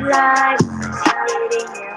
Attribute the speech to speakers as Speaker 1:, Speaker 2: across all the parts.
Speaker 1: like see it in your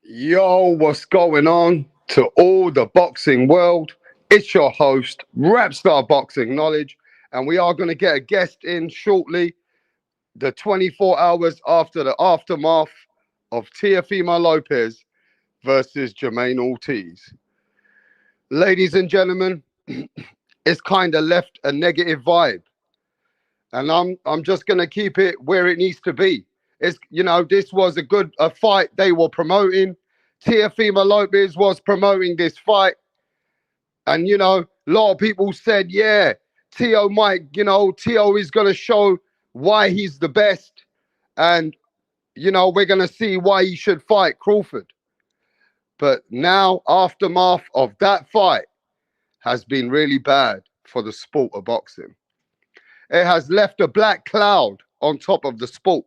Speaker 2: Yo, what's going on to all the boxing world? It's your host, Rapstar Boxing Knowledge, and we are going to get a guest in shortly, the 24 hours after the aftermath of Teofimo Lopez versus Jermaine Ortiz. Ladies and gentlemen, it's kind of left a negative vibe, and I'm just gonna keep it where it needs to be. It's this was a fight they were promoting. Teofimo Lopez was promoting this fight, and a lot of people said, yeah, Teo might, Teo is gonna show why he's the best, and we're gonna see why he should fight Crawford. But now, aftermath of that fight has been really bad for the sport of boxing. It has left a black cloud on top of the sport.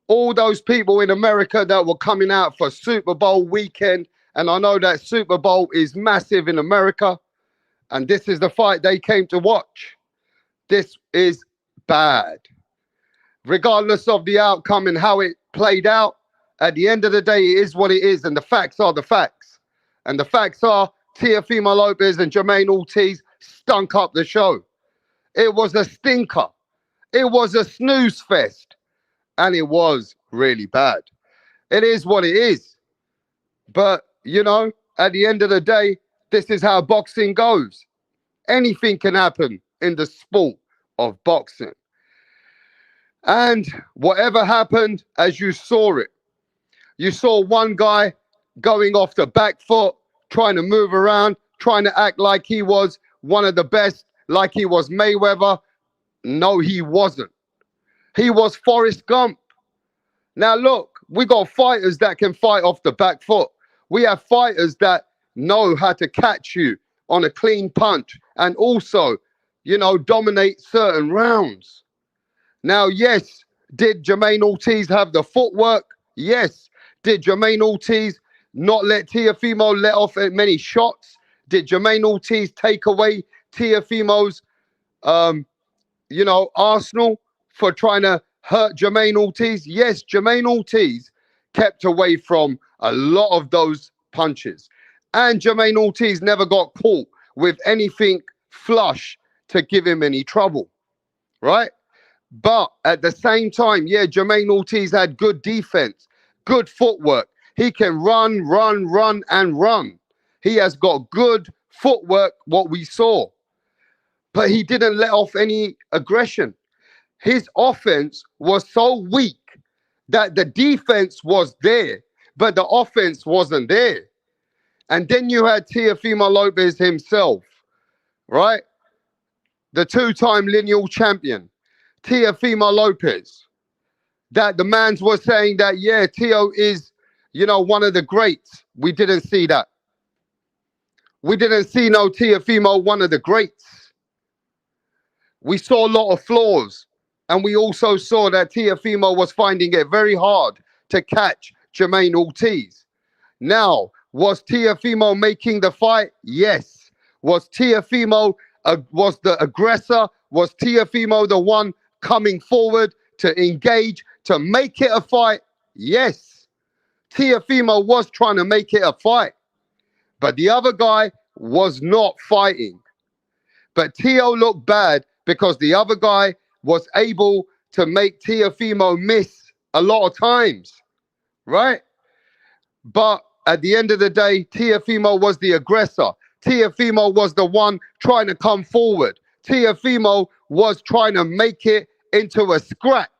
Speaker 2: All those people in America that were coming out for Super Bowl weekend, and I know that Super Bowl is massive in America, and this is the fight they came to watch. This is bad. Regardless of the outcome and how it played out, at the end of the day, it is what it is, and the facts are the facts. And the facts are Teofimo Lopez and Jermaine Ortiz stunk up the show. It was a stinker. It was a snooze fest. And it was really bad. It is what it is. But, at the end of the day, this is how boxing goes. Anything can happen in the sport of boxing. And whatever happened, as you saw it, you saw one guy going off the back foot, trying to move around, trying to act like he was one of the best, like he was Mayweather. No, he wasn't. He was Forrest Gump. Now, look, we got fighters that can fight off the back foot. We have fighters that know how to catch you on a clean punch and also, dominate certain rounds. Now, yes, did Jermaine Ortiz have the footwork? Yes. Did Jermaine Ortiz not let Teofimo let off many shots? Did Jermaine Ortiz take away Teofimo's, arsenal for trying to hurt Jermaine Ortiz? Yes, Jermaine Ortiz kept away from a lot of those punches. And Jermaine Ortiz never got caught with anything flush to give him any trouble, right? But at the same time, yeah, Jermaine Ortiz had good defense, good footwork. He can run, and run. He has got good footwork, what we saw. But he didn't let off any aggression. His offense was so weak that the defense was there, but the offense wasn't there. And then you had Teofimo Lopez himself, right? The two-time lineal champion, Teofimo Lopez. That the man's was saying that, yeah, Teo is, one of the greats. We didn't see that. We didn't see no Teofimo, one of the greats. We saw a lot of flaws. And we also saw that Teofimo was finding it very hard to catch Jermaine Ortiz. Now, was Teofimo making the fight? Yes. Was Teofimo was the aggressor? Was Teofimo the one coming forward to engage, to make it a fight? Yes. Teofimo was trying to make it a fight. But the other guy was not fighting. But Teo looked bad because the other guy was able to make Teofimo miss a lot of times, right? But at the end of the day, Teofimo was the aggressor. Teofimo was the one trying to come forward. Teofimo was trying to make it into a scrap.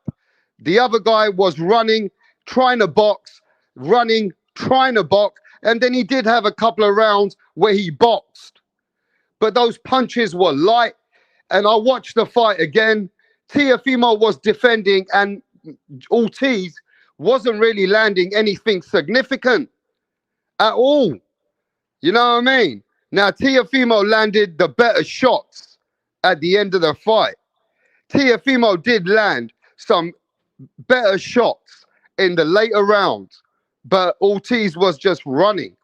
Speaker 2: The other guy was running, trying to box, running, trying to box, and then he did have a couple of rounds where he boxed. But those punches were light, and I watched the fight again. Teofimo was defending, and Ortiz wasn't really landing anything significant at all. You know what I mean? Now, Teofimo landed the better shots at the end of the fight. Teofimo did land some better shots in the later rounds, but Ortiz was just running,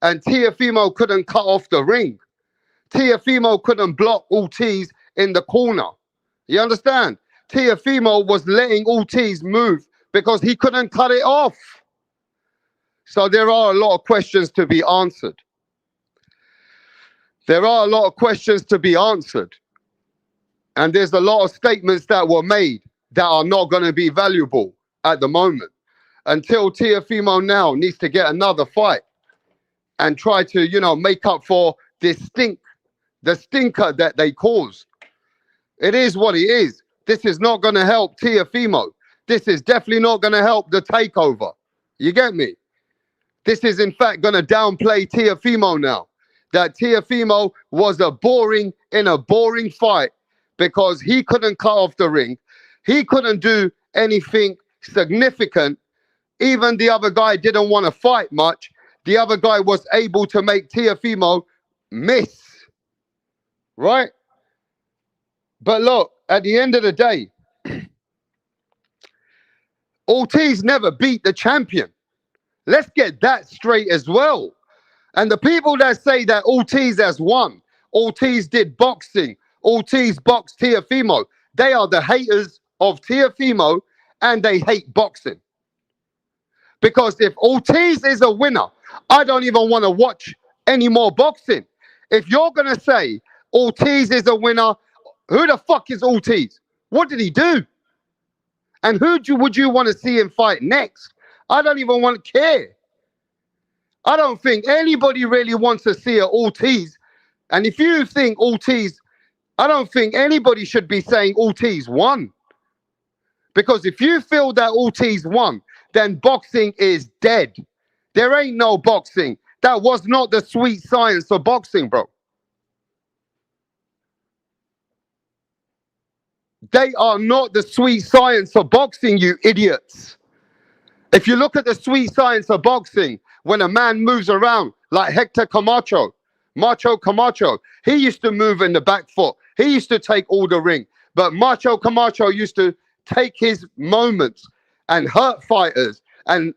Speaker 2: and Teofimo couldn't cut off the ring. Teofimo couldn't block Ortiz in the corner. You understand? Teofimo was letting Ortiz move because he couldn't cut it off. So there are a lot of questions to be answered. There are a lot of questions to be answered. And there's a lot of statements that were made that are not going to be valuable at the moment until Teofimo now needs to get another fight. and try to, make up for the stinker that they caused. It is what it is. This is not going to help TEOFIMO. This is definitely not going to help the takeover. You get me? This is in fact going to downplay TEOFIMO now. That TEOFIMO was a boring fight because he couldn't cut off the ring. He couldn't do anything significant. Even the other guy didn't want to fight much. The other guy was able to make TEOFIMO miss. Right? But look, at the end of the day, Ortiz never beat the champion. Let's get that straight as well. And the people that say that Ortiz has won, Ortiz did boxing, Ortiz boxed TEOFIMO, they are the haters of TEOFIMO and they hate boxing. Because if Ortiz is a winner, I don't even want to watch any more boxing. If you're going to say Ortiz is a winner, who the fuck is Ortiz? What did he do? And would you want to see him fight next? I don't even want to care. I don't think anybody really wants to see an Ortiz. And if you think Ortiz, I don't think anybody should be saying Ortiz won. Because if you feel that Ortiz won, then boxing is dead. There ain't no boxing. That was not the sweet science of boxing, bro. They are not the sweet science of boxing, you idiots. If you look at the sweet science of boxing, when a man moves around like Hector Camacho, Macho Camacho, he used to move in the back foot. He used to take all the ring. But Macho Camacho used to take his moments and hurt fighters. And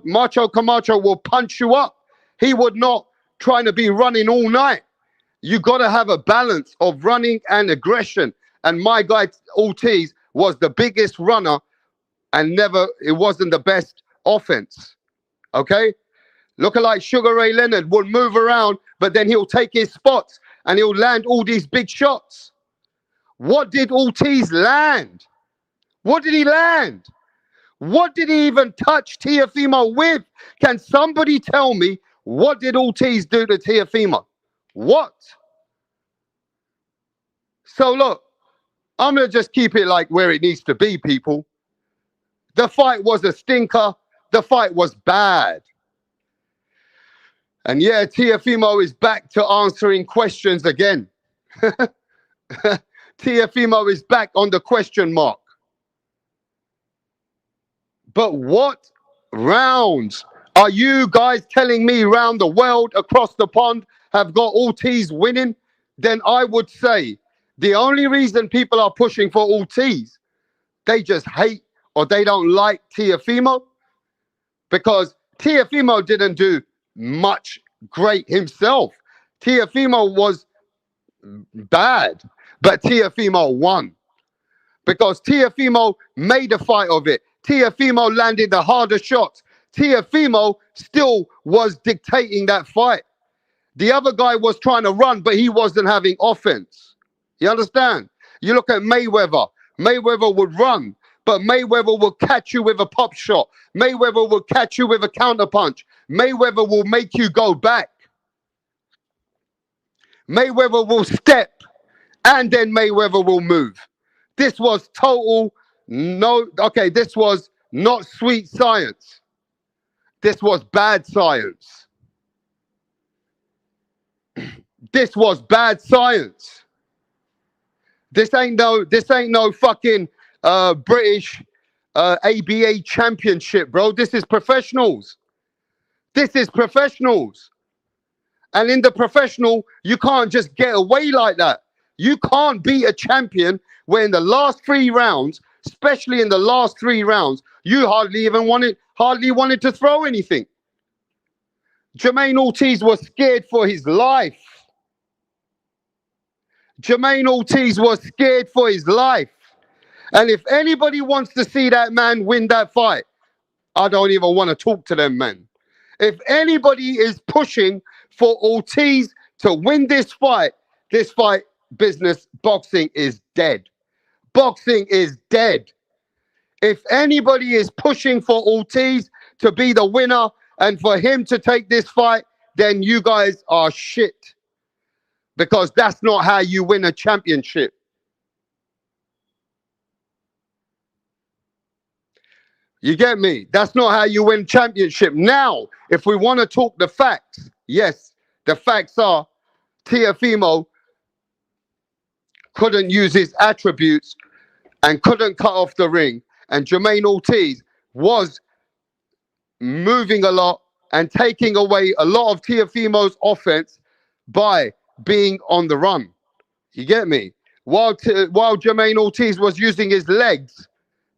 Speaker 2: Macho Camacho will punch you up. He would not try to be running all night. You got to have a balance of running and aggression. And my guy Ortiz was the biggest runner and it wasn't the best offense. Okay? Looking like Sugar Ray Leonard would move around, but then he'll take his spots and he'll land all these big shots. What did Ortiz land? What did he land? What did he even touch TEOFIMO with? Can somebody tell me what did Ortiz do to TEOFIMO? What? So look, I'm going to just keep it like where it needs to be, people. The fight was a stinker. The fight was bad. And yeah, TEOFIMO is back to answering questions again. TEOFIMO is back on the question mark. But what rounds are you guys telling me around the world, across the pond, have got Ortiz winning? Then I would say the only reason people are pushing for Ortiz, they just hate or they don't like TEOFIMO, because TEOFIMO didn't do much great himself. TEOFIMO was bad, but TEOFIMO won because TEOFIMO made a fight of it. TEOFIMO landed the harder shots. TEOFIMO still was dictating that fight. The other guy was trying to run, but he wasn't having offense. You understand? You look at Mayweather. Mayweather would run, but Mayweather will catch you with a pop shot. Mayweather will catch you with a counter punch. Mayweather will make you go back. Mayweather will step, and then Mayweather will move. This was this was not sweet science. This was bad science. This was bad science. This ain't no fucking British ABA championship, bro. This is professionals. This is professionals. And in the professional, you can't just get away like that. You can't be a champion where in the last 3 rounds, especially in the last 3 rounds, you hardly wanted to throw anything. Jermaine Ortiz was scared for his life. Jermaine Ortiz was scared for his life. And if anybody wants to see that man win that fight, I don't even want to talk to them, man. If anybody is pushing for Ortiz to win this fight business, boxing is dead. Boxing is dead. If anybody is pushing for Ortiz to be the winner and for him to take this fight, then you guys are shit because that's not how you win a championship. You get me? That's not how you win championship. Now, if we want to talk the facts, yes, the facts are Teofimo couldn't use his attributes and couldn't cut off the ring. And Jermaine Ortiz was moving a lot and taking away a lot of Teofimo's offense by being on the run. You get me? While Jermaine Ortiz was using his legs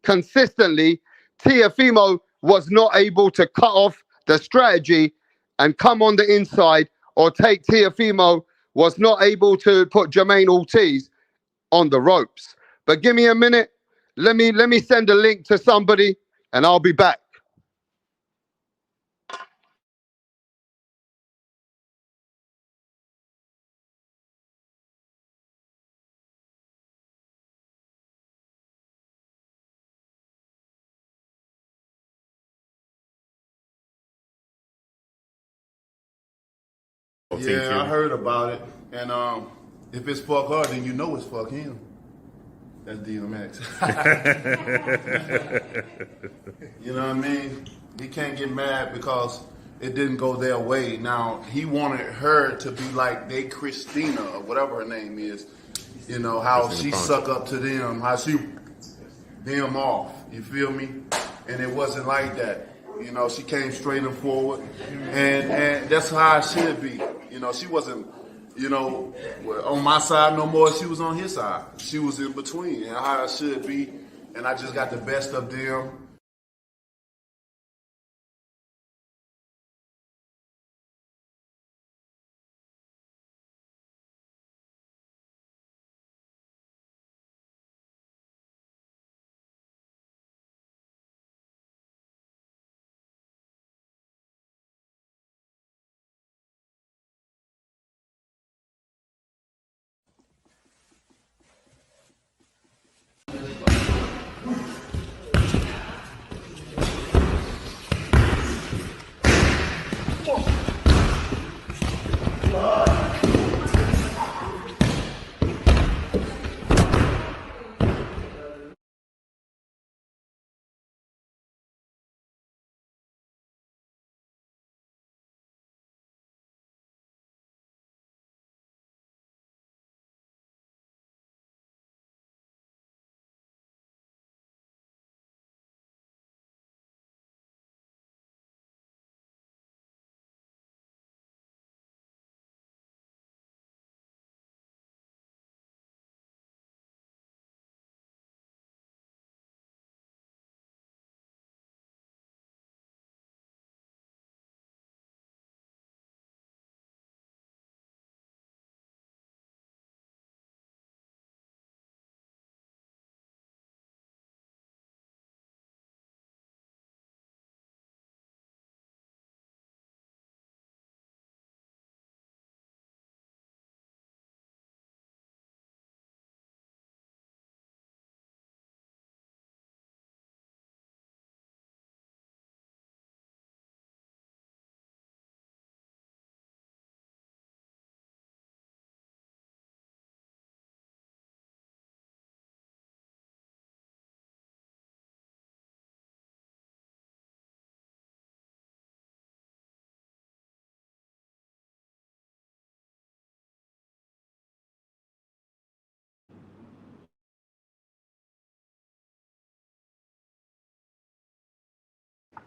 Speaker 2: consistently, Teofimo was not able to cut off the strategy and come on the inside, or take Teofimo was not able to put Jermaine Ortiz on the ropes. But give me a minute. Let me send a link to somebody and I'll be back.
Speaker 3: Yeah, I heard about it. And if it's fuck her, then you know it's fuck him. That's DMX. You know what I mean? He can't get mad because it didn't go their way. Now, he wanted her to be like they Christina or whatever her name is. You know, how she suck up to them, how she them off. You feel me? And it wasn't like that. You know, she came straight and forward. And that's how it should be. You know, she wasn't, you know, on my side no more. She was on his side. She was in between, and how it should be. And I just got the best of them.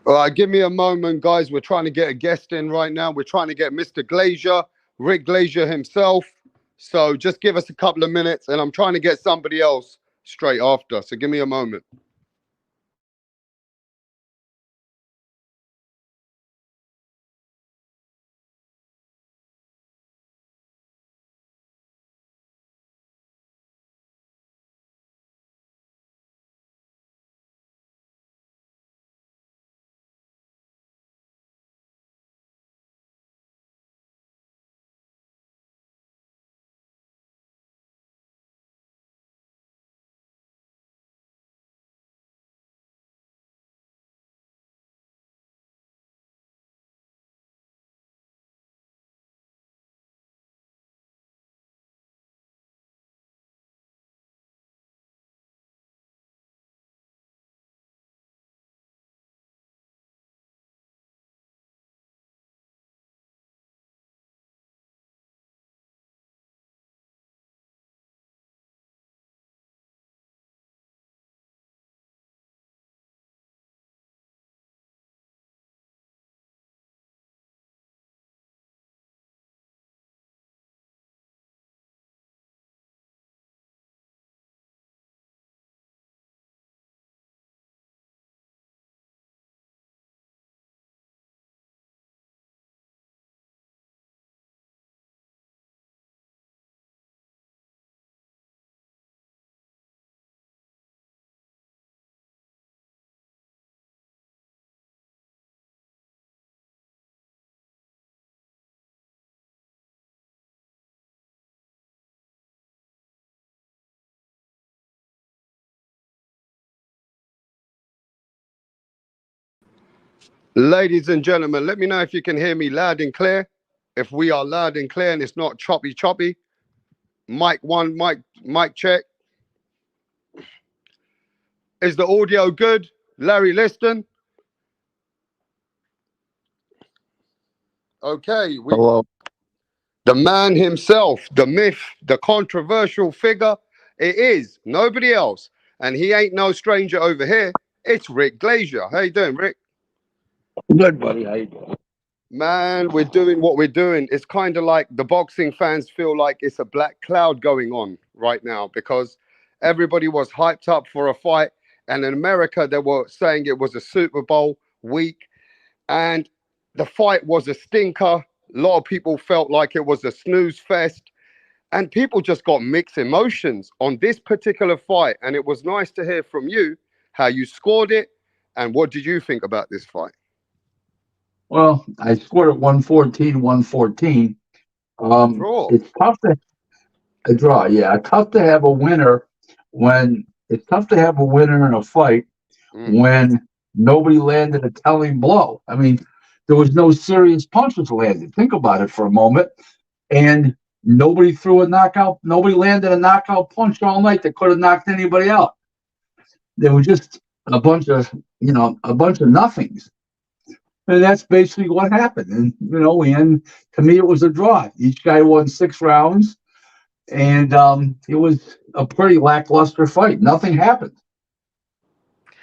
Speaker 2: All right, give me a moment, guys. We're trying to get a guest in right now. We're trying to get Mr. Glazier, Rick Glazier himself. So just give us a couple of minutes, and I'm trying to get somebody else straight after. So give me a moment. Ladies and gentlemen, let me know if you can hear me loud and clear. If we are loud and clear and it's not choppy choppy. Mic one, mic check. Is the audio good? Larry Liston. Okay,
Speaker 4: Hello.
Speaker 2: the man himself, the myth, the controversial figure. It is nobody else, and he ain't no stranger over here. It's Rick Glazier. How you doing, Rick?
Speaker 4: Good, buddy. How you doing?
Speaker 2: Man, we're doing what we're doing. It's kind of like the boxing fans feel like it's a black cloud going on right now because everybody was hyped up for a fight. And in America, they were saying it was a Super Bowl week. And the fight was a stinker. A lot of people felt like it was a snooze fest. And people just got mixed emotions on this particular fight. And it was nice to hear from you how you scored it. And what did you think about this fight?
Speaker 4: Well, I scored at 114-114.
Speaker 2: Draw.
Speaker 4: It's tough to a draw. Yeah, tough to have a winner when it's tough to have a winner in a fight when nobody landed a telling blow. I mean, there was no serious punches landed. Think about it for a moment. And nobody threw a knockout. Nobody landed a knockout punch all night that could have knocked anybody out. There was just a bunch of nothings. And that's basically what happened. And, to me, it was a draw. Each guy won 6 rounds. And it was a pretty lackluster fight. Nothing happened.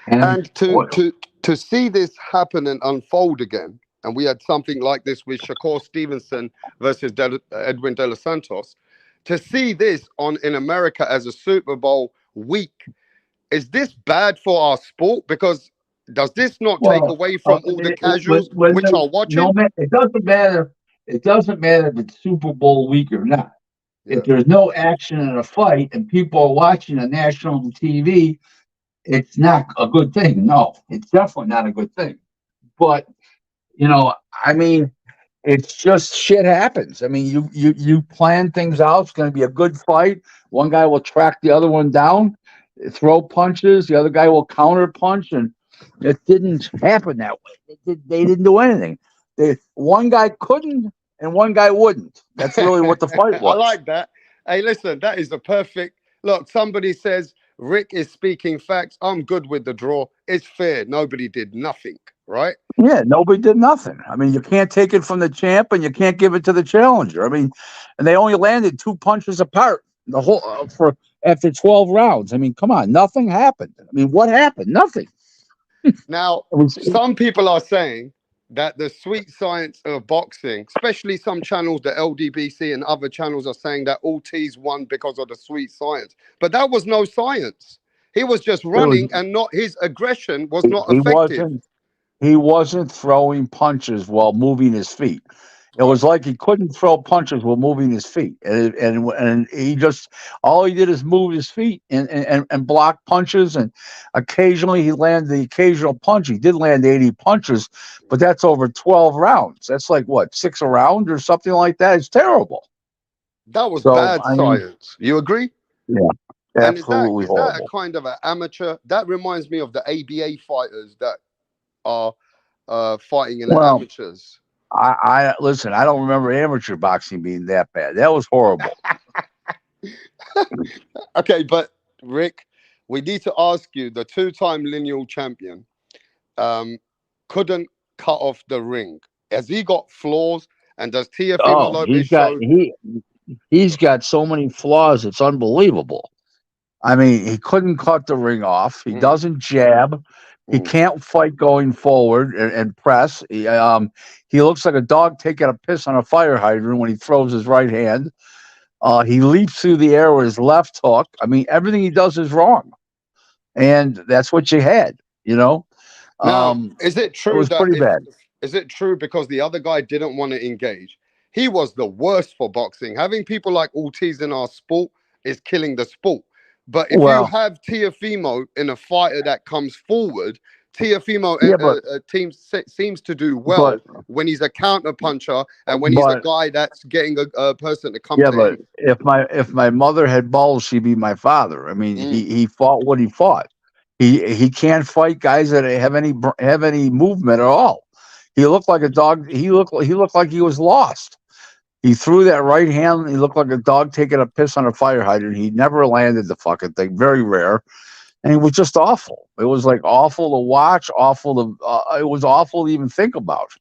Speaker 2: And to see this happen and unfold again, and we had something like this with Shakur Stevenson versus Edwin De Los Santos, to see this in America as a Super Bowl week, is this bad for our sport? Because does this not take away from all the casuals which are watching?
Speaker 4: No, it doesn't matter. It doesn't matter if it's Super Bowl week or not. Yeah. If there's no action in a fight and people are watching on national TV, it's not a good thing. No, it's definitely not a good thing. But it's just shit happens. I mean, you plan things out. It's going to be a good fight. One guy will track the other one down, throw punches. The other guy will counter punch, and it didn't happen that way. They didn't do anything. One guy couldn't, and one guy wouldn't. That's really what the fight was.
Speaker 2: I like that. Hey, listen, that is the perfect look. Somebody says Rick is speaking facts. I'm good with the draw. It's fair. Nobody did nothing, right?
Speaker 4: Yeah, nobody did nothing. I mean, you can't take it from the champ, and you can't give it to the challenger. I mean, and they only landed 2 punches apart the whole after 12 rounds. I mean, come on, nothing happened. I mean, what happened? Nothing.
Speaker 2: Now, some people are saying that the sweet science of boxing, especially some channels, the LDBC and other channels, are saying that Ortiz won because of the sweet science. But that was no science. He was just running, and not his aggression was not effective.
Speaker 4: He wasn't throwing punches while moving his feet. It was like he couldn't throw punches while moving his feet, and he just all he did is move his feet and block punches, and occasionally he landed the occasional punch. He did land 80 punches, but that's over 12 rounds. That's like what, 6 a round or something like that. It's terrible.
Speaker 2: That was bad science. You agree?
Speaker 4: Yeah, absolutely.
Speaker 2: And is that a kind of an amateur? That reminds me of the ABA fighters that are fighting in the amateurs.
Speaker 4: I listen, I don't remember amateur boxing being that bad. That was horrible.
Speaker 2: Okay, but Rick, we need to ask you, the 2-time lineal champion couldn't cut off the ring. Has he got flaws? And does TEOFIMO Lopez show?
Speaker 4: He's got so many flaws, it's unbelievable. I mean, he couldn't cut the ring off. He doesn't jab. He can't fight going forward and press. He looks like a dog taking a piss on a fire hydrant when he throws his right hand. He leaps through the air with his left hook. I mean, everything he does is wrong. And that's what you had,
Speaker 2: Now, is it true?
Speaker 4: It was pretty bad.
Speaker 2: Is it true because the other guy didn't want to engage? He was the worst for boxing. Having people like Ortiz in our sport is killing the sport. But if you have TEOFIMO in a fighter that comes forward, TEOFIMO team seems to do well when he's a counter puncher and when he's a guy that's getting a person to come to him.
Speaker 4: Yeah, but if my mother had balls, she'd be my father. I mean, he fought what he fought. He can't fight guys that have any movement at all. He looked like a dog. He looked like he was lost. He threw that right hand. He looked like a dog taking a piss on a fire hydrant. He never landed the fucking thing. Very rare. And it was just awful. It was like awful to watch, awful to. It was awful to even think about.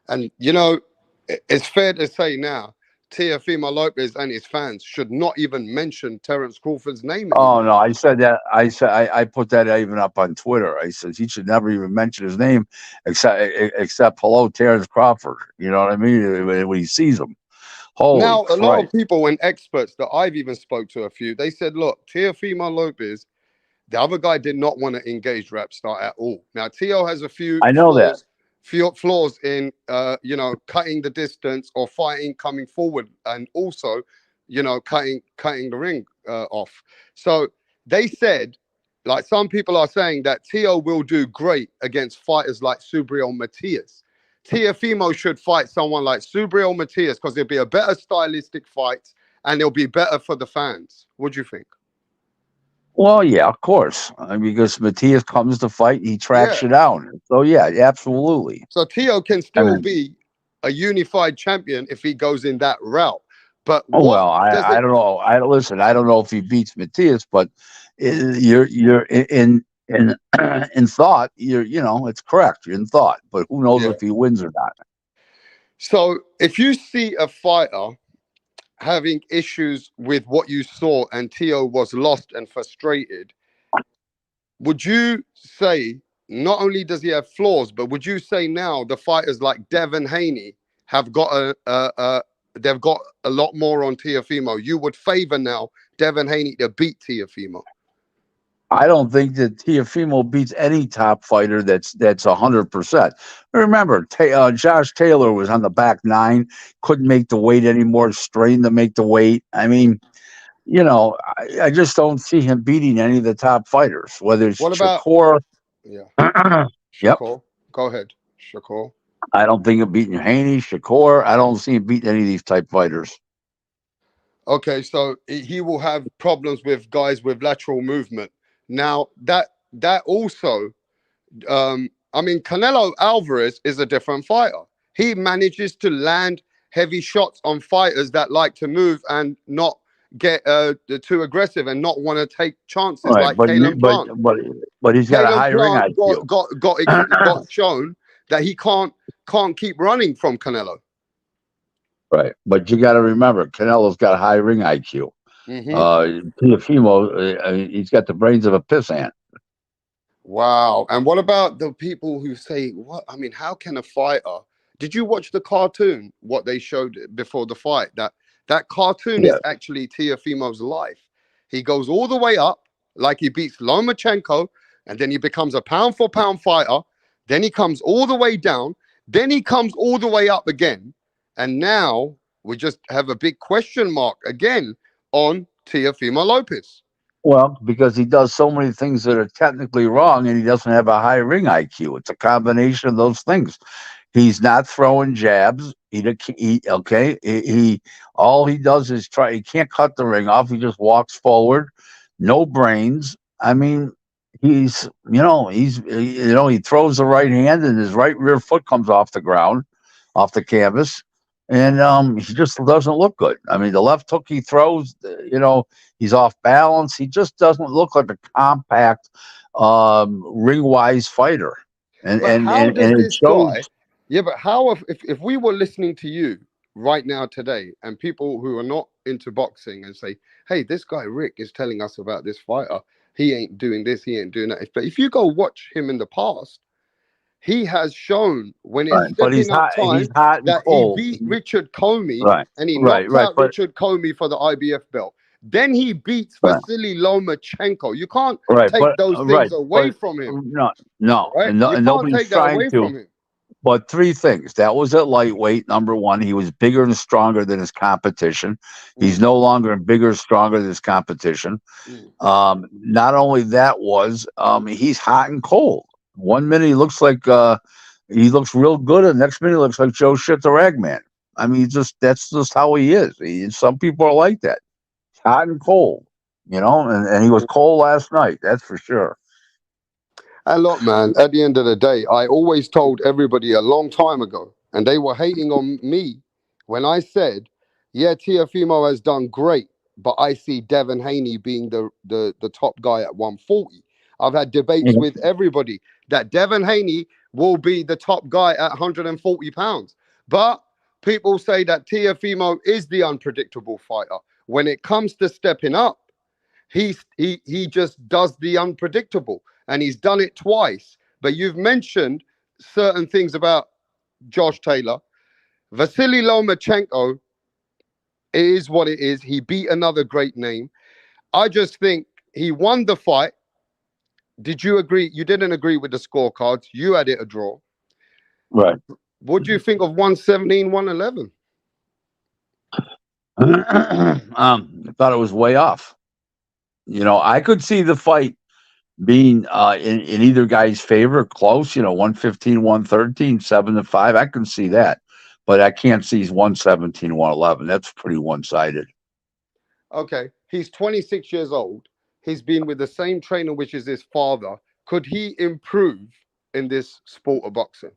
Speaker 2: And you know, it's fair to say now, Teofimo Lopez and his fans should not even mention Terence Crawford's name
Speaker 4: Oh
Speaker 2: anymore.
Speaker 4: no, I said that. I put that even up on Twitter. I said he should never even mention his name, except hello, Terrence Crawford. You know what I mean? When he sees him, holy
Speaker 2: Now, a lot of
Speaker 4: Christ!
Speaker 2: people and experts that I've even spoke to a few, they said, look, Teofimo Lopez, the other guy did not want to engage Rapstar at all. Now, Teo has a few
Speaker 4: I know that.
Speaker 2: flaws in, cutting the distance or fighting, coming forward, and also, cutting the ring off. So they said, like some people are saying that Teo will do great against fighters like Subriel Matias. Teofimo should fight someone like Subriel Matias because it'll be a better stylistic fight and it'll be better for the fans. What do you think?
Speaker 4: Well, yeah, of course, because Matthias comes to fight, he tracks
Speaker 2: Yeah.
Speaker 4: you down. So yeah, absolutely.
Speaker 2: So Teo can
Speaker 4: I
Speaker 2: still
Speaker 4: mean,
Speaker 2: be a unified champion if he goes in that route. But
Speaker 4: oh
Speaker 2: what
Speaker 4: well,
Speaker 2: does
Speaker 4: I
Speaker 2: it?
Speaker 4: don't know. I listen. I don't know if he beats Matthias, but you're in in thought. It's correct. You're in thought, but who knows
Speaker 2: Yeah.
Speaker 4: if he wins or not?
Speaker 2: So if you see a fighter having issues with what you saw and Teo was lost and frustrated, would you say not only does he have flaws, but would you say now the fighters like Devin Haney have got they've got a lot more on Teofimo? You would favor now Devin Haney to beat Teofimo?
Speaker 4: I don't think that Teofimo beats any top fighter that's 100%. Remember, Josh Taylor was on the back nine, couldn't make the weight anymore, strained to make the weight. I mean, I just don't see him beating any of the top fighters, whether it's
Speaker 2: What about
Speaker 4: Shakur.
Speaker 2: yeah,
Speaker 4: Yep.
Speaker 2: Shakur? Go ahead, Shakur.
Speaker 4: I don't think him beating Haney, Shakur. I don't see him beating any of these type fighters.
Speaker 2: Okay, so he will have problems with guys with lateral movement. Now that also, I mean, Canelo Alvarez is a different fighter. He manages to land heavy shots on fighters that like to move and not get too aggressive and not want to take chances,
Speaker 4: Right,
Speaker 2: like Kalen Plant.
Speaker 4: but he's got a
Speaker 2: Kalen
Speaker 4: high ring
Speaker 2: Plant
Speaker 4: IQ.
Speaker 2: got shown that he can't keep running from Canelo.
Speaker 4: Right, but you got to remember, Canelo's got a high ring IQ.
Speaker 2: Hmm.
Speaker 4: Teofimo, he's got the brains of a pissant.
Speaker 2: Wow. And what about the people who say, what? I mean, how can a fighter? Did you watch the cartoon, what they showed before the fight? That cartoon
Speaker 4: Yeah,
Speaker 2: is actually Teofimo's life. He goes all the way up, like he beats Lomachenko, and then he becomes a pound for pound fighter. Then he comes all the way down. Then he comes all the way up again. And now we just have a big question mark again on Teofimo Lopez.
Speaker 4: well, because he does so many things that are technically wrong, and he doesn't have a high ring IQ. It's a combination of those things. He's not throwing jabs. He all he does is try. He can't cut the ring off. He just walks forward, no brains. I mean, he throws the right hand, and his right rear foot comes off the ground, off the canvas, and he just doesn't look good. I mean, the left hook he throws, he's off balance. He just doesn't look like a compact, ring wise fighter, and
Speaker 2: But
Speaker 4: and
Speaker 2: how
Speaker 4: and,
Speaker 2: does
Speaker 4: and it
Speaker 2: this
Speaker 4: shows.
Speaker 2: guy? Yeah, but how if we were listening to you right now today, and people who are not into boxing and say, "Hey, this guy Rick is telling us about this fighter. He ain't doing this. He ain't doing that." But if you go watch him in the past, he has shown when it's
Speaker 4: Right, but
Speaker 2: stepping up
Speaker 4: he's
Speaker 2: time
Speaker 4: hot and
Speaker 2: that he
Speaker 4: cold.
Speaker 2: beat Richard Comey
Speaker 4: Right,
Speaker 2: and he
Speaker 4: right,
Speaker 2: knocked
Speaker 4: right,
Speaker 2: out
Speaker 4: but
Speaker 2: Richard Comey for the IBF belt. Then he beats
Speaker 4: right,
Speaker 2: Vasily Lomachenko. You can't
Speaker 4: right,
Speaker 2: take those things
Speaker 4: right,
Speaker 2: away
Speaker 4: but
Speaker 2: from him,
Speaker 4: no, no,
Speaker 2: right?
Speaker 4: and, no,
Speaker 2: You
Speaker 4: and
Speaker 2: can't
Speaker 4: nobody's
Speaker 2: take that
Speaker 4: trying
Speaker 2: away
Speaker 4: to.
Speaker 2: from him.
Speaker 4: But three things. That was at lightweight. Number one, he was bigger and stronger than his competition. He's
Speaker 2: Mm,
Speaker 4: no longer bigger, stronger than his competition.
Speaker 2: mm.
Speaker 4: Not only that was, he's hot and cold. 1 minute he looks real good, and the next minute he looks like Joe Shit the Ragman. I mean, that's just how he is. Some people are like that. Hot and cold, and he was cold last night. That's for sure.
Speaker 2: And look, man, at the end of the day, I always told everybody a long time ago, and they were hating on me when I said, yeah, Tiafimo has done great, but I see Devin Haney being the top guy at 140. I've had debates with everybody that Devin Haney will be the top guy at 140 pounds. But people say that Tiafimo is the unpredictable fighter. When it comes to stepping up, he just does the unpredictable, and he's done it twice. But you've mentioned certain things about Josh Taylor. Vasily Lomachenko is what it is. He beat another great name. I just think he won the fight. Did you agree? You didn't agree with the scorecards. You had it a draw.
Speaker 4: Right.
Speaker 2: What do you think of 117, 111?
Speaker 4: I thought it was way off. You know, I could see the fight being in either guy's favor, close, 115, 113, 7-5. I can see that. But I can't see 117, 111. That's pretty one-sided.
Speaker 2: Okay. He's 26 years old. He's been with the same trainer, which is his father. Could he improve in this sport of boxing?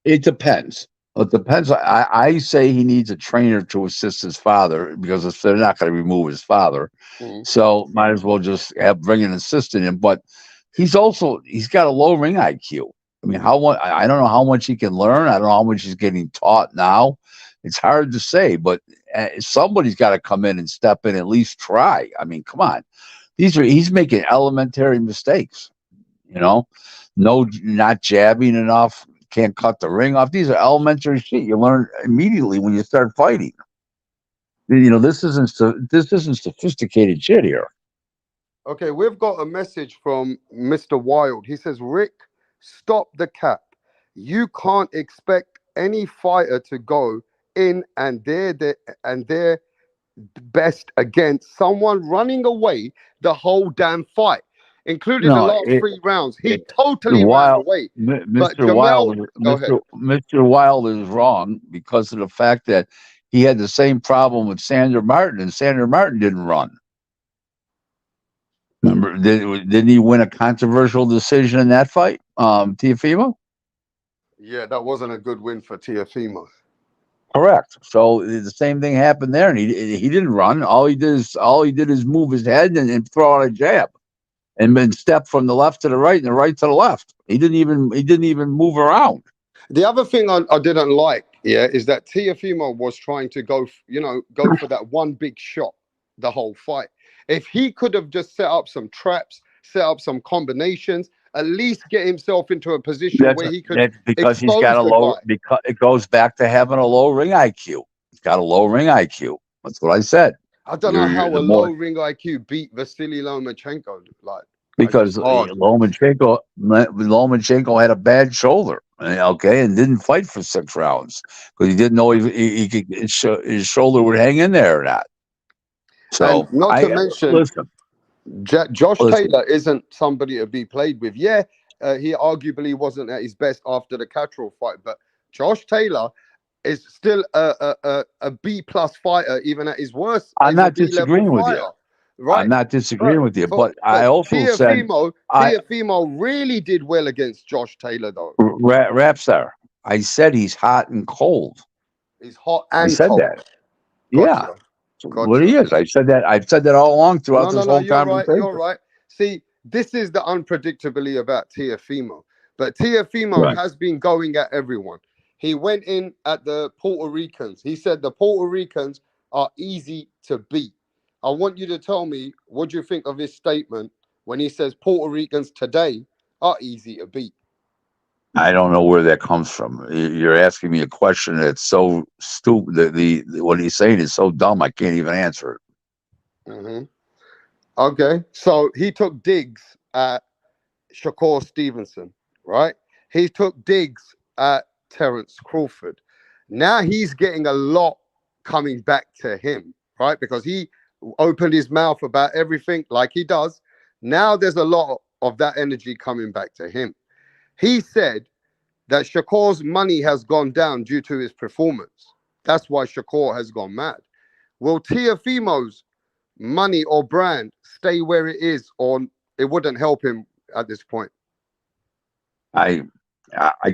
Speaker 4: It depends. It depends. I say he needs a trainer to assist his father because they're not going to remove his father.
Speaker 2: Mm.
Speaker 4: So might as well just bring an assistant in. But he's got a low ring IQ. I mean, I don't know how much he can learn. I don't know how much he's getting taught now. It's hard to say, but somebody's got to come in and step in, at least try. I mean, come on. He's making elementary mistakes, no, not jabbing enough, can't cut the ring off. These are elementary shit you learn immediately when you start fighting. This isn't sophisticated shit here.
Speaker 2: Okay, we've got a message from Mr. Wild. He says, Rick, stop the cap. You can't expect any fighter to go in and their best against someone running away the whole damn fight, including the last 3 rounds. He totally ran away. But Jamel, go ahead.
Speaker 4: Mr. Wild is wrong because of the fact that he had the same problem with Sandor Martin, and Sandor Martin didn't run. Remember, didn't he win a controversial decision in that fight, Teofimo?
Speaker 2: Yeah, that wasn't a good win for Teofimo.
Speaker 4: Correct. So the same thing happened there, and he didn't run. All he did is move his head and throw out a jab, and then step from the left to the right and the right to the left. He didn't even move around.
Speaker 2: The other thing I didn't like, is that Teofimo was trying to go for that one big shot the whole fight. If he could have just set up some traps, set up some combinations, at least get himself into a position where he could.
Speaker 4: That's because he's got a low. Because it goes back to having a low ring IQ. He's got a low ring IQ. That's what I said.
Speaker 2: I don't know how a low ring IQ beat Vasily Lomachenko.
Speaker 4: Because Lomachenko had a bad shoulder, okay, and didn't fight for 6 rounds because he didn't know he could, his shoulder would hang in there or not. So,
Speaker 2: and not to mention, Josh Taylor isn't somebody to be played with. Yeah, he arguably wasn't at his best after the Catterall fight, but Josh Taylor is still a B+ fighter, even at his worst.
Speaker 4: I'm not disagreeing with you. Right. I'm not disagreeing with you, but I also said
Speaker 2: Teofimo really did well against Josh Taylor, though.
Speaker 4: Rapstar, I said he's hot and cold.
Speaker 2: He's hot and cold.
Speaker 4: I said that. Yeah. What he is. I've said that all along throughout this whole conversation.
Speaker 2: You're right. See, this is the unpredictability about Teofimo. But Teofimo has been going at everyone. He went in at the Puerto Ricans. He said the Puerto Ricans are easy to beat. I want you to tell me what you think of his statement when he says Puerto Ricans today are easy to beat.
Speaker 4: I don't know where that comes from. You're asking me a question that's so stupid. What he's saying is so dumb, I can't even answer it.
Speaker 2: Mm-hmm. Okay, so he took digs at Shakur Stevenson, right? He took digs at Terence Crawford. Now he's getting a lot coming back to him, right? Because he opened his mouth about everything like he does. Now there's a lot of that energy coming back to him. He said that Shakur's money has gone down due to his performance. That's why Shakur has gone mad. Will Teofimo's money or brand stay where it is, or it wouldn't help him at this point?
Speaker 4: I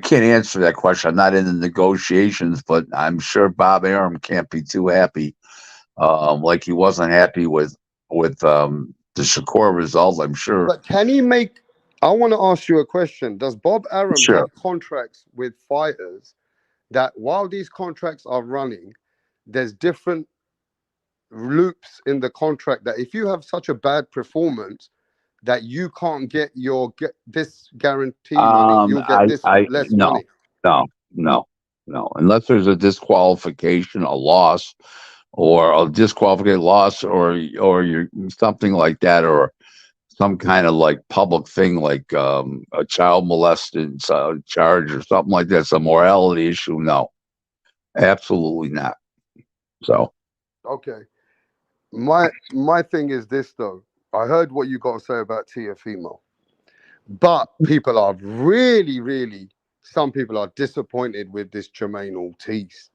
Speaker 4: can't answer that question. I'm not in the negotiations, but I'm sure Bob Arum can't be too happy. Like he wasn't happy with the Shakur result. I'm sure.
Speaker 2: But can he make? I want to ask you a question. Does Bob Arum
Speaker 4: Sure.
Speaker 2: have contracts with fighters that while these contracts are running, there's different loops in the contract that if you have such a bad performance that you can't get this guarantee money, you'll get this less
Speaker 4: No,
Speaker 2: money.
Speaker 4: no, no, no. Unless there's a disqualification, a loss, or a disqualification loss, or you're something like that, or some kind of like public thing, like a child molested charge or something like that, some morality issue. No, absolutely not. So
Speaker 2: Okay. My thing is this though. I heard what you got to say about TEOFIMO, but people are really, some people are disappointed with this Jermaine Ortiz.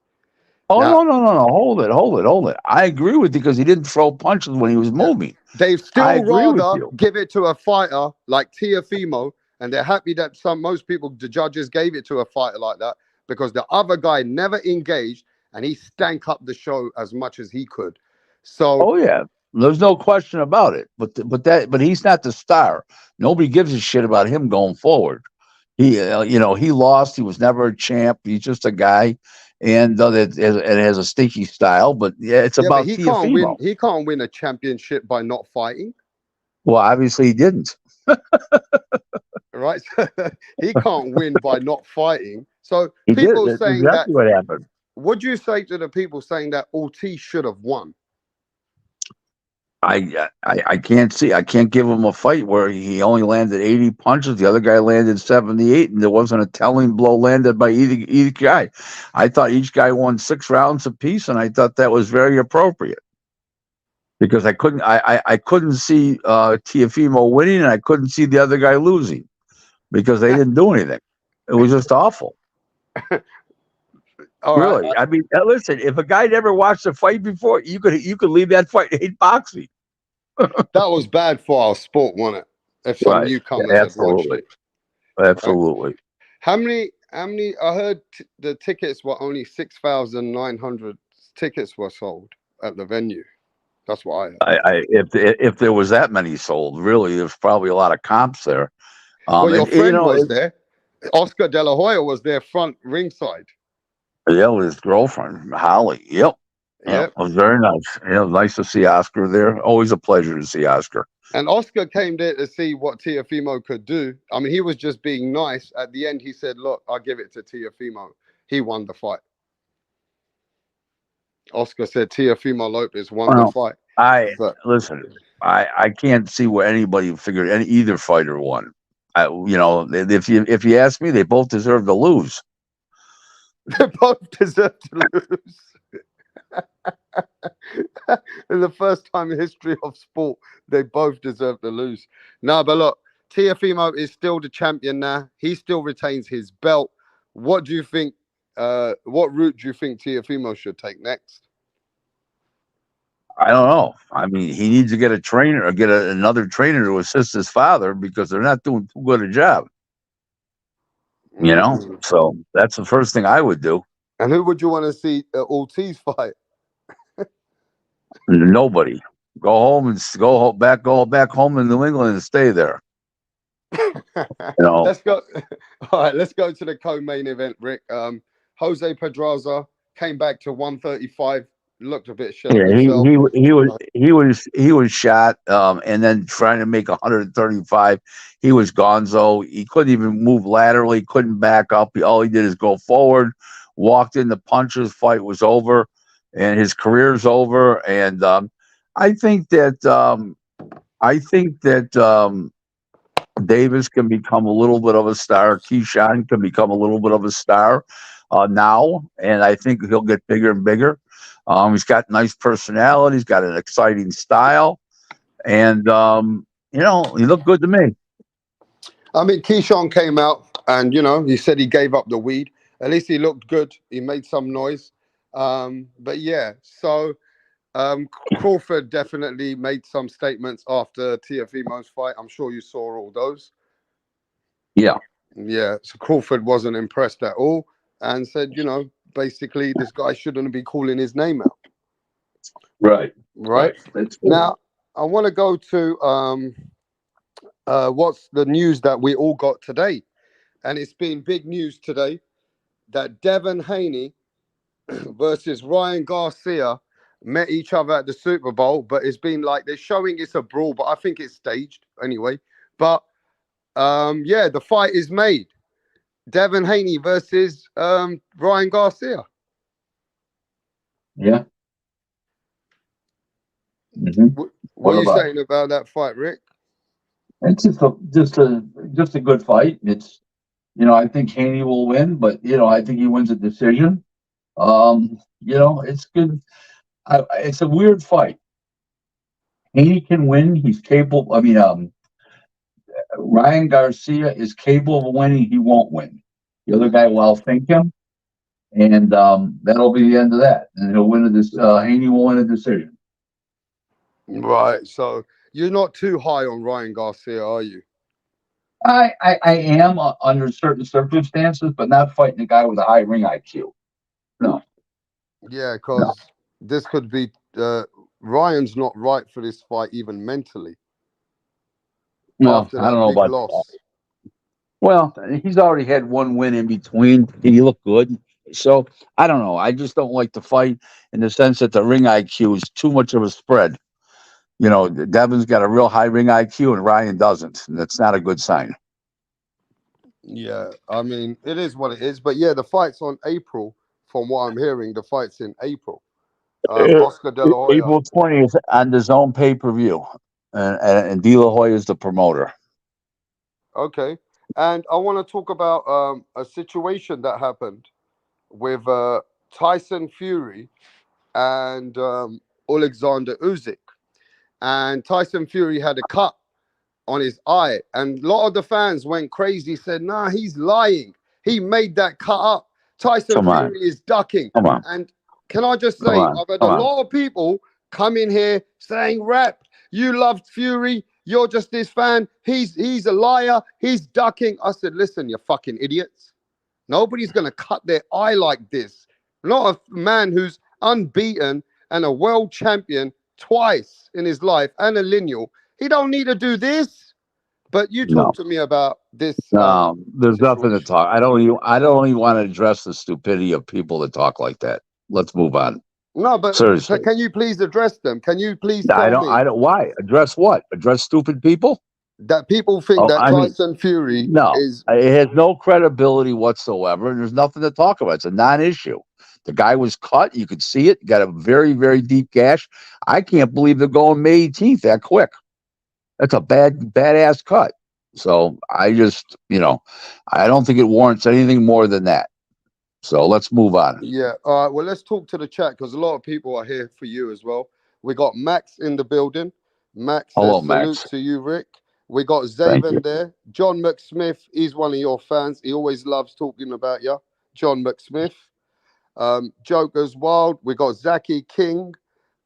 Speaker 4: oh
Speaker 2: Now,
Speaker 4: no. Hold it. I agree with you because he didn't throw punches when he was
Speaker 2: yeah,
Speaker 4: moving.
Speaker 2: they'd
Speaker 4: I
Speaker 2: still
Speaker 4: agree with
Speaker 2: rather
Speaker 4: you.
Speaker 2: give it to a fighter like TEOFIMO, and they're happy that most people, the judges, gave it to a fighter like that because the other guy never engaged and he stank up the show as much as he could. So,
Speaker 4: Oh yeah, there's no question about it. But he's not the star. Nobody gives a shit about him going forward. He lost. He was never a champ. He's just a guy, and it has a stinky style. But yeah, it's
Speaker 2: yeah, but
Speaker 4: about Teofimo.
Speaker 2: he can't win a championship by not fighting,
Speaker 4: Well, obviously he didn't.
Speaker 2: right? He can't win by not fighting. So
Speaker 4: He did.
Speaker 2: people
Speaker 4: That's
Speaker 2: saying that,
Speaker 4: exactly what happened.
Speaker 2: what do you say to the people saying that Ortiz should have won?
Speaker 4: I can't see. I can't give him a fight where he only landed 80 punches. The other guy landed 78, and there wasn't a telling blow landed by either guy. I thought each guy won 6 rounds apiece, and I thought that was very appropriate because I couldn't see Teofimo winning, and I couldn't see the other guy losing because they didn't do anything. It was just awful.
Speaker 2: All
Speaker 4: Really,
Speaker 2: right.
Speaker 4: I mean, listen. If a guy never watched a fight before, you could leave that fight and hate boxing.
Speaker 2: That was bad for our sport, wasn't it? If some
Speaker 4: Right?
Speaker 2: newcomers had watched
Speaker 4: Absolutely,
Speaker 2: it.
Speaker 4: absolutely.
Speaker 2: How many? I heard the tickets were only 6,900 tickets were sold at the venue. That's what I heard.
Speaker 4: If there was that many sold, really, there's probably a lot of comps there.
Speaker 2: Well, your
Speaker 4: And, you
Speaker 2: friend
Speaker 4: know,
Speaker 2: was there. Oscar De La Hoya was there front ringside.
Speaker 4: yeah, with his girlfriend Holly. Yep.
Speaker 2: Yeah.
Speaker 4: It was very nice. It was nice to see Oscar there. Always a pleasure to see Oscar.
Speaker 2: And Oscar came there to see what TEOFIMO could do. I mean, he was just being nice. At the end, he said, look, I'll give it to TEOFIMO. He won the fight. Oscar said Teofimo Lopez won the fight.
Speaker 4: Listen. I can't see where anybody figured either fighter won. If you ask me, they both deserve to lose.
Speaker 2: They both deserve to lose. In the first time in history of sport, they both deserve to lose. No, but look, Teofimo is still the champion now. He still retains his belt. What do you think? What route do you think Teofimo should take next?
Speaker 4: I don't know. I mean, he needs to get a trainer or get another trainer to assist his father because they're not doing too good a job. So that's the first thing I would do.
Speaker 2: And who would you want to see Ortiz fight?
Speaker 4: Nobody. Go back home in New England and stay there.
Speaker 2: Let's go. All right, let's go to the co-main event, Rick. Jose Pedraza came back to 135. Looked a bit shell of himself.
Speaker 4: He was shot, and then trying to make 135. He was gonzo. He couldn't even move laterally. Couldn't back up. All he did is go forward. Walked into punches. Fight was over, and his career's over. And I think that Davis can become a little bit of a star. Keyshawn can become a little bit of a star now, and I think he'll get bigger and bigger. He's got nice personality. He's got an exciting style, and he looked good to me.
Speaker 2: I mean, Keyshawn came out, and he said he gave up the weed. At least he looked good. He made some noise. But yeah, so Crawford definitely made some statements after Teofimo's fight. I'm sure you saw all those.
Speaker 4: Yeah.
Speaker 2: Yeah, so Crawford wasn't impressed at all and said, you know, basically this guy shouldn't be calling his name out.
Speaker 4: Right.
Speaker 2: Right
Speaker 4: Right. That's true.
Speaker 2: now, I want to go to what's the news that we all got today, and it's been big news today that Devin Haney versus Ryan Garcia met each other at the Super Bowl, but it's been like they're showing it's a brawl, but I think it's staged anyway. But yeah, the fight is made. Devin Haney versus Ryan Garcia.
Speaker 4: Yeah. Hmm.
Speaker 2: What
Speaker 4: What
Speaker 2: are you
Speaker 4: about it?
Speaker 2: saying about that fight, Rick?
Speaker 4: It's just a good fight. It's I think Haney will win, but I think he wins a decision. It's good. It's a weird fight. Haney can win. He's capable. I mean, Ryan Garcia is capable of winning. He won't win. The other guy will outthink him, and that'll be the end of that. And he'll win this. Haney will win a decision.
Speaker 2: Right. So you're not too high on Ryan Garcia, are you?
Speaker 4: I am under certain circumstances, but not fighting a guy with a high ring IQ. No,
Speaker 2: Yeah,
Speaker 4: no,
Speaker 2: because this could be Ryan's not right for this fight even mentally
Speaker 4: no.
Speaker 2: after
Speaker 4: I don't
Speaker 2: that
Speaker 4: know
Speaker 2: big
Speaker 4: about.
Speaker 2: loss.
Speaker 4: Well, he's already had one win in between, and he looked good. So I don't know. I just don't like the fight in the sense that the ring IQ is too much of a spread. Devin's got a real high ring IQ, and Ryan doesn't. And that's not a good sign.
Speaker 2: Yeah, I mean it is what it is. But yeah, the fight's on April. From what I'm hearing, the fight's in April.
Speaker 4: Uh,
Speaker 2: Oscar De La Hoya.
Speaker 4: April 20th on the Zone pay-per-view, and De La Hoya is the promoter.
Speaker 2: Okay, and I want to talk about a situation that happened with Tyson Fury and Alexander Usyk. And Tyson Fury had a cut on his eye, and a lot of the fans went crazy. Said, "Nah, he's lying. He made that cut up. Tyson
Speaker 4: Come on,
Speaker 2: Fury is ducking."
Speaker 4: come on,
Speaker 2: And can I just
Speaker 4: come
Speaker 2: say,
Speaker 4: on,
Speaker 2: I've had a
Speaker 4: come on.
Speaker 2: lot of people come in here saying, "Rap, you loved Fury. You're just this fan. He's a liar. He's ducking." I said, "Listen, you fucking idiots. Nobody's gonna cut their eye like this. Not a man who's unbeaten and a world champion twice in his life and a lineal. He don't need to do this." But you talk
Speaker 4: No,
Speaker 2: to me about this
Speaker 4: no. There's nothing to
Speaker 2: situation.
Speaker 4: talk. I don't even want to address the stupidity of people that talk like that. Let's move on.
Speaker 2: No, but
Speaker 4: Seriously.
Speaker 2: can you please address them? Can you please
Speaker 4: I
Speaker 2: tell
Speaker 4: don't.
Speaker 2: me
Speaker 4: I don't. Why address what? Address stupid people?
Speaker 2: that people think
Speaker 4: Oh,
Speaker 2: that
Speaker 4: I mean,
Speaker 2: Tyson Fury
Speaker 4: no.
Speaker 2: is
Speaker 4: It has no credibility whatsoever, and there's nothing to talk about. It's a non-issue. The guy was cut. You could see it. Got a very, very deep gash. I can't believe they're going May 18th that quick. That's a badass cut. So I don't think it warrants anything more than that. So let's move on.
Speaker 2: yeah. All right. Well, let's talk to the chat because a lot of people are here for you as well. We got Max in the building. Max
Speaker 4: Hello,
Speaker 2: says salute
Speaker 4: Max.
Speaker 2: to you, Rick. We got
Speaker 4: Thank you.
Speaker 2: Zaven there. John McSmith, he's one of your fans. He always loves talking about you. John McSmith. Joker's Wild. We got Zaki King.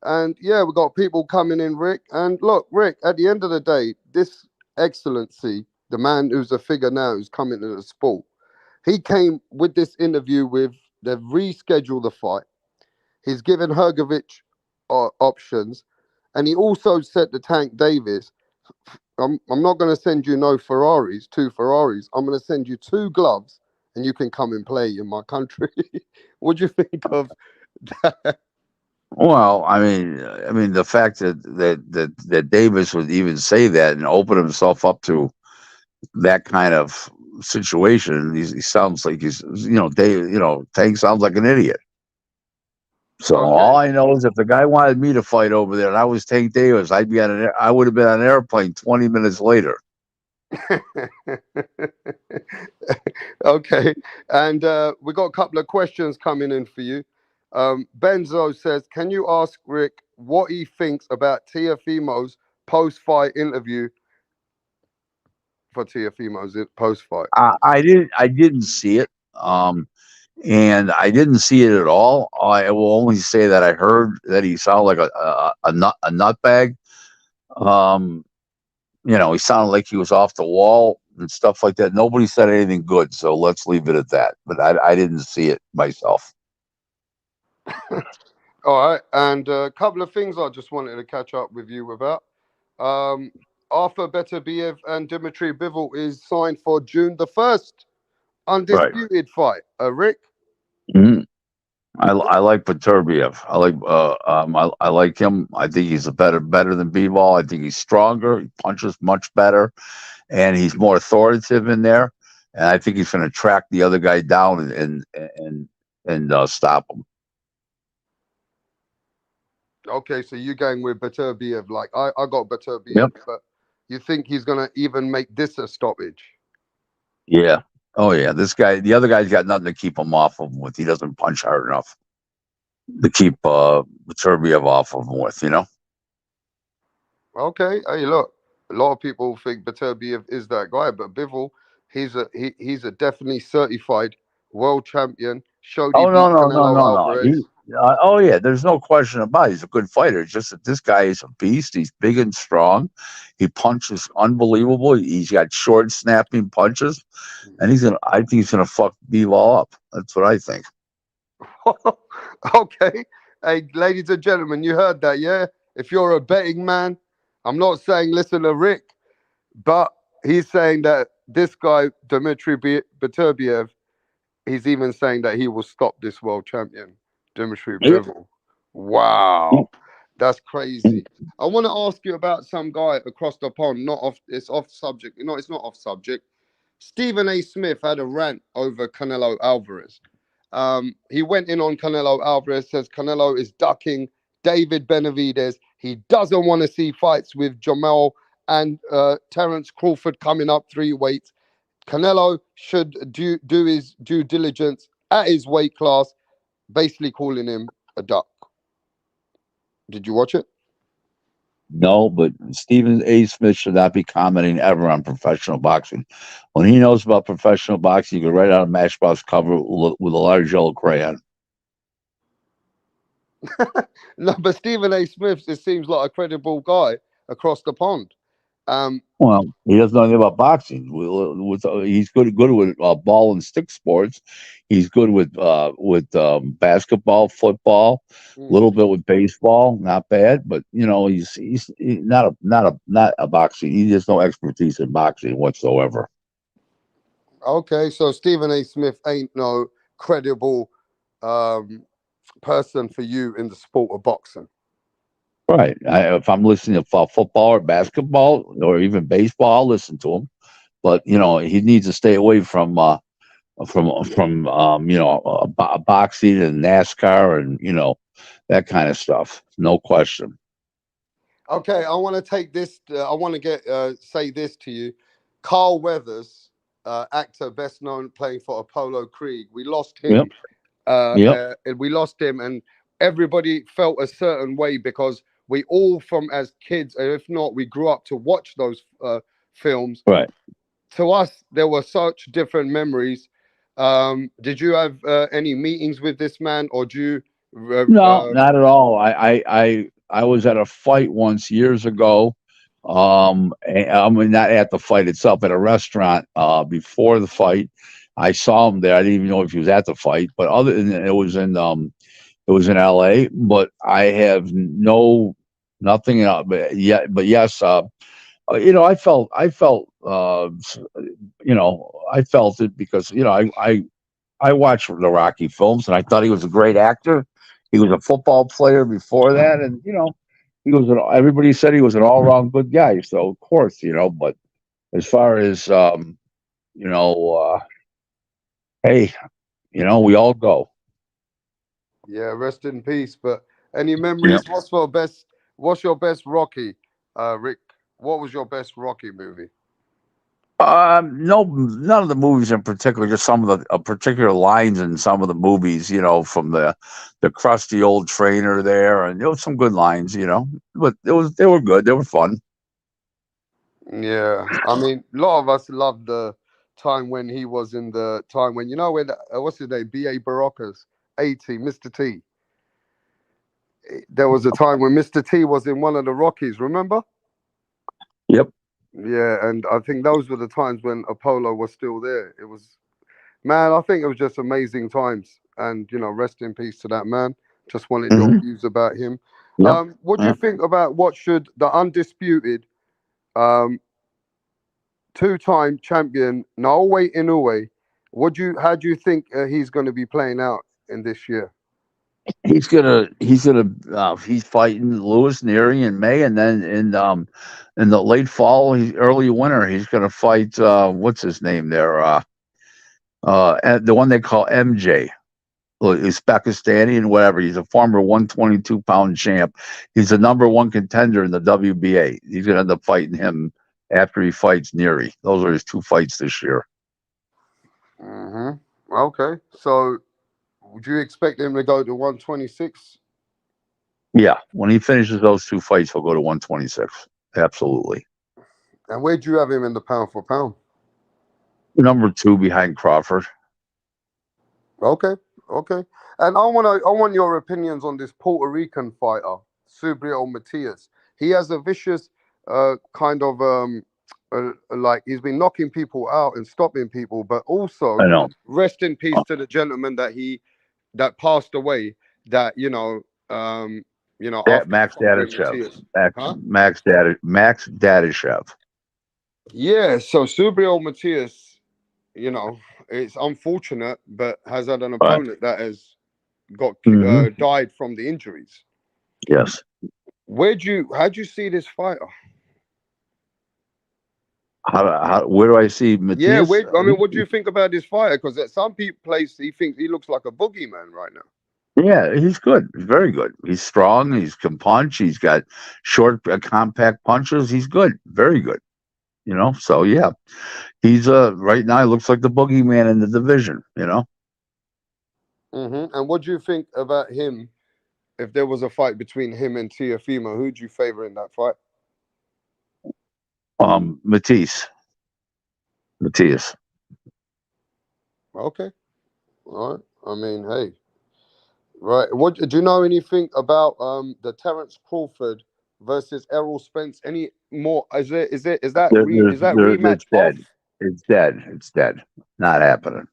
Speaker 2: And yeah, we got people coming in, Rick. And look, Rick, at the end of the day, this excellency, the man who's a figure now who's coming to the sport, he came with this interview with, they've rescheduled the fight. He's given Hergovich options. And he also said to Tank Davis, I'm not going to send you no Ferraris, two Ferraris. I'm going to send you two gloves and you can come and play in my country. What do you think of that?
Speaker 4: Well, I mean, the fact that Davis would even say that and open himself up to that kind of situation, he sounds like Dave, Tank sounds like an idiot. So all
Speaker 2: Okay.
Speaker 4: I know is if the guy wanted me to fight over there and I was Tank Davis, I would have been on an airplane 20 minutes later.
Speaker 2: Okay. And we got a couple of questions coming in for you. Benzo says, can you ask Rick what he thinks about Teofimo's post-fight interview for Teofimo's post-fight?
Speaker 4: I didn't see it. and I didn't see it at all. I will only say that I heard that he sounded like a nutbag. Um, he sounded like he was off the wall and stuff like that. Nobody said anything good, so let's leave it at that. But I didn't see it myself.
Speaker 2: All right, and a couple of things I just wanted to catch up with you about. Um, Arthur Beterbiev and Dmitry Bivol is signed for June the 1st.
Speaker 4: Right.
Speaker 2: Undisputed fight. Rick?
Speaker 4: Mhm. I like Peterbiev. I like him. I think he's better than B-ball. I think he's stronger. He punches much better, and he's more authoritative in there. And I think he's going to track the other guy down and stop him.
Speaker 2: Okay, so you going with Beterbiev. Like, I got Beterbiev,
Speaker 4: Yep.
Speaker 2: but you think he's going to even make this a stoppage?
Speaker 4: Yeah. Oh yeah. The other guy's got nothing to keep him off of him with. He doesn't punch hard enough to keep Beterbiev off of him with.
Speaker 2: Okay, hey, look, a lot of people think Beterbiev is that guy, but Bivol, he's a definitely certified world champion. Showed he
Speaker 4: Oh
Speaker 2: beat
Speaker 4: no
Speaker 2: Canelo
Speaker 4: no.
Speaker 2: Alvarez.
Speaker 4: Oh yeah, there's no question about it. He's a good fighter. It's just that this guy is a beast. He's big and strong. He punches unbelievable. He's got short, snapping punches, and I think he's gonna fuck B-ball up. That's what I think.
Speaker 2: Okay, hey, ladies and gentlemen, you heard that, yeah? If you're a betting man, I'm not saying listen to Rick, but he's saying that this guy Dmitry Beterbiev, he's even saying that he will stop this world champion, Dmitry
Speaker 4: Yeah.
Speaker 2: Bivol. Wow, that's crazy. I want to ask you about some guy across the pond. Not off. It's off subject. No, it's not off subject. Stephen A. Smith had a rant over Canelo Alvarez. He went in on Canelo Alvarez. Says Canelo is ducking David Benavidez. He doesn't want to see fights with Jamal and Terence Crawford coming up 3 weights. Canelo should do his due diligence at his weight class, basically calling him a duck. Did you watch it?
Speaker 4: No, but Stephen A. Smith should not be commenting ever on professional boxing. When he knows about professional boxing, you can write out a Matchbox cover with a large yellow crayon.
Speaker 2: No, but Stephen A. Smith, it seems like a credible guy across the pond.
Speaker 4: Well, he doesn't know anything about boxing. He's good with ball and stick sports. He's good with basketball, football, a little bit with baseball. Not bad, but he's not a boxing. He has no expertise in boxing whatsoever.
Speaker 2: Okay, so Stephen A. Smith ain't no credible person for you in the sport of boxing.
Speaker 4: Right. If I'm listening to football or basketball or even baseball, I'll listen to him. But he needs to stay away from boxing and NASCAR and that kind of stuff. No question.
Speaker 2: Okay, I want to take this. I want to say this to you. Carl Weathers, actor best known playing for Apollo Creed. We lost him.
Speaker 4: Yep.
Speaker 2: We lost him, and everybody felt a certain way because we all, from as kids, and if not, we grew up to watch those films.
Speaker 4: Right.
Speaker 2: To us, there were such different memories. Did you have any meetings with this man, or do you?
Speaker 4: No, not at all. I was at a fight once years ago. I mean, not at the fight itself, at a restaurant before the fight. I saw him there. I didn't even know if he was at the fight, but other than it was in LA. But I have nothing. But yes, I felt it because I watched the Rocky films, and I thought he was a great actor. He was a football player before that, and he was. Everybody said he was an all-around good guy. So of course, But as far as hey, we all go.
Speaker 2: Yeah, rest in peace. But any memories?
Speaker 4: Yep.
Speaker 2: What's your best Rocky, Rick? What was your best Rocky movie?
Speaker 4: No, none of the movies in particular. Just some of the particular lines in some of the movies. From the crusty old trainer there, and there was some good lines. But they were good. They were fun.
Speaker 2: Yeah, I mean, a lot of us love the time when he was in the time when when what's his name, B.A. Baracus, 80, Mr. T. There was a time when Mr. T was in one of the Rockies. Remember?
Speaker 4: Yep.
Speaker 2: Yeah, and I think those were the times when Apollo was still there. It was, man, I think it was just amazing times. And, rest in peace to that man. Just wanted your
Speaker 4: Hmm.
Speaker 2: views about him.
Speaker 4: Yep.
Speaker 2: What do you think about what should the undisputed um, two-time champion Naoya Inoue, how do you think he's going to be playing out in this year?
Speaker 4: He's fighting Lewis Neary in May, and then in the late fall, early winter, he's gonna fight what's his name there? The one they call MJ. He's Pakistani and whatever. He's a former 122-pound champ. He's the #1 contender in the WBA. He's gonna end up fighting him after he fights Neary. Those are his two fights this year.
Speaker 2: Okay, so would you expect him to go to 126?
Speaker 4: Yeah, when he finishes those two fights, he'll go to 126. Absolutely.
Speaker 2: And where do you have him in the pound for pound?
Speaker 4: #2 behind Crawford.
Speaker 2: Okay. And I want your opinions on this Puerto Rican fighter, Subriel Matias. He has a vicious kind of like he's been knocking people out and stopping people, but also
Speaker 4: I know.
Speaker 2: rest in peace to the gentleman that passed away. That after
Speaker 4: Max
Speaker 2: Matias.
Speaker 4: Dadashev. Max Dadashev.
Speaker 2: Yeah, so Subriel Matias, it's unfortunate, but has had an opponent that has got died from the injuries.
Speaker 4: Yes.
Speaker 2: How do you see this fighter?
Speaker 4: Where do I see Matias?
Speaker 2: Yeah, what do you think about this fighter? Because at some place he thinks he looks like a boogeyman right now.
Speaker 4: Yeah, he's good. He's very good. He's strong. He can punch. He's got short, compact punches. He's good. Very good. So yeah, he's right now he looks like the boogeyman in the division.
Speaker 2: And what do you think about him? If there was a fight between him and TEOFIMO, who'd you favor in that fight?
Speaker 4: Matias.
Speaker 2: Okay, all right. I mean, hey, right. What do you know anything about the Terence Crawford versus Errol Spence? Any more? Is that rematch
Speaker 4: It's dead.
Speaker 2: off?
Speaker 4: It's dead. Not happening.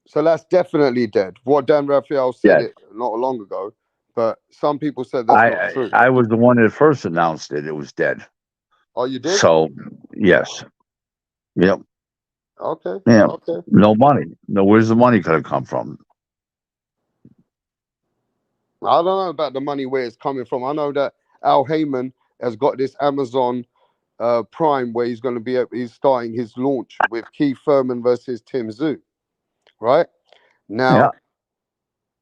Speaker 2: So that's definitely dead. What Dan Raphael said it not long ago, but some people said that's not true.
Speaker 4: I was the one that first announced it. It was dead.
Speaker 2: Oh, you did?
Speaker 4: So yes. Yep.
Speaker 2: Okay.
Speaker 4: Yeah.
Speaker 2: Okay.
Speaker 4: No money. No, where's the money gonna come from?
Speaker 2: I don't know about the money where it's coming from. I know that Al Heyman has got this Amazon Prime where he's starting his launch with Keith Thurman versus Tim Tszyu. Right? Now,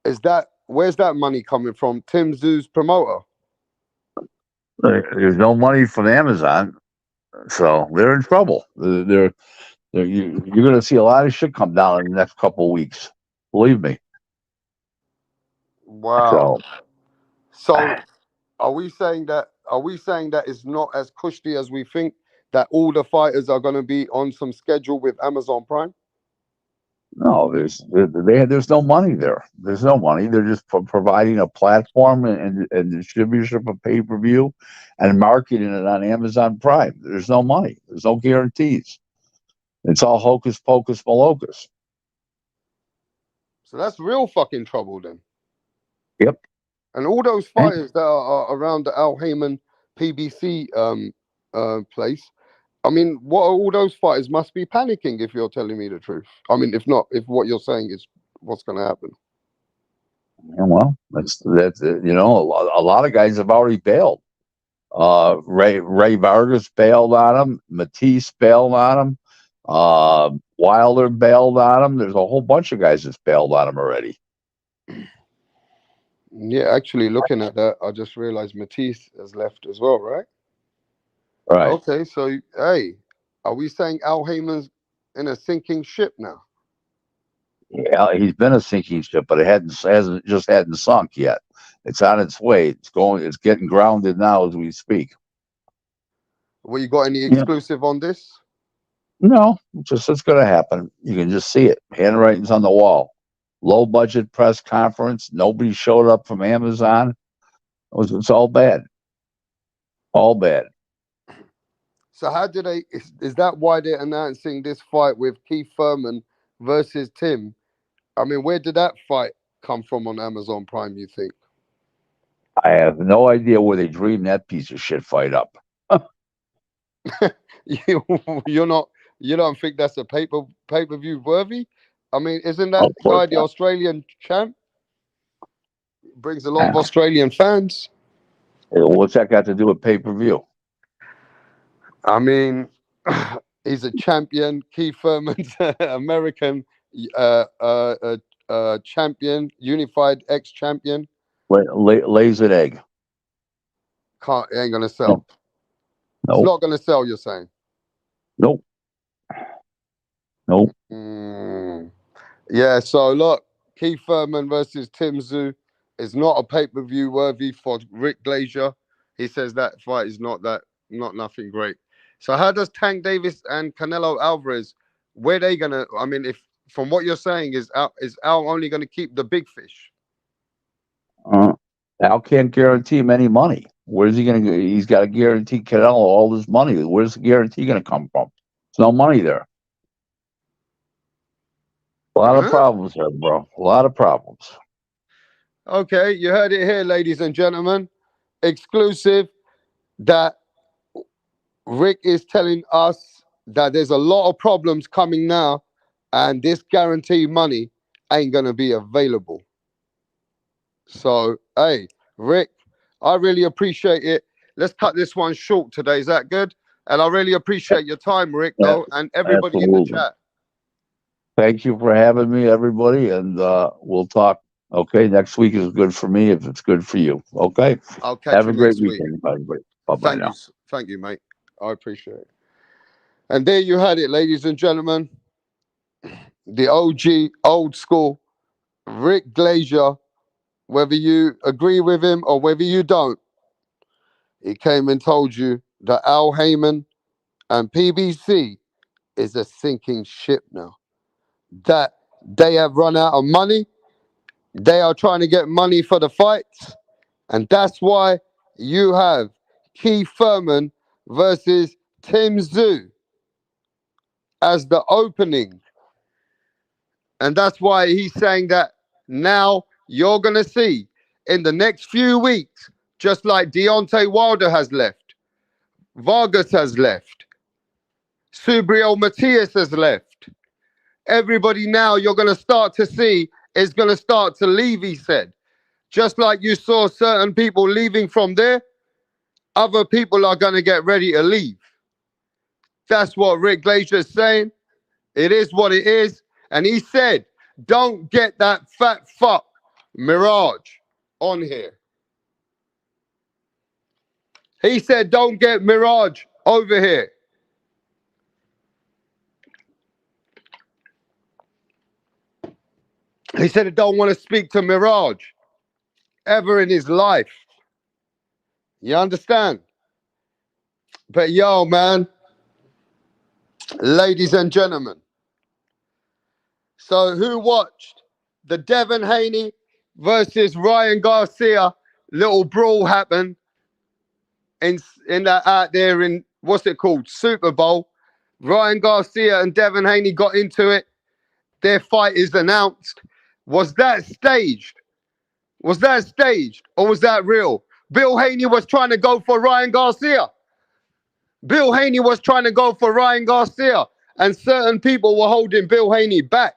Speaker 2: where's that money coming from? Tim Tszyu's promoter.
Speaker 4: There's no money from Amazon, so they're in trouble. You're going to see a lot of shit come down in the next couple of weeks. Believe me.
Speaker 2: Wow. So are we saying that it's not as cushy as we think? That all the fighters are going to be on some schedule with Amazon Prime?
Speaker 4: No, there's no money there. There's no money. They're just providing a platform and distribution of pay-per-view and marketing it on Amazon Prime. There's no money. There's no guarantees. It's all hocus pocus malocus.
Speaker 2: So that's real fucking trouble then.
Speaker 4: Yep.
Speaker 2: And all those fighters that are around the Al Heyman PBC place, I mean, what are all those fighters must be panicking if you're telling me the truth. I mean, if what you're saying is what's going to happen.
Speaker 4: Yeah, well, that's a lot of guys have already bailed. Ray Vargas bailed on him. Matisse bailed on him. Wilder bailed on him. There's a whole bunch of guys that's bailed on him already.
Speaker 2: Yeah, actually, looking at that, I just realized Matisse has left as well, right?
Speaker 4: Right.
Speaker 2: Okay, so hey, are we saying Al Heyman's in a sinking ship now?
Speaker 4: Yeah, he's been a sinking ship, but it hadn't sunk yet. It's on its way. It's getting grounded now as we speak.
Speaker 2: Well, you got any exclusive on this?
Speaker 4: No, it's going to happen. You can just see it. Handwriting's on the wall. Low budget press conference. Nobody showed up from Amazon. It's all bad. All bad.
Speaker 2: So how do they? Is that why they're announcing this fight with Keith Thurman versus Tim? I mean, where did that fight come from on Amazon Prime? You think?
Speaker 4: I have no idea where they dreamed that piece of shit fight up.
Speaker 2: You're not. You don't think that's a pay-per-view worthy? I mean, isn't that
Speaker 4: Of course
Speaker 2: guy the
Speaker 4: not.
Speaker 2: Australian champ? Brings a lot of Australian fans.
Speaker 4: What's that got to do with pay-per-view?
Speaker 2: I mean, he's a champion. Keith Thurman's American champion, unified ex-champion.
Speaker 4: Lays an egg.
Speaker 2: Ain't gonna sell.
Speaker 4: Nope.
Speaker 2: It's not gonna sell. You're saying?
Speaker 4: Nope. Nope.
Speaker 2: Yeah. So look, Keith Thurman versus Tim Tszyu is not a pay-per-view worthy for Rick Glazier. He says that fight is not nothing great. So how does Tank Davis and Canelo Alvarez? Where they gonna? I mean, if from what you're saying is Al only gonna keep the big fish?
Speaker 4: Al can't guarantee him any money. Where's he going to go? He's got to guarantee Canelo all this money. Where's the guarantee going to come from? There's no money there. A lot of problems here, bro. A lot of problems.
Speaker 2: Okay, you heard it here, ladies and gentlemen. Exclusive that Rick is telling us that there's a lot of problems coming now, and this guaranteed money ain't going to be available. So, hey, Rick, I really appreciate it. Let's cut this one short today. Is that good? And I really appreciate your time, Rick, though, and everybody in the chat.
Speaker 4: Thank you for having me, everybody, and we'll talk. Okay, next week is good for me if it's good for you. Okay?
Speaker 2: I'll catch
Speaker 4: Have
Speaker 2: you
Speaker 4: a great
Speaker 2: next week.
Speaker 4: weekend, everybody. Bye-bye now.
Speaker 2: Thank you, mate. I appreciate it. And there you had it, ladies and gentlemen. The OG, old school, Rick Glazier. Whether you agree with him or whether you don't, he came and told you that Al Heyman and PBC is a sinking ship now. That they have run out of money. They are trying to get money for the fights. And that's why you have Keith Thurman versus Tim Tszyu as the opening. And that's why he's saying that now you're going to see in the next few weeks, just like Deontay Wilder has left, Vargas has left, Subriel Matias has left. Everybody now you're going to start to see is going to start to leave, he said. Just like you saw certain people leaving from there, other people are going to get ready to leave. That's what Rick Glazier is saying. It is what it is. And he said, don't get that fat fuck Mirage on here. He said, don't get Mirage over here. He said he don't want to speak to Mirage ever in his life. You understand? But yo, man, ladies and gentlemen, so who watched the Devin Haney versus Ryan Garcia little brawl happen in that out there in, what's it called, Super Bowl? Ryan Garcia and Devin Haney got into it. Their fight is announced. Was that staged? Was that staged or was that real? Bill Haney was trying to go for Ryan Garcia. Bill Haney was trying to go for Ryan Garcia, and certain people were holding Bill Haney back.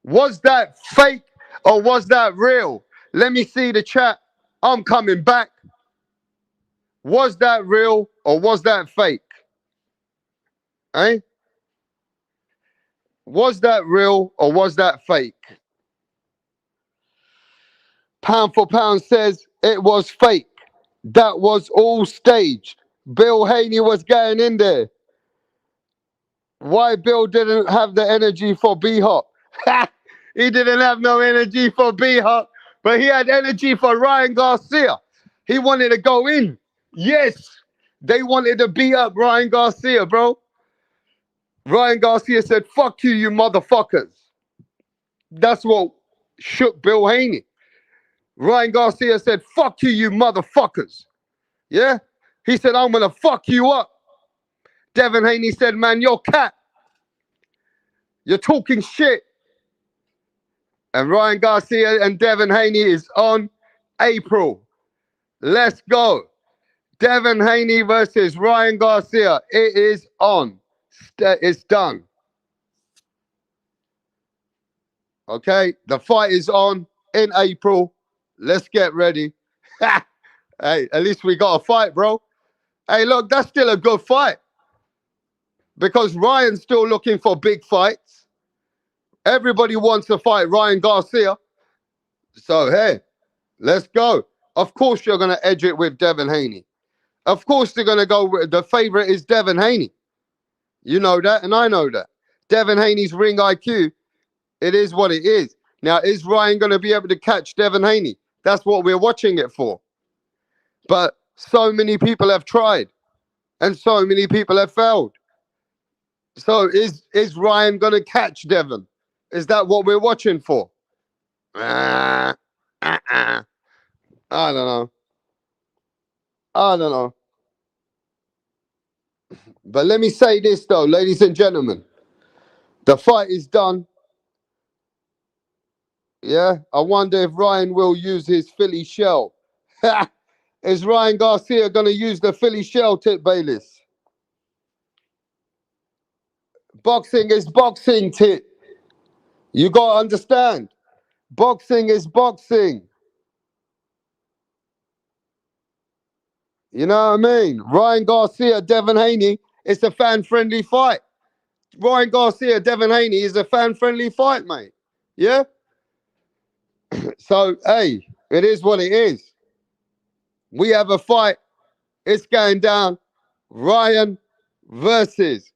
Speaker 2: Was that fake or was that real? Let me see the chat. I'm coming back. Was that real or was that fake? Eh? Was that real or was that fake? Pound for Pound says it was fake. That was all staged. Bill Haney was getting in there. Why Bill didn't have the energy for B-Hop? He didn't have no energy for B-Hop, but he had energy for Ryan Garcia. He wanted to go in. Yes, they wanted to beat up Ryan Garcia, bro. Ryan Garcia said, fuck you, you motherfuckers. That's what shook Bill Haney. Ryan Garcia said, fuck you, you motherfuckers. Yeah? He said, I'm going to fuck you up. Devin Haney said, man, you're cat. You're talking shit. And Ryan Garcia and Devin Haney is on April. Let's go. Devin Haney versus Ryan Garcia. It is on. It's done. Okay? The fight is on in April. Let's get ready. Hey, at least we got a fight, bro. Hey, look, that's still a good fight. Because Ryan's still looking for big fights. Everybody wants to fight Ryan Garcia. So, hey, let's go. Of course you're going to edge it with Devin Haney. Of course they're going to go with the favorite is Devin Haney. You know that, and I know that. Devin Haney's ring IQ, it is what it is. Now, is Ryan going to be able to catch Devin Haney? That's what we're watching it for. But so many people have tried, and so many people have failed. So is Ryan going to catch Devin? Is that what we're watching for? I don't know. I don't know. But let me say this, though, ladies and gentlemen. The fight is done. Yeah? I wonder if Ryan will use his Philly shell. Is Ryan Garcia going to use the Philly shell, Tip Bayless? Boxing is boxing, Tip. You got to understand. Boxing is boxing. You know what I mean? Ryan Garcia, Devin Haney, it's a fan-friendly fight. Ryan Garcia, Devin Haney is a fan-friendly fight, mate. Yeah? So, hey, it is what it is. We have a fight. It's going down. Ryan versus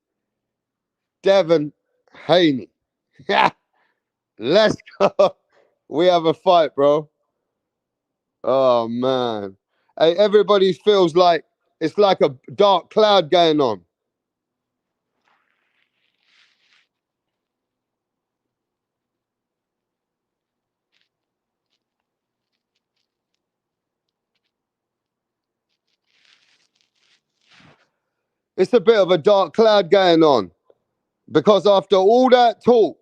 Speaker 2: Devin Haney. Yeah. Let's go. We have a fight, bro. Oh, man. Hey, everybody feels like it's like a dark cloud going on. It's a bit of a dark cloud going on. Because after all that talk,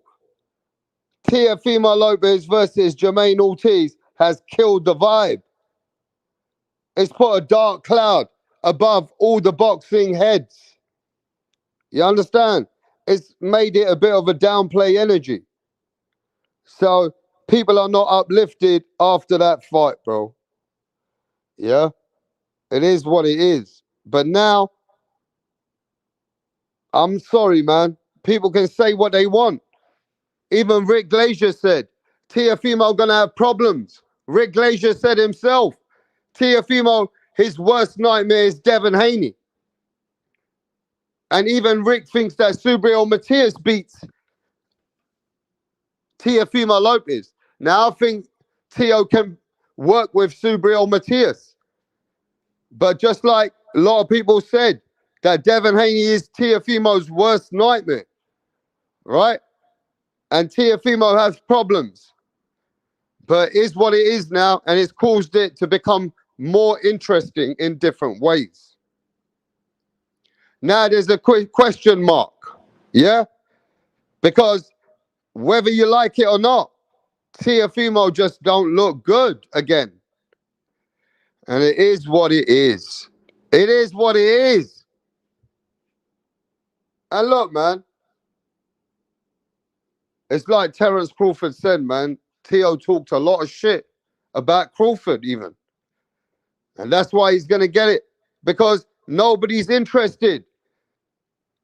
Speaker 2: TEOFIMO Lopez versus Jermaine Ortiz has killed the vibe. It's put a dark cloud above all the boxing heads. You understand? It's made it a bit of a downplay energy. So people are not uplifted after that fight, bro. Yeah? It is what it is. But now, I'm sorry, man. People can say what they want. Even Rick Glazier said, TEOFIMO gonna have problems. Rick Glazier said himself, TEOFIMO, his worst nightmare is Devin Haney. And even Rick thinks that Subriel Matias beats TEOFIMO Lopez. Now I think Teo can work with Subriel Matias. But just like a lot of people said, that Devin Haney is TEOFIMO's worst nightmare. Right? And TEOFIMO has problems. But it is what it is now, and it's caused it to become more interesting in different ways. Now there's a quick question mark, yeah? Because whether you like it or not, TEOFIMO just don't look good again. And it is what it is. It is what it is. And look, man, it's like Terence Crawford said, man, Teo talked a lot of shit about Crawford even. And that's why he's going to get it, because nobody's interested.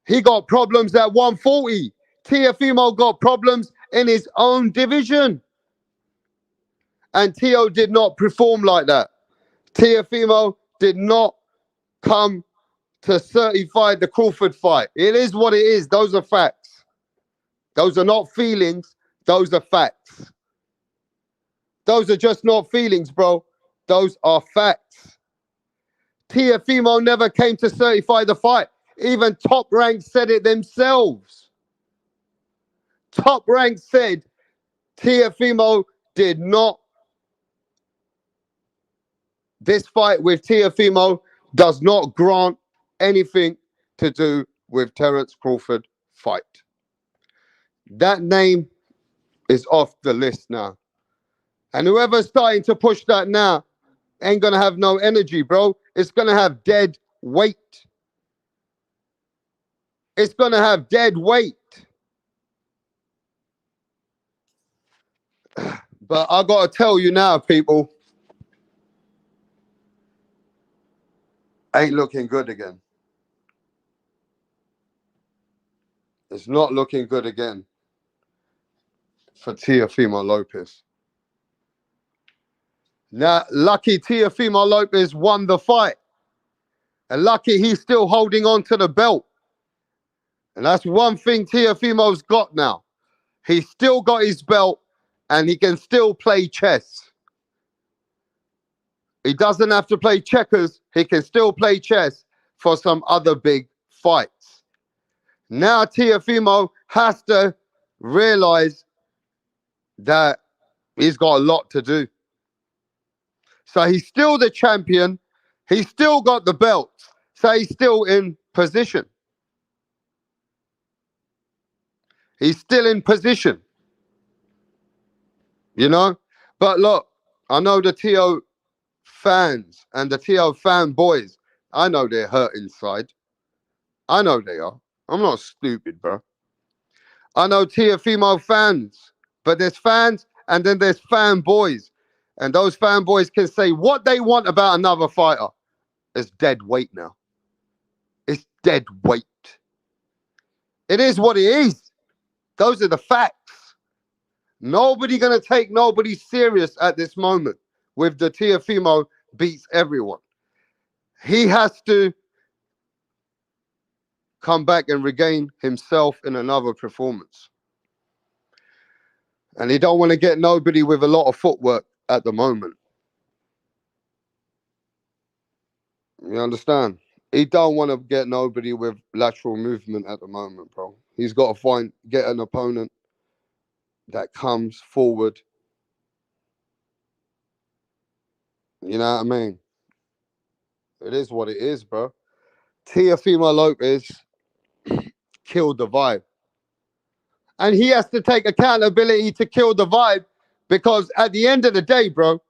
Speaker 2: He got problems at 140. TEOFIMO got problems in his own division. And Teo did not perform like that. TEOFIMO did not come to certify the Crawford fight. It is what it is. Those are facts. Those are not feelings. Those are facts. Those are just not feelings, bro. Those are facts. TEOFIMO never came to certify the fight. Even Top Rank said it themselves. Top Rank said TEOFIMO did not. This fight with TEOFIMO does not grant anything to do with Terence Crawford fight. That name is off the list now. And whoever's starting to push that now ain't going to have no energy, bro. It's going to have dead weight. It's going to have dead weight. But I got to tell you now, people, ain't looking good again. It's not looking good again for TEOFIMO Lopez. Now, lucky TEOFIMO Lopez won the fight. And lucky he's still holding on to the belt. And that's one thing TEOFIMO's got now. He's still got his belt and he can still play chess. He doesn't have to play checkers. He can still play chess for some other big fights. Now TEOFIMO has to realize that he's got a lot to do. So he's still the champion. He's still got the belts. So he's still in position. He's still in position. You know? But look, I know the TEO fans and the TEO fanboys, I know they're hurt inside. I know they are. I'm not stupid, bro. I know TEOFIMO fans, but there's fans and then there's fanboys. And those fanboys can say what they want about another fighter. It's dead weight now. It's dead weight. It is what it is. Those are the facts. Nobody gonna take nobody serious at this moment with the TEOFIMO beats everyone. He has to come back and regain himself in another performance. And he don't want to get nobody with a lot of footwork at the moment. You understand? He don't want to get nobody with lateral movement at the moment, bro. He's got to get an opponent that comes forward. You know what I mean? It is what it is, bro. TEOFIMO Lopez killed the vibe. And he has to take accountability to kill the vibe because at the end of the day, bro,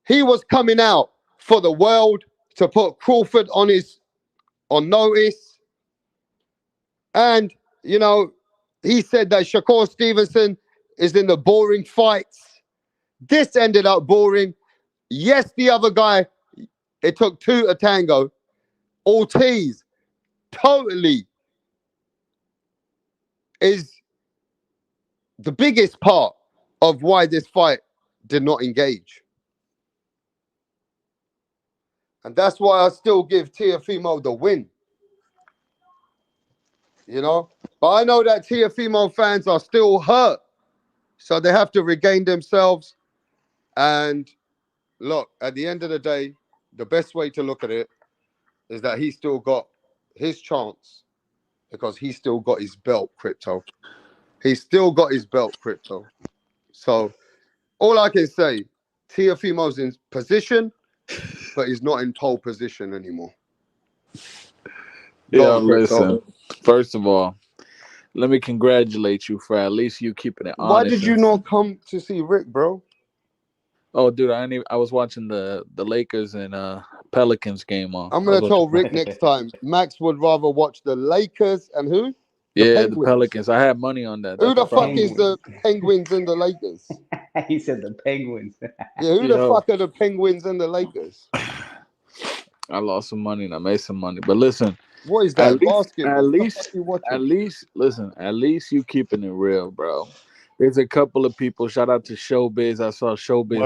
Speaker 2: he was coming out for the world to put Crawford on notice. And, you know, he said that Shakur Stevenson is in the boring fights. This ended up boring. Yes, the other guy, it took two a tango. Ortiz totally is the biggest part of why this fight did not engage. And that's why I still give TEOFIMO the win. You know? But I know that TEOFIMO fans are still hurt. So they have to regain themselves. And look, at the end of the day, the best way to look at it is that he still got his chance because he still got his belt, Crypto. He's still got his belt, Crypto. So all I can say, TEOFIMO's in position, but he's not in pole position anymore.
Speaker 5: Yeah, listen. First of all, let me congratulate you for at least you keeping it honest.
Speaker 2: Why did you not come to see Rick, bro?
Speaker 5: Oh, dude, I was watching the Lakers and Pelicans game on.
Speaker 2: I'm gonna tell Rick next time. Max would rather watch the Lakers and who?
Speaker 5: The Pelicans. I had money on that.
Speaker 2: Who the fuck is the Penguins and the Lakers?
Speaker 6: He said the Penguins.
Speaker 2: Yeah, who the fuck are the Penguins and the Lakers?
Speaker 5: I lost some money and I made some money. But listen,
Speaker 2: what is that?
Speaker 5: At least you keeping it real, bro. There's a couple of people. Shout out to Showbiz. I saw Showbiz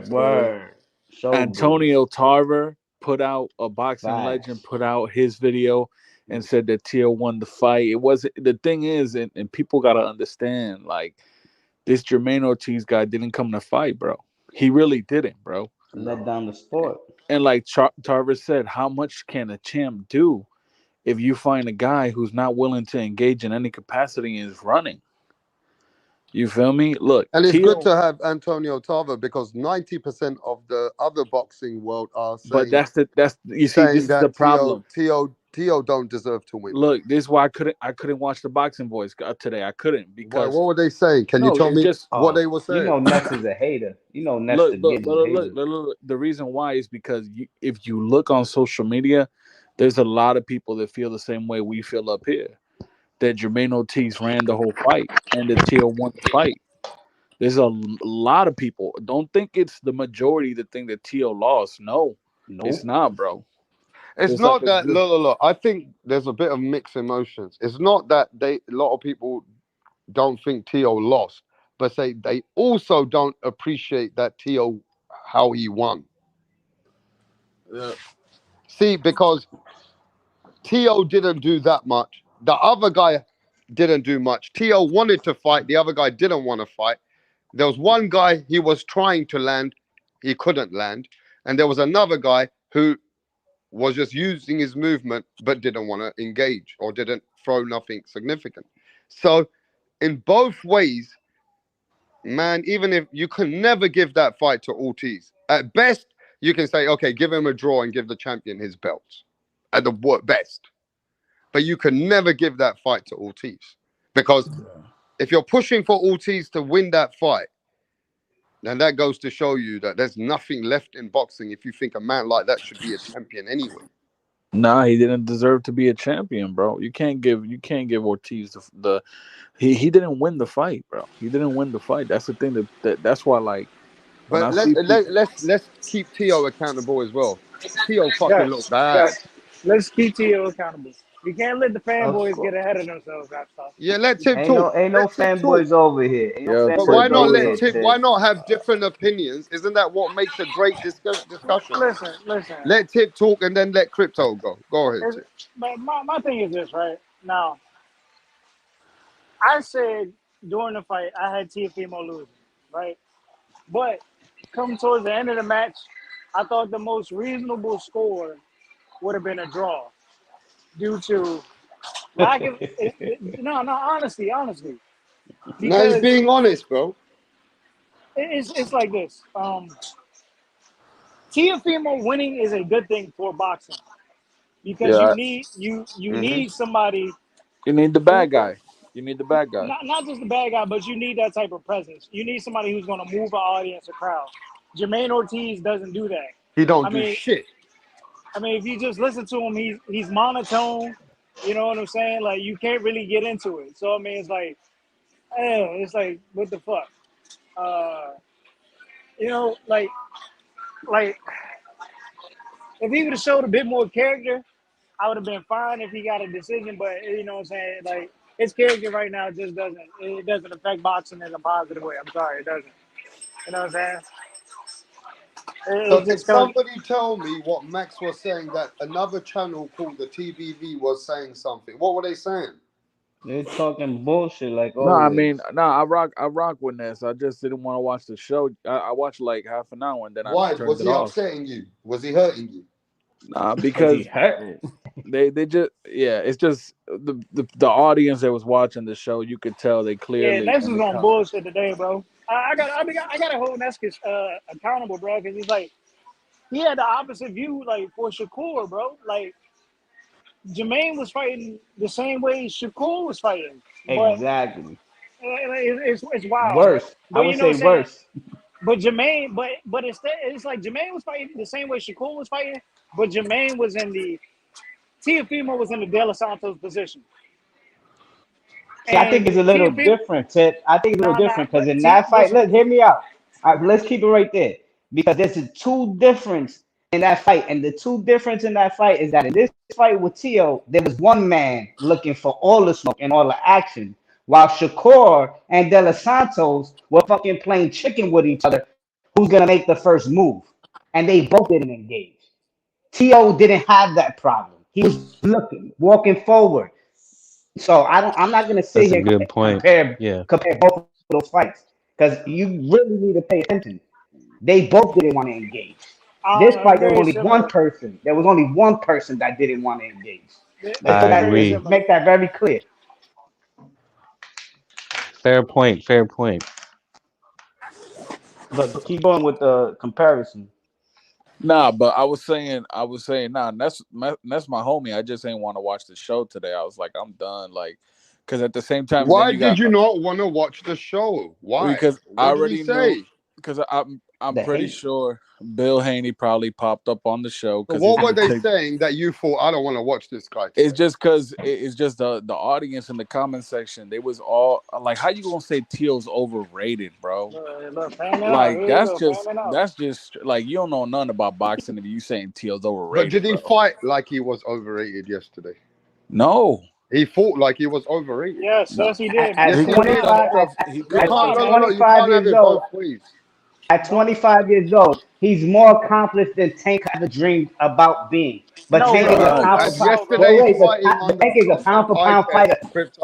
Speaker 5: video. Antonio Tarver put out a boxing legend, put out his video and said that Teo won the fight. It wasn't. The thing is, and people gotta understand, like this Jermaine Ortiz guy didn't come to fight, bro. He really didn't, bro.
Speaker 6: Let down the sport.
Speaker 5: And like Tarver said, how much can a champ do? if you find a guy who's not willing to engage in any capacity and is running. You feel me? Look,
Speaker 2: And it's good
Speaker 5: Teo,
Speaker 2: to have Antonio Tarver because 90% of the other boxing world are
Speaker 5: but
Speaker 2: saying
Speaker 5: that's you see, this is the
Speaker 2: that
Speaker 5: problem.
Speaker 2: Teo don't deserve to win.
Speaker 5: Look, this is why I couldn't watch the Boxing Boys today. I couldn't
Speaker 2: Why?
Speaker 5: because
Speaker 2: What were they saying? Can you
Speaker 5: no,
Speaker 2: tell
Speaker 5: it's
Speaker 2: me
Speaker 5: just
Speaker 2: what they
Speaker 6: Oh,
Speaker 2: were
Speaker 6: you
Speaker 2: saying?
Speaker 6: know Ness is a hater. You know Ness the
Speaker 5: look, look,
Speaker 6: biggest
Speaker 5: look, look,
Speaker 6: hater.
Speaker 5: look, look. The reason why is because if you look on social media, there's a lot of people that feel the same way we feel up here. That Jermaine Ortiz ran the whole fight and that Teo won the fight. There's a lot of people. Don't think it's the majority that think that Teo lost. No, it's
Speaker 6: Nope.
Speaker 5: not, bro.
Speaker 2: It's
Speaker 5: There's like
Speaker 2: not
Speaker 5: a
Speaker 2: that.
Speaker 5: good.
Speaker 2: Look. I think there's a bit of mixed emotions. It's not that a lot of people don't think Teo lost, but say they also don't appreciate that Teo how he won.
Speaker 3: Yeah.
Speaker 2: See, because Teo didn't do that much. The other guy didn't do much. Teo wanted to fight. The other guy didn't want to fight. There was one guy he was trying to land, he couldn't land, and there was another guy who was just using his movement but didn't want to engage or didn't throw nothing significant. So, in both ways, man, even if you can never give that fight to Ortiz, at best, you can say, okay, give him a draw and give the champion his belts at the best. But you can never give that fight to Ortiz because if you're pushing for Ortiz to win that fight, then that goes to show you that there's nothing left in boxing if you think a man like that should be a champion anyway.
Speaker 5: Nah, he didn't deserve to be a champion, bro. You can't give Ortiz the he didn't win the fight, bro. He didn't win the fight. That's the thing that's why like when
Speaker 2: But
Speaker 5: I see people,
Speaker 2: let's keep Teo accountable as well. Teo fucking looked
Speaker 1: Yes,
Speaker 2: bad.
Speaker 1: yes. Let's keep Tio accountable. We can't let the
Speaker 6: Of
Speaker 1: fanboys get
Speaker 6: course.
Speaker 1: ahead of themselves, that stuff.
Speaker 2: Yeah, let Tip
Speaker 6: Ain't
Speaker 2: talk.
Speaker 6: no
Speaker 2: Let Tip talk.
Speaker 6: fanboys over here. Ain't no
Speaker 5: yo,
Speaker 2: But
Speaker 5: Tip,
Speaker 2: why
Speaker 6: fanboys
Speaker 2: not
Speaker 6: over
Speaker 5: bro,
Speaker 2: let
Speaker 6: here,
Speaker 2: Tip?
Speaker 6: Tip.
Speaker 2: Why not have different opinions? Isn't that what makes a great discussion?
Speaker 1: Listen.
Speaker 2: Let Tip talk and then let Crypto go. Go ahead,
Speaker 1: It's,
Speaker 2: Tip.
Speaker 1: but my thing is this, right? Now, I said during the fight, I had TEOFIMO losing, right? But come towards the end of the match, I thought the most reasonable score would have been a draw due to lack of no, honestly,
Speaker 2: Now he's
Speaker 1: because
Speaker 2: being honest, bro.
Speaker 1: it's like this. Teofimo winning is a good thing for boxing because
Speaker 5: yeah,
Speaker 1: you
Speaker 2: Hmm.
Speaker 1: need somebody
Speaker 5: you need the
Speaker 1: who
Speaker 5: bad guy. You need the bad guy.
Speaker 1: not just the bad guy, but you need that type of presence. You need somebody who's going to move an audience, a crowd. Jermaine Ortiz doesn't do that.
Speaker 2: He don't
Speaker 1: I
Speaker 2: do
Speaker 1: mean,
Speaker 2: shit.
Speaker 1: if you just listen to him, he's monotone. You know what I'm saying? Like you can't really get into it. So I mean, it's like what the fuck? Uh, you know, like if he would have showed a bit more character, I would have been fine if he got a decision. But you know what I'm saying? Like his character right now just doesn't affect boxing in a positive way. I'm sorry, it doesn't. You know what I'm saying?
Speaker 2: So
Speaker 1: It
Speaker 2: did
Speaker 1: just comes.
Speaker 2: somebody tell me what Max was saying that another channel called the TBV was saying something? What were they saying?
Speaker 6: They're talking bullshit like
Speaker 5: No, I mean,
Speaker 6: always.
Speaker 5: no, I rock with this. I just didn't want to watch the show. I watched like half an hour and then I
Speaker 2: Why?
Speaker 5: turned
Speaker 2: Was
Speaker 5: it
Speaker 2: he
Speaker 5: off.
Speaker 2: upsetting you? Was he hurting you?
Speaker 5: Nah,
Speaker 6: Cause he
Speaker 5: because
Speaker 6: hurt.
Speaker 5: they just it's just the audience that was watching the show. You could tell they
Speaker 1: Yeah,
Speaker 5: clearly
Speaker 1: Ness
Speaker 5: when
Speaker 1: is
Speaker 5: it
Speaker 1: on
Speaker 5: comes.
Speaker 1: bullshit today, bro. I got to hold Ness accountable, bro, because he's like he had the opposite view, like for Shakur, bro. Like Jermaine was fighting the same way Shakur was fighting, but
Speaker 6: Exactly.
Speaker 1: it's wild.
Speaker 6: Worse. I
Speaker 1: But
Speaker 6: would
Speaker 1: you know what
Speaker 6: say
Speaker 1: I'm saying?
Speaker 6: worse.
Speaker 1: But Jermaine, but it's like Jermaine was fighting the same way Shakur was fighting, but Jermaine was in the Teofimo was in the De Los Santos position,
Speaker 6: See, I think
Speaker 1: and
Speaker 6: it's a little
Speaker 1: Teofimo,
Speaker 6: different, Tip. I think it's a little
Speaker 1: nah,
Speaker 6: different because in
Speaker 1: T,
Speaker 6: that fight,
Speaker 1: listen,
Speaker 6: look, hear me out. All right, let's keep it right there because there's a two difference in that fight, and the two difference in that fight is that in this fight with Tio, there was one man looking for all the smoke and all the action, while Shakur and De Los Santos were fucking playing chicken with each other. Who's gonna make the first move? And they both didn't engage. Tio didn't have that problem. He was looking, walking forward. So I'm not gonna sit
Speaker 7: That's a
Speaker 6: here and
Speaker 7: good point. Yeah.
Speaker 6: compare both of those fights because you really need to pay attention. They both didn't want to engage. This fight, there was
Speaker 1: very
Speaker 6: only one
Speaker 1: similar.
Speaker 6: person. There was only one person that didn't want to engage. Let's
Speaker 7: I agree.
Speaker 6: make that very clear.
Speaker 7: Fair point. Fair point.
Speaker 6: But keep going with the comparison.
Speaker 5: Nah, but I was saying, nah, that's my homie. I just ain't want to watch the show today. I was like, I'm done. Like, because at the same time,
Speaker 2: Why
Speaker 5: then you
Speaker 2: did
Speaker 5: got
Speaker 2: you not want to watch the show? Why?
Speaker 5: because I
Speaker 2: What did he
Speaker 5: already
Speaker 2: say?
Speaker 5: knew. Because I'm
Speaker 6: The
Speaker 5: pretty
Speaker 6: hate.
Speaker 5: sure Bill Haney probably popped up on the show
Speaker 2: So
Speaker 5: because
Speaker 2: what were they saying that you thought I don't want to watch this guy today?
Speaker 5: It's just because it's just the audience in the comment section. They was all like, "How you gonna say Teal's overrated, bro?" Like that's just like you don't know nothing about boxing if you saying Teal's overrated.
Speaker 2: But did he
Speaker 5: bro.
Speaker 2: fight like he was overrated yesterday?
Speaker 5: No.
Speaker 2: He fought like he was overrated.
Speaker 1: Yes, yes, he did.
Speaker 6: At
Speaker 2: Yes, he did.
Speaker 6: 25
Speaker 2: You can't have it both ways.
Speaker 6: At 25 years old, he's more accomplished than Tank ever dreamed about being. But
Speaker 1: No,
Speaker 6: Tank
Speaker 1: bro,
Speaker 6: is a
Speaker 1: no,
Speaker 6: pound
Speaker 2: And
Speaker 6: for pound.
Speaker 2: yesterday
Speaker 6: Wait,
Speaker 2: he's fighting on
Speaker 6: Tank is a pound for pound fighter.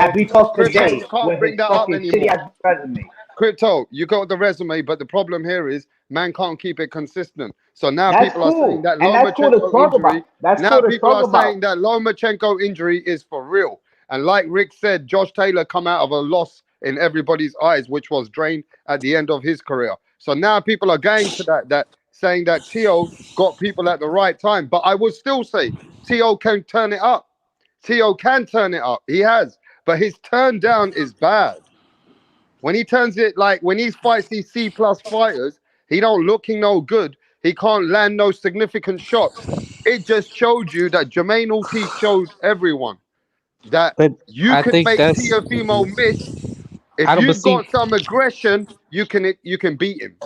Speaker 6: As we talk
Speaker 2: Crypto,
Speaker 6: today,
Speaker 2: you can't
Speaker 6: with
Speaker 2: bring
Speaker 6: his
Speaker 2: that up
Speaker 6: fucking
Speaker 2: anymore.
Speaker 6: shitty ass resume.
Speaker 2: Crypto, you got the resume, but the problem here is man can't keep it consistent. So now
Speaker 6: That's
Speaker 2: people are
Speaker 6: cool.
Speaker 2: saying that
Speaker 6: And that's cool to
Speaker 2: Lomachenko
Speaker 6: talk
Speaker 2: injury.
Speaker 6: about. That's
Speaker 2: Now
Speaker 6: cool to
Speaker 2: people
Speaker 6: talk
Speaker 2: are
Speaker 6: about.
Speaker 2: saying that Lomachenko injury is for real. And like Rick said, Josh Taylor come out of a loss in everybody's eyes, which was drained at the end of his career. So now people are going to that saying that Teo got people at the right time. But I would still say Teo can turn it up. Teo can turn it up. He has. But his turn down is bad. When he turns it, like when he fights these C+ fighters, he don't looking no good. He can't land no significant shots. It just showed you that Jermaine Ortiz showed everyone that
Speaker 7: But
Speaker 2: you
Speaker 7: I
Speaker 2: can
Speaker 7: think
Speaker 2: make
Speaker 7: that's
Speaker 2: TEOFIMO miss. If
Speaker 7: I don't. But
Speaker 2: you've
Speaker 7: see,
Speaker 2: got some aggression, you can beat him.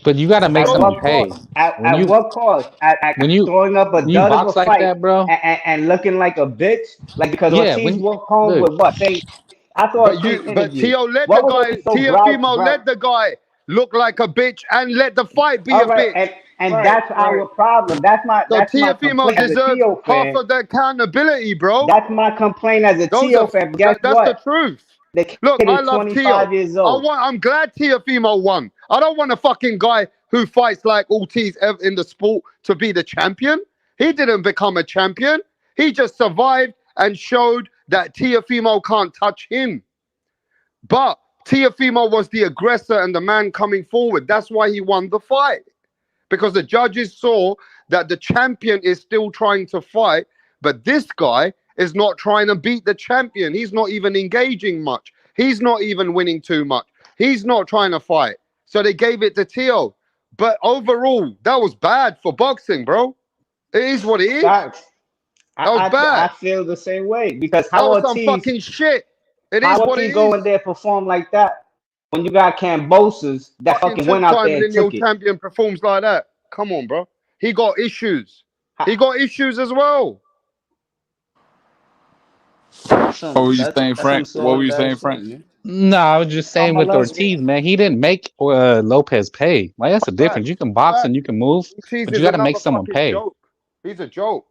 Speaker 7: but you got to make
Speaker 6: At
Speaker 7: someone
Speaker 6: what
Speaker 7: pay.
Speaker 6: cost?
Speaker 7: When
Speaker 6: At
Speaker 7: you
Speaker 6: what cost? At
Speaker 7: when you
Speaker 6: throwing up a
Speaker 7: when you
Speaker 6: dud of a
Speaker 7: box like
Speaker 6: fight
Speaker 7: that, bro.
Speaker 6: and looking like a bitch? Like because
Speaker 7: Yeah.
Speaker 6: Ortiz
Speaker 7: When
Speaker 6: walked home
Speaker 7: look,
Speaker 6: with what? I saw Ortiz
Speaker 2: But
Speaker 6: interview.
Speaker 2: Teo let the
Speaker 6: What was
Speaker 2: guy,
Speaker 6: Ortiz so
Speaker 2: TEOFIMO let the guy look like a bitch and let the fight be
Speaker 6: All
Speaker 2: a
Speaker 6: right,
Speaker 2: bitch.
Speaker 6: and that's our problem. That's
Speaker 2: So
Speaker 6: my
Speaker 2: TEOFIMO
Speaker 6: complaint as a
Speaker 2: deserves
Speaker 6: Teo
Speaker 2: half
Speaker 6: fan.
Speaker 2: of the accountability, bro.
Speaker 6: That's my complaint as a
Speaker 2: Those are
Speaker 6: Teo fan. But guess
Speaker 2: that's the
Speaker 6: what?
Speaker 2: truth.
Speaker 6: The kid
Speaker 2: Look, I
Speaker 6: is
Speaker 2: love Teo.
Speaker 6: 25 years old.
Speaker 2: I'm glad TEOFIMO won. I don't want a fucking guy who fights like Ortiz in the sport to be the champion. He didn't become a champion. He just survived and showed that TEOFIMO can't touch him. But TEOFIMO was the aggressor and the man coming forward. That's why he won the fight. Because the judges saw that the champion is still trying to fight, but this guy is not trying to beat the champion. He's not even engaging much. He's not even winning too much. He's not trying to fight. So they gave it to Teo. But overall, that was bad for boxing, bro. It is what it is. That was bad.
Speaker 6: I feel the same way because
Speaker 2: that was some fucking shit. It is what it is.
Speaker 6: Go in there perform like that when you got Cambosas that fucking went out there and took it.
Speaker 2: Champion performs like that. Come on, bro. He got issues. He got issues as well.
Speaker 5: What were you saying, Frank? What were you saying, Frank?
Speaker 7: No, I was just saying with Ortiz, man, he didn't make Lopez pay. Like that's the difference. You can box and you can move, but you got to make someone pay.
Speaker 2: Joke. He's a joke.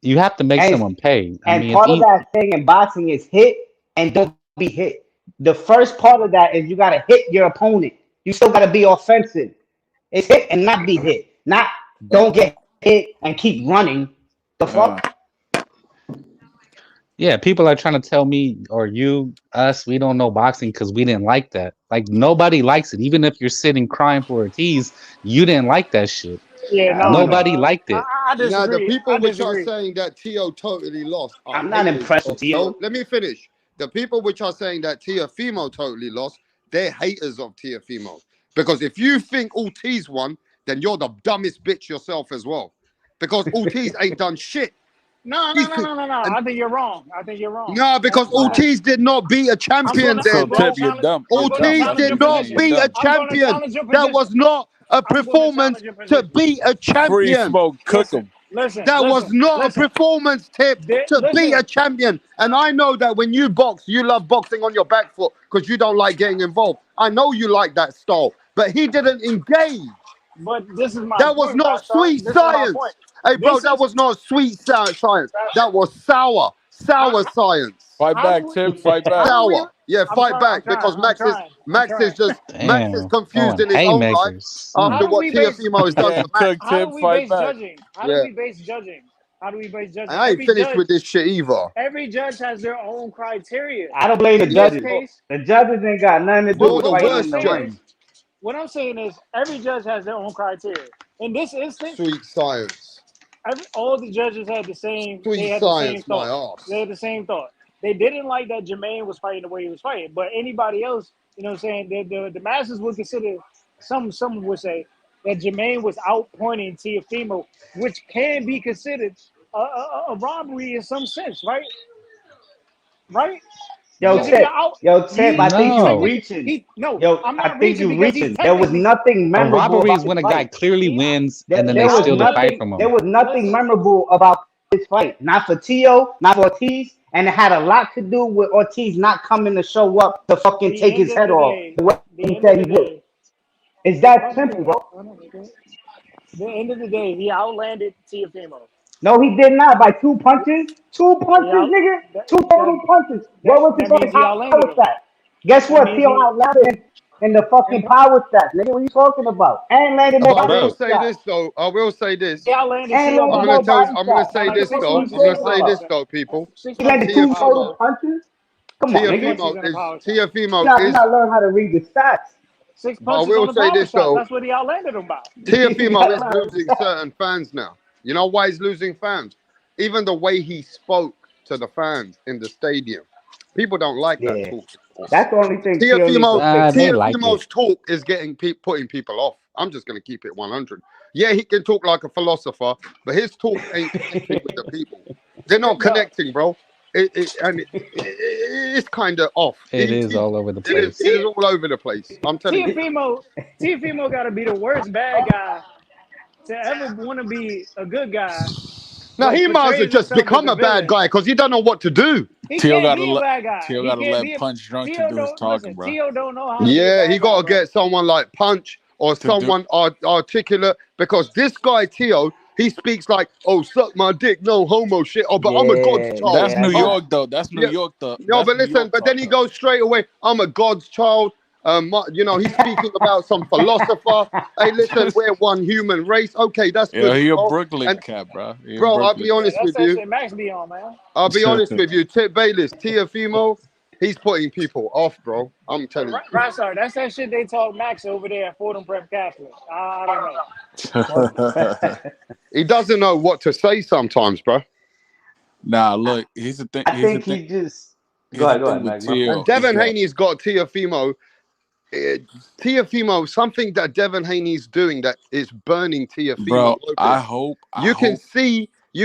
Speaker 7: You have to make someone pay.
Speaker 6: And part of that thing in boxing is hit and don't be hit. The first part of that is you got to hit your opponent. You still got to be offensive. It's hit and not be hit. Not don't get hit and keep running. The fuck?
Speaker 7: Yeah, people are trying to tell me or us, we don't know boxing because we didn't like that. Like nobody likes it. Even if you're sitting crying for Ortiz, you didn't like that shit.
Speaker 1: Yeah,
Speaker 7: nobody liked it.
Speaker 1: I disagree.
Speaker 2: Now the people which are saying that Teo totally lost.
Speaker 6: I'm not impressed with Teo.
Speaker 2: Let me finish. The people which are saying that TEOFIMO totally lost, they're haters of TEOFIMO. Because if you think Ortiz won, then you're the dumbest bitch yourself as well. Because Ortiz ain't done shit.
Speaker 1: No. I think you're wrong.
Speaker 2: No, because Ortiz did not beat a champion then. Ortiz did not beat a champion. That was not a performance to beat a champion.
Speaker 5: Free smoke, cook him.
Speaker 2: That was not a performance tip to beat a champion. And I know that when you box, you love boxing on your back foot because you don't like getting involved. I know you like that style, but he didn't engage.
Speaker 1: But this is my
Speaker 2: That was not sweet science. Hey, bro, that was not sweet science. That was sour science.
Speaker 5: Fight back, Tim. Fight back.
Speaker 2: Sour. Yeah, fight back because Max is confused in his own life after what TEOFIMO has done to Max.
Speaker 1: How do we base judging? How do we base judgment?
Speaker 2: I ain't finished with this shit either.
Speaker 1: Every judge has their own criteria.
Speaker 6: I don't blame the
Speaker 1: In
Speaker 6: judges.
Speaker 1: this case,
Speaker 6: The judges ain't got nothing to do
Speaker 2: You're
Speaker 6: with
Speaker 2: the
Speaker 6: fighting
Speaker 2: worst
Speaker 6: in the
Speaker 2: judge.
Speaker 6: ring.
Speaker 1: what I'm saying is every judge has their own criteria. In this instance,
Speaker 2: Sweet science.
Speaker 1: all the judges had the same.
Speaker 2: Sweet
Speaker 1: They had the same
Speaker 2: science, my
Speaker 1: thought.
Speaker 2: ass.
Speaker 1: They had the same thought. They didn't like that Jermaine was fighting the way he was fighting, but anybody else, you know what I'm saying, the masses would consider, some would say that Jermaine was outpointing Teofimo, which can be considered a robbery in some sense, right? Right?
Speaker 6: Yo,
Speaker 1: Because if
Speaker 6: Tip.
Speaker 1: you're out,
Speaker 6: Yo, Tip, I think you
Speaker 7: No.
Speaker 6: reaching.
Speaker 1: no,
Speaker 6: Yo,
Speaker 1: I'm
Speaker 6: I
Speaker 1: not
Speaker 6: think
Speaker 1: reaching
Speaker 6: you
Speaker 1: because he's
Speaker 6: reaching. There was
Speaker 1: technically
Speaker 6: nothing
Speaker 7: A
Speaker 6: memorable
Speaker 7: robbery
Speaker 6: about
Speaker 7: is
Speaker 6: this
Speaker 7: when a guy
Speaker 6: fight.
Speaker 7: clearly wins and then
Speaker 6: There
Speaker 7: they
Speaker 6: was
Speaker 7: steal the fight
Speaker 6: nothing.
Speaker 7: from
Speaker 6: There
Speaker 7: him.
Speaker 6: was nothing memorable about this fight. Not for Tio, not for Ortiz, and it had a lot to do with Ortiz not coming to show up to fucking
Speaker 1: the
Speaker 6: take
Speaker 1: end
Speaker 6: his
Speaker 1: of
Speaker 6: head
Speaker 1: the
Speaker 6: off
Speaker 1: day,
Speaker 6: the way
Speaker 1: the
Speaker 6: he
Speaker 1: end of
Speaker 6: said
Speaker 1: the
Speaker 6: he would.
Speaker 1: day,
Speaker 6: It's that simple, bro.
Speaker 1: the end of the day, he outlanded Teofimo.
Speaker 6: No, he did not by 2 punches. 2
Speaker 1: He
Speaker 6: punches,
Speaker 1: out,
Speaker 6: nigga.
Speaker 1: that,
Speaker 6: 2
Speaker 1: that,
Speaker 6: total punches. What was his
Speaker 1: that
Speaker 6: fucking
Speaker 1: means he outlanded
Speaker 6: power
Speaker 1: him.
Speaker 6: stat? Guess
Speaker 1: That
Speaker 6: what?
Speaker 1: means
Speaker 6: Tio
Speaker 1: he.
Speaker 6: outlanded him in the fucking power stats, nigga. What are you talking about? And landed more
Speaker 2: But I will
Speaker 6: body
Speaker 7: Bro,
Speaker 2: say
Speaker 6: shots.
Speaker 2: this though. I will say this.
Speaker 1: He outlanded
Speaker 6: And
Speaker 1: Tio
Speaker 6: landed
Speaker 2: I'm
Speaker 1: by,
Speaker 2: gonna
Speaker 6: more
Speaker 2: tell.
Speaker 6: body
Speaker 2: I'm gonna
Speaker 6: shots.
Speaker 1: by
Speaker 2: say
Speaker 1: like
Speaker 2: this
Speaker 1: six
Speaker 6: What are
Speaker 2: though.
Speaker 6: you
Speaker 2: I'm
Speaker 1: punches in
Speaker 2: gonna
Speaker 1: a
Speaker 6: talking
Speaker 2: say
Speaker 1: power
Speaker 6: about?
Speaker 2: this
Speaker 1: set.
Speaker 2: though, people.
Speaker 1: Six
Speaker 6: He
Speaker 1: punches
Speaker 6: landed
Speaker 1: in a
Speaker 6: 2
Speaker 1: power
Speaker 6: total
Speaker 2: Tiafimo,
Speaker 1: shot.
Speaker 6: punches. Come on,
Speaker 1: Six
Speaker 6: nigga.
Speaker 2: Tiafimo
Speaker 1: punches in a
Speaker 2: is
Speaker 1: power shot.
Speaker 2: Tiafimo
Speaker 6: You
Speaker 2: is.
Speaker 6: not learn how to read the stats.
Speaker 1: Six
Speaker 2: But I
Speaker 1: punches
Speaker 2: will
Speaker 1: on a
Speaker 2: say
Speaker 1: power
Speaker 2: this
Speaker 1: shot.
Speaker 2: though.
Speaker 1: That's what he outlanded him by.
Speaker 6: You
Speaker 2: Tiafimo
Speaker 6: gotta
Speaker 2: is
Speaker 6: learn the
Speaker 2: losing
Speaker 6: stats.
Speaker 2: certain fans now. You know why he's losing fans? Even the way he spoke to the fans in the stadium, people don't like that
Speaker 6: Yeah,
Speaker 2: talk anymore.
Speaker 6: that's the only thing Tio needs to
Speaker 2: Tiafimo,
Speaker 6: fix.
Speaker 7: they like it.
Speaker 2: Tiafimo's talk is getting putting people off. I'm just gonna keep it 100. Yeah, he can talk like a philosopher, but his talk ain't connecting with the people. They're not
Speaker 1: No,
Speaker 2: connecting, bro. It's kind of off.
Speaker 7: It is all over the
Speaker 2: It is.
Speaker 7: place.
Speaker 2: It is all over the place. I'm telling you.
Speaker 1: Teofimo got to be the worst bad guy to ever want to be a good guy,
Speaker 2: Now
Speaker 1: but
Speaker 2: he might as well
Speaker 1: portrays
Speaker 2: just
Speaker 1: himself as
Speaker 2: become
Speaker 1: a
Speaker 2: a bad
Speaker 1: villain.
Speaker 2: guy because he don't know what to do.
Speaker 1: He
Speaker 5: Tio
Speaker 1: can't
Speaker 5: gotta
Speaker 1: be a
Speaker 5: let
Speaker 1: bad guy.
Speaker 5: Tio
Speaker 1: He
Speaker 5: gotta
Speaker 1: can't
Speaker 5: let
Speaker 1: be a.
Speaker 5: Punch Drunk to
Speaker 1: Tio
Speaker 5: do his
Speaker 1: don't
Speaker 5: talking,
Speaker 1: listen.
Speaker 5: bro.
Speaker 1: Tio don't know how to be a
Speaker 2: Yeah, he
Speaker 1: bad guy,
Speaker 2: got to
Speaker 1: bro.
Speaker 2: get someone like Punch or
Speaker 5: To do
Speaker 2: someone articulate because this guy Tio, he speaks like, "Oh, suck my dick, no homo shit." Oh, but I'm a God's
Speaker 6: Yeah,
Speaker 2: child.
Speaker 5: that's
Speaker 6: yeah,
Speaker 5: New
Speaker 6: I
Speaker 2: I'm,
Speaker 5: York
Speaker 6: got.
Speaker 5: though. That's New
Speaker 2: yeah,
Speaker 5: York though.
Speaker 2: no,
Speaker 5: That's
Speaker 2: but
Speaker 5: New
Speaker 2: listen,
Speaker 5: York
Speaker 2: but then
Speaker 5: talk
Speaker 2: he
Speaker 5: though.
Speaker 2: goes straight away. I'm a God's child. He's speaking about some philosopher. Hey, listen, we're one human race. Okay, that's
Speaker 5: Yeah,
Speaker 2: good,
Speaker 5: he a
Speaker 2: bro.
Speaker 5: Brooklyn
Speaker 2: And
Speaker 5: cat, bro. He a
Speaker 2: bro, I'll be
Speaker 5: Brooklyn
Speaker 1: Yeah,
Speaker 2: honest
Speaker 1: that's
Speaker 2: with
Speaker 1: that
Speaker 2: you.
Speaker 1: shit Max be on, man.
Speaker 2: I'll be
Speaker 5: cat.
Speaker 2: honest with you. Tip Bayless, Tiafimo, he's putting people off, bro. I'm telling you.
Speaker 1: Right, sorry, that's that shit they talk Max over there at Fordham Prep Catholic. I don't know.
Speaker 2: He doesn't know what to say sometimes, bro.
Speaker 5: Nah, look. Here's the thing.
Speaker 6: I
Speaker 5: Here's the
Speaker 6: think
Speaker 5: thing.
Speaker 6: he just. Go
Speaker 5: Here's the
Speaker 6: ahead,
Speaker 5: thing with
Speaker 6: Mac. My
Speaker 2: And
Speaker 5: Tio
Speaker 6: fault.
Speaker 5: is
Speaker 2: Devin
Speaker 5: that,
Speaker 2: Haney's got Tiafimo. Tiafimo, something that Devin Haney's doing that is burning Tiafimo
Speaker 5: bro. I
Speaker 2: open.
Speaker 5: hope.
Speaker 2: You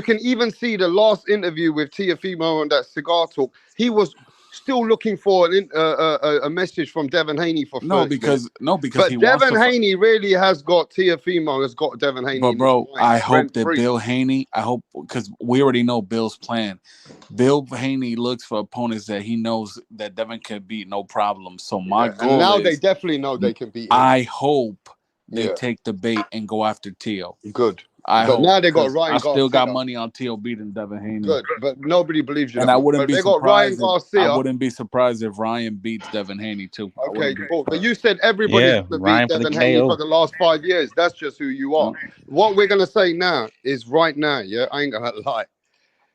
Speaker 2: can even see the last interview with Tiafimo on that cigar talk. He was still looking for a message from Devin Haney for 30 minutes.
Speaker 5: because he
Speaker 2: But
Speaker 5: wants
Speaker 2: Devin
Speaker 5: to.
Speaker 2: Haney really has got Tiafimo, has got Devin Haney
Speaker 5: But
Speaker 2: in his
Speaker 5: bro,
Speaker 2: mind,
Speaker 5: I hope
Speaker 2: rent
Speaker 5: that
Speaker 2: free.
Speaker 5: Bill Haney. I hope because we already know Bill's plan. Bill Haney looks for opponents that he knows that Devin can beat no problem. So my
Speaker 2: Yeah. And
Speaker 5: goal
Speaker 2: now they
Speaker 5: is,
Speaker 2: definitely know they can beat him.
Speaker 5: I hope they
Speaker 2: Yeah,
Speaker 5: take the bait and go after Tio.
Speaker 2: good.
Speaker 5: I
Speaker 2: But
Speaker 5: hope
Speaker 2: now they got
Speaker 5: because
Speaker 2: Ryan
Speaker 5: I still got
Speaker 2: Garcia.
Speaker 5: money on Tio beating Devin Haney.
Speaker 2: Good, but nobody believes you
Speaker 5: And
Speaker 2: that
Speaker 5: I
Speaker 2: much.
Speaker 5: wouldn't
Speaker 2: But
Speaker 5: be
Speaker 2: they got Ryan
Speaker 5: surprised if
Speaker 2: Garcia.
Speaker 5: Ryan beats Devin Haney too. I
Speaker 2: Okay,
Speaker 5: wouldn't be
Speaker 2: cool. But
Speaker 5: surprised.
Speaker 2: you said everybody's
Speaker 7: Yeah,
Speaker 2: going to beat
Speaker 7: Ryan for the
Speaker 2: Devin Haney for
Speaker 7: KO.
Speaker 2: the last 5 years. That's just who you are.
Speaker 5: Yeah.
Speaker 2: What we're going to say now is right now, yeah? I ain't going to lie.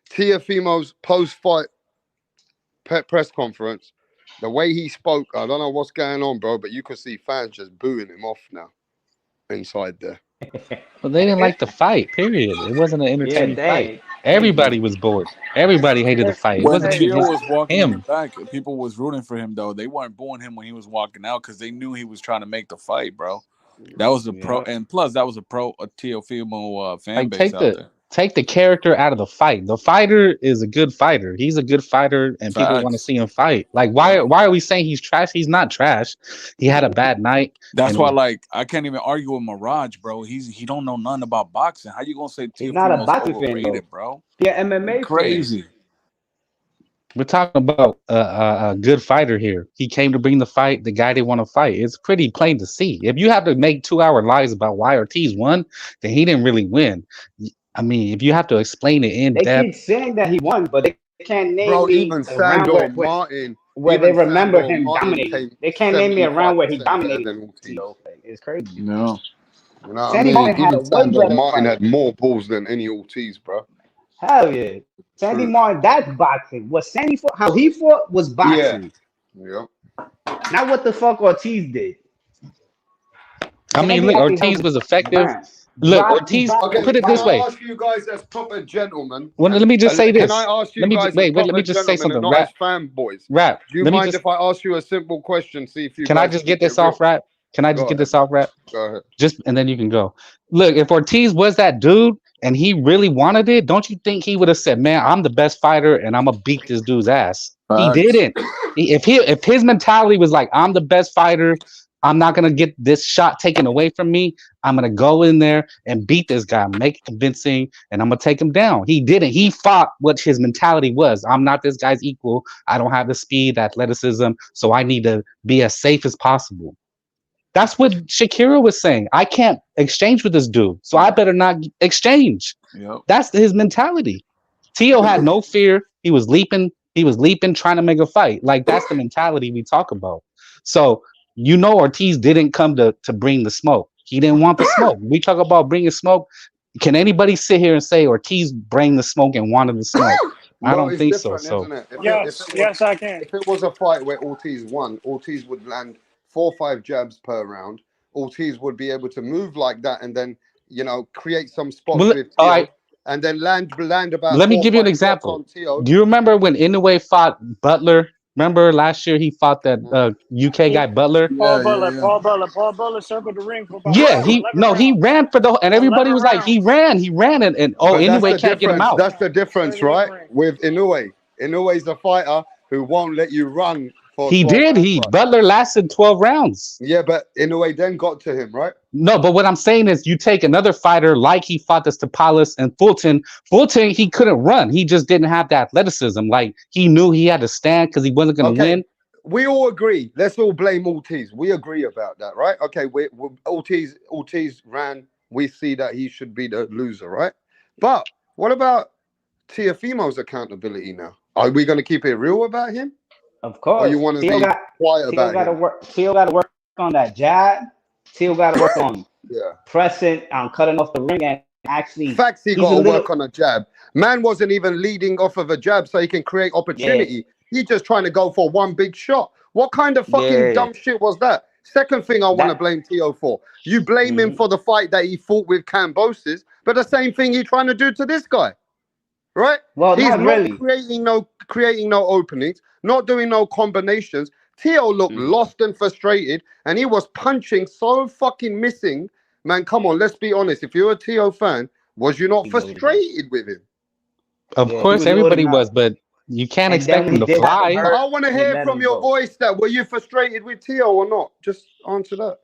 Speaker 2: Tiafimo's post-fight press conference, the way he spoke, I don't know what's going on, bro, but you could see fans just booing him off now inside there.
Speaker 7: Well, they didn't like the fight, period. It wasn't an
Speaker 6: Yeah,
Speaker 7: entertaining fight.
Speaker 6: dang.
Speaker 7: Everybody was bored. Everybody hated the fight. It
Speaker 5: When
Speaker 7: wasn't even
Speaker 5: Tio
Speaker 7: just
Speaker 5: was walking in the
Speaker 7: him.
Speaker 5: back, people was rooting for him though. They weren't booing him when he was walking out because they knew he was trying to make the fight, bro. That was a pro,
Speaker 6: Yeah.
Speaker 5: and plus that was a Teofimo fan
Speaker 7: Like
Speaker 5: base out there.
Speaker 7: take the character out of the fight. The fighter is a good fighter. He's a good fighter, and people want to
Speaker 5: Facts.
Speaker 7: see him fight. Like why are we saying he's trash? He's not trash. He had a bad night.
Speaker 5: That's
Speaker 7: and
Speaker 5: why,
Speaker 7: was-
Speaker 5: like, I can't even argue with Mirage, bro. He don't know nothing about boxing. How you gonna say
Speaker 6: He's not a
Speaker 5: Teofimo's
Speaker 6: boxing fan, though.
Speaker 5: overrated, bro?
Speaker 6: Yeah, MMA fan.
Speaker 5: Crazy.
Speaker 7: we're talking about a good fighter here. He came to bring the fight. The guy didn't want to fight. It's pretty plain to see. If you have to make 2-hour lies about why Ortiz won, then he didn't really win. I mean, if you have to explain it in
Speaker 6: They
Speaker 7: depth,
Speaker 6: keep saying that he won, but they can't name
Speaker 2: Bro,
Speaker 6: me
Speaker 2: even
Speaker 6: a round
Speaker 2: Sandor
Speaker 6: where
Speaker 2: Martin,
Speaker 6: they remember
Speaker 2: Sandor
Speaker 6: him
Speaker 2: Martin
Speaker 6: dominating.
Speaker 2: came
Speaker 6: They can't name me a round where he
Speaker 2: 75% better
Speaker 6: dominated.
Speaker 2: than Ortiz.
Speaker 6: Tio. It's crazy.
Speaker 5: No.
Speaker 2: You know what I
Speaker 6: Sandy
Speaker 2: mean?
Speaker 6: Martin had a
Speaker 2: Even
Speaker 6: way
Speaker 2: Sandor
Speaker 6: better
Speaker 2: Martin
Speaker 6: fight.
Speaker 2: had more balls than any Ortiz, bro.
Speaker 6: Hell yeah. Sandy
Speaker 2: Truth.
Speaker 6: Martin, that's boxing. What Sandy fought, how he fought was boxing.
Speaker 2: Yep.
Speaker 6: Not what the fuck Ortiz did.
Speaker 7: I mean, look, Ortiz was effective. Look, Ortiz,
Speaker 2: Okay,
Speaker 7: put it
Speaker 2: can
Speaker 7: this way.
Speaker 2: I ask you guys as proper gentlemen?
Speaker 7: Well, let me just say this.
Speaker 2: Can I ask you guys
Speaker 7: wait,
Speaker 2: as
Speaker 7: let me just say something.
Speaker 2: not as fanboys?
Speaker 7: Rap.
Speaker 2: Do you mind if I ask you a simple question? See if you
Speaker 7: can I just get this off, Rap? Can I just get this off, Rap?
Speaker 2: Go ahead.
Speaker 7: Just and then you can go. Look, if Ortiz was that dude and he really wanted it, don't you think he would have said, "Man, I'm the best fighter and I'm gonna beat this dude's ass"? He didn't. If his mentality was like, "I'm the best fighter, I'm not gonna get this shot taken away from me. I'm gonna go in there and beat this guy, make it convincing, and I'm gonna take him down." He didn't. He fought what his mentality was. I'm not this guy's equal. I don't have the speed, the athleticism, so I need to be as safe as possible. That's what Shakira was saying. I can't exchange with this dude, so I better not exchange.
Speaker 5: Yep.
Speaker 7: That's his mentality. Tio had no fear. He was leaping, trying to make a fight. Like, that's the mentality we talk about. So, you know, Ortiz didn't come to bring the smoke. He didn't want the smoke. We talk about bringing smoke. Can anybody sit here and say Ortiz bring the smoke and wanted the smoke? I don't think so. So
Speaker 1: yes, I can.
Speaker 2: If it was a fight where Ortiz won, Ortiz would land 4 or 5 jabs per round. Ortiz would be able to move like that and then, you know, create some spots with Tio,
Speaker 7: right.
Speaker 2: and then land about.
Speaker 7: Let me give you an example. Do you remember when Inoue fought Butler? Remember last year he fought that UK guy Butler?
Speaker 1: Paul Butler circled the ring for about
Speaker 7: he ran for the and everybody was like he ran and Inoue can't get him out.
Speaker 2: That's the difference, right? With Inoue. Inoue's a fighter who won't let you run.
Speaker 7: Butler lasted 12 rounds.
Speaker 2: Yeah, but Inoue then got to him, right?
Speaker 7: No, but what I'm saying is you take another fighter like he fought this Tapalis and Fulton. Fulton, he couldn't run. He just didn't have the athleticism. Like, he knew he had to stand because he wasn't going to win.
Speaker 2: We all agree. Let's all blame Ortiz. We agree about that, right? Okay, Ortiz ran. We see that he should be the loser, right? But what about Teofimo's accountability now? Are we going to keep it real about him?
Speaker 6: Of course.
Speaker 2: Or you want to be quiet about him?
Speaker 6: Tio got to work on that jab. Tio got to work on pressing, cutting off the ring, and actually.
Speaker 2: Facts, he got to work on a jab. Man wasn't even leading off of a jab so he can create opportunity. Yeah. He's just trying to go for one big shot. What kind of fucking dumb shit was that? Second thing I want to blame Tio for. You blame him for the fight that he fought with Cambosis, but the same thing he's trying to do to this guy. Right?
Speaker 6: Well,
Speaker 2: he's
Speaker 6: not really.
Speaker 2: creating no openings, not doing no combinations. Tio looked lost and frustrated, and he was punching so fucking missing. Man, come on, let's be honest. If you're a Tio fan, was you not frustrated with him?
Speaker 7: Of course, everybody was, but you can't expect him to fly.
Speaker 2: I want to hear from your voice that were you frustrated with Tio or not? Just answer that.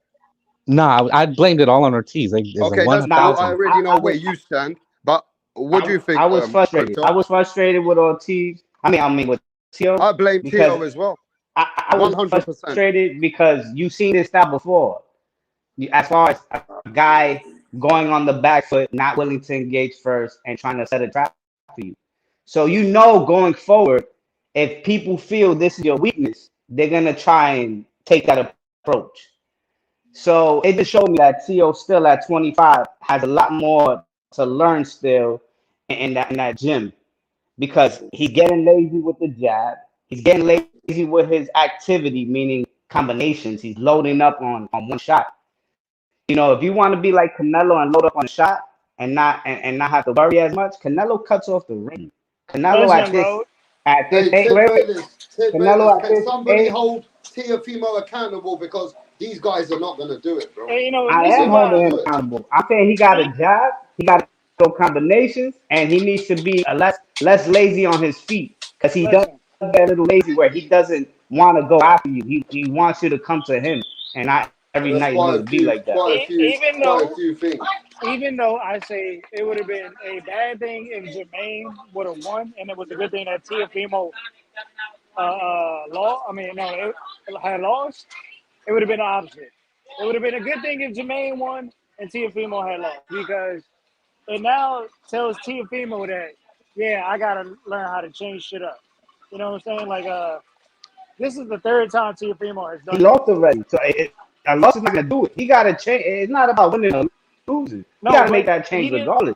Speaker 7: Nah, I blamed it all on Ortiz.
Speaker 2: Okay, that's now I already know where you stand, but what do you think?
Speaker 6: I was frustrated. I was frustrated with Ortiz. I mean with Tio.
Speaker 2: I blame Tio as well.
Speaker 6: I was 100% frustrated because you've seen this style before. As far as a guy going on the back foot, not willing to engage first, and trying to set a trap for you. So you know, going forward, if people feel this is your weakness, they're gonna try and take that approach. So it just showed me that Tio still at 25 has a lot more to learn still in that gym, because he's getting lazy with the jab. He's getting lazy with his activity, meaning combinations. He's loading up on one shot. You know, if you want to be like Canelo and load up on a shot and not have to worry as much, Canelo cuts off the ring. Canelo at this age,
Speaker 2: can somebody hold Teofimo accountable, because these guys are not going to do it, bro.
Speaker 1: Hey, you know,
Speaker 6: I am holding him accountable. I'm saying he got a jab, he got go combinations, and he needs to be less lazy on his feet, because he does get a little lazy where he doesn't want to go after you. He wants you to come to him, and not every night he would be like that.
Speaker 1: Even though I say it would have been a bad thing if Jermaine would have won, and it was a good thing that Teofimo had lost, it would have been the opposite. It would have been a good thing if Jermaine won and Teofimo had lost, because it now tells Teofimo that, I gotta learn how to change shit up. You know what I'm saying? Like, this is the third time Teofimo has done it.
Speaker 6: He lost already, so a loss is not gonna do it. He gotta change. It's not about winning or losing. He gotta make that change regardless.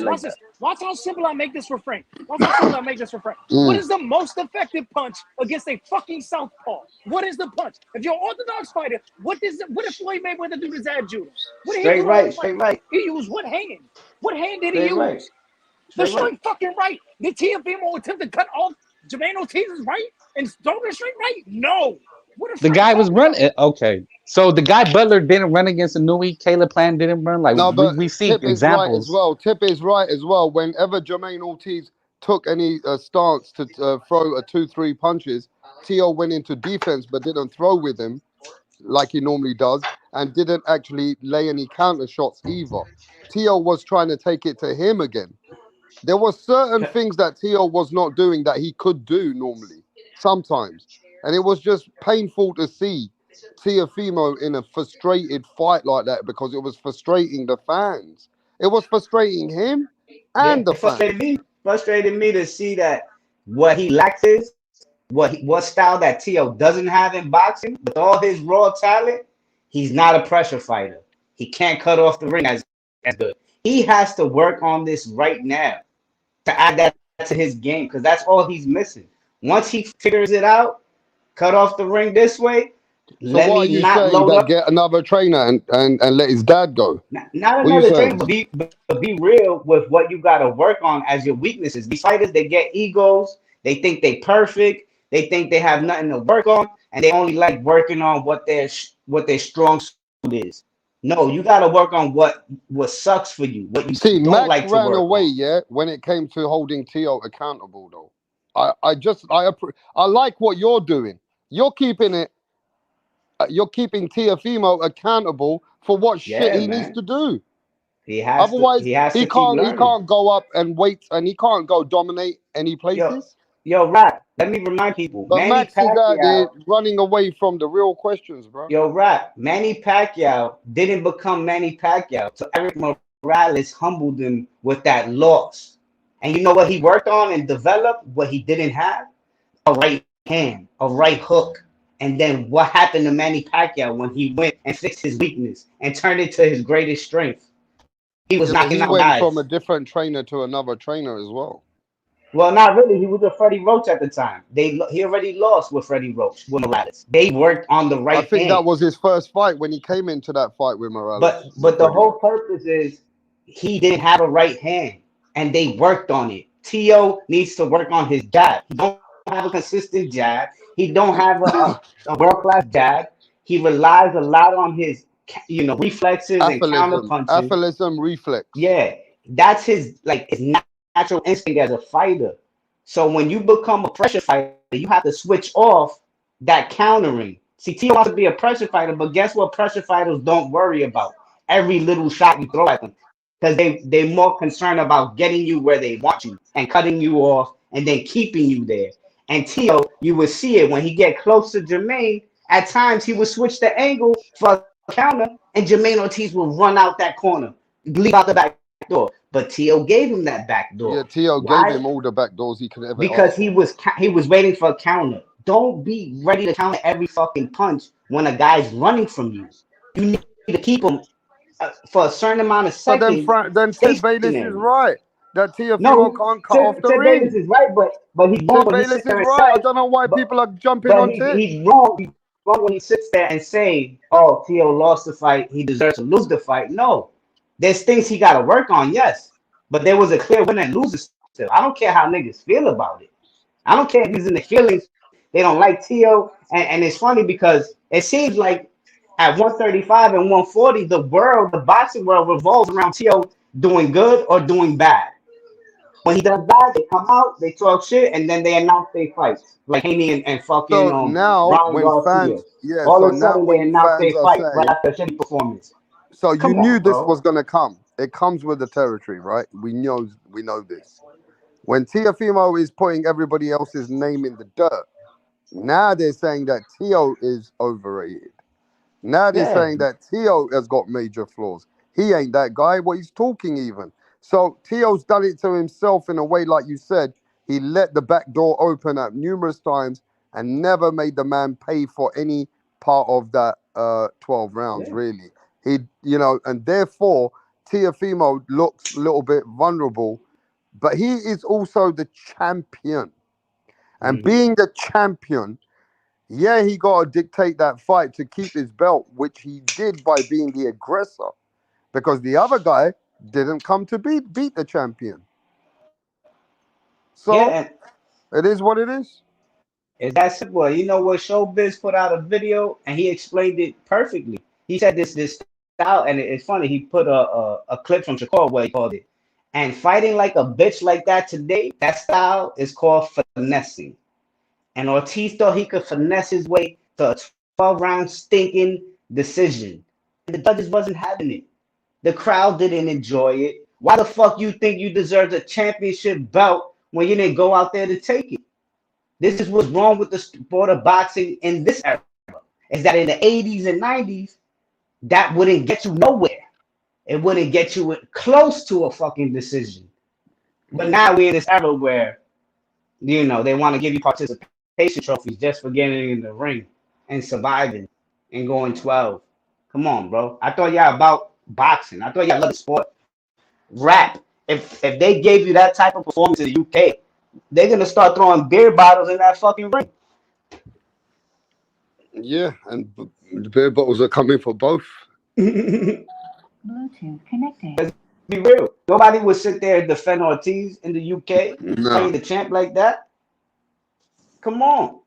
Speaker 1: this. Watch this. Watch how simple I make this refrain. Watch how simple I make this refrain. What is the most effective punch against a fucking southpaw? What is the punch? If you're an orthodox fighter, what did Floyd Mayweather do to Zab Judah? What did he do?
Speaker 6: Straight right.
Speaker 1: He used what hand? What hand did he
Speaker 6: Straight
Speaker 1: use?
Speaker 6: right.
Speaker 1: The straight fucking right. Did Teofimo attempt to cut off Jermaine Ortiz's right and throw the straight right? No. What
Speaker 7: The guy was running. Okay, so the guy Butler didn't run against Inui. Caleb Plant didn't run. Like
Speaker 2: No, but
Speaker 7: we see
Speaker 2: Tip is right as
Speaker 7: examples.
Speaker 2: well. Tip is right as well. Whenever Jermaine Ortiz took any stance to throw a 2-3 punches, Tio went into defense but didn't throw with him like he normally does, and didn't actually lay any counter shots either. Tio was trying to take it to him again. There were certain things that Tio was not doing that he could do normally, sometimes. And it was just painful to see Teofimo in a frustrated fight like that because it was frustrating the fans. It was frustrating him and the
Speaker 6: it
Speaker 2: fans.
Speaker 6: frustrated me to see that what he lacks is what style that Tio doesn't have in boxing. With all his raw talent, he's not a pressure fighter. He can't cut off the ring as good. He has to work on this right now to add that to his game because that's all he's missing. Once he figures it out, cut off the ring this way.
Speaker 2: So what are you saying? That get another trainer and let his dad go?
Speaker 6: Not another trainer, but be real with what you got to work on as your weaknesses. These fighters, they get egos. They think they perfect. They think they have nothing to work on, and they only like working on what their strong suit is. No, you got to work on what sucks for you. What you
Speaker 2: see,
Speaker 6: don't
Speaker 2: Max
Speaker 6: like to
Speaker 2: ran
Speaker 6: work
Speaker 2: away.
Speaker 6: on.
Speaker 2: Yeah, when it came to holding Tio accountable, though, I like what you're doing. You're keeping it. You're keeping Teofimo accountable for what shit he needs to do. Otherwise, he can't go up and wait, and he can't go dominate any places.
Speaker 6: Yo, Rap, let me remind people.
Speaker 2: But
Speaker 6: Manny
Speaker 2: Max is out there
Speaker 6: Pacquiao,
Speaker 2: running away from the real questions, bro.
Speaker 6: yo, Rap, Manny Pacquiao didn't become Manny Pacquiao. So Eric Morales humbled him with that loss. And you know what he worked on and developed? What he didn't have? A right hand, a right hook. And then what happened to Manny Pacquiao when he went and fixed his weakness and turned it to his greatest strength? He was knocking out
Speaker 2: went
Speaker 6: guys.
Speaker 2: from a different trainer to another trainer as well.
Speaker 6: Well, not really. He was with Freddie Roach at the time. He already lost with Freddie Roach with Morales. They worked on the right hand.
Speaker 2: I think that was his first fight when he came into that fight with Morales.
Speaker 6: But the whole purpose is he didn't have a right hand, and they worked on it. Tio needs to work on his jab. He don't have a consistent jab. He don't have a world-class jab. He relies a lot on his reflexes and counter punches.
Speaker 2: Apholism reflex.
Speaker 6: Yeah, that's his natural instinct as a fighter. So when you become a pressure fighter, you have to switch off that countering. See, Tio wants to be a pressure fighter, but guess what? Pressure fighters don't worry about every little shot you throw at them because they're more concerned about getting you where they want you and cutting you off and then keeping you there. And Tio, you would see it when he get close to Jermaine. At times, he would switch the angle for a counter, and Jermaine Ortiz will run out that corner, leave out the back door. But Tio gave him that back door.
Speaker 2: Yeah, Tio gave him all the back doors he could ever.
Speaker 6: Because he was waiting for a counter. Don't be ready to counter every fucking punch when a guy's running from you. You need to keep him for a certain amount of seconds.
Speaker 2: But then Ted Bayless is right. That Teofimo can't cut off the
Speaker 6: Ted
Speaker 2: ring.
Speaker 6: Bayless is right, but he's wrong.
Speaker 2: Ted Bayless is right. I don't know why people are jumping on Ted.
Speaker 6: He's wrong. He's wrong when he sits there and say, "Oh, Tio lost the fight. He deserves to lose the fight." No, there's things he got to work on. Yes, but there was a clear winner and loser still. I don't care how niggas feel about it. I don't care if he's in the feelings. They don't like Tio, and it's funny because it seems like at 135 and 140, the boxing world revolves around Tio doing good or doing bad. When he does bad, they come out, they talk shit, and then they announce they fight. Like Haney and fucking
Speaker 2: so now when fans,
Speaker 6: all of a sudden they announce they fight right after a shitty performance.
Speaker 2: So you knew this was gonna come. It comes with the territory, right? We know this. When Teofimo is putting everybody else's name in the dirt, now they're saying that Tio is overrated. Now they're saying that Tio has got major flaws. He ain't that guy. What he's talking even. So Tio's done it to himself in a way, like you said. He let the back door open at numerous times and never made the man pay for any part of that 12 rounds, really. He, and therefore Teofimo looks a little bit vulnerable, but he is also the champion. And being the champion, he got to dictate that fight to keep his belt, which he did by being the aggressor, because the other guy didn't come to beat the champion. So
Speaker 6: Yeah,
Speaker 2: it is what it is.
Speaker 6: it's that simple. You know what? Showbiz put out a video and he explained it perfectly. He said this style, and it's funny. He put a clip from Shakur where he called it. And fighting like a bitch like that today, that style is called finessing. And Ortiz thought he could finesse his way to a 12-round stinking decision. And the judges wasn't having it. The crowd didn't enjoy it. Why the fuck you think you deserved a championship belt when you didn't go out there to take it? This is what's wrong with the sport of boxing in this era. Is that in the 80s and 90s, that wouldn't get you nowhere. It wouldn't get you close to a fucking decision. But now we're in this era where, you know, they want to give you participation trophies just for getting in the ring and surviving and going 12. Come on, bro. I thought y'all about boxing. I thought y'all loved the sport. Rap. If they gave you that type of performance in the UK, they're gonna start throwing beer bottles in that fucking ring.
Speaker 2: Yeah, and the beer bottles are coming for both.
Speaker 8: Bluetooth connected.
Speaker 6: Let's be real. Nobody would sit there and defend Ortiz in the UK, playing the champ like that. Come on.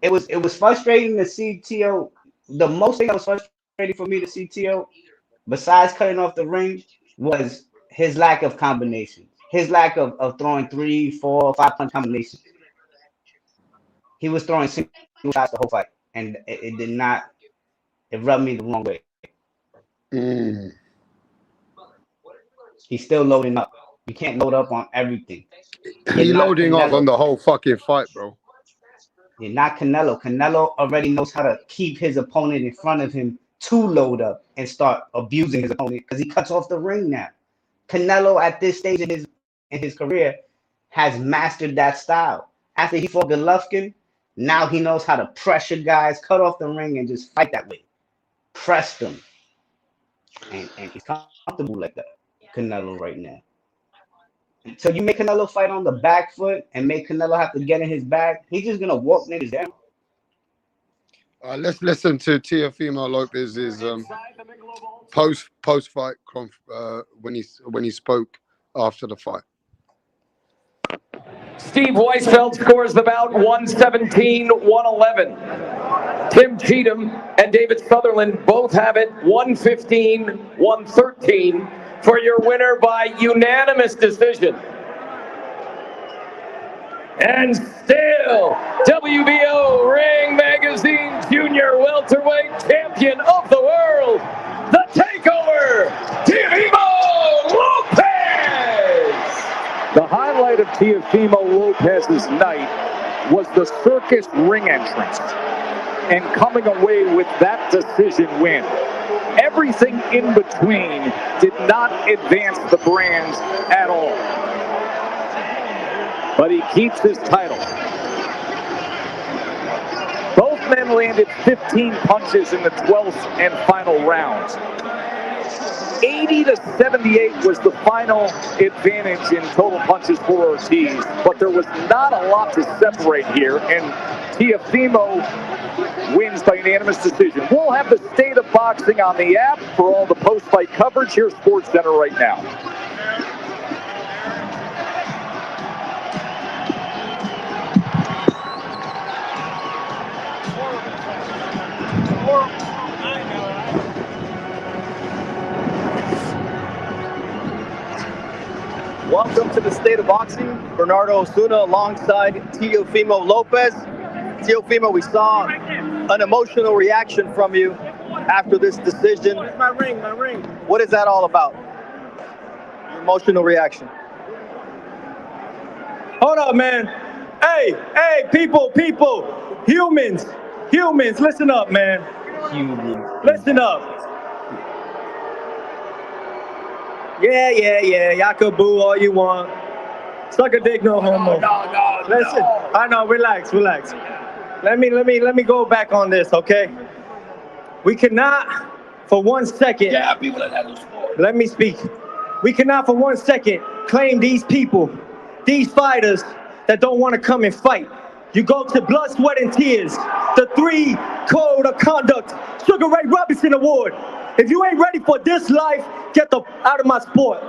Speaker 6: It was frustrating to see T.O. The most thing that was frustrating for me to see T.O., besides cutting off the ring, was his lack of combinations. His lack of throwing 3, 4, 5 punch combinations. He was throwing single shots the whole fight, and it did not. It rubbed me the wrong way. He's still loading up. You can't load up on everything.
Speaker 2: He's loading up on the whole fucking fight, bro.
Speaker 6: You're not Canelo. Canelo already knows how to keep his opponent in front of him to load up and start abusing his opponent because he cuts off the ring now. Canelo at this stage in his career has mastered that style. After he fought Golovkin, now he knows how to pressure guys, cut off the ring, and just fight that way. Press them. And he's comfortable like that, Canelo right now. So you make Canelo fight on the back foot and make Canelo have to get in his bag, he's just going to walk niggas down.
Speaker 2: Let's listen to TEOFIMO Lopez's post fight when he spoke after the fight.
Speaker 9: Steve Weisfeld scores the bout 117-111. Tim Cheatham and David Sutherland both have it 115-113 for your winner by unanimous decision. And still, WBO Ring Magazine Junior Welterweight Champion of the World, the Takeover, TEOFIMO Lopez! The highlight of TEOFIMO Lopez's night was the circus ring entrance and coming away with that decision win. Everything in between did not advance the brands at all. But he keeps his title. Both men landed 15 punches in the 12th and final rounds. 80-78 was the final advantage in total punches for Ortiz, but there was not a lot to separate here, and TEOFIMO wins by unanimous decision. We'll have the State of Boxing on the app for all the post-fight coverage. Here's SportsCenter right now.
Speaker 10: Welcome to the State of Boxing. Bernardo Osuna alongside TEOFIMO Lopez. TEOFIMO, we saw an emotional reaction from you after this decision.
Speaker 1: Where's my ring? My ring.
Speaker 10: What is that all about? Your emotional reaction.
Speaker 11: Hold up, man. Hey, people, humans, listen up, man. Listen up. Yeah, y'all can boo all you want. Suck a dick, no homo.
Speaker 1: No.
Speaker 11: Listen, I know, relax. Let me go back on this, okay? We cannot, for 1 second.
Speaker 1: Yeah, people that have no sport.
Speaker 11: Let me speak. We cannot, for 1 second, claim these people, these fighters that don't want to come and fight. You go to Blood, Sweat, and Tears, the 3 Code of Conduct Sugar Ray Robinson Award. If you ain't ready for this life, get out of my sport.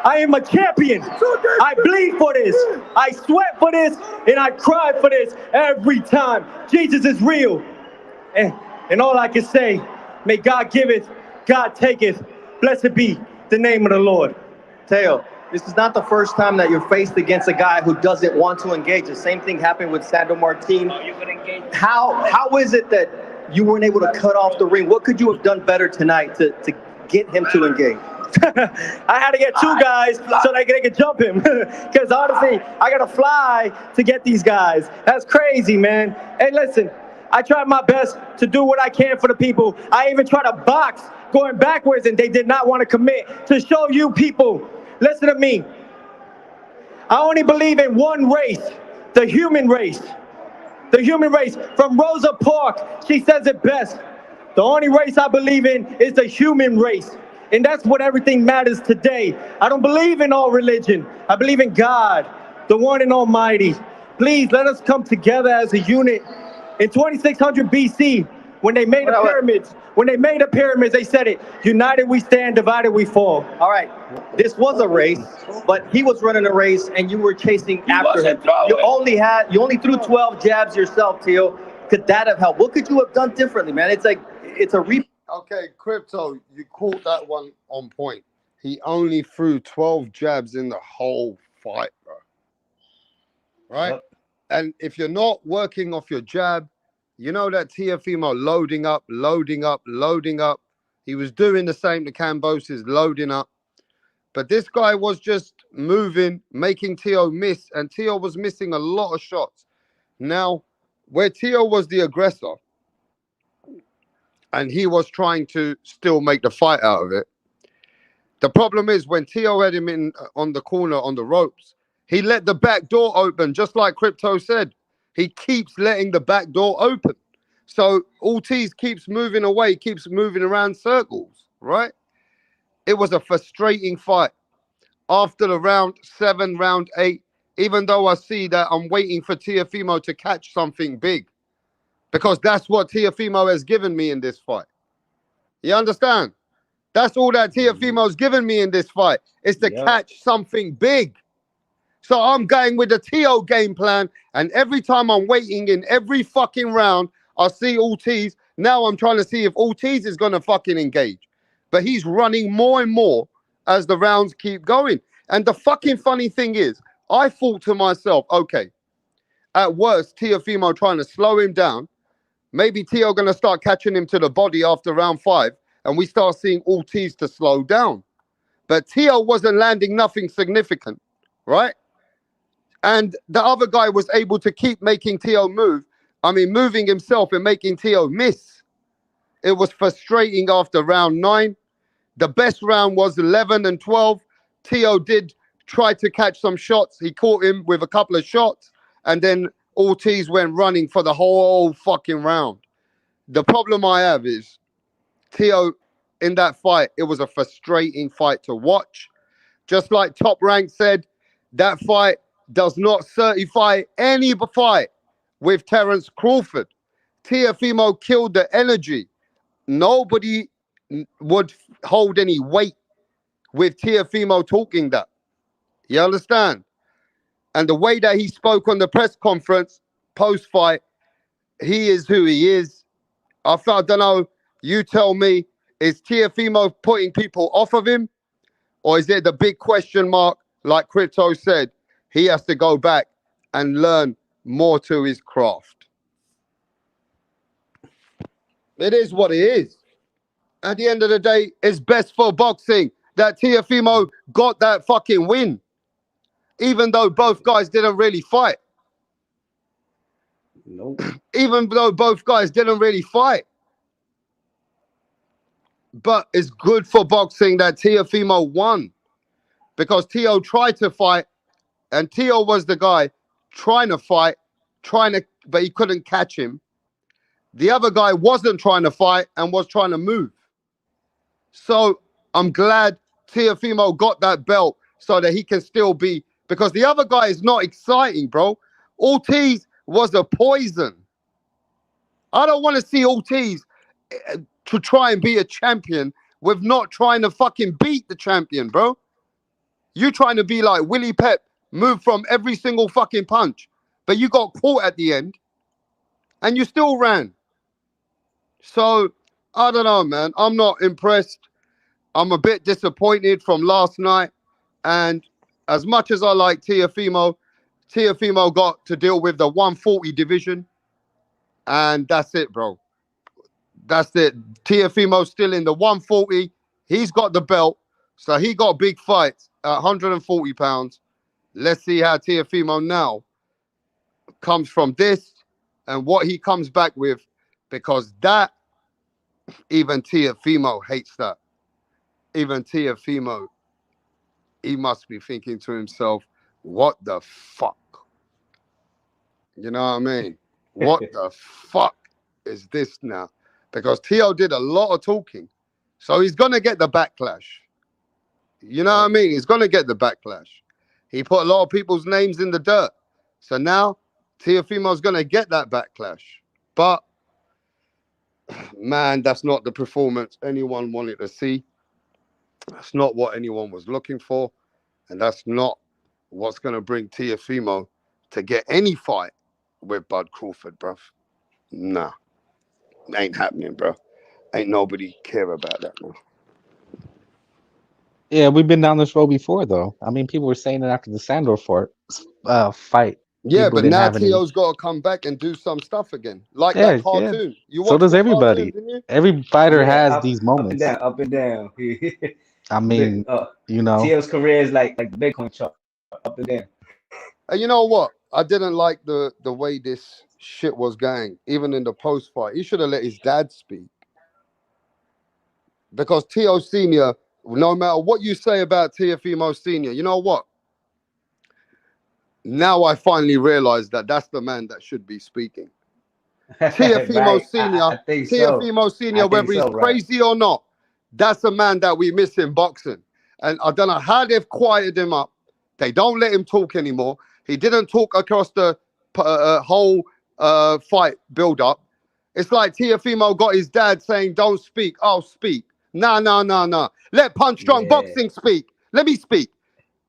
Speaker 11: I am a champion. I bleed for this. I sweat for this, and I cry for this every time. Jesus is real. And all I can say, may God giveth, God taketh. Blessed be the name of the Lord.
Speaker 10: Teo, this is not the first time that you're faced against a guy who doesn't want to engage. The same thing happened with Sandro Martin. How is it that you weren't able to cut off the ring? What could you have done better tonight to get him to engage?
Speaker 11: I had to get two guys so they could jump him. Because honestly, I got to fly to get these guys. That's crazy, man. Hey, listen, I tried my best to do what I can for the people. I even tried to box going backwards, and they did not want to commit. To show you people, listen to me. I only believe in one race, the human race. The human race. From Rosa Parks, she says it best. The only race I believe in is the human race. And that's what everything matters today. I don't believe in all religion. I believe in God, the one and almighty. Please let us come together as a unit. In 2600 BC, when they made the pyramids, they said it, united we stand, divided we fall.
Speaker 10: All right, this was a race, but he was running a race and you were chasing after him. You only threw 12 jabs yourself, Teo. Could that have helped? What could you have done differently, man? It's a
Speaker 2: Okay, Crypto, you caught that one on point. He only threw 12 jabs in the whole fight, bro. Right? Yep. And if you're not working off your jab, you know that TEOFIMO loading up. He was doing the same to Kambosos, loading up. But this guy was just moving, making Teo miss, and Teo was missing a lot of shots. Now, where Teo was the aggressor, and he was trying to still make the fight out of it. The problem is when Teo had him in on the corner on the ropes, he let the back door open, just like Crypto said. He keeps letting the back door open. So Ortiz keeps moving away, keeps moving around circles, right? It was a frustrating fight. After the round 7, round 8, even though I see that I'm waiting for TEOFIMO to catch something big, because that's what TEOFIMO has given me in this fight. You understand? That's all that TEOFIMO's given me in this fight, is to catch something big. So I'm going with the Teo game plan, and every time I'm waiting in every fucking round, I see Ortiz. Now I'm trying to see if Ortiz is going to fucking engage. But he's running more and more as the rounds keep going. And the fucking funny thing is, I thought to myself, okay, at worst, TEOFIMO trying to slow him down. Maybe Teo going to start catching him to the body after round 5, and we start seeing Ortiz to slow down. But Teo wasn't landing nothing significant, right? And the other guy was able to keep making Teo moving himself and making Teo miss. It was frustrating after round 9. The best round was 11 and 12. Teo did try to catch some shots. He caught him with a couple of shots, and then Ortiz went running for the whole fucking round. The problem I have is Teo in that fight, it was a frustrating fight to watch. Just like Top Rank said, that fight does not certify any fight with Terence Crawford. TEOFIMO killed the energy. Nobody would hold any weight with TEOFIMO talking that. You understand? And the way that he spoke on the press conference post-fight, he is who he is. I don't know, you tell me, is TEOFIMO putting people off of him? Or is it the big question mark, like Crypto said, he has to go back and learn more to his craft? It is what it is. At the end of the day, it's best for boxing that TEOFIMO got that fucking win. Even though both guys didn't really fight.
Speaker 6: Nope.
Speaker 2: Even though both guys didn't really fight. But it's good for boxing that TEOFIMO won. Because Teo tried to fight, and Teo was the guy trying to fight, but he couldn't catch him. The other guy wasn't trying to fight and was trying to move. So I'm glad TEOFIMO got that belt so that he can still be, because the other guy is not exciting, bro. Ortiz was a poison. I don't want to see Ortiz to try and be a champion with not trying to fucking beat the champion, bro. You trying to be like Willie Pep, move from every single fucking punch, but you got caught at the end, and you still ran. So I don't know, man. I'm not impressed. I'm a bit disappointed from last night, and as much as I like Teofimo got to deal with the 140 division, and that's it, bro. That's it. Teofimo's still in the 140. He's got the belt, so he got big fights at 140 pounds. Let's see how Teofimo now comes from this and what he comes back with, because that, even Teofimo hates that. Even Teofimo, he must be thinking to himself, what the fuck? You know what I mean? What the fuck is this now? Because Teo did a lot of talking. So he's going to get the backlash. You know what I mean? He's going to get the backlash. He put a lot of people's names in the dirt. So now Teofimo's going to get that backlash. But, man, that's not the performance anyone wanted to see. That's not what anyone was looking for. And that's not what's going to bring Teofimo to get any fight with Bud Crawford, bruv. Nah. Ain't happening, bro. Ain't nobody care about that, man.
Speaker 7: Yeah, we've been down this road before, though. I mean, people were saying it after the Sandor fight.
Speaker 2: Yeah,
Speaker 7: People
Speaker 2: but
Speaker 7: didn't
Speaker 2: now
Speaker 7: have any.
Speaker 2: Teo's got to come back and do some stuff again. Like
Speaker 7: Yeah,
Speaker 2: that
Speaker 7: yeah.
Speaker 2: cartoon. You
Speaker 7: So
Speaker 2: watched
Speaker 7: does
Speaker 2: the
Speaker 7: everybody.
Speaker 2: cartoon, didn't you?
Speaker 7: Every fighter has
Speaker 6: up,
Speaker 7: these moments.
Speaker 6: up and down.
Speaker 7: I mean, you know.
Speaker 6: Teo's career is like Bitcoin chart, up and down.
Speaker 2: And you know what? I didn't like the way this shit was going, even in the post fight. He should have let his dad speak. Because Teo Sr., no matter what you say about Teofimo Sr., you know what? Now I finally realize that that's the man that should be speaking. Teofimo
Speaker 6: Right.
Speaker 2: Sr.,
Speaker 6: I think so.
Speaker 2: Teofimo Sr., whether he's crazy or not, that's a man that we miss in boxing. And I don't know how they've quieted him up. They don't let him talk anymore. He didn't talk across the whole fight build-up. It's like Teofimo got his dad saying, don't speak, I'll speak. Nah. Let Punch Drunk Boxing speak. Let me speak.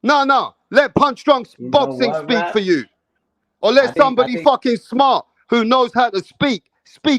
Speaker 2: Nah. Let Punch Drunk Boxing speak for you. Or let somebody fucking smart who knows how to speak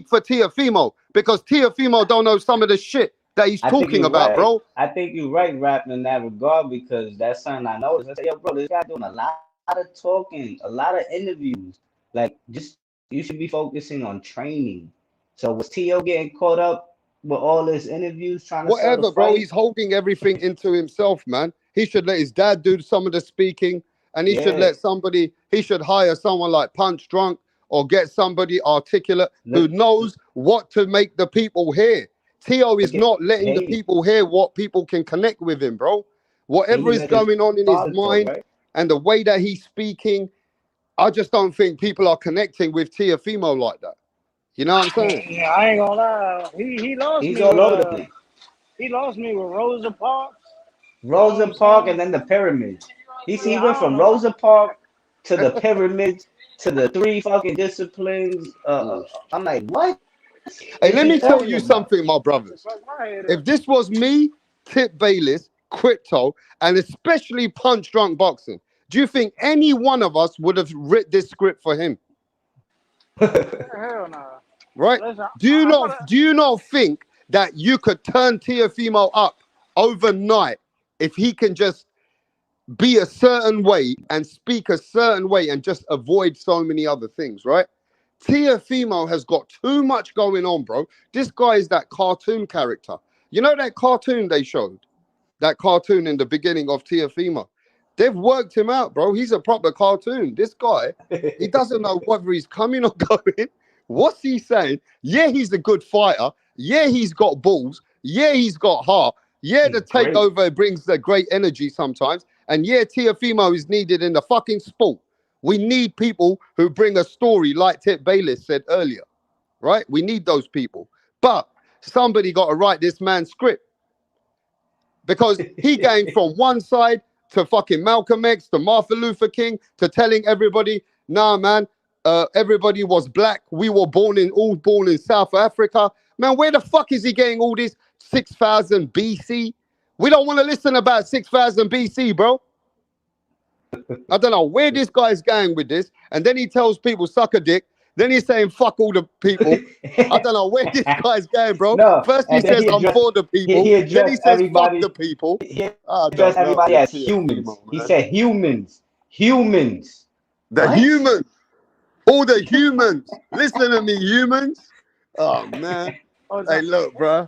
Speaker 2: for Teofimo. Because Teofimo don't know some of the shit that he's talking about, bro.
Speaker 6: I think you're right, rapping in that regard, because that's something I noticed. I said, yo, bro, this guy doing a lot of talking, a lot of interviews. Like, just you should be focusing on training. So was Teo getting caught up with all his interviews trying to
Speaker 2: whatever, bro? He's holding everything into himself, man. He should let his dad do some of the speaking, and he should let somebody. He should hire someone like Punch Drunk or get somebody articulate who knows what to make the people hear. Teo is not letting the people hear what people can connect with him, bro. Whatever is going on in his mind and the way that he's speaking, I just don't think people are connecting with Teofimo like that. You know what I'm saying?
Speaker 1: Yeah, I ain't gonna lie. He lost me.
Speaker 6: He's all over the place.
Speaker 1: He lost me with Rosa Parks.
Speaker 6: Rosa Parks and then the pyramids. He went from Rosa Parks to the pyramids to the 3 fucking disciplines. I'm like, what?
Speaker 2: Hey, let me tell you something, my brothers. If this was me, Tip Bayless, Crypto, and especially Punch Drunk Boxing, do you think any one of us would have written this script for him?
Speaker 1: Hell no.
Speaker 2: Right?
Speaker 1: Listen,
Speaker 2: Do you not think that you could turn Teofimo up overnight if he can just be a certain way and speak a certain way and just avoid so many other things, right? Teofimo has got too much going on, bro. This guy is that cartoon character. You know that cartoon they showed? That cartoon in the beginning of Teofimo? They've worked him out, bro. He's a proper cartoon. This guy, he doesn't know whether he's coming or going. What's he saying? Yeah, he's a good fighter. Yeah, he's got balls. Yeah, he's got heart. Yeah, the takeover brings the great energy sometimes. And yeah, Teofimo is needed in the fucking sport. We need people who bring a story like Tip Bayless said earlier, right? We need those people. But somebody got to write this man's script. Because he came from one side to fucking Malcolm X, to Martin Luther King, to telling everybody, nah, man, everybody was black. We were all born in South Africa. Man, where the fuck is he getting all this 6,000 BC? We don't want to listen about 6,000 BC, bro. I don't know where this guy's going with this. And then he tells people suck a dick. Then he's saying fuck all the people. I don't know where this guy's going, bro.
Speaker 6: No,
Speaker 2: First he
Speaker 6: and then
Speaker 2: says I'm for the people.
Speaker 6: he
Speaker 2: Then he
Speaker 6: addressed
Speaker 2: says fuck
Speaker 6: everybody.
Speaker 2: the people.
Speaker 6: He
Speaker 2: I
Speaker 6: addressed
Speaker 2: don't know
Speaker 6: everybody
Speaker 2: with
Speaker 6: as
Speaker 2: TEOFIMO,
Speaker 6: humans. He
Speaker 2: man.
Speaker 6: said humans. Humans.
Speaker 2: The
Speaker 6: What?
Speaker 2: humans. All the humans. Listen to me, humans. Oh man.
Speaker 1: Oh,
Speaker 2: Hey, look, bro.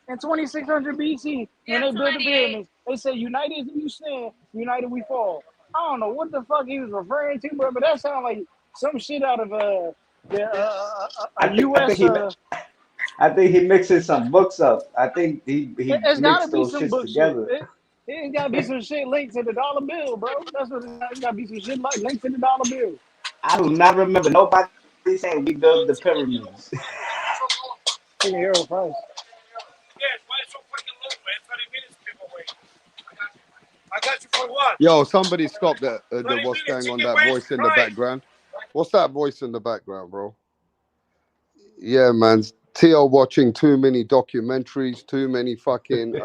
Speaker 1: in 2600 BC, when they built the pyramids, they said, "United we stand, united we fall." I don't know what the fuck he was referring to, bro, but that sounds like some shit out of
Speaker 6: I
Speaker 1: a
Speaker 6: think
Speaker 1: U.S.
Speaker 6: I think he mixing some books up. I think he
Speaker 1: It's got to
Speaker 6: mixed
Speaker 1: be
Speaker 6: those
Speaker 1: some
Speaker 6: shits
Speaker 1: book shit.
Speaker 6: together.
Speaker 1: It got to be some shit linked to the dollar bill, bro. That's what it got to be, some shit like linked to the dollar bill.
Speaker 6: I do not remember nobody saying we built the pyramids.
Speaker 1: Fucking hero price.
Speaker 12: I got you for what?
Speaker 2: Yo, somebody stop that. What's going on? That voice in the background. What's that voice in the background, bro? Yeah, man. Tio watching too many documentaries, too many fucking,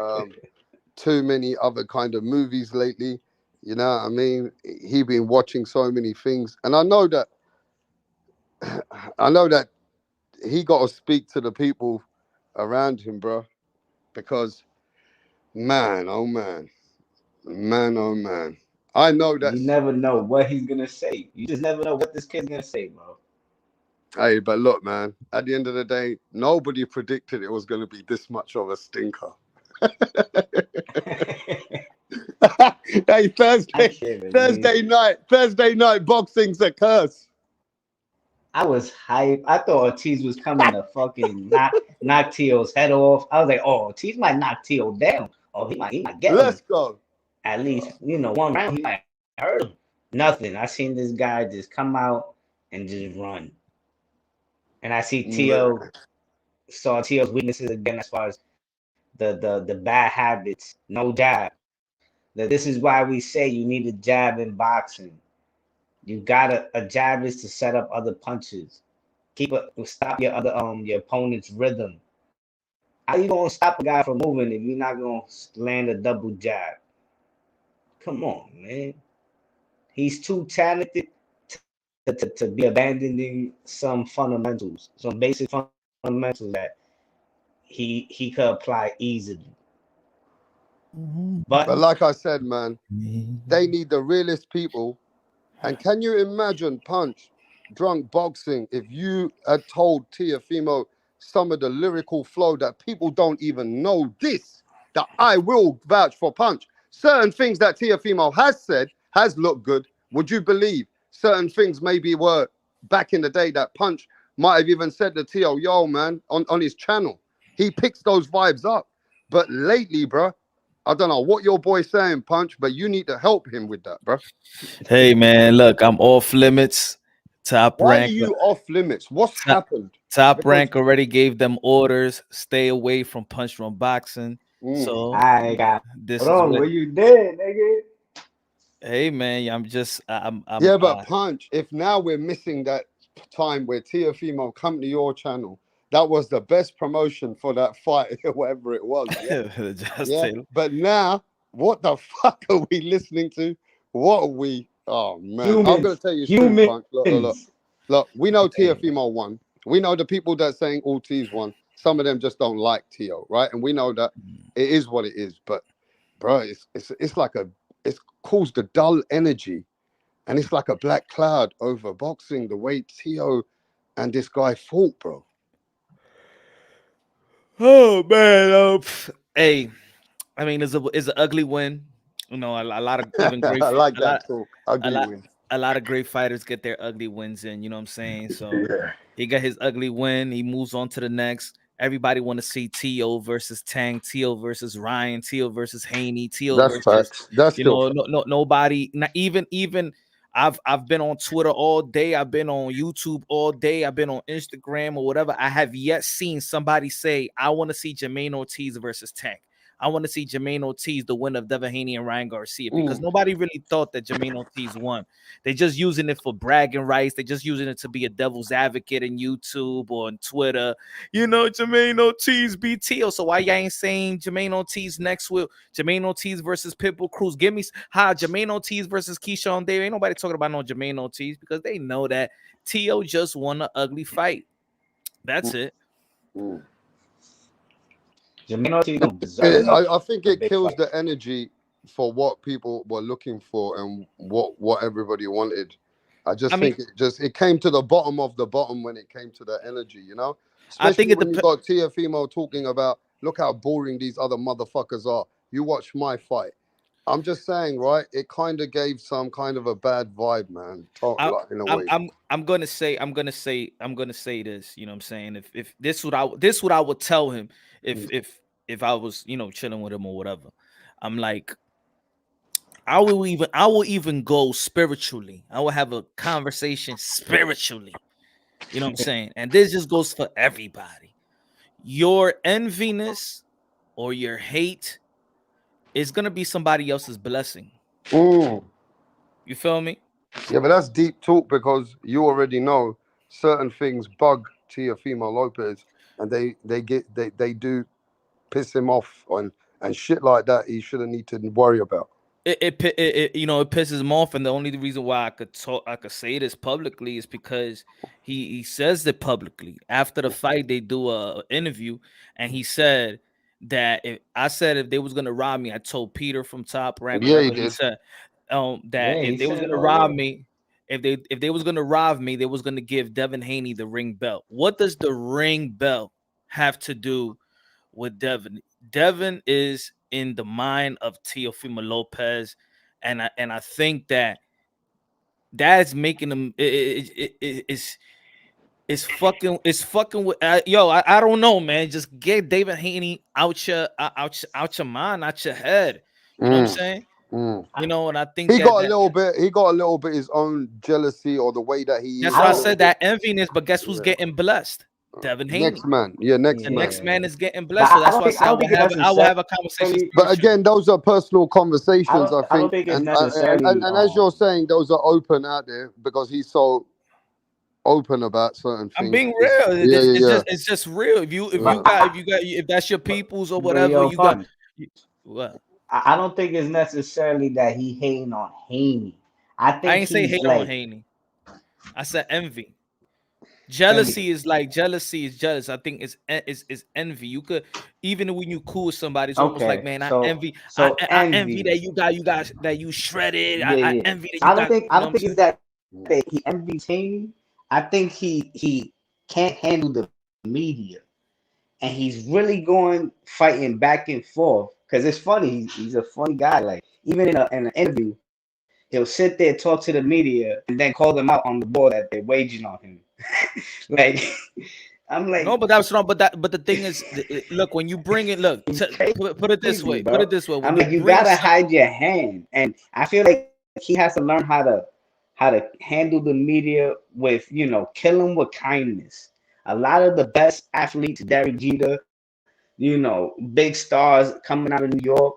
Speaker 2: too many other kind of movies lately. You know what I mean? He been watching so many things, and I know that he got to speak to the people around him, bro, because man, oh man, oh man, I know that.
Speaker 6: You never know what he's gonna say. You just never know what this kid's gonna say, bro.
Speaker 2: Hey, but look, man, at the end of the day, nobody predicted it was going to be this much of a stinker. Hey, Thursday night boxing's a curse.
Speaker 6: I was hyped. I thought Ortiz was coming to fucking knock Tio's head off. I was like, oh, Ortiz might knock Tio down. Oh, he might get him.
Speaker 2: Let's go.
Speaker 6: At least, one round he might hurt him. Nothing. I seen this guy just come out and just run. And I see saw Tio's weaknesses again as far as the bad habits. No jab. This is why we say you need a jab in boxing. You got a jab is to set up other punches. Stop your opponent's rhythm. How you gonna stop a guy from moving if you're not gonna land a double jab? Come on, man. He's too talented to be abandoning some fundamentals, some basic fundamentals that he could apply easily.
Speaker 2: But like I said, man, they need the realest people. And can you imagine Punch drunk boxing if you had told TEOFIMO some of the lyrical flow that people don't even know this, that I will vouch for Punch. Certain things that TEOFIMO has said has looked good. Would you believe certain things maybe were back in the day that Punch might have even said to Tio, yo, man, on his channel. He picks those vibes up. But lately, bro, I don't know what your boy's saying, Punch, but you need to help him with that, bro.
Speaker 13: Hey, man, look, I'm off limits. Top
Speaker 2: Why
Speaker 13: rank.
Speaker 2: are you off limits? What's happened?
Speaker 13: Top rank already gave them orders. Stay away from punch from boxing. So
Speaker 6: I got
Speaker 13: this.
Speaker 6: Hold on, where you did, nigga?
Speaker 13: Hey, man, I'm
Speaker 2: yeah, but Punch, if now we're missing that time where TEOFIMO come to your channel, that was the best promotion for that fight, whatever it was. Yeah? But now, what the fuck are we listening to? What are we? Oh man, I'm gonna tell you straight, Punch. Look, we know TEOFIMO won. We know the people that saying Ortiz won. Some of them just don't like Tio, right? And we know that it is what it is. But bro, it's like it's caused a dull energy, and it's like a black cloud over boxing. The way Tio and this guy fought, bro.
Speaker 13: Oh man, hey, I mean, it's an ugly win. You know, a lot of even great.
Speaker 2: I like that talk. Ugly win.
Speaker 13: A lot of great fighters get their ugly wins in. You know what I'm saying? So he got his ugly win. He moves on to the next. Everybody want to see Tio versus Tank, Tio versus Ryan, Tio versus Haney, Tio
Speaker 2: versus
Speaker 13: facts.
Speaker 2: That's
Speaker 13: nobody. Not even. I've been on Twitter all day. I've been on YouTube all day. I've been on Instagram or whatever. I have yet seen somebody say, I want to see Jermaine Ortiz versus Tank. I want to see Jermaine Ortiz, the winner of Devin Haney and Ryan Garcia, because nobody really thought that Jermaine Ortiz won. They just using it for bragging rights. They just using it to be a devil's advocate in YouTube or on Twitter. You know, Jermaine Ortiz beat Tio. So why y'all ain't saying Jermaine Ortiz next with Jermaine Ortiz versus Pitbull Cruz? Give me Jermaine Ortiz versus Keyshawn Davis. Ain't nobody talking about no Jermaine Ortiz because they know that Tio just won an ugly fight. That's it.
Speaker 2: I think it kills the energy for what people were looking for and what everybody wanted. I think it came to the bottom of the bottom when it came to the energy, you know. Especially when you got TEOFIMO talking about, look how boring these other motherfuckers are. You watch my fight. I'm just saying, right? It kind of gave some kind of a bad vibe, man. In a way.
Speaker 13: I'm gonna say this. You know what I'm saying? If this what I would tell him if I was, you know, chilling with him or whatever. I'm like, I will even go spiritually. I will have a conversation spiritually. You know what I'm saying? And this just goes for everybody. Your enviness or your hate is gonna be somebody else's blessing. You feel me?
Speaker 2: Yeah, but that's deep talk because you already know certain things bug TEOFIMO Lopez, and they do piss him off and shit like that. He shouldn't need to worry about.
Speaker 13: It you know, it pisses him off, and the only reason why I could say this publicly is because he says it publicly. After the fight, they do a interview, and he said that if they was gonna rob me, I told Peter from Top Rank.
Speaker 2: Yeah, he
Speaker 13: said that if they was gonna rob me, if they was gonna rob me, they was gonna give Devin Haney the ring belt. What does the ring belt have to do with Devin? Devin is in the mind of Teofimo Lopez, and I think that's making him it's fucking with I don't know, man. Just get David Haney out your mind, out your head. You know what I'm saying? You know, and I think
Speaker 2: he got a little bit his own jealousy or the way that he.
Speaker 13: That's why I said that enviness. But guess who's getting blessed? Devin Haney.
Speaker 2: Next man, next
Speaker 13: man is getting blessed. So that's why I said I will have a conversation.
Speaker 2: But again, those are personal conversations. I think
Speaker 6: it's
Speaker 2: necessarily. And as you're saying, those are open out there because he's so open about certain things.
Speaker 13: I'm being real. It's just real. If that's your people's or whatever, you got. What?
Speaker 6: I don't think it's necessarily that he hating on Haney. I
Speaker 13: ain't say hate on Haney. I said envy. Jealousy is jealous. I think it's envy. You could, even when you cool with somebody, it's almost like, man, I envy that you got that you shredded. I envy that you
Speaker 6: I don't think it's that he envies Haney. I think he can't handle the media, and he's really fighting back and forth. Because it's funny, he's a funny guy. Like, even in an interview, he'll sit there, talk to the media, and then call them out on the board that they're waging on him. Like, I'm like,
Speaker 13: no, but that's wrong. But the thing is, look, when you bring it, look, put it this way. Put it this way.
Speaker 6: I'm like, you gotta hide your hand, and I feel like he has to learn how to handle the media with, you know, kill them with kindness. A lot of the best athletes, Derek Jeter, you know, big stars coming out of New York,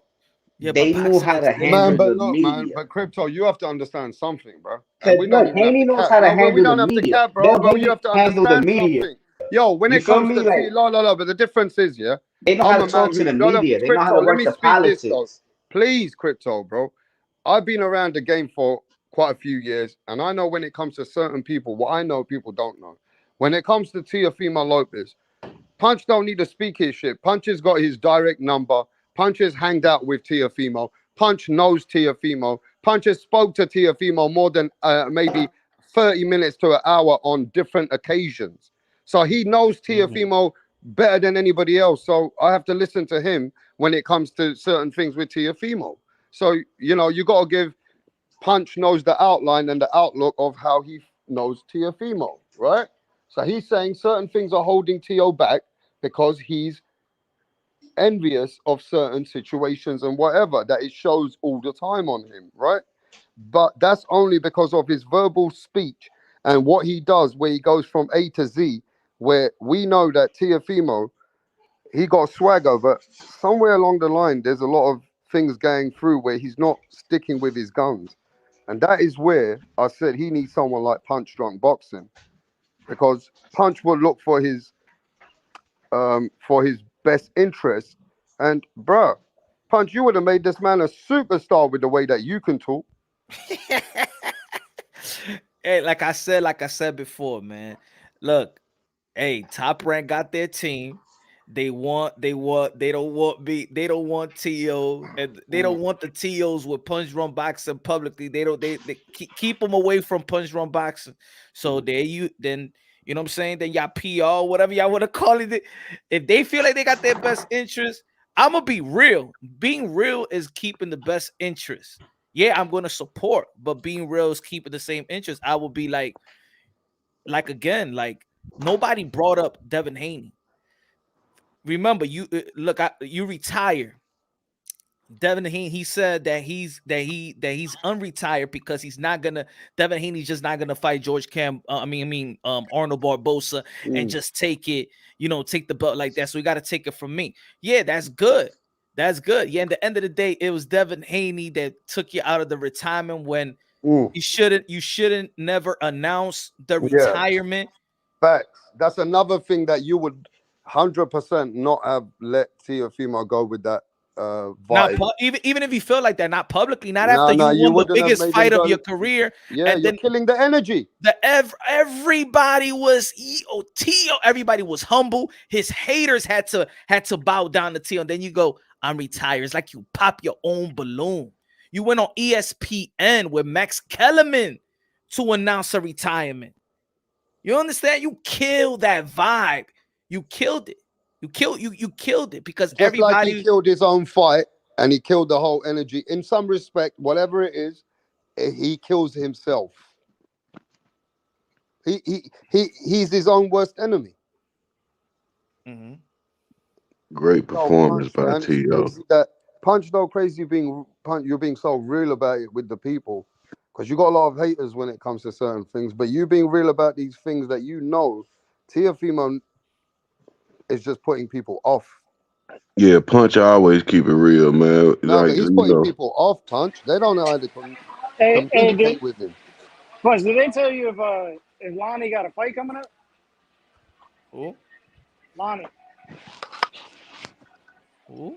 Speaker 6: they knew how to handle the media.
Speaker 2: But Crypto, you have to understand something, bro.
Speaker 6: Haney knows how to handle the media.
Speaker 2: Bro, you have to handle the media. Yo, when it comes to but the difference is,
Speaker 6: they know how to talk to the media. They know how to work the politics.
Speaker 2: Please, Crypto, bro. I've been around the game for quite a few years, and I know when it comes to certain people, what I know people don't know. When it comes to TEOFIMO Lopez, Punch don't need to speak his shit. Punch has got his direct number. Punch has hanged out with TEOFIMO. Punch knows TEOFIMO. Punch has spoke to TEOFIMO more than maybe 30 minutes to an hour on different occasions. So he knows TEOFIMO better than anybody else. So I have to listen to him when it comes to certain things with TEOFIMO. So, you know, you got to give Punch knows the outline and the outlook of how he knows TEOFIMO, right? So he's saying certain things are holding Teo back because he's envious of certain situations and whatever that it shows all the time on him, right? But that's only because of his verbal speech and what he does, where he goes from A to Z, where we know that TEOFIMO, he got swagger, but somewhere along the line, there's a lot of things going through where he's not sticking with his guns. And that is where I said he needs someone like Punch Drunk Boxing, because Punch will look for his best interest. And bruh, Punch, you would have made this man a superstar with the way that you can talk.
Speaker 13: Hey, like I said before, man. Look, hey, Top Rank got their team. They don't want TO, and they don't want the TOs with Punch Drunk Boxing publicly. They keep them away from Punch Drunk Boxing. So you know what I'm saying? Then y'all PR, whatever y'all want to call it. If they feel like they got their best interest, I'm gonna be real. Being real is keeping the best interest. Yeah, I'm gonna support, but being real is keeping the same interest. I will be like again, like nobody brought up Devin Haney. Remember, you retire. Devin Haney, he said that he's unretired because Devin Haney's just not gonna fight Arnold Barbosa and just take it, take the belt like that. So we got to take it from me. Yeah, that's good. That's good. Yeah, at the end of the day, it was Devin Haney that took you out of the retirement when you shouldn't never announce the retirement.
Speaker 2: Facts. That's another thing that you would 100% not have let TEOFIMO go with that vibe.
Speaker 13: Even if you feel like that, not publicly, not after you won the biggest fight of your career.
Speaker 2: Yeah, and you're killing the energy.
Speaker 13: Everybody was Teo. Everybody was humble. His haters had to bow down to Teo. And then you go, I'm retired. It's like you pop your own balloon. You went on ESPN with Max Kellerman to announce a retirement. You understand? You killed that vibe. You killed it. You killed it because
Speaker 2: just
Speaker 13: everybody
Speaker 2: like he killed his own fight and he killed the whole energy. In some respect, whatever it is, he kills himself. He's his own worst enemy.
Speaker 13: Mm-hmm.
Speaker 14: Great performance by T.O.
Speaker 2: That Punch, though, crazy you're being so real about it with the people, because you got a lot of haters when it comes to certain things, but you being real about these things that TEOFIMO is just putting people off.
Speaker 14: Yeah, Punch always keep it real, man.
Speaker 2: No, like, but he's putting people off, Punch. They don't know how to communicate with him.
Speaker 1: Punch, did they tell you if Lonnie got a fight coming up?
Speaker 13: Who?
Speaker 1: Lonnie.
Speaker 13: Who?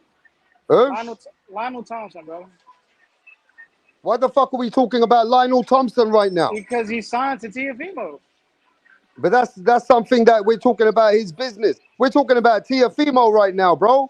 Speaker 1: Lionel Thompson, bro.
Speaker 2: Why the fuck are we talking about Lionel Thompson right now?
Speaker 1: Because he signed to TEOFIMO.
Speaker 2: But that's something that we're talking about his business. We're talking about TEOFIMO right now, bro.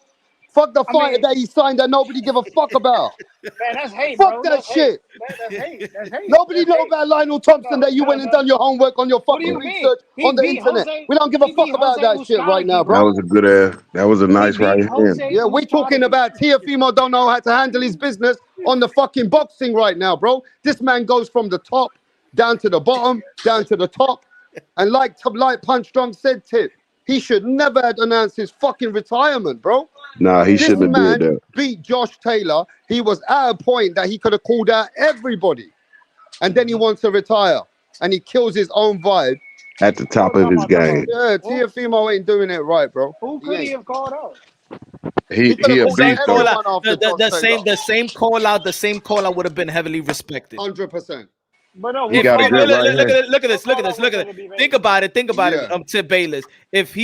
Speaker 2: Fuck the fighter that he signed that nobody give a fuck about.
Speaker 1: Man, that's hate,
Speaker 2: fuck
Speaker 1: bro.
Speaker 2: that
Speaker 1: That's
Speaker 2: shit.
Speaker 1: That's hate. That's hate.
Speaker 2: Nobody know about Lionel Thompson that you went and done your homework on your fucking research on the internet. We don't give a fuck about that shit right now, bro.
Speaker 14: That was a good ass. That was a nice right hand.
Speaker 2: Yeah, we're talking about TEOFIMO don't know how to handle his business on the fucking boxing right now, bro. This man goes from the top down to the bottom, down to the top. And like Punch Drunk said, Tip, he should never have announced his fucking retirement, bro.
Speaker 14: Nah, he shouldn't have did that.
Speaker 2: Beat Josh Taylor. He was at a point that he could have called out everybody. And then he wants to retire. And he kills his own vibe.
Speaker 14: At the top of his game.
Speaker 2: Yeah, TEOFIMO ain't doing it right, bro.
Speaker 1: Who could he have called out?
Speaker 14: He a beast, though.
Speaker 13: The same call out would have been heavily respected.
Speaker 2: 100%.
Speaker 1: But no,
Speaker 14: he got a good
Speaker 13: look at this. Think about it. Tip Bayless. If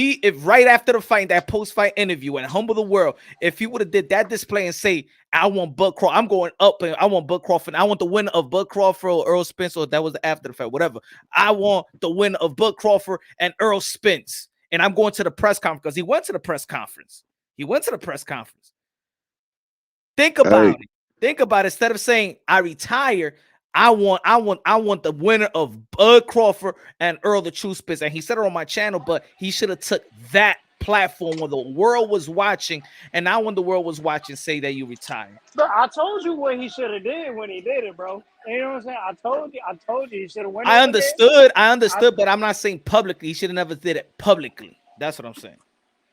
Speaker 13: right after the fight, that post-fight interview and Humble the World, if he would have did that display and say, I want Bud Crawford, I'm going up and I want Bud Crawford, I want the winner of Bud Crawford or Earl Spence, or that was after the fight, whatever. I want the winner of Bud Crawford and Earl Spence. And I'm going to the press conference because he went to the press conference. Think about it. Think about it. Instead of saying I retire, I want the winner of Bud Crawford and Earl the True Spitz. And he said it on my channel, but he should have took that platform when the world was watching. And now when the world was watching, say that you retire.
Speaker 1: Bro, I told you what he should have did when he did it, bro. You know what I'm saying? I told you he should have went.
Speaker 13: I understood, but I'm not saying publicly. He should have never did it publicly. That's what I'm saying.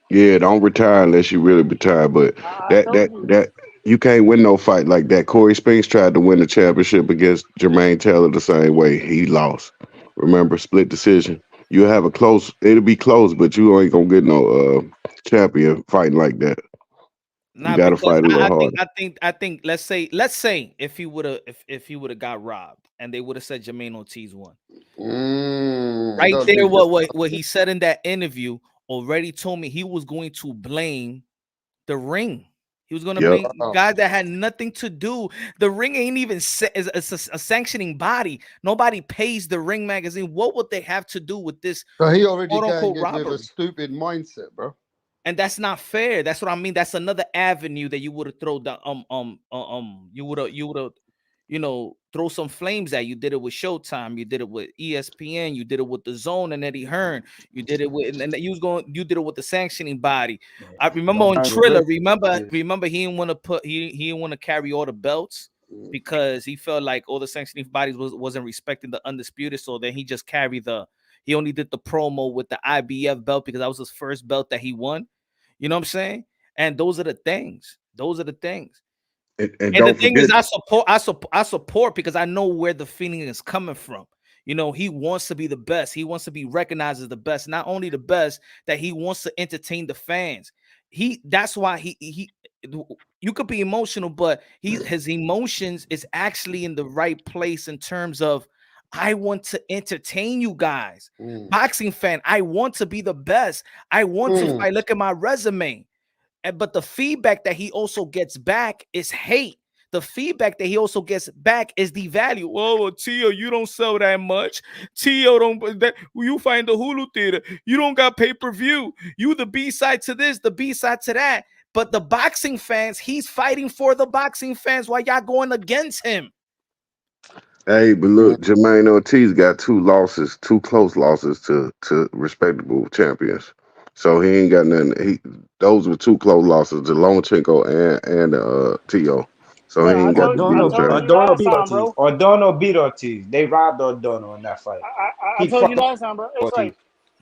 Speaker 14: Yeah, don't retire unless you really retire. But that you can't win no fight like that. Corey Spinks tried to win the championship against Jermaine Taylor the same way. He lost. Remember, split decision. You'll have it'll be close, but you ain't gonna get no champion fighting like that. You
Speaker 13: Not
Speaker 14: gotta
Speaker 13: because
Speaker 14: fight a little
Speaker 13: I
Speaker 14: harder.
Speaker 13: think let's say if he would have got robbed and they would have said Jermaine Ortiz won. Right
Speaker 2: don't
Speaker 13: there,
Speaker 2: think
Speaker 13: what he said in that interview already told me he was going to blame the ring. He was going to blame guys that had nothing to do. The ring ain't even it's a sanctioning body. Nobody pays the Ring magazine. What would they have to do with this?
Speaker 2: So he already
Speaker 13: quote unquote
Speaker 2: with
Speaker 13: robbery?
Speaker 2: a stupid mindset, bro.
Speaker 13: And that's not fair. That's what I mean. That's another avenue that you would have thrown down. You would have, throw some flames at. You did it with Showtime. You did it with ESPN. You did it with the Zone and Eddie Hearn. You did it with, and you did it with the sanctioning body. I remember on Triller. Remember he didn't want to he didn't want to carry all the belts because he felt like all the sanctioning bodies wasn't respecting the Undisputed. So then he just carried he only did the promo with the IBF belt because that was his first belt that he won. You know what I'm saying? And those are the things. And the thing is, I support because I know where the feeling is coming from. He wants to be the best. He wants to be recognized as the best. Not only the best, that he wants to entertain the fans. That's why you could be emotional, but his emotions is actually in the right place in terms of, I want to entertain you guys. Boxing fan, I want to be the best. I want to fight. Look at my resume. But the feedback that he also gets back is hate. The feedback that he also gets back is devalue. Oh, Tio, you don't sell that much. Tio, you find the Hulu theater. You don't got pay-per-view. You the B-side to this, the B-side to that. But the boxing fans, he's fighting for the boxing fans while y'all going against him.
Speaker 14: Hey, but look, Jermaine Ortiz got two close losses to respectable champions. So he ain't got nothing. Those were two close losses to Lomachenko and Tio. So he ain't got to be no champion.
Speaker 6: Ordono beat Ortiz. They robbed Ordono in that fight.
Speaker 1: I told you last time, bro. It's like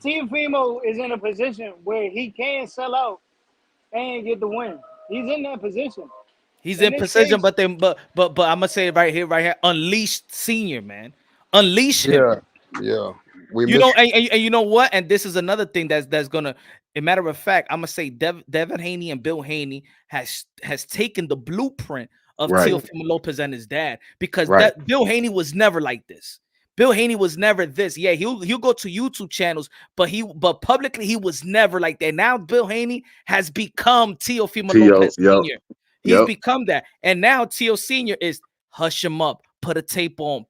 Speaker 1: TEOFIMO is in a position where he can sell out and get the win. He's in that position.
Speaker 13: He's in position, but I'm gonna say it right here. Unleash Senior, man. Unleash him.
Speaker 2: Yeah.
Speaker 13: And you know what? And this is another thing that's gonna. A matter of fact, I'm gonna say Devin Haney and Bill Haney has taken the blueprint of Teofimo Lopez and his dad, because Bill Haney was never like this. Bill Haney was never this. Yeah, he'll go to YouTube channels, but publicly he was never like that. Now Bill Haney has become Teofimo Lopez Senior. He's become that, and now Tio Senior is hush him up, put a tape on.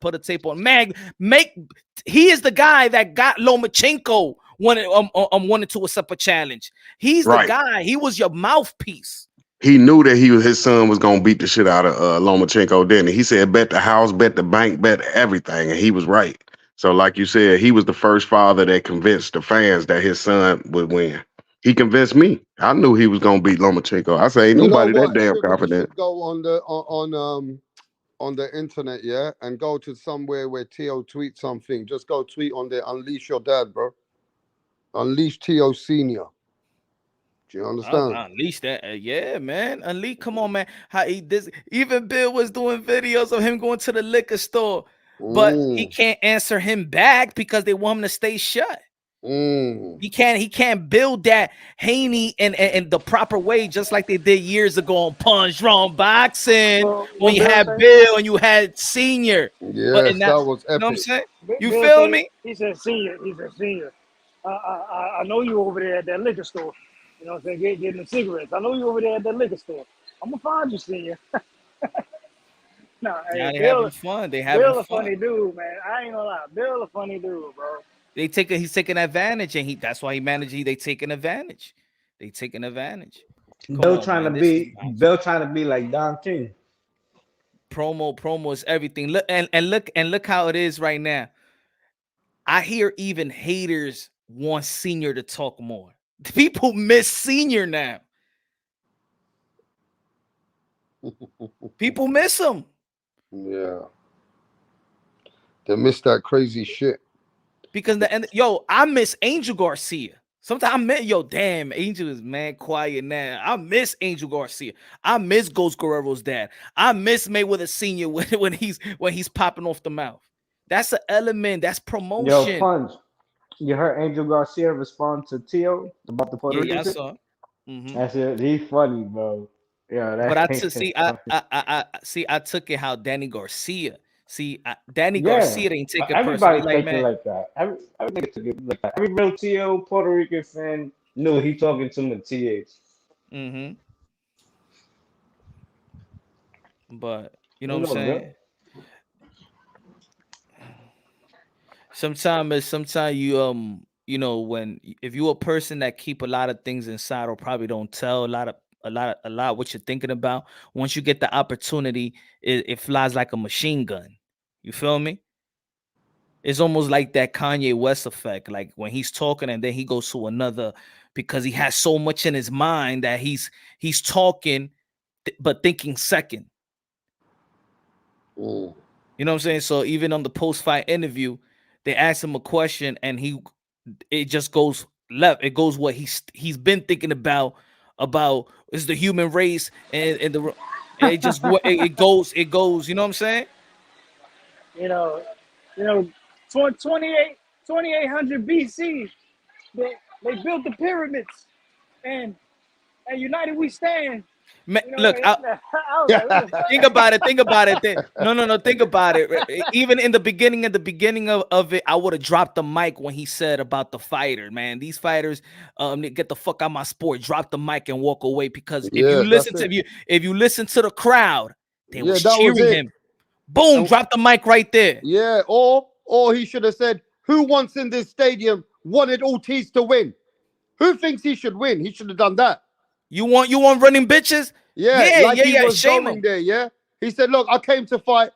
Speaker 13: He is the guy that got Lomachenko wanted to accept a challenge. He's the guy. He was your mouthpiece.
Speaker 14: He knew that his son was gonna beat the shit out of Lomachenko. Didn't he? He said, "Bet the house, bet the bank, bet everything," and he was right. So, like you said, he was the first father that convinced the fans that his son would win. He convinced me. I knew he was gonna beat Lomachenko. I say, ain't nobody that damn confident.
Speaker 2: Go on the internet, yeah, and go to somewhere where Tio tweets something. Just go tweet on there. Unleash your dad, bro. Unleash Tio Senior. Do you understand?
Speaker 13: Unleash that, yeah, man. Unleash, come on, man. Even Bill was doing videos of him going to the liquor store, but he can't answer him back because they want him to stay shut. He can't build that Haney and the proper way, just like they did years ago on Punch Wrong Boxing when you had Bill and you had Senior.
Speaker 2: Yeah, that was epic.
Speaker 13: You know what I'm saying? You feel me?
Speaker 1: He said Senior. I know you over there at that liquor store. You know what I'm saying? Getting the cigarettes. I know you over there at that liquor store. I'm gonna find you, Senior.
Speaker 13: They having fun.
Speaker 1: Bill a funny dude, man. I ain't gonna lie. Bill a funny dude, bro.
Speaker 13: He's taking advantage, and that's why he managed. They taking advantage.
Speaker 6: Bill trying to be like Don King.
Speaker 13: Promo is everything. Look how it is right now. I hear even haters want Senior to talk more. People miss Senior now. People miss him.
Speaker 2: Yeah, they miss that crazy shit.
Speaker 13: Because I miss Angel Garcia. Sometimes damn, Angel is quiet now. I miss Angel Garcia. I miss Ghost Guerrero's dad. I miss Mayweather Senior when he's popping off the mouth. That's an element. That's promotion.
Speaker 6: Yo, Punch. You heard Angel Garcia respond to Tio about the Puerto Rican?
Speaker 13: Yeah, I saw.
Speaker 6: That's it. He's funny, bro. Yeah,
Speaker 13: But I
Speaker 6: that's
Speaker 13: took I took it how Danny Garcia. Danny
Speaker 6: yeah.
Speaker 13: Garcia didn't take it personally.
Speaker 6: Everybody
Speaker 13: Like,
Speaker 6: takes it
Speaker 13: man,
Speaker 6: like that. Every nigga took it like that. Every real TO Puerto Rican fan knew he talking to the TAs.
Speaker 13: but you know
Speaker 6: You
Speaker 13: what I'm
Speaker 6: know, good.
Speaker 13: saying? Sometimes you you know, when if you're a person that keep a lot of things inside or probably don't tell a lot what you're thinking about, once you get the opportunity, it flies like a machine gun. You feel me? It's almost like that Kanye West effect, like when he's talking and then he goes to another because he has so much in his mind that he's talking but thinking second.
Speaker 2: Mm.
Speaker 13: You know what I'm saying? So even on the post-fight interview, they asked him a question and it just goes left. It goes what he's been thinking about is the human race and it just it goes, you know what I'm saying?
Speaker 1: You know, 2800 BC, they built the pyramids, and united we stand.
Speaker 13: Man,
Speaker 1: You know,
Speaker 13: look,
Speaker 1: I was like, what the fuck?
Speaker 13: think about it. No, think about it. Even in the beginning of it, I would have dropped the mic when he said about the fighter, man. These fighters, get the fuck out of my sport, drop the mic and walk away. Because if you listen to the crowd, they was cheering him. Boom, drop the mic right there.
Speaker 2: Yeah, or he should have said, who once in this stadium wanted Ortiz to win? Who thinks he should win? He should have done that.
Speaker 13: You want running bitches?
Speaker 2: Yeah. He was
Speaker 13: shame
Speaker 2: going
Speaker 13: him.
Speaker 2: there, yeah. He said, look, I came to fight.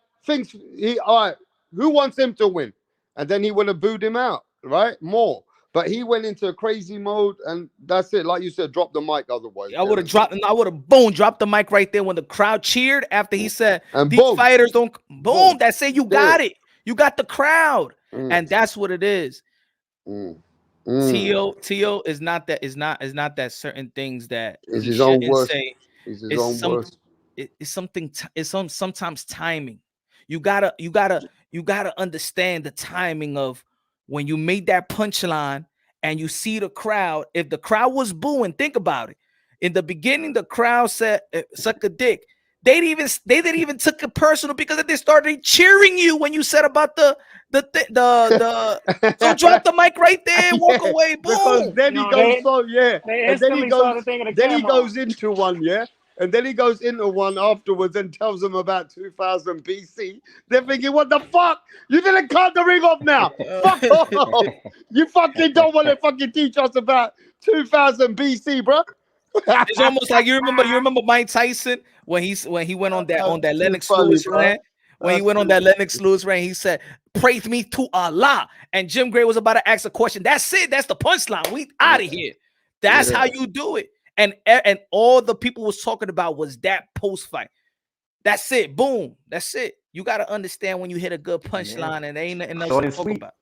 Speaker 2: All right, who wants him to win? And then he would have booed him out, right? More. But he went into a crazy mode, and that's it. Like you said, drop the mic otherwise.
Speaker 13: I would have dropped the mic right there when the crowd cheered after he said,
Speaker 2: and
Speaker 13: these
Speaker 2: boom.
Speaker 13: fighters don't, boom, that's it, you got it. You got the crowd.
Speaker 2: Mm.
Speaker 13: And that's what it is.
Speaker 2: Mm.
Speaker 13: T.O. is not that certain things that
Speaker 2: It's
Speaker 13: he
Speaker 2: his own
Speaker 13: shouldn't
Speaker 2: worst.
Speaker 13: say.
Speaker 2: It's his own worst.
Speaker 13: It's sometimes timing. You gotta understand the timing of when you made that punchline and you see the crowd. If the crowd was booing, think about it. In the beginning, the crowd said, "Suck a dick." They didn't even took it personal because they started cheering you when you said about the so drop the mic right there and walk away. Boom.
Speaker 2: Because then he goes
Speaker 1: and then he
Speaker 2: goes into one, yeah. And then he goes into one afterwards and tells them about 2000 BC. They're thinking, what the fuck? You didn't cut the ring off now. Fuck off. You fucking don't want to fucking teach us about 2000 BC, bro.
Speaker 13: It's almost like you remember Mike Tyson when he went on that Lennox Lewis rant. When he went on that Lennox Lewis rant, he said, "Praise me to Allah." And Jim Gray was about to ask a question. That's it. That's the punchline. We out of here. That's how you do it. And all the people was talking about was that post fight. That's it. Boom. That's it. You got to understand when you hit a good punchline and there ain't nothing else to talk about.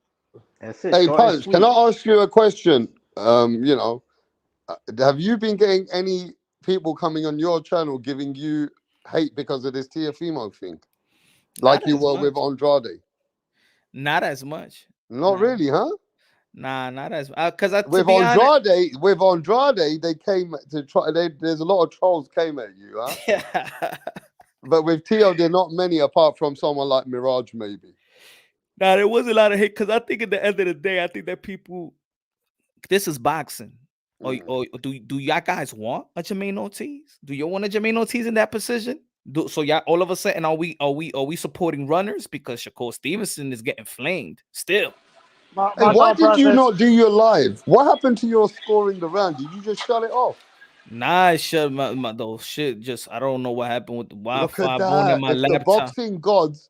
Speaker 6: That's it.
Speaker 2: Hey, Punch, can I ask you a question? You know, have you been getting any people coming on your channel giving you hate because of this TEOFIMO thing? Like you were with Andrade?
Speaker 13: Not as much.
Speaker 2: Not really, huh?
Speaker 13: Nah, not as because
Speaker 2: with Andrade, they came to try. There's a lot of trolls came at you, huh?
Speaker 13: Yeah.
Speaker 2: But with Tio, there are not many apart from someone like Mirage, maybe.
Speaker 13: Nah, there was a lot of hate because I think at the end of the day, I think that people, this is boxing. Or do y'all guys want a Jermaine Ortiz? Do you want a Jermaine Ortiz in that position? So y'all all of a sudden are we supporting runners because Shakur Stevenson is getting flamed still?
Speaker 2: Why did you not do your live? What happened to your scoring the round? Did you just shut it off?
Speaker 13: Nah, I shut my those shit. Just I don't know what happened with the Wi-Fi
Speaker 2: going
Speaker 13: in my laptop.
Speaker 2: The boxing gods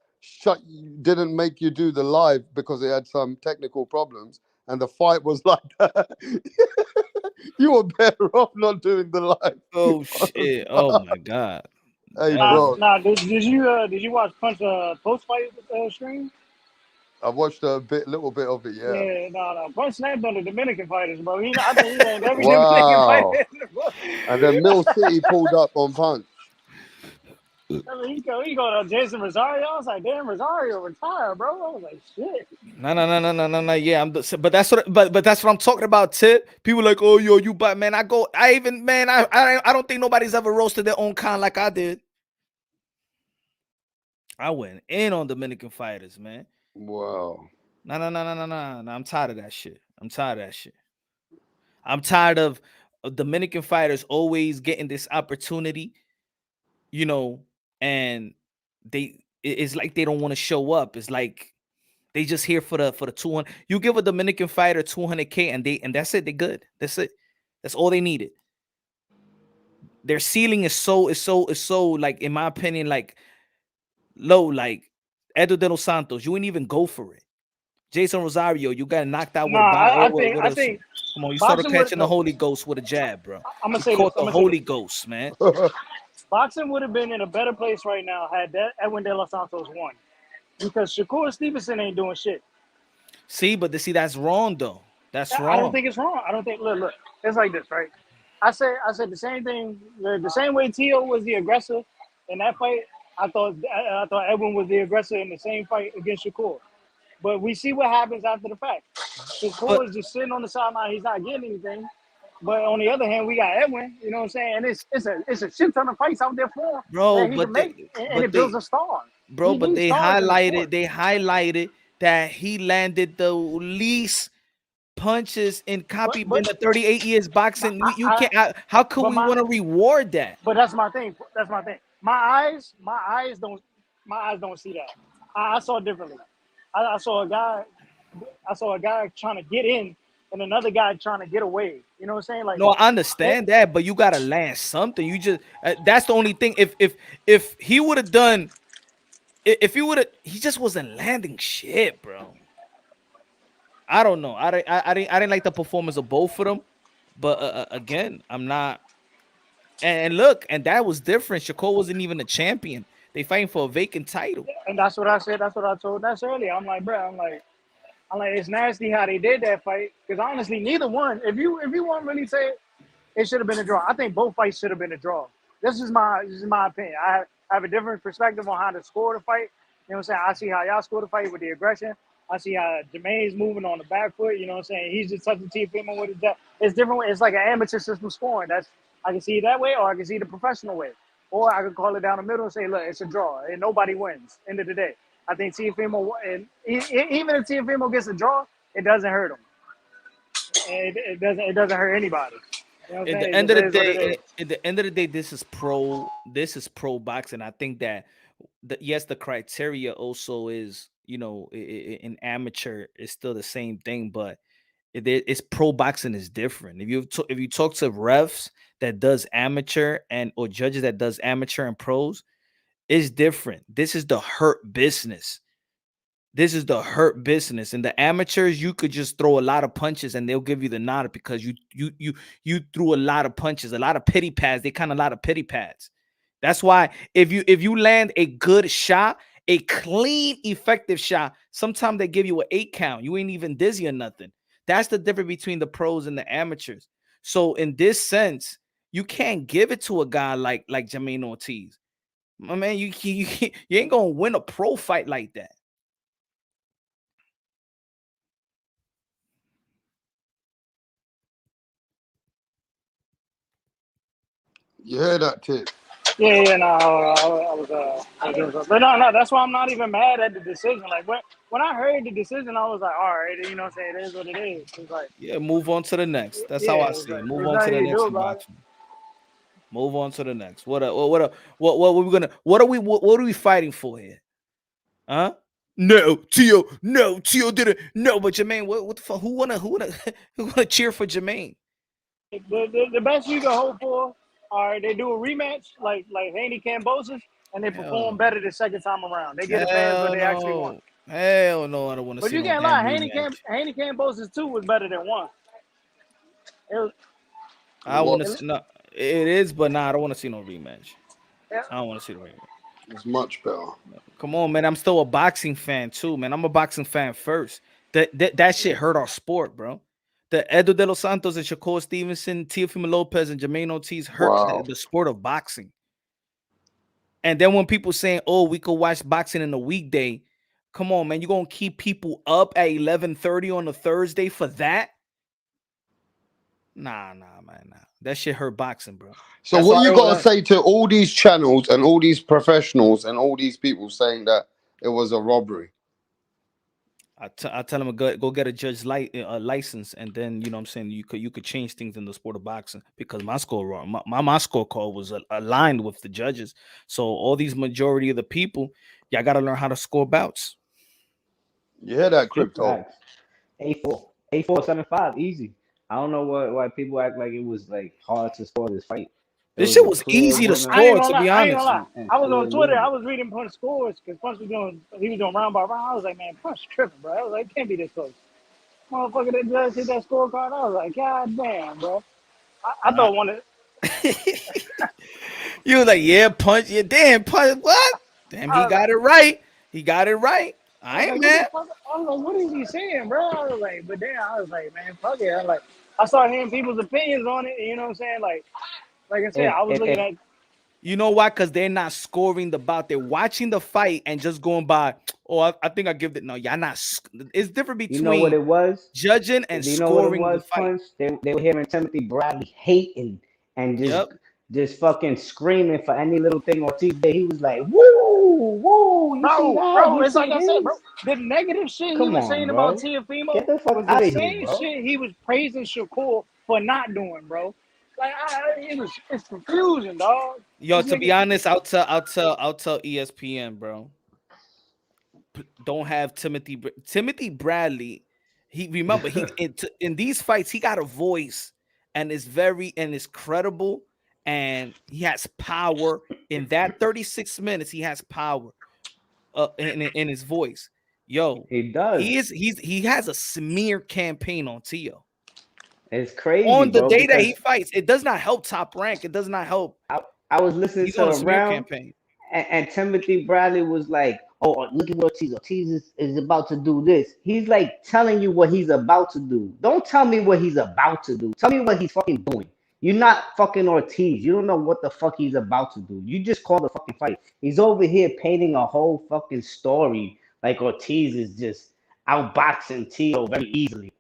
Speaker 2: didn't make you do the live because they had some technical problems, and the fight was like that. You were better off not doing the live.
Speaker 13: Oh shit! Oh my god!
Speaker 2: Hey, bro.
Speaker 1: Nah, did you watch Punch post fight stream?
Speaker 2: I watched little bit of it, yeah.
Speaker 1: Yeah, no. Punch snapped on the Dominican fighters, bro. I think he named every Dominican fighter.
Speaker 2: And then Mill City pulled up on Punch.
Speaker 1: I mean, you go to Jason Rosario. I was like, damn, Rosario retired, bro. I was like, shit.
Speaker 13: No. Yeah, but that's but that's what I'm talking about. Tip. People like, oh, yo, you but man, I don't think nobody's ever roasted their own kind like I did. I went in on Dominican fighters, man.
Speaker 2: Wow.
Speaker 13: No. I'm tired of that shit. I'm tired of Dominican fighters always getting this opportunity, you know, and it's like they don't want to show up. It's like they just here for the 200. You give a Dominican fighter 200K and that's it. They're good. That's it. That's all they needed. Their ceiling is so like, in my opinion, like low. Like Edo de los Santos, you ain't even go for it. Jason Rosario, you got knocked out with a
Speaker 1: I think.
Speaker 13: Come on, you started catching the Holy Ghost with a jab, bro.
Speaker 1: I'm gonna
Speaker 13: you
Speaker 1: say
Speaker 13: caught
Speaker 1: this.
Speaker 13: the Holy Ghost, man.
Speaker 1: Boxing would have been in a better place right now had that Edwin De Los Santos won, because Shakur Stevenson ain't doing shit.
Speaker 13: See, but that's wrong though. That's wrong.
Speaker 1: I don't think it's wrong. I don't think. Look. It's like this, right? I said the same thing. The same way Tio was the aggressor in that fight. I thought Edwin was the aggressor in the same fight against Shakur. But we see what happens after the fact. Shakur is just sitting on the sideline. He's not getting anything. But on the other hand, we got Edwin. You know what I'm saying? And it's a shit ton of fights out there for him,
Speaker 13: bro.
Speaker 1: that he can make, and it builds a star.
Speaker 13: Bro, but they highlighted that he landed the least punches in in the 38 years boxing. You can't. How could we want to reward that?
Speaker 1: But that's my thing. My eyes don't see that. I saw it differently. I saw a guy trying to get in and another guy trying to get away. You know what I'm saying? Like,
Speaker 13: no, I understand that, but you gotta land something. You just that's the only thing. If he would have done, he just wasn't landing shit, bro. I don't know. I didn't like the performance of both of them, but again, I'm not. And look, and that was different. Shakur wasn't even a champion. They fighting for a vacant title.
Speaker 1: And that's what I said. That's what I told Ness earlier. I'm like, bro. I'm like, it's nasty how they did that fight. Because honestly, neither one. If you want to really say it should have been a draw. I think both fights should have been a draw. This is my opinion. I have a different perspective on how to score the fight. You know what I'm saying? I see how y'all score the fight with the aggression. I see how Jermaine's moving on the back foot. You know what I'm saying? He's just touching TEOFIMO with his jab. It's different. It's like an amateur system scoring. I can see it that way, or I can see the professional way. Or I could call it down the middle and say, look, it's a draw, and nobody wins. End of the day, I think TEOFIMO, and even if TEOFIMO gets a draw, it doesn't hurt him. It doesn't hurt anybody. You know
Speaker 13: At the end of the day, this is pro boxing. I think that yes, the criteria also is, in amateur it's still the same thing, but it's pro boxing is different. If you talk to refs that does amateur or judges that does amateur and pros, it's different. This is the hurt business. In the amateurs, you could just throw a lot of punches and they'll give you the nod because you threw a lot of punches, a lot of pity pads. They kind of a lot of pity pads. That's why if you land a good shot, a clean, effective shot, sometimes they give you an 8 count. You ain't even dizzy or nothing. That's the difference between the pros and the amateurs. So in this sense, you can't give it to a guy like Jermaine Ortiz. My man, you ain't gonna win a pro fight like that.
Speaker 2: You heard that, Tip?
Speaker 1: Yeah, no, I was but no, that's why I'm not even mad at the decision. Like when I heard the decision, I was like, all right, you know what I'm saying? It is what it is. It's like,
Speaker 13: yeah, move on to the next. That's how I see it. Move on to the next boxing. Move on to the next. What are we fighting for here? Huh? No, Tio didn't. No, but Jermaine, what the fuck? Who wanna cheer for Jermaine?
Speaker 1: The best you can hope for. All right, they do a rematch like Haney-Garcia, and they perform better the second time around. They get the fans what they actually want.
Speaker 13: Hell no, I don't want to see.
Speaker 1: But you can't lie, Haney-Garcia 2 was better than 1.
Speaker 13: I want to. No, it is, but I don't want to see no rematch.
Speaker 1: Yeah.
Speaker 13: I don't want to see the rematch.
Speaker 2: It's much better.
Speaker 13: Come on, man. I'm still a boxing fan too, man. I'm a boxing fan first. That shit hurt our sport, bro. The Edo de los Santos and Shakur Stevenson, TEOFIMO Lopez and Jermaine Ortiz hurt the sport of boxing. And then when people saying, "Oh, we could watch boxing in a weekday," come on, man, you gonna keep people up at 11:30 on a Thursday for that? Nah, man, nah. That shit hurt boxing, bro.
Speaker 2: So
Speaker 13: That's
Speaker 2: what
Speaker 13: why
Speaker 2: you
Speaker 13: they
Speaker 2: got to
Speaker 13: were.
Speaker 2: say to all these channels and all these professionals and all these people saying that it was a robbery?
Speaker 13: I tell them go get a judge license, and then you know what I'm saying you could change things in the sport of boxing, because my score my scorecard was aligned with the judges. So all these majority of the people, y'all got to learn how to score bouts.
Speaker 2: You hear that, Crypto?
Speaker 6: Facts. 8-4, 8-4, 7-5, easy. I don't know why people act like it was like hard to score this fight. It
Speaker 13: This
Speaker 6: was
Speaker 13: shit
Speaker 6: a
Speaker 13: was
Speaker 6: clear
Speaker 13: easy to
Speaker 6: winner
Speaker 1: I ain't
Speaker 13: score,
Speaker 1: gonna
Speaker 13: to
Speaker 1: lie.
Speaker 13: be
Speaker 1: I ain't gonna
Speaker 13: honest.
Speaker 1: lie.
Speaker 6: and
Speaker 1: I was
Speaker 6: clear
Speaker 1: on Twitter. I
Speaker 6: loser.
Speaker 1: was reading Punch scores because Punch was doing round by round. I was like, man, Punch tripping, bro. I was like, can't be this close. Motherfucker, that judge hit that scorecard. I was like, God damn, bro. I
Speaker 13: Uh,
Speaker 1: thought one of
Speaker 13: you was like, yeah, Punch, yeah, damn, Punch, what? Damn, he
Speaker 1: I was
Speaker 13: got
Speaker 1: like,
Speaker 13: it right. He got it right.
Speaker 1: I
Speaker 13: I
Speaker 1: was
Speaker 13: ain't
Speaker 1: like, what the
Speaker 13: mad.
Speaker 1: fuck? I was like, what is he saying, bro? I was like, but then I was like, man, fuck it. I was like, I started hearing people's opinions on it. You know what I'm saying? Like I said,
Speaker 6: If
Speaker 1: I was
Speaker 6: if
Speaker 1: looking
Speaker 6: if
Speaker 1: at.
Speaker 13: You know why? Because they're not scoring the bout. They're watching the fight and just going by, oh, I think I give it. No, y'all not. It's different
Speaker 6: you know what
Speaker 13: between
Speaker 6: it was,
Speaker 13: judging and
Speaker 6: do you know what it
Speaker 13: scoring the
Speaker 6: was,
Speaker 13: fight.
Speaker 6: Punch? They were hearing Timothy Bradley hating and
Speaker 13: Yep.
Speaker 6: just fucking screaming for any little thing Ortiz did. He was like, woo, woo, you see that?
Speaker 1: Bro,
Speaker 6: You
Speaker 1: it's like
Speaker 6: see
Speaker 1: I said, bro.
Speaker 6: this?
Speaker 1: The negative shit he
Speaker 6: Come
Speaker 1: was
Speaker 6: on,
Speaker 1: saying about
Speaker 6: bro.
Speaker 1: TEOFIMO
Speaker 6: Get the fuck
Speaker 1: was the
Speaker 6: out of here,
Speaker 1: same
Speaker 6: bro.
Speaker 1: shit he was praising Shakur for not doing, bro. Like, it's confusing, dog.
Speaker 13: Yo,
Speaker 1: This
Speaker 13: to be
Speaker 1: nigga,
Speaker 13: honest, I'll tell ESPN, bro. Don't have Timothy Bradley. He remember in these fights he got a voice and is credible, and he has power. In that 36 minutes, he has power in his voice. Yo,
Speaker 6: He does.
Speaker 13: he has a smear campaign on Tio.
Speaker 6: It's crazy,
Speaker 13: On the
Speaker 6: bro,
Speaker 13: day that he
Speaker 6: because
Speaker 13: fights, it does not help Top Rank. It does not help.
Speaker 6: I was listening
Speaker 13: He's
Speaker 6: to
Speaker 13: on a
Speaker 6: a
Speaker 13: smear
Speaker 6: round,
Speaker 13: campaign.
Speaker 6: and Timothy Bradley was like, "Oh, look at Ortiz. Ortiz is about to do this." He's like telling you what he's about to do. Don't tell me what he's about to do. Tell me what he's fucking doing. You're not fucking Ortiz. You don't know what the fuck he's about to do. You just call the fucking fight. He's over here painting a whole fucking story like Ortiz is just outboxing Tio very easily.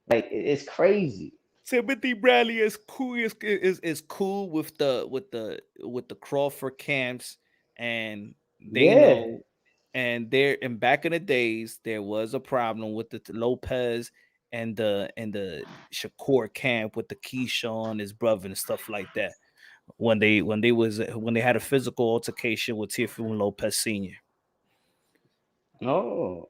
Speaker 6: Like it's crazy.
Speaker 13: Timothy Bradley is cool. Is cool with the Crawford camps, and they
Speaker 6: Yeah.
Speaker 13: know. And back in the days, there was a problem with the Lopez and the Shakur camp with the Keyshawn, his brother, and stuff like that. When they had a physical altercation with Teofimo Lopez Sr.
Speaker 6: Oh.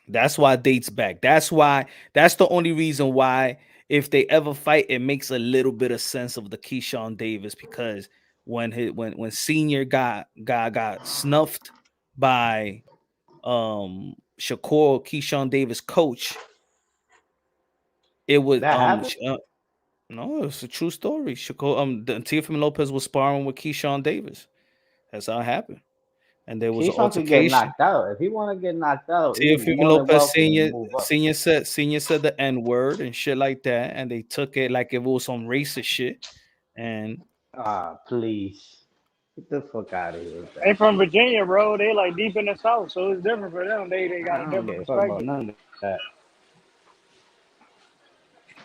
Speaker 13: That's why it dates back. That's the only reason why, if they ever fight, it makes a little bit of sense of the Keyshawn Davis, because when Senior got snuffed by Shakur, Keyshawn Davis coach, it was
Speaker 6: That happened?
Speaker 13: no, it's a true story. Shakur Teofimo Lopez was sparring with Keyshawn Davis. That's how it happened. And there was an
Speaker 6: Keyshawn could get
Speaker 13: altercation.
Speaker 6: knocked out. If he want to get knocked out, he's
Speaker 13: Teofimo
Speaker 6: more than
Speaker 13: Lopez
Speaker 6: welcome to
Speaker 13: Senior
Speaker 6: move up.
Speaker 13: said the N-word and shit like that, and they took it like it was some racist shit. And
Speaker 6: Please. Get the fuck out of here with
Speaker 1: they
Speaker 6: that
Speaker 1: from
Speaker 6: shit.
Speaker 1: Virginia, bro. They like deep in the South, so it's different for them. They got a
Speaker 6: I don't
Speaker 1: different
Speaker 6: give a fuck about
Speaker 1: perspective.
Speaker 6: none of that.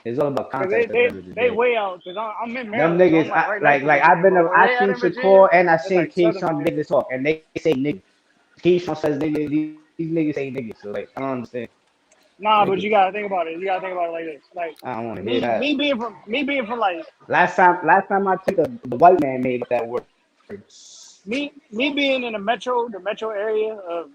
Speaker 6: It's all about
Speaker 1: Cause
Speaker 6: contact at the end of the
Speaker 1: they
Speaker 6: day.
Speaker 1: way out. Cause I'm in
Speaker 6: Them
Speaker 1: Maryland, so I'm
Speaker 6: niggas,
Speaker 1: like right next to
Speaker 6: I've
Speaker 1: Virginia.
Speaker 6: been,
Speaker 1: But where they
Speaker 6: I
Speaker 1: at
Speaker 6: seen
Speaker 1: in Virginia,
Speaker 6: Shakur and I
Speaker 1: it's
Speaker 6: seen
Speaker 1: like Southern
Speaker 6: Keyshawn
Speaker 1: Virginia.
Speaker 6: Davis talk, and they say niggas. Keyshawn says niggas, these niggas say niggas. So like, I don't understand.
Speaker 1: Nah, but
Speaker 6: Niggas.
Speaker 1: you gotta think about it. You gotta think about it like this. Like
Speaker 6: I don't want to hear
Speaker 1: me,
Speaker 6: that.
Speaker 1: me being from like
Speaker 6: Last time I took the white man made up that word.
Speaker 1: me being in the metro area of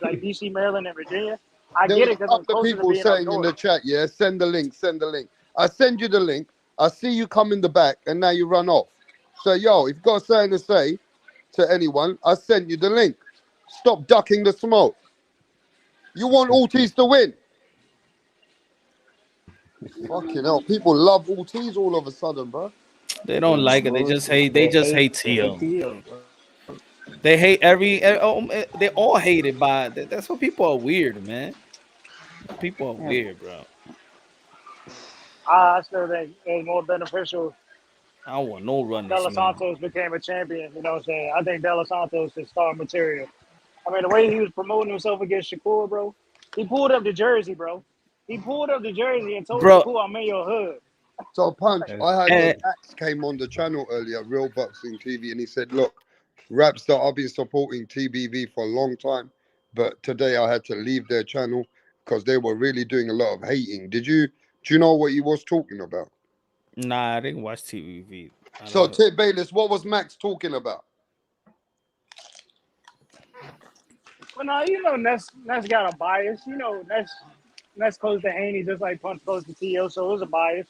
Speaker 1: like DC, Maryland, and Virginia. I
Speaker 2: There
Speaker 1: get
Speaker 2: was
Speaker 1: it
Speaker 2: a
Speaker 1: because I'm
Speaker 2: couple of
Speaker 1: closer to
Speaker 2: people
Speaker 1: being up
Speaker 2: saying in
Speaker 1: north.
Speaker 2: the chat, yeah, send the link, send the link. I send you the link. I see you come in the back, and now you run off. So, yo, if you've got something to say to anyone, I sent you the link. Stop ducking the smoke. You want Ortiz to win. Fucking hell, people love Ortiz all of a sudden, bro.
Speaker 13: they don't like it. They just hate. They just hate
Speaker 6: They hate
Speaker 13: Tio.
Speaker 6: Tio.
Speaker 13: They hate they all hate it. That's what people are weird, man. People are
Speaker 6: Man,
Speaker 13: weird, bro.
Speaker 1: I still think it's more beneficial
Speaker 13: I don't want no runners,
Speaker 1: De Los
Speaker 13: man.
Speaker 1: Santos became a champion. You know what I'm saying? I think De Los Santos is star material. I mean, the way he was promoting himself against Shakur, bro, he pulled up the jersey, bro. He pulled up the jersey and told
Speaker 13: Bro,
Speaker 1: Shakur, I'm in your hood.
Speaker 2: So Punch, I had
Speaker 13: and
Speaker 2: Max came on the channel earlier, Real Boxing TV, and he said, "Look, Rapstar, I've been supporting TBV for a long time, but today I had to leave their channel because they were really doing a lot of hating." Do you know what he was talking about?
Speaker 13: nah, I didn't watch TVV.
Speaker 2: So Tip Bayless, what was Max talking about?
Speaker 1: But now, you know, Ness got a bias. You know, Ness close to Haney just like Punch close to T.O., so it was a bias.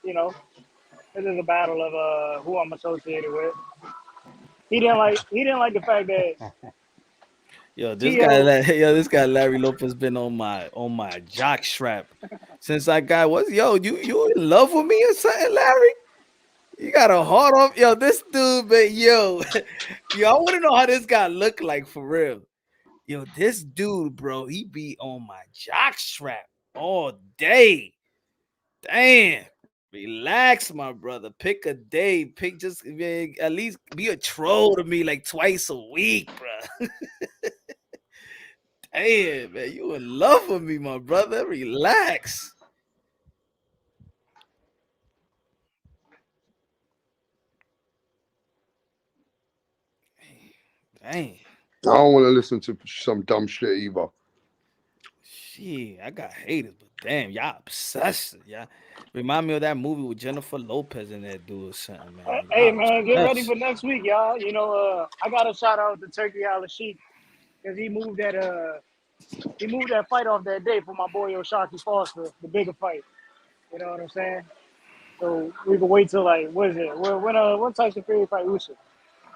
Speaker 1: You know, it is a battle of who I'm associated with. He didn't like the fact that
Speaker 13: this guy Larry Lopez been on my jock strap since I got you in love with me or something, Larry? You got a heart off, this dude, man, I want to know how this guy look like for real. This dude, bro, he be on my jock strap all day. Damn. Relax, my brother. Pick a day. Pick just man, at least be a troll to me like twice a week, bro. Damn, man, you in love with me, my brother. Relax. Dang.
Speaker 2: I don't want to listen to some dumb shit either.
Speaker 13: Shit, I got haters, but damn, y'all obsessed. Yeah, remind me of that movie with Jennifer Lopez and that dude or something, man.
Speaker 1: hey man, get ready for next week, y'all. You know, I got to shout out to Turkey Al Sheik because he moved that fight off that day for my boy O'Shaquie Foster, the bigger fight. You know what I'm saying? So we can wait till like what is it? When Tyson Fury fight Usyk?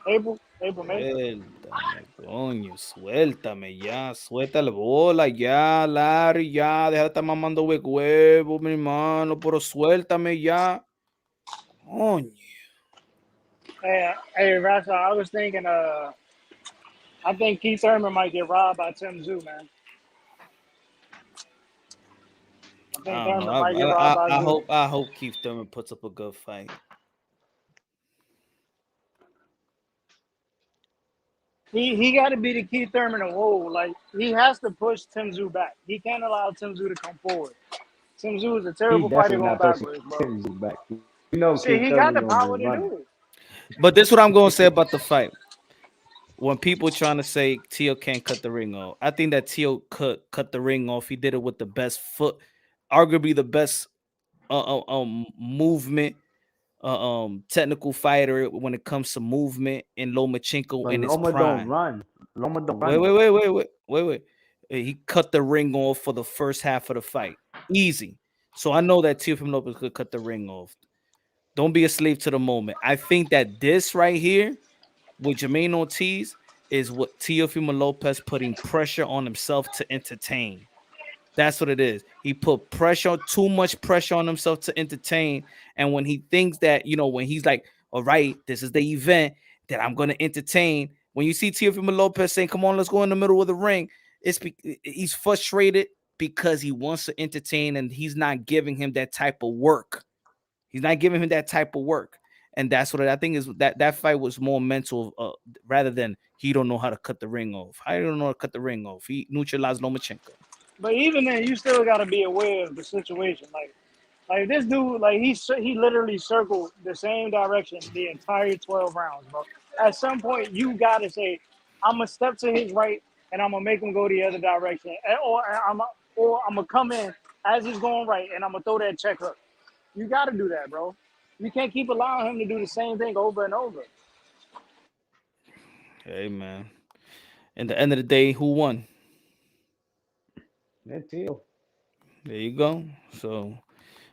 Speaker 1: April, May.
Speaker 13: Suéltame, coño, suéltame ya, suelta la bola ya, Larry, ya, deja de estar mamando huevo, mi hermano, pero suéltame ya. Coño.
Speaker 1: Hey, Rasa, I was thinking, I think Keith Thurman might get robbed by Tim Tszyu, man. I think Thurman might get robbed by Tszyu.
Speaker 13: I hope Keith Thurman puts up a good fight.
Speaker 1: He got to be the Keith Thurman of old. Like, he has to push Tim Tszyu back. He can't allow Tim Tszyu to come forward. Tim Tszyu is a terrible fighter going backwards, bro.
Speaker 6: Tim Tszyu back. You know,
Speaker 1: shit, he got the power to do it.
Speaker 13: But this is what I'm going to say about the fight. When people trying to say Teo can't cut the ring off, I think that Teo cut the ring off. He did it with the best foot, arguably the best movement, technical fighter when it comes to movement in Lomachenko in his
Speaker 6: Loma
Speaker 13: prime.
Speaker 6: don't run. Loma don't run.
Speaker 13: Wait. He cut the ring off for the first half of the fight. Easy. So I know that Teofimo Lopez could cut the ring off. Don't be a slave to the moment. I think that this right here with Jermaine Ortiz is what Teofimo Lopez putting pressure on himself to entertain. That's what it is. He put too much pressure on himself to entertain. And when he thinks that, when he's like, all right, this is the event that I'm going to entertain. When you see Teofimo Lopez saying, come on, let's go in the middle of the ring, he's frustrated because he wants to entertain and he's not giving him that type of work. He's not giving him that type of work. And that's what I think is that fight was more mental rather than he don't know how to cut the ring off. I don't know how to cut the ring off. He neutralized Lomachenko.
Speaker 1: But even then, you still got to be aware of the situation. Like this dude, like he literally circled the same direction the entire 12 rounds, bro. At some point, you got to say, I'm going to step to his right and I'm going to make him go the other direction. Or I'm going to come in as he's going right and I'm going to throw that check hook. You got to do that, bro. You can't keep allowing him to do the same thing over and over.
Speaker 13: Hey, man. At the end of the day, who won?
Speaker 6: That's you.
Speaker 13: There you go. So,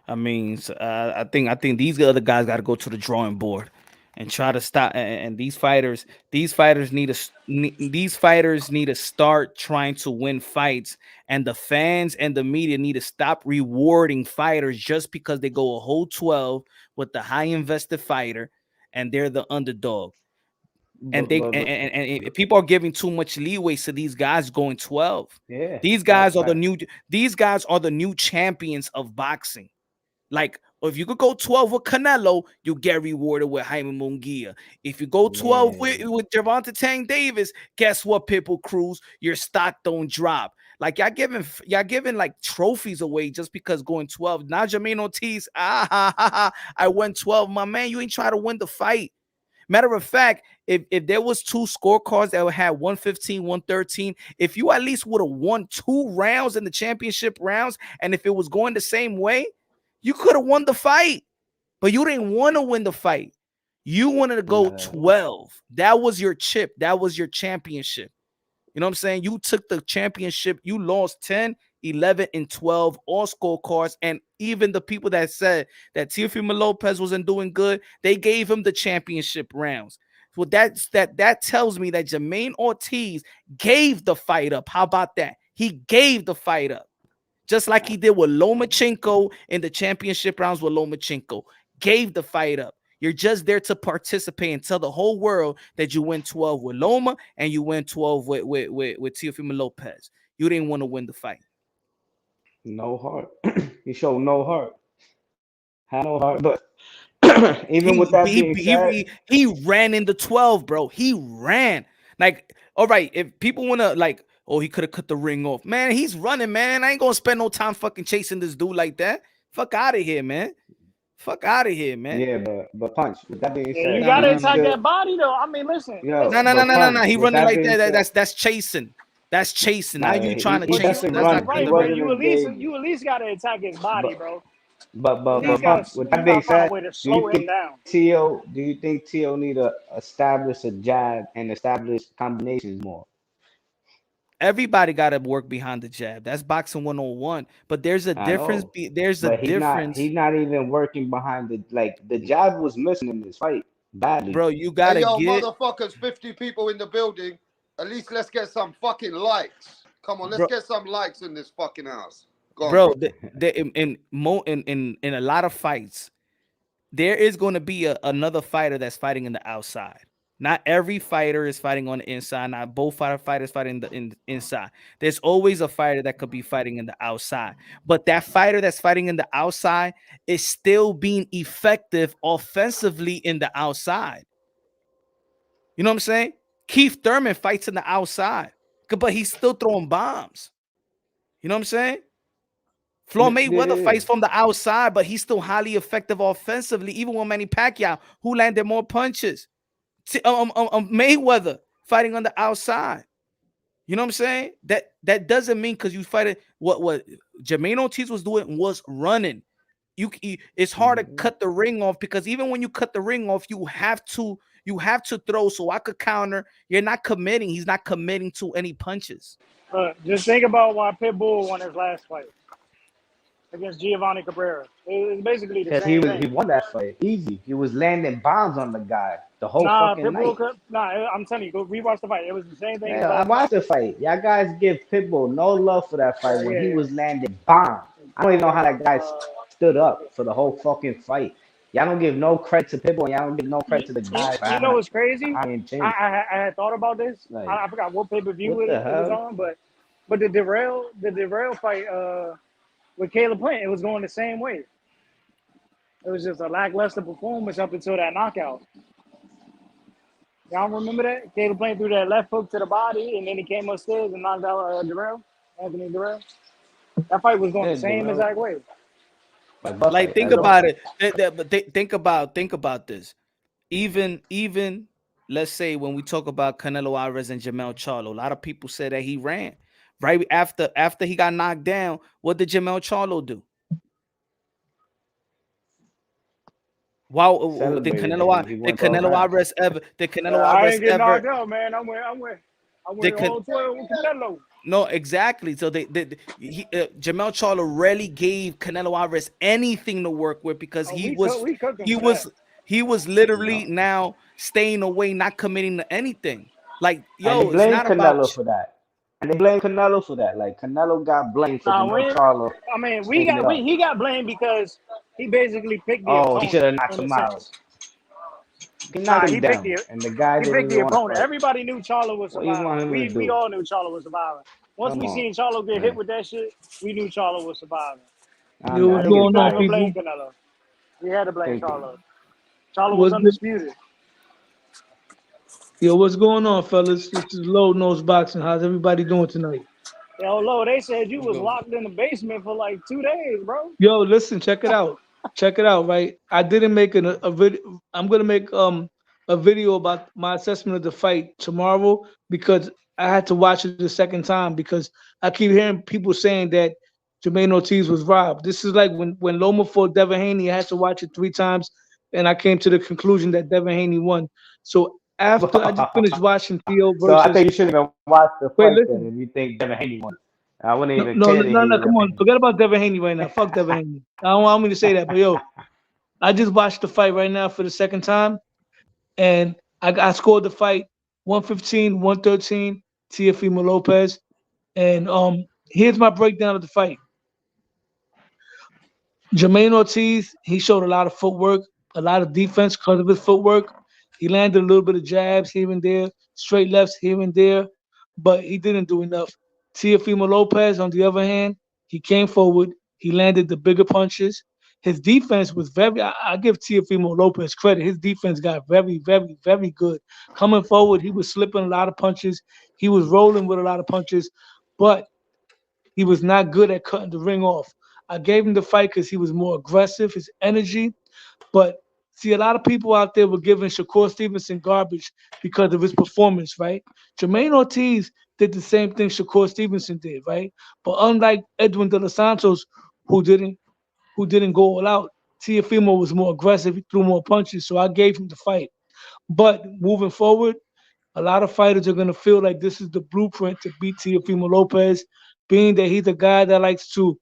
Speaker 13: I mean, I think these other guys got to go to the drawing board and try to stop. And these fighters need to start trying to win fights. And the fans and the media need to stop rewarding fighters just because they go a whole 12 with the high invested fighter and they're the underdog. And people are giving too much leeway to these guys going 12.
Speaker 6: Yeah,
Speaker 13: these guys are the new champions of boxing. Like Or if you could go 12 with Canelo, you get rewarded with Jaime Munguia. If you go 12 with Gervonta Tank Davis, guess what, Pitbull Cruz? Your stock don't drop. Like y'all giving like trophies away just because going 12. Now Jermaine Ortiz, I won 12. My man, you ain't trying to win the fight. Matter of fact, if there was 2 scorecards that had 115, 113, if you at least would have won 2 rounds in the championship rounds, and if it was going the same way, you could have won the fight. But you didn't want to win the fight. You wanted to go 12. That was your chip. That was your championship. You know what I'm saying? You took the championship. You lost 10, 11, and 12, all scorecards. And even the people that said that Teofimo Lopez wasn't doing good, they gave him the championship rounds. So that tells me that Jermaine Ortiz gave the fight up. How about that? He gave the fight up. Just like he did with Lomachenko in the championship rounds with Lomachenko. Gave the fight up. You're just there to participate and tell the whole world that you win 12 with Loma and you win 12 with Teofimo Lopez. You didn't want to win the fight.
Speaker 6: No heart. He showed no heart. Had no heart. But even with that being said,
Speaker 13: he ran in the 12, bro. He ran. Like, all right, if people want to like, oh, he could have cut the ring off. Man, he's running, man. I ain't going to spend no time fucking chasing this dude like that. Fuck out of here, man. Fuck out of here, man.
Speaker 6: Yeah, but Punch. With that being said,
Speaker 1: you gotta attack that body though. I mean, listen.
Speaker 6: No.
Speaker 13: He running like that. That's chasing. That's chasing. Now you trying to chase him. That's not
Speaker 1: right, bro. You at least gotta attack his body, bro.
Speaker 6: But Punch. With that being said, do you think Teo need to establish a jab and establish combinations more?
Speaker 13: Everybody got to work behind the jab. That's boxing 101. But there's a difference. There's a difference.
Speaker 6: He's not even working behind the jab was missing in this fight badly.
Speaker 13: Bro, you got to get.
Speaker 2: Motherfuckers, 50 people in the building. At least let's get some fucking likes. Come on, let's get some likes in this fucking house. Go on.
Speaker 13: Bro, in a lot of fights, there is going to be another fighter that's fighting in the outside. Not every fighter is fighting on the inside. Not both fighters fighting in the inside. There's always a fighter that could be fighting in the outside. But that fighter that's fighting in the outside is still being effective offensively in the outside. You know what I'm saying? Keith Thurman fights in the outside, but he's still throwing bombs. You know what I'm saying? Floyd Mayweather fights from the outside, but he's still highly effective offensively, even with Manny Pacquiao, who landed more punches. Mayweather fighting on the outside. You know what I'm saying? That doesn't mean because you fight it. What Jermaine Ortiz was doing was running. It's hard to cut the ring off because even when you cut the ring off, you have to throw. So I could counter. You're not committing. He's not committing to any punches.
Speaker 1: Just think about why Pitbull won his last fight against Giovanni Cabrera. It's basically the same thing.
Speaker 6: He won that fight easy. He was landing bombs on the guy the whole fucking night.
Speaker 1: I'm telling you, go rewatch the fight. It was the same thing.
Speaker 6: Yeah, I watched the fight. Y'all guys give Pitbull no love for that fight when he was landing bombs. I don't even know how that guy stood up for the whole fucking fight. Y'all don't give no credit to Pitbull. Y'all don't give no credit to the guy.
Speaker 1: You know what's crazy? I had thought about this. Like, I forgot what pay-per-view it was on, but the derail fight with Caleb Plant, it was going the same way. It was just a lackluster performance up until that knockout. Y'all remember that? Caleb Plant threw that left hook to the body, and then he came upstairs and knocked out Anthony Durrell. That fight was going the same exact way.
Speaker 13: Like, think about it. Think about this. Even let's say when we talk about Canelo Alvarez and Jermell Charlo, a lot of people say that he ran. Right after he got knocked down, what did Jermell Charlo do? Wow, did Canelo Alvarez ever?
Speaker 1: I ain't get knocked out, man. I'm with all 12 with Canelo.
Speaker 13: No, exactly. So Jermell Charlo rarely gave Canelo Alvarez anything to work with because he was literally now staying away, not committing to anything. Like, yo,
Speaker 6: it's not Canelo for that. And they blame Canelo for that. Like, Canelo got blamed for Charlo.
Speaker 1: I mean, he got blamed because he basically picked the opponent.
Speaker 6: He should have knocked him out. He knocked him down. And the guy
Speaker 1: he picked the opponent. Everybody knew Charlo was surviving. We all knew Charlo was surviving. Once we seen Charlo get hit with that shit, we knew Charlo was surviving.
Speaker 5: What's going on, people?
Speaker 1: He had to blame
Speaker 6: Thank you.
Speaker 1: Charlo. Charlo was
Speaker 15: What's good?
Speaker 1: undisputed.
Speaker 15: Yo, what's going on, fellas? This is Low Nose Boxing. How's everybody doing tonight?
Speaker 1: Yo, Lo, they said you was locked in the basement for like 2 days, bro.
Speaker 15: Yo, listen, check it out. Check it out, right? I didn't make a video. I'm gonna make a video about my assessment of the fight tomorrow because I had to watch it the second time because I keep hearing people saying that Jermaine Ortiz was robbed. This is like when Loma fought Devin Haney, I had to watch it 3 times, and I came to the conclusion that Devin Haney won. So after I just finished watching Theo
Speaker 6: So I
Speaker 15: versus.
Speaker 6: think you shouldn't even watch the
Speaker 15: Wait,
Speaker 6: fight
Speaker 15: listen.
Speaker 6: then if you think Devin Haney won. I wouldn't
Speaker 15: No,
Speaker 6: even
Speaker 15: no,
Speaker 6: care to
Speaker 15: no,
Speaker 6: hear
Speaker 15: no,
Speaker 6: your
Speaker 15: come on.
Speaker 6: opinion.
Speaker 15: Forget about Devin Haney right now. Fuck Devin Haney. I don't want me to say that, but yo, I just watched the fight right now for the second time, and I scored the fight 115, 113, TEOFIMO Lopez. And here's my breakdown of the fight. Jermaine Ortiz, he showed a lot of footwork, a lot of defense because of his footwork. He landed a little bit of jabs here and there, straight lefts here and there, but he didn't do enough. Teofimo Lopez, on the other hand, he came forward. He landed the bigger punches. His defense was I give Teofimo Lopez credit. His defense got very, very, very good. Coming forward, he was slipping a lot of punches. He was rolling with a lot of punches, but he was not good at cutting the ring off. I gave him the fight because he was more aggressive, his energy. But see, a lot of people out there were giving Shakur Stevenson garbage because of his performance, right? Jermaine Ortiz did the same thing Shakur Stevenson did, right? But unlike Edwin De Los Santos, who didn't go all out, Teofimo was more aggressive. He threw more punches, so I gave him the fight. But moving forward, a lot of fighters are gonna feel like this is the blueprint to beat Teofimo Lopez, being that he's a guy that likes to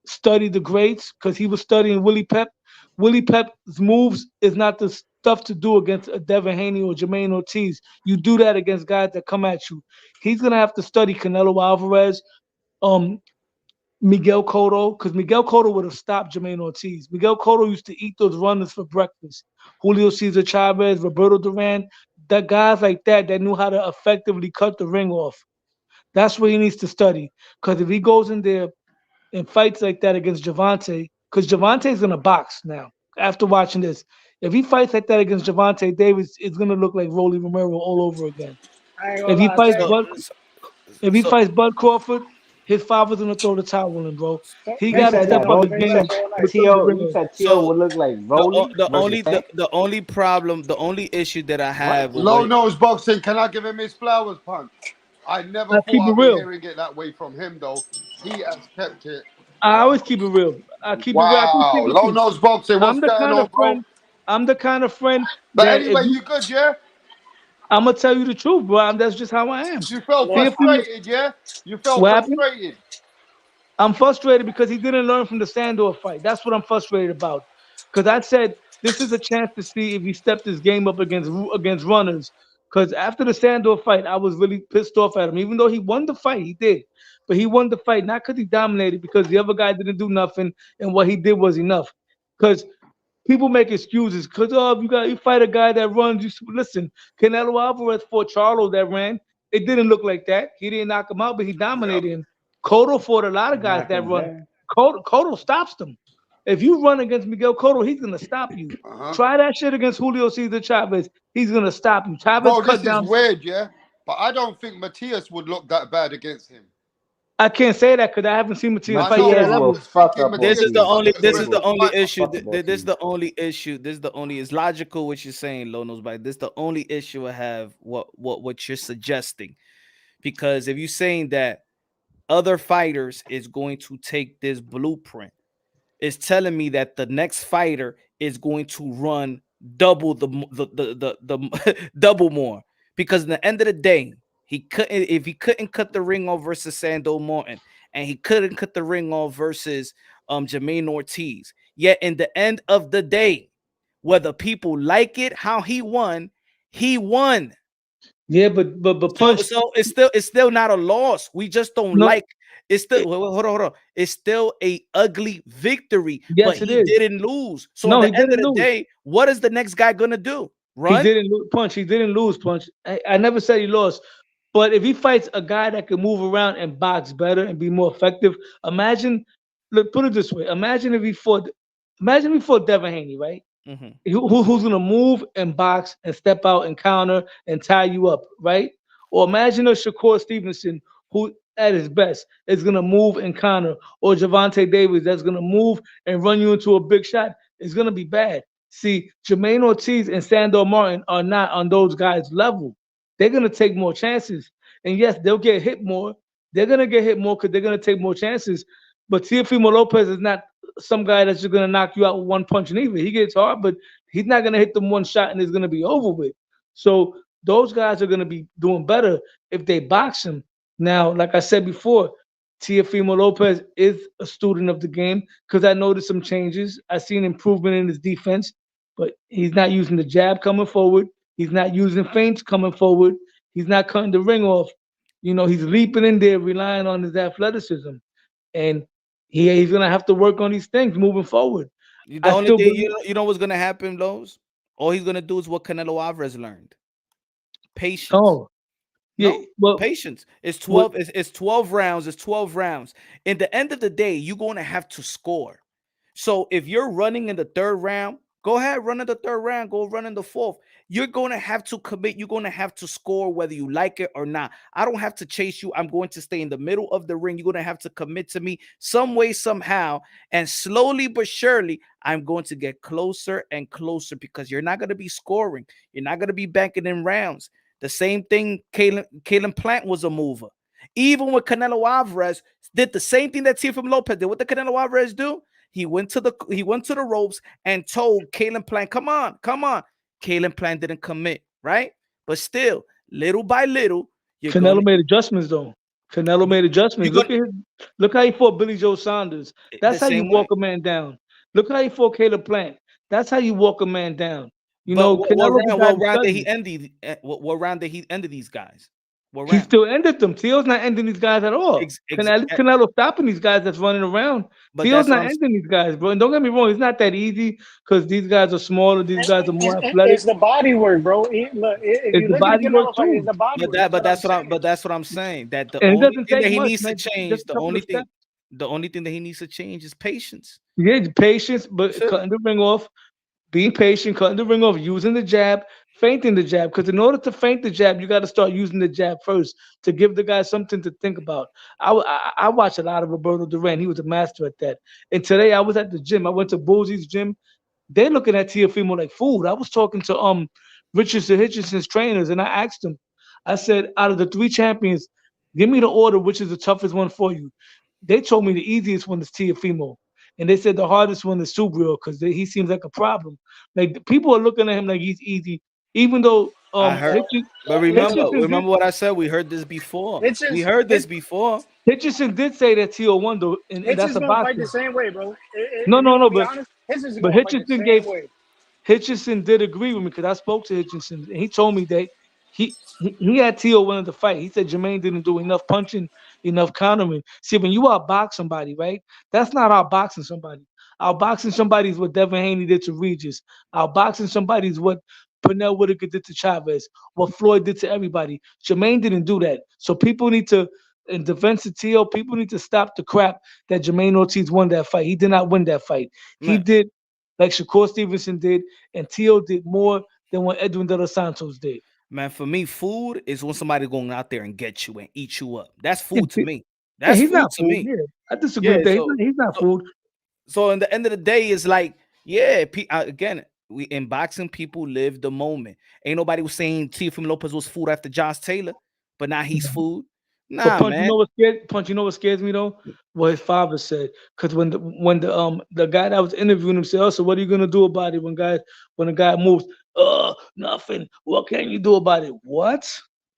Speaker 15: study the greats because he was studying Willie Pep. Willie Pep's moves is not the stuff to do against a Devin Haney or Jermaine Ortiz. You do that against guys that come at you. He's gonna have to study Canelo Alvarez, Miguel Cotto, because Miguel Cotto would have stopped Jermaine Ortiz. Miguel Cotto used to eat those runners for breakfast. Julio Cesar Chavez, Roberto Duran, that guys like that knew how to effectively cut the ring off. That's what he needs to study. Because if he goes in there and fights like that against Javante, because Javante's gonna box now. After watching this, if he fights like that against Javante Davis, it's gonna look like Rolly Romero all over again.
Speaker 1: I ain't
Speaker 15: If
Speaker 1: gonna
Speaker 15: he
Speaker 1: lie.
Speaker 15: fights Bud Crawford, his father's gonna throw the towel in, bro. He
Speaker 6: You
Speaker 15: got to
Speaker 6: said
Speaker 15: step
Speaker 6: that.
Speaker 15: up his
Speaker 6: You
Speaker 15: game.
Speaker 6: said Tio would look like Rolly.
Speaker 13: The only problem, the only issue that I have with
Speaker 2: Low Nose Boxing, can I give him his flowers, Punch? I never
Speaker 15: I keep
Speaker 2: thought
Speaker 15: it
Speaker 2: I'd be
Speaker 15: real.
Speaker 2: hearing it that way from him, though. He has kept it.
Speaker 15: I always keep it real. I keep it real.
Speaker 2: Wow. Low Nose Boxing, what's going on, bro?
Speaker 15: I'm the kind of friend
Speaker 2: But
Speaker 15: that
Speaker 2: anyway, you good, yeah?
Speaker 15: I'm gonna tell you the truth, bro. That's just how I am.
Speaker 2: You felt frustrated, yeah? You felt
Speaker 15: What happened?
Speaker 2: frustrated.
Speaker 15: I'm frustrated because he didn't learn from the Sandor fight. That's what I'm frustrated about. Because I said this is a chance to see if he stepped his game up against runners. Because after the Sandor fight, I was really pissed off at him. Even though he won the fight, he did. But he won the fight not because he dominated, because the other guy didn't do nothing, and what he did was enough. Because people make excuses. Because you fight a guy that runs. Listen, Canelo Alvarez fought Charlo that ran. It didn't look like that. He didn't knock him out, but he dominated him. Cotto fought a lot of guys that run. Cotto stops them. If you run against Miguel Cotto, he's gonna stop you. Try that shit against Julio Cesar Chavez. He's gonna stop you. Chavez
Speaker 2: Bro,
Speaker 15: cut
Speaker 2: this
Speaker 15: down.
Speaker 2: is weird, yeah? But I don't think Matias would look that bad against him.
Speaker 15: I can't say that because I haven't seen Matias fight
Speaker 6: Matias
Speaker 15: yet.
Speaker 6: will fuck up.
Speaker 13: This is the only issue.
Speaker 6: Fuck
Speaker 13: This is the only issue. This is the only. It's logical what you're saying, Lonos, but this is the only issue I have. What you're suggesting, because if you're saying that other fighters is going to take this blueprint, it's telling me that the next fighter is going to run double the double more, because at the end of the day, he couldn't cut the ring off versus Sando Martin, and he couldn't cut the ring off versus Jermaine Ortiz. Yet in the end of the day, whether people like it how he won, he won.
Speaker 15: Yeah, but punch.
Speaker 13: So it's still not a loss. We just don't like. It's still hold on. It's still a ugly victory.
Speaker 15: Yes,
Speaker 13: but
Speaker 15: it is.
Speaker 13: didn't lose. So at the end of the day, what is the next guy gonna do? Run?
Speaker 15: He didn't lose, Punch. He didn't lose, Punch. I never said he lost. But if he fights a guy that can move around and box better and be more effective, imagine. Look, put it this way: imagine if he fought Imagine we fought Devin Haney, right? Who's gonna move and box and step out and counter and tie you up, right? Or imagine a Shakur Stevenson who at his best is gonna move and counter, or Javante Davis that's gonna move and run you into a big shot. It's gonna be bad. See, Jermaine Ortiz and Sandor Martin are not on those guys' level. They're gonna take more chances, and yes, they'll get hit more. They're gonna get hit more because they're gonna take more chances. But Teofimo Lopez is not some guy that's just gonna knock you out with one punch and either. He gets hard, but he's not gonna hit them one shot and it's gonna be over with. So those guys are gonna be doing better if they box him. Now, like I said before, Teofimo Lopez is a student of the game because I noticed some changes. I seen improvement in his defense, but he's not using the jab coming forward. He's not using feints coming forward. He's not cutting the ring off. You know, he's leaping in there, relying on his athleticism, and he's gonna have to work on these things moving forward.
Speaker 13: The only thing you know what's gonna happen, Lowe's? All he's gonna do is what Canelo Alvarez learned: patience.
Speaker 15: Oh, yeah.
Speaker 13: No,
Speaker 15: well,
Speaker 13: patience. It's 12. It's 12 rounds. It's 12 rounds. In the end of the day, you're gonna have to score. So if you're running in the third round, go ahead, run in the third round. Go run in the fourth. You're gonna have to commit. You're gonna have to score whether you like it or not. I don't have to chase you. I'm going to stay in the middle of the ring. You're gonna have to commit to me some way, somehow, and slowly but surely, I'm going to get closer and closer because you're not gonna be scoring. You're not gonna be banking in rounds. The same thing. Kalen Plant was a mover. Even when Canelo Alvarez did the same thing that Teofimo Lopez did. What did Canelo Alvarez do? He went to the ropes and told Kalen Plant, "Come on, come on." Kalen Plant didn't commit, right? But still, little by little,
Speaker 15: Canelo made adjustments though. Canelo made adjustments. Look how he fought Billy Joe Saunders. That's how you walk a man down. Look how he fought Caleb Plant. That's how you walk a man down. You know,
Speaker 13: what round did he end these guys?
Speaker 15: He still ended them. Teo's not ending these guys at all. Canelo stopping these guys that's running around. Teo's not ending these guys, bro. And don't get me wrong, it's not that easy because these guys are smaller. These guys are more athletic.
Speaker 1: It's the body work, bro. If you look at Canelo, it's the body work.
Speaker 13: But that's what I'm saying. That the only thing that he needs to change, the only thing that he needs to change is patience.
Speaker 15: Yeah, patience, but cutting the ring off, being patient, cutting the ring off, using the jab, feinting the jab. Because in order to feint the jab, you got to start using the jab first to give the guy something to think about. I watch a lot of Roberto Duran. He was a master at that. And today I was at the gym. I went to Boozy's gym. They're looking at Teofimo like food. I was talking to Richardson Hitchinson's trainers, and I asked them, I said, out of the 3 champions, give me the order, which is the toughest one for you. They told me the easiest one is Teofimo. And they said the hardest one is Subriel because he seems like a problem. Like people are looking at him like he's easy, even though
Speaker 13: but remember what I said. We heard this before.
Speaker 15: Hitchison did say that Teo won though, and that's a boxer.
Speaker 1: Fight the same way, bro.
Speaker 15: No, but Hitchison did agree with me because I spoke to Hitchison and he told me that he had Teo winning the fight. He said Jermaine didn't do enough punching, enough countering. See, when you outbox somebody, right? That's not outboxing somebody. Outboxing somebody is what Devin Haney did to Regis. Outboxing somebody is what Pernell Whitaker did to Chavez, what Floyd did to everybody. Jermaine didn't do that. So people need to, in defense of Teo, people need to stop the crap that Jermaine Ortiz won that fight. He did not win that fight. He did like Shakur Stevenson did, and Teo did more than what Edwin De Los Santos did.
Speaker 13: Man, for me, food is when somebody going out there and get you and eat you up. That's food to me. That's
Speaker 15: he's
Speaker 13: food
Speaker 15: not
Speaker 13: to
Speaker 15: food.
Speaker 13: me.
Speaker 15: Yeah, I disagree with that. He's not food.
Speaker 13: So in the end of the day, it's like, again, we in boxing, people live the moment. Ain't nobody was saying Teofimo Lopez was food after Josh Taylor, but now he's food. Nah,
Speaker 15: Punch,
Speaker 13: man.
Speaker 15: You know what scares me though? What his father said. Because when the guy that was interviewing him said, "Oh, so what are you gonna do about it when a guy moves?" Nothing. What can you do about it? What?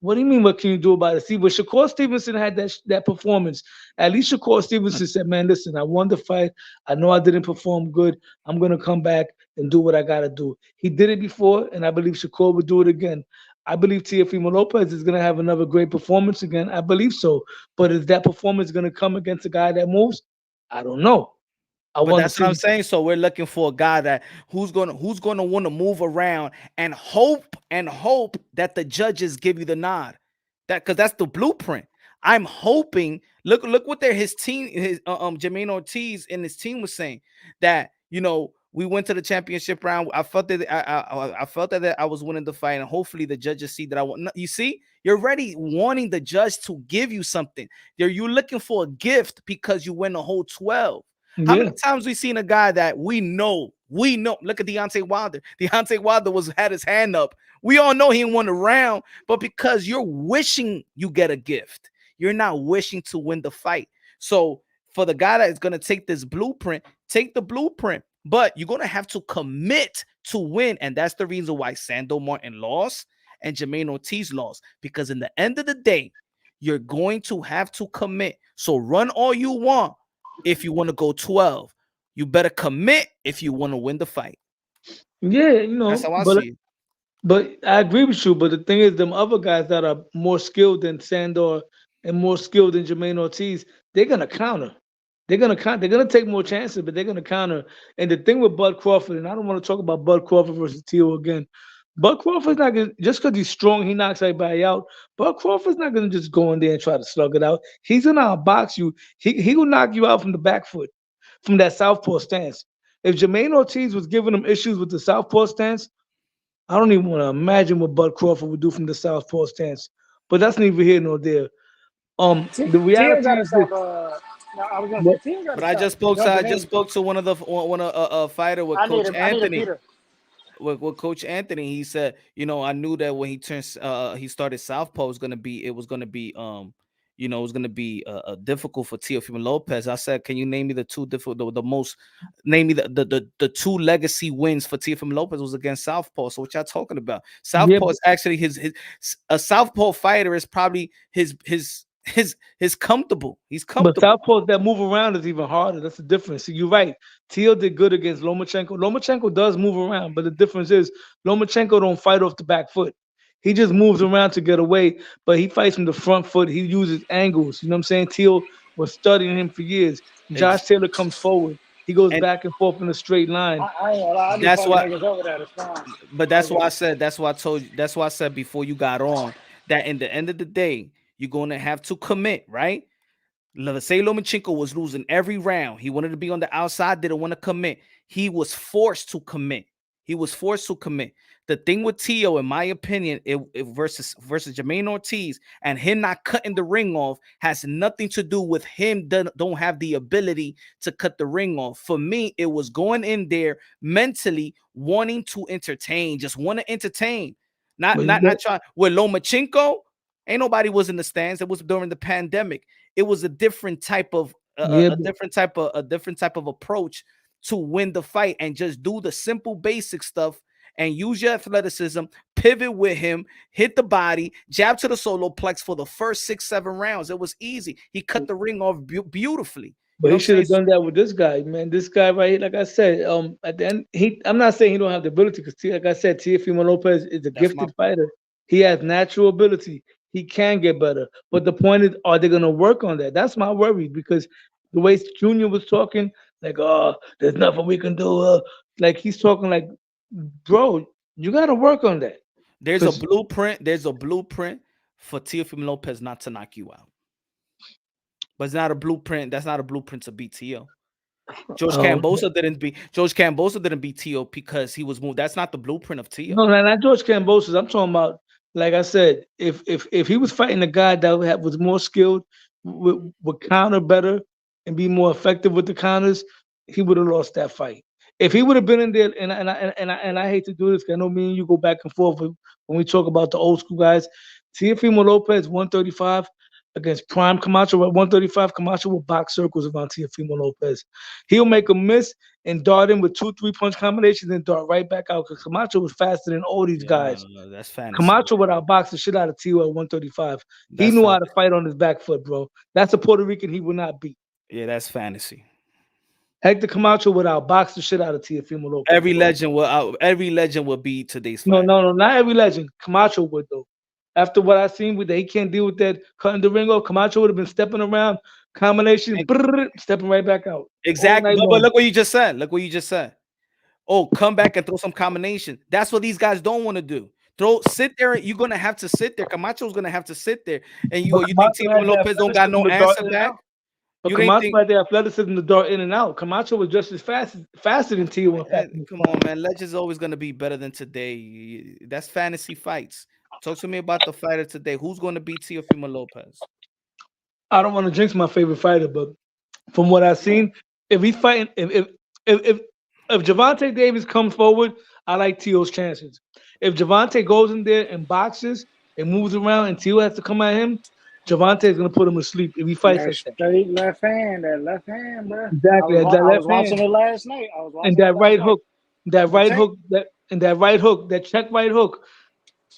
Speaker 15: What do you mean? What can you do about it? See, when Shakur Stevenson had that performance, at least Shakur Stevenson said, "Man, listen, I won the fight. I know I didn't perform good. I'm gonna come back and do what I gotta do." He did it before, and I believe Shakur would do it again. I believe Teofimo Lopez is gonna have another great performance again. I believe so. But is that performance gonna come against a guy that moves? I don't know.
Speaker 13: But that's what I'm saying. So we're looking for a guy that who's gonna want to move around and hope that the judges give you the nod. Because that's the blueprint. I'm hoping. Look what his team, Jermaine Ortiz and his team was saying, that you know, we went to the championship round. I felt that I felt that I was winning the fight, and hopefully the judges see that I want. You see, you're already wanting the judge to give you something. You're looking for a gift because you win the whole 12. How many times we seen a guy that we know? Look at Deontay Wilder. Deontay Wilder had his hand up. We all know he won the round, but because you're wishing you get a gift, you're not wishing to win the fight. So for the guy that is going to take this blueprint, take the blueprint, but you're going to have to commit to win. And that's the reason why Sando Martin lost and Jermaine Ortiz lost, because in the end of the day, you're going to have to commit. So run all you want. If you want to go 12, you better commit if you want to win the fight.
Speaker 15: Yeah, you know,
Speaker 13: that's how I see it.
Speaker 15: But I agree with you. But the thing is, them other guys that are more skilled than Sandor and more skilled than Jermaine Ortiz, they're gonna counter. They're gonna take more chances, but they're gonna counter. And the thing with Bud Crawford, and I don't want to talk about Bud Crawford versus Teo again. Bud Crawford's not gonna, just because he's strong, he knocks everybody out. Bud Crawford's not gonna just go in there and try to slug it out. He's gonna outbox you. He will knock you out from the back foot, from that southpaw stance. If Jermaine Ortiz was giving him issues with the southpaw stance, I don't even want to imagine what Bud Crawford would do from the southpaw stance. But that's neither here nor there. The reality is that.
Speaker 13: But I just spoke to one of a fighter with Coach Anthony. With Coach Anthony, he said, you know, I knew that when he started southpaw, it was gonna be difficult for Teofimo Lopez. I said, can you name me the two name me the two legacy wins for Teofimo Lopez was against southpaw. So what y'all talking about? Southpaw is actually a southpaw fighter is probably his comfortable. He's comfortable.
Speaker 15: But southpaws that move around is even harder. That's the difference. So you're right. Teo did good against Lomachenko. Lomachenko does move around, but the difference is Lomachenko don't fight off the back foot. He just moves around to get away, but he fights from the front foot. He uses angles. You know what I'm saying? Teo was studying him for years. Josh Taylor comes forward. He goes back and forth in a straight line.
Speaker 13: That's why. But that's why I said. That's why I told you. That's why I said before you got on that in the end of the day, you're going to have to commit, right? Let's say Lomachenko was losing every round. He wanted to be on the outside, didn't want to commit. He was forced to commit. The thing with Teo, in my opinion, versus Jermaine Ortiz and him not cutting the ring off has nothing to do with him don't have the ability to cut the ring off. For me, it was going in there mentally wanting to entertain, just want to entertain, not trying. With Lomachenko, ain't nobody was in the stands. It was during the pandemic. It was a different type of a different type of approach to win the fight and just do the simple basic stuff and use your athleticism, pivot with him, hit the body, jab to the solar plex for the first 6-7 rounds. It was easy. He cut the ring off beautifully.
Speaker 15: But he should have done that with this guy, man. This guy right here, like I said, at the end, I'm not saying he don't have the ability, because like I said, Teofimo Lopez is a gifted fighter. He has natural ability. He can get better. But the point is, are they gonna work on that? That's my worry, because the way Junior was talking, like, oh, there's nothing we can do. Like he's talking like, bro, you gotta work on that.
Speaker 13: There's a blueprint. There's a blueprint for Teofimo Lopez not to knock you out. But it's not a blueprint. That's not a blueprint to beat Teo. George Cambosa didn't beat Teo because he was moved. That's not the blueprint of Teo.
Speaker 15: No, not George Cambosa. I'm talking about, like I said, if he was fighting a guy that was more skilled, would counter better and be more effective with the counters, he would have lost that fight. If he would have been in there, and I hate to do this, because I know me and you go back and forth when we talk about the old school guys. Teofimo Lopez 135 against Prime Camacho at 135. Camacho will box circles around Teofimo Lopez. He'll make a miss and dart in with 2-3 punch combinations and dart right back out, because Camacho was faster than all these guys.
Speaker 13: That's fantasy.
Speaker 15: Camacho would outbox the shit out of Teo at 135. He knew how to fight on his back foot, bro. That's a Puerto Rican he would not beat.
Speaker 13: Yeah, that's fantasy.
Speaker 15: Hector Camacho would outbox the shit out of Teofimo Lopez.
Speaker 13: Every legend will be today's fight.
Speaker 15: No, not every legend. Camacho would, though. After what I've seen, he can't deal with that cutting the ring off. Camacho would have been stepping around, combination, stepping right back out.
Speaker 13: Exactly. But look what you just said. Oh, come back and throw some combination. That's what these guys don't want to do. Sit there. You're gonna have to sit there. Camacho's gonna have to sit there, and you think Teofimo Lopez don't got no answer back?
Speaker 15: But
Speaker 13: You didn't
Speaker 15: Camacho
Speaker 13: think?
Speaker 15: had the athleticism to dart in and out. Camacho was just as faster than Tio.
Speaker 13: Come on, man. Legends always gonna be better than today. That's fantasy fights. Talk to me about the fighter today. Who's going to beat Teofimo Lopez?
Speaker 15: I don't want to jinx my favorite fighter, but from what I've seen, if he's fighting, if Gervonta Davis comes forward, I like Tio's chances. If Gervonta goes in there and boxes and moves around and Tio has to come at him, Gervonta is gonna put him to sleep if he fights
Speaker 1: That
Speaker 15: like that.
Speaker 1: straight left hand, bro.
Speaker 15: Exactly,
Speaker 1: I
Speaker 15: that
Speaker 1: was
Speaker 15: left
Speaker 1: watching
Speaker 15: hand
Speaker 1: it last night. I was watching
Speaker 15: and that
Speaker 1: it last
Speaker 15: right
Speaker 1: night.
Speaker 15: hook, that
Speaker 1: When
Speaker 15: right
Speaker 1: Tank,
Speaker 15: hook, that check right hook.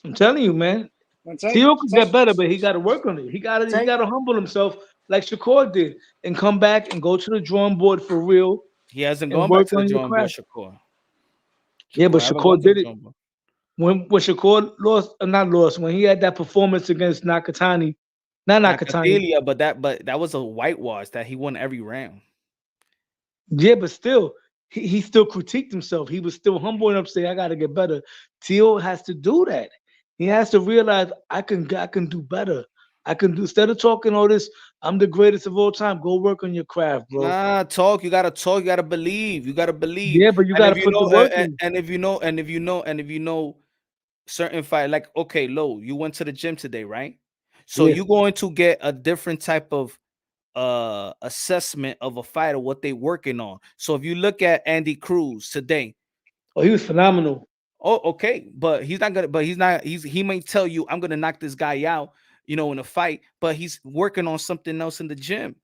Speaker 15: I'm telling you, man.
Speaker 1: when Tank,
Speaker 15: Tio could
Speaker 1: Tank,
Speaker 15: get better, but he got to work on it. He got
Speaker 1: Tank,
Speaker 15: to humble himself like Shakur did and come back and go to the drawing board for real
Speaker 13: He hasn't
Speaker 15: and
Speaker 13: gone back
Speaker 15: work
Speaker 13: to the
Speaker 15: on your
Speaker 13: drawing board,
Speaker 15: craft.
Speaker 13: Shakur.
Speaker 15: Yeah, but
Speaker 13: haven't gone
Speaker 15: Shakur
Speaker 13: to the
Speaker 15: did it.
Speaker 13: drawing board.
Speaker 15: When Shakur lost, not lost, when he had that performance against Nakatani, not Nakatani.
Speaker 13: Nakadelia, but that was a whitewash that he won every round.
Speaker 15: Yeah, but still, he still critiqued himself. He was still humble enough to say, "I got to get better." Tio has to do that. He has to realize I can do better. I can do, instead of talking all this, I'm the greatest of all time. Go work on your craft, bro.
Speaker 13: Nah, talk. You gotta talk. You gotta believe. You gotta believe.
Speaker 15: Yeah, but you
Speaker 13: And
Speaker 15: gotta
Speaker 13: if you
Speaker 15: put the
Speaker 13: know,
Speaker 15: work in.
Speaker 13: and if you know certain fight, like okay, Lo, you went to the gym today, right? So
Speaker 15: Yeah.
Speaker 13: you're going to get a different type of assessment of a fighter, what they working on. So if you look at Andy Cruz today,
Speaker 15: oh, he was phenomenal.
Speaker 13: Oh, okay, but he may tell you I'm gonna knock this guy out, in a fight, but he's working on something else in the gym.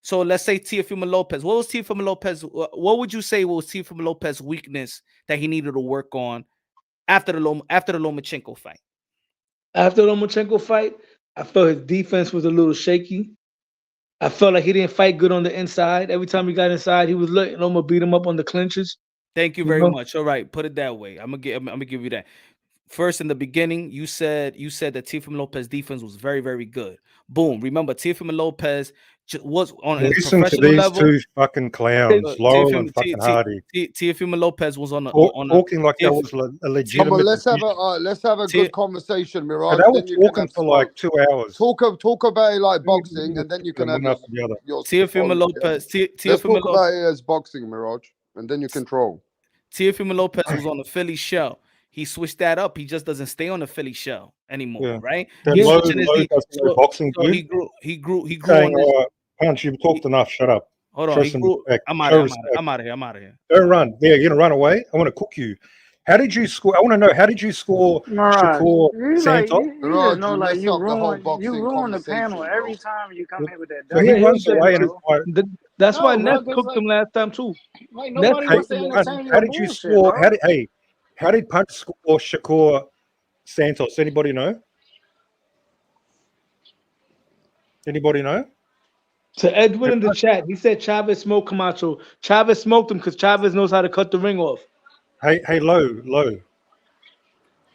Speaker 13: So let's say Teofimo Lopez. What was Teofimo Lopez? What would you say was Teofimo Lopez's weakness that he needed to work on after the Lomachenko fight?
Speaker 15: After the Lomachenko fight, I felt his defense was a little shaky. I felt like he didn't fight good on the inside. Every time he got inside, he was letting Loma beat him up on the clinches.
Speaker 13: Thank you very much. All right, put it that way. I'm gonna give you that. First, in the beginning, you said that Teofimo Lopez defense was very, very good. Boom. Remember, Teofimo Lopez was on a
Speaker 16: Listen to
Speaker 13: professional
Speaker 16: these
Speaker 13: level.
Speaker 16: two fucking clowns, Laurel and fucking Hardy,
Speaker 13: Teofimo Lopez was on
Speaker 16: talking like that was a legitimate.
Speaker 2: Come on, let's have a good conversation, Mirage.
Speaker 16: They were
Speaker 2: Then you can
Speaker 16: talking
Speaker 2: have
Speaker 16: for like 2 hours.
Speaker 2: talk about it like boxing, and then you can have your
Speaker 13: Teofimo Lopez.
Speaker 2: Let's talk about it as boxing, Mirage, and then you control.
Speaker 13: Teofimo Lopez was on the Philly shell. He switched that up. He just doesn't stay on the Philly shell anymore, right? He's switching his
Speaker 16: boxing.
Speaker 13: So he grew
Speaker 16: saying,
Speaker 13: on his.
Speaker 16: Punch, you've talked enough. Shut up.
Speaker 13: Hold on. I'm out of here.
Speaker 16: Don't run. Yeah, you're gonna run away. I want to cook you. How did you score? I want to know, how did you score Shakur Santos?
Speaker 1: You just know, like you ruin the panel every time you come here with that.
Speaker 16: So he runs away and
Speaker 15: that's why Ness cooked him last time too.
Speaker 1: Like nobody wants to entertain your
Speaker 16: how did you
Speaker 1: bullshit,
Speaker 16: score?
Speaker 1: bro.
Speaker 16: How did Punch score Shakur Santos? Anybody know? Anybody know?
Speaker 15: To Edwin in the chat, he said Chavez smoked Camacho. Chavez smoked him because Chavez knows how to cut the ring off.
Speaker 16: Hey, Lo.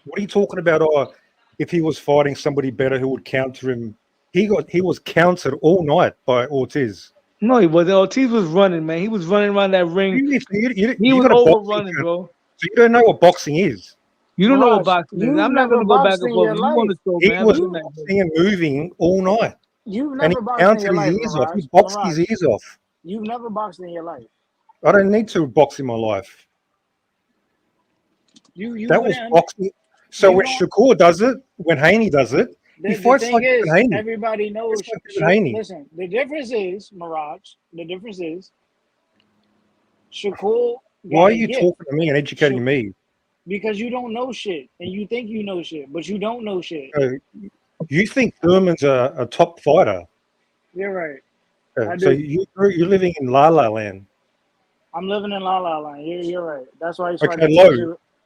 Speaker 16: What are you talking about? If he was fighting somebody better who would counter him, he was countered all night by Ortiz.
Speaker 15: No, he wasn't. Ortiz was running, man. He was running around that ring. He was overrunning, bro.
Speaker 16: So you don't know what boxing is.
Speaker 15: You don't know what boxing is. I'm not gonna go back and forth. You want to show, man?
Speaker 16: He was boxing and moving all night.
Speaker 1: You've never boxed in your life,
Speaker 16: his ears off. He boxed his ears off.
Speaker 1: You've never boxed in your life.
Speaker 16: I don't need to box in my life. That was boxing. So when Shakur does it, when Haney does it, he fights like Haney.
Speaker 1: Everybody knows. Listen, the difference is, Mirage. The difference is, Shakur.
Speaker 16: Why are you talking to me and educating me?
Speaker 1: Because you don't know shit, and you think you know shit, but you don't know shit.
Speaker 16: You think Thurman's a top fighter?
Speaker 1: You're right.
Speaker 16: So you're living in La La Land.
Speaker 1: I'm living in La La Land. You're right. That's why he's fighting.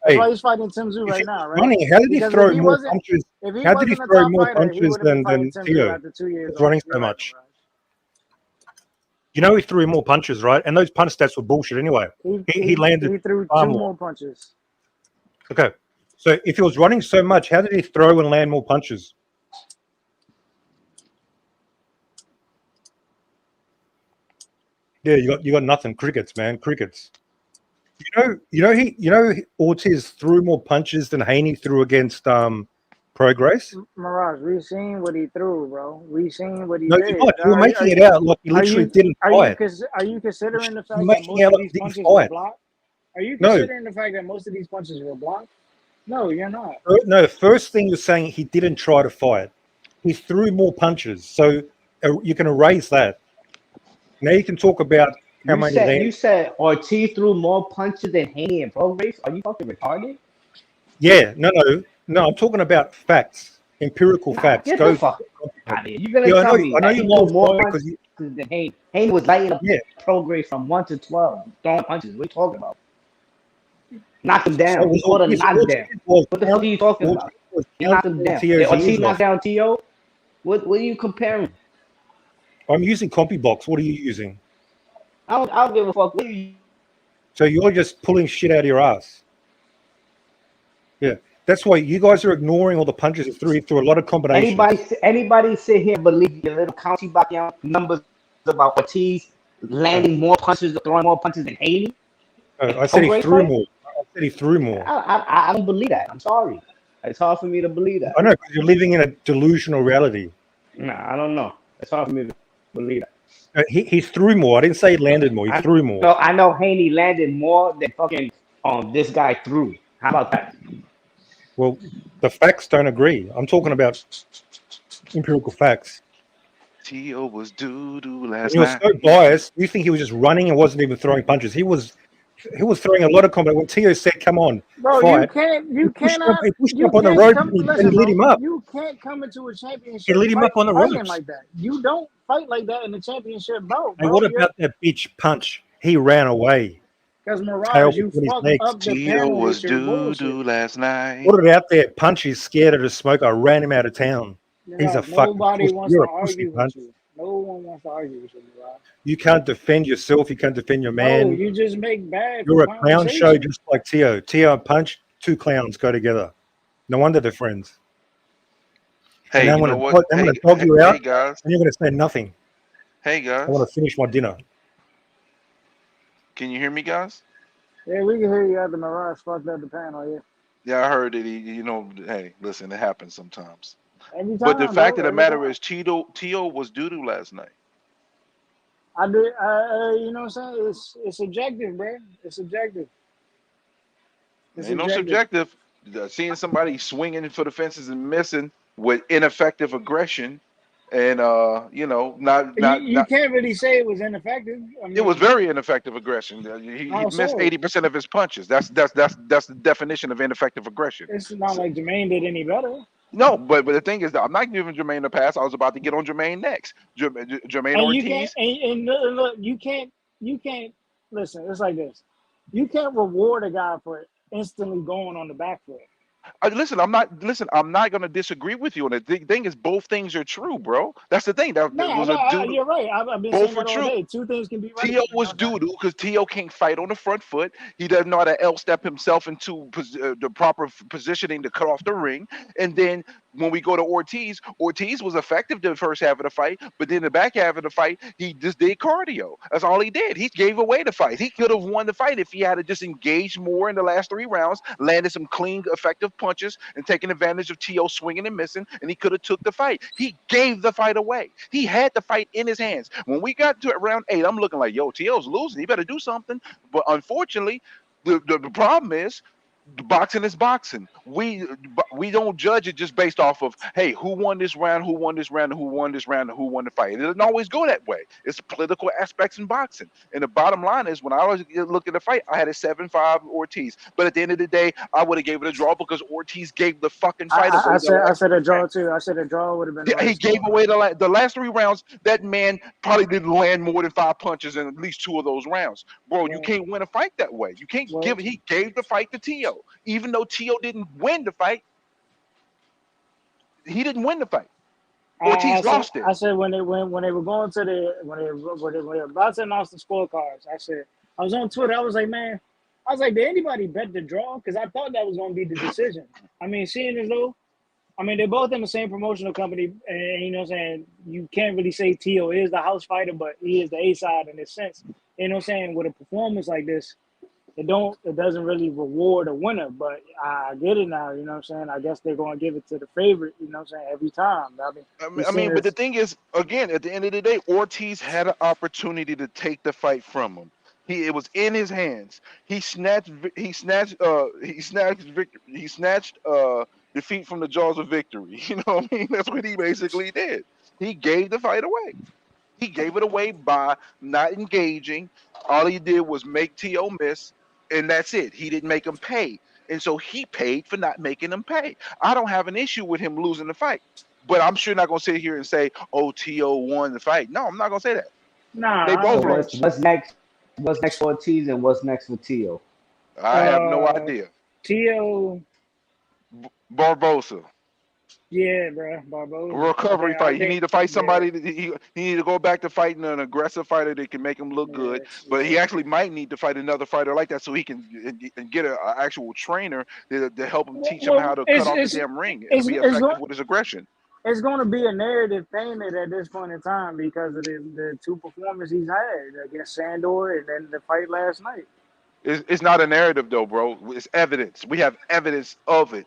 Speaker 1: That's why he's fighting Tim Tszyu right now, right?
Speaker 16: Running, how did he throw more punches? How did he throw more punches than Theo? He's running so much. You know he threw more punches, right? And those punch stats were bullshit anyway. He landed.
Speaker 1: He threw
Speaker 16: far
Speaker 1: two more punches.
Speaker 16: Okay, so if he was running so much, how did he throw and land more punches? Yeah, you got nothing. Crickets, man, crickets. You know Ortiz threw more punches than Haney threw against progress.
Speaker 1: Mirage, we seen what he threw, bro. We seen what he
Speaker 16: No,
Speaker 1: did.
Speaker 16: you're not. You're making it out like he literally didn't fight.
Speaker 1: Are you considering the
Speaker 16: You're
Speaker 1: fact that
Speaker 16: making
Speaker 1: most
Speaker 16: it out
Speaker 1: of
Speaker 16: like
Speaker 1: these
Speaker 16: he didn't
Speaker 1: punches were
Speaker 16: fight.
Speaker 1: blocked? Are you
Speaker 16: No.
Speaker 1: considering the fact that most of these punches were blocked? No, you're not.
Speaker 16: No, first thing you're saying he didn't try to fight. He threw more punches. So you can erase that. Now you can talk about how many
Speaker 6: You
Speaker 16: land.
Speaker 6: said Ortiz threw more punches than Haney in pro race? Are you fucking retarded?
Speaker 16: Yeah, no. I'm talking about facts, empirical facts.
Speaker 6: Get
Speaker 16: Go.
Speaker 6: the fuck out of here. You're gonna
Speaker 16: Yeah,
Speaker 6: tell me
Speaker 16: I know
Speaker 6: that
Speaker 16: you
Speaker 6: he
Speaker 16: love
Speaker 6: threw more
Speaker 16: fight
Speaker 6: punches
Speaker 16: because
Speaker 6: than Haney. Haney was lighting up
Speaker 16: yeah.
Speaker 6: pro grade from 1 to 12. Throwing punches. What are you talking about? Knock him
Speaker 16: So
Speaker 6: down. He called a knockdown. What the fuck are you talking about? He knocked him down. Did Ortiz knock down T.O.? What are you comparing?
Speaker 16: I'm using CompuBox. What are you using?
Speaker 6: I don't give a fuck. What are you?
Speaker 16: So you're just pulling shit out of your ass. Yeah, that's why you guys are ignoring all the punches he threw. He threw a lot of combinations.
Speaker 6: Anybody sit here and believe your little county back numbers about Ortiz landing more punches, throwing more punches than Haney?
Speaker 16: I said he threw more. I said he threw more.
Speaker 6: I don't believe that. I'm sorry. It's hard for me to believe that.
Speaker 16: I know, because you're living in a delusional reality.
Speaker 6: Nah, I don't know. It's hard for me to believe that.
Speaker 16: He threw more. I didn't say he landed more. He threw more.
Speaker 6: No, I know Haney landed more than fucking this guy threw. How about that?
Speaker 16: Well, the facts don't agree. I'm talking about empirical facts.
Speaker 17: T.O. was doo-doo last
Speaker 16: You're
Speaker 17: night.
Speaker 16: so biased. You think he was just running and wasn't even throwing punches. He was throwing a lot of combat. When T.O. said, "Come on,
Speaker 1: Bro,
Speaker 16: fight,"
Speaker 1: you cannot.
Speaker 16: he pushed him
Speaker 1: You
Speaker 16: up on the
Speaker 1: can't
Speaker 16: rope
Speaker 1: come.
Speaker 16: and
Speaker 1: Listen,
Speaker 16: lit him up.
Speaker 1: You can't come into a championship.
Speaker 16: He lit him up on the
Speaker 1: fighting
Speaker 16: ropes.
Speaker 1: like that. You don't fight like that in the championship bout,
Speaker 16: And
Speaker 1: bro.
Speaker 16: what about that bitch punch? He ran away.
Speaker 1: Because
Speaker 16: Tail
Speaker 1: Mirage, you
Speaker 16: between his
Speaker 1: fucked
Speaker 16: legs.
Speaker 1: up the
Speaker 17: T.O.
Speaker 1: panel
Speaker 17: was
Speaker 1: with your bullshit.
Speaker 17: doo-doo last night.
Speaker 16: Put it out there. Punch. He's scared of the smoke. I ran him out of town. He's a fucking
Speaker 1: Nobody
Speaker 16: pussy.
Speaker 1: wants
Speaker 16: You're
Speaker 1: to
Speaker 16: a pussy,
Speaker 1: argue
Speaker 16: punch.
Speaker 1: with you. No one wants to argue with you, Mirage.
Speaker 16: You can't defend yourself. You can't defend your man.
Speaker 1: No, you just make bad.
Speaker 16: You're a clown show just like T.O. T.O. and Punch, two clowns go together. No wonder they're friends.
Speaker 17: Hey,
Speaker 16: and
Speaker 17: you know what?
Speaker 16: I'm going to dog you out,
Speaker 17: hey, guys.
Speaker 16: and you're going to say nothing.
Speaker 17: Hey, guys.
Speaker 16: I want to finish my dinner.
Speaker 17: Can you hear me, guys?
Speaker 1: Yeah, we can hear you at the Mirage fucked up the panel, yeah.
Speaker 17: Yeah, I heard that hey, listen, it happens sometimes.
Speaker 1: Anytime,
Speaker 17: But the fact
Speaker 1: bro,
Speaker 17: of the matter
Speaker 1: anytime.
Speaker 17: is, T.O. was doo-doo last night.
Speaker 1: I did, you know what I'm saying? It's subjective, bro. It's subjective.
Speaker 17: Ain't no subjective. Seeing somebody swinging for the fences and missing with ineffective aggression, and
Speaker 1: You can't really say it was ineffective. I mean,
Speaker 17: it was very ineffective aggression. He missed 80% of his punches. That's the definition of ineffective aggression.
Speaker 1: It's not like Jermaine did any better.
Speaker 17: No, but the thing is that I'm not giving Jermaine a pass. I was about to get on Jermaine next. Jermaine
Speaker 1: And
Speaker 17: Ortiz.
Speaker 1: you can't, and look, you can't listen. It's like this. You can't reward a guy for instantly going on the back foot.
Speaker 17: Listen, I'm not going to disagree with you on it. The thing is, both things are true, bro. That's the thing. You're
Speaker 1: right. I've been
Speaker 17: both
Speaker 1: saying that all
Speaker 17: true.
Speaker 1: day. Two things can be right.
Speaker 17: T.O. was doo-doo because T.O. can't fight on the front foot. He doesn't know how to L-step himself into the proper positioning to cut off the ring. And then when we go to Ortiz was effective the first half of the fight, but then the back half of the fight, he just did cardio. That's all he did. He gave away the fight. He could have won the fight if he had to just engage more in the last 3 rounds, landed some clean, effective punches, and taken advantage of T.O. swinging and missing, and he could have took the fight. He gave the fight away. He had the fight in his hands. When we got to round 8, I'm looking like, yo, T.O.'s losing. He better do something. But unfortunately, the problem is, boxing is boxing. We don't judge it just based off of, hey, who won this round, who won this round, and who won this round, and who won the fight. It doesn't always go that way. It's political aspects in boxing. And the bottom line is, when I was looking at the fight, I had a 7-5 Ortiz. But at the end of the day, I would have gave it a draw because Ortiz gave the fucking fight away.
Speaker 1: I said a draw too. I said a draw would have been.
Speaker 17: Yeah, he gave away the last 3 rounds. That man probably didn't land more than 5 punches in at least 2 of those rounds. Bro, you can't win a fight that way. You can't give it. He gave the fight to T.O. Even though T.O. didn't win the fight, he didn't win the fight. Ortiz lost it.
Speaker 1: I said when they were going to when they were about to announce the scorecards, I was on Twitter. I was like, did anybody bet the draw? Because I thought that was going to be the decision. I mean, seeing as though, they're both in the same promotional company, and you know what I'm saying, you can't really say T.O. is the house fighter, but he is the A side in this sense. You know what I'm saying? With a performance like this, it doesn't really reward a winner. But I get it now. You know what I'm saying? I guess they're going to give it to the favorite. You know what I'm saying? Every time.
Speaker 17: But the thing is, again, at the end of the day, Ortiz had an opportunity to take the fight from him. It was in his hands. He snatched defeat from the jaws of victory. You know what I mean? That's what he basically did. He gave the fight away. He gave it away by not engaging. All he did was make T.O. miss, and that's it. He didn't make him pay. And so he paid for not making him pay. I don't have an issue with him losing the fight. But I'm sure not going to sit here and say, oh, T.O. won the fight. No, I'm not going to say that.
Speaker 1: Nah.
Speaker 17: They both lost.
Speaker 6: What's next? What's next for Ortiz and what's next for T.O.?
Speaker 17: I have no idea.
Speaker 1: T.O.
Speaker 17: Barbosa.
Speaker 1: Yeah, bro. Barbosa.
Speaker 17: Recovery fight. He need to fight somebody. He need to go back to fighting an aggressive fighter that can make him look good. But he actually might need to fight another fighter like that so he can get an actual trainer to help him teach him how to cut off the damn ring and be effective with his aggression.
Speaker 1: It's going to be a narrative painted at this point in time because of the two performances he's had against Sandor and then the fight last night.
Speaker 17: It's not a narrative though, bro. It's evidence. We have evidence of it.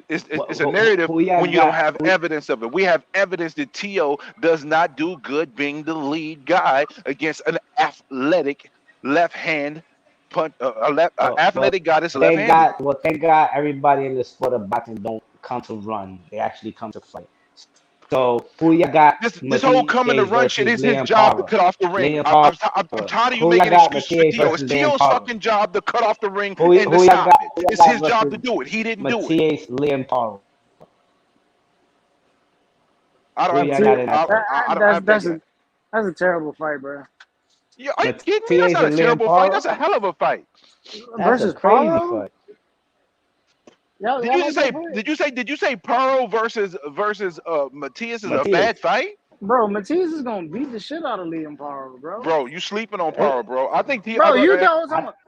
Speaker 17: It's a narrative when you don't have evidence of it. We have evidence that T.O. does not do good being the lead guy against an athletic left hand punch, athletic guy that's left handed.
Speaker 6: Thank God everybody in the sport of boxing don't come to run. They actually come to fight. So who you got?
Speaker 17: This whole coming to run shit is his job to cut off the ring. I'm tired of you making excuses for T.O. It's T.O.'s fucking job to cut off the ring and to stop it. It's his job to do it. He didn't do it.
Speaker 1: That's a terrible fight, bro.
Speaker 17: Yeah, are you kidding me? That's not a terrible fight. That's a hell of a fight.
Speaker 1: Versus Paro?
Speaker 17: Did you say Paro versus Matias is a bad fight?
Speaker 1: Bro, Matias is gonna beat the shit out of Liam Paro, bro.
Speaker 17: Bro, you sleeping on Paro, bro. I think
Speaker 1: do you think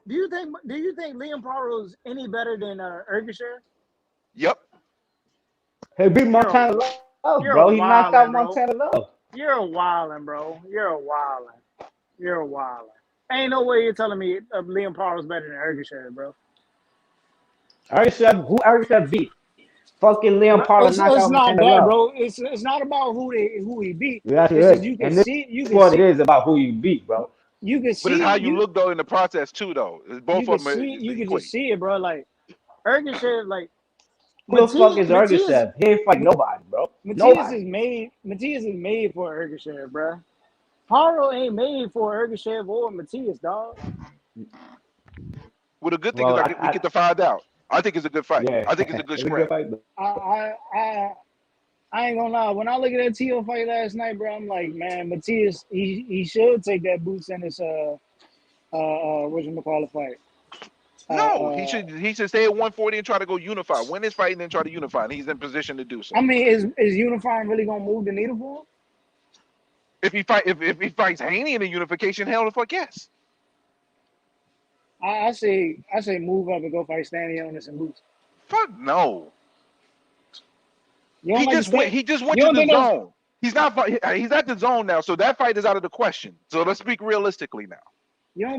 Speaker 1: Liam Paro is any better than Ergashev?
Speaker 17: Yep.
Speaker 6: He beat Montana Love, bro. He knocked out Montana Love.
Speaker 1: You're a wildin', bro. You're a wildin'. Ain't no way you're telling me Liam Paro is better than Ergashev, bro.
Speaker 6: Who Ergashev beat? Fucking Liam Paro knocked out Montana Love.
Speaker 1: Bro. It's not about who he beat.
Speaker 6: Yeah,
Speaker 1: you can see.
Speaker 6: It is about who you beat, bro.
Speaker 1: You can see.
Speaker 17: But it's how you look though in the process too, though. It's both of them.
Speaker 1: You can just see it, bro. Like Ergashev, like.
Speaker 6: Who the fuck is Ergashev? He ain't fight nobody, bro.
Speaker 1: Matias is made for Ergashev, bro. Paro ain't made for Ergashev or Matias, dog.
Speaker 17: Well, the good thing is we get to find out. I think it's a good fight. Yeah, I think it's a good scrap.
Speaker 1: I ain't gonna lie. When I look at that T.O. fight last night, bro, I'm like, man, Matias, he should take that boots in his whatchamacallit fight.
Speaker 17: No, he should stay at 140 and try to go unify. Win his fight and then try to unify. And he's in position to do so.
Speaker 1: I mean, is unifying really gonna move the needle for him?
Speaker 17: If he fights Haney in a unification, hell the fuck yes.
Speaker 1: I say move up and go fight Stanionis and Boots.
Speaker 17: Fuck no. He just went to the zone. He's at the zone now, so that fight is out of the question. So let's speak realistically now.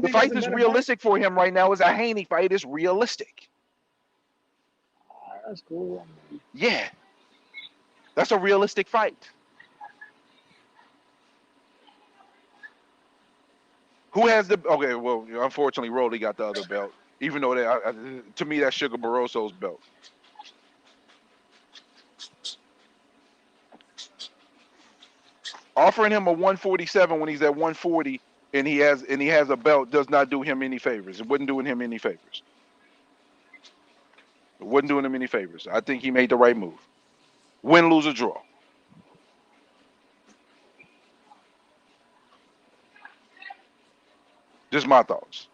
Speaker 17: The fight that's realistic for him right now is a Haney fight. It's realistic.
Speaker 1: That's cool.
Speaker 17: Yeah. That's a realistic fight. Who has the okay? Well, unfortunately, Rolly got the other belt. Even though to me, that's Sugar Barroso's belt. Offering him a 147 when he's at 140 and he has a belt does not do him any favors. It wasn't doing him any favors. It wasn't doing him any favors. I think he made the right move. Win, lose, or draw. Just my thoughts.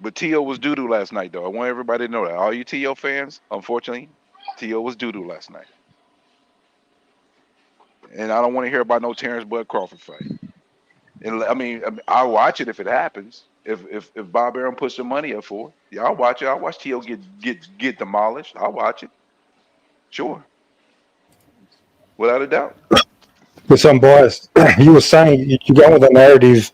Speaker 17: But T.O. was doo-doo last night, though. I want everybody to know that. All you T.O. fans, unfortunately, T.O. was doo-doo last night. And I don't want to hear about no Terrence Bud Crawford fight. And I mean, I'll watch it if it happens. If Bob Arum puts some money up for it, yeah, I'll watch it. I'll watch T.O. get demolished. I'll watch it. Sure. Without a doubt.
Speaker 16: It's unbiased. You were saying you go with the narrative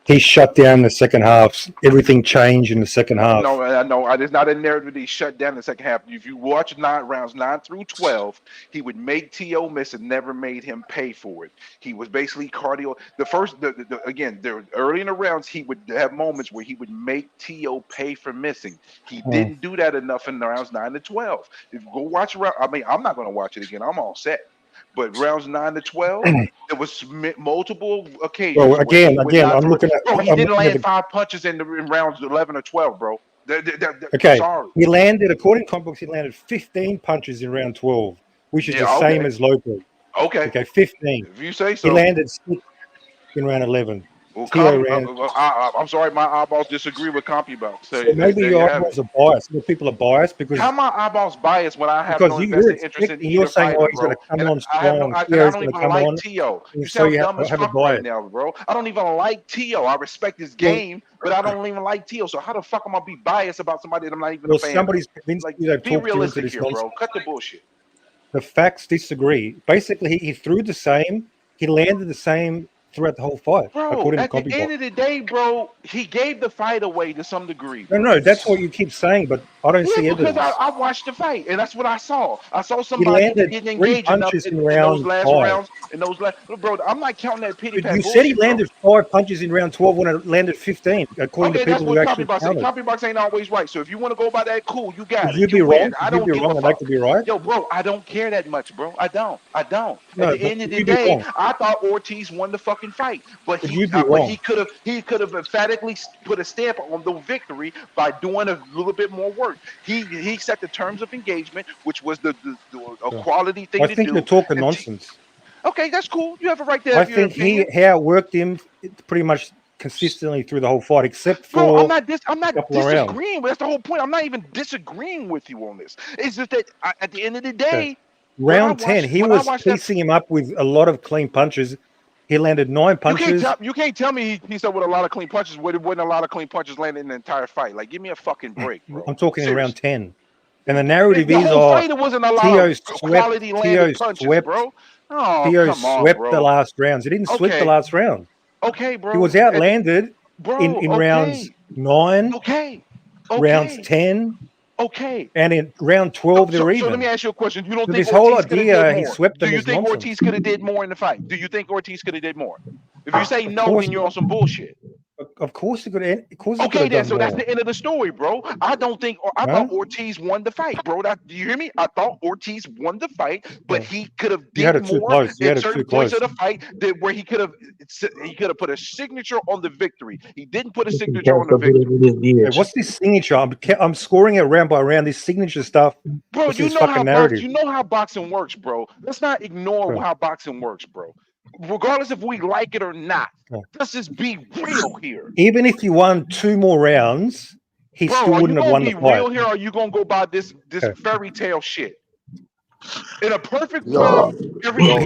Speaker 16: he shut down the second half. Everything changed in the second half.
Speaker 17: No, I know. There's not a narrative that he shut down in the second half. If you watch rounds 9 through 12, he would make T.O. miss and never made him pay for it. He was basically cardio. Again, early in the rounds, he would have moments where he would make T.O. pay for missing. He didn't do that enough in rounds 9 to 12. If you go watch around, I mean, I'm not going to watch it again. I'm all set. But rounds 9 to 12, there was multiple occasions.
Speaker 16: Well, again, I'm looking at.
Speaker 17: Bro, he didn't land 5 punches in rounds 11 or 12, bro.
Speaker 16: Okay,
Speaker 17: sorry.
Speaker 16: he landed, according to comic books, he landed 15 punches in round 12, which is the same as Lopez.
Speaker 17: Okay,
Speaker 16: 15.
Speaker 17: If you say so.
Speaker 16: He landed 6 in round 11.
Speaker 17: Well, I'm sorry, my eyeballs disagree with CompuBox.
Speaker 16: So maybe your eyeballs are biased. People are biased because.
Speaker 17: How my eyeballs biased when I have no invested interest in
Speaker 16: you're saying,
Speaker 17: fighter,
Speaker 16: he's going to come on strong.
Speaker 17: I don't even like T.O. You sound dumb as fuck right now, bro. I don't even like T.O. I respect his game, but I don't even like T.O. So how the fuck am I be biased about somebody that I'm not even a fan?
Speaker 16: Somebody's convinced you they've
Speaker 17: be realistic here, bro. Cut the bullshit.
Speaker 16: The facts disagree. Basically, he threw the same. He landed the same throughout the whole fight.
Speaker 17: Bro, at the end of the day, bro, he gave the fight away to some degree.
Speaker 16: No, that's what you keep saying, but I don't see evidence.
Speaker 17: Because I watched the fight, and that's what I saw. I saw somebody that didn't engage enough in those last rounds. Bro, I'm not counting that pity pat.
Speaker 16: You said he landed 5 punches in round 12 when it landed 15, according to people who actually counted.
Speaker 17: CompuBox ain't always right, so if you want to go by that, cool, you got it.
Speaker 16: You'd be wrong. I don't give a fuck. To be right.
Speaker 17: Yo, bro, I don't care that much, bro. I don't. At the end of the day, I thought Ortiz won the fucking fight, but he could have emphatically put a stamp on the victory by doing a little bit more work. He set the terms of engagement, which was a quality thing to do.
Speaker 16: I think you're talking nonsense.
Speaker 17: Okay, that's cool. You have a right there.
Speaker 16: I think he outworked him pretty much consistently through the whole fight, except for.
Speaker 17: Bro, I'm not disagreeing. That's the whole point. I'm not even disagreeing with you on this. It's just that at the end of the day,
Speaker 16: round 10, he was piecing him up with a lot of clean punches. He landed 9 punches.
Speaker 17: You can't tell me he said with a lot of clean punches. Wasn't a lot of clean punches landed in the entire fight. Like, give me a fucking break, bro.
Speaker 16: I'm talking around 10. And the narrative is, T.O. swept, bro.
Speaker 17: Oh,
Speaker 16: T.O. swept the last rounds. He didn't sweep the last round.
Speaker 17: Okay, bro.
Speaker 16: He was outlanded in rounds 9, rounds 10.
Speaker 17: Okay.
Speaker 16: And in round 12, they're even.
Speaker 17: So let me ask you a question. You don't think
Speaker 16: this whole
Speaker 17: Ortiz
Speaker 16: idea he swept them?
Speaker 17: Do you think Ortiz could have did more in the fight? Do you think Ortiz could have did more? If you say no, then you're on some bullshit.
Speaker 16: Of course he could have.
Speaker 17: Okay, then. So that's the end of the story, bro. I don't think. I thought Ortiz won the fight, bro. Do you hear me? I thought Ortiz won the fight, but he could have did more in certain points of the fight where he could have put a signature on the victory. He didn't put a signature on the victory.
Speaker 16: Hey, what's this signature? I'm scoring it round by round. This signature stuff.
Speaker 17: Bro, you know how boxing works, bro. Let's not ignore how boxing works, bro. Regardless if we like it or not, let's just be real here.
Speaker 16: Even if you won 2 more rounds, he still wouldn't have won the fight.
Speaker 17: Are you gonna be real here, or are you gonna go by this fairy tale shit? In a perfect world,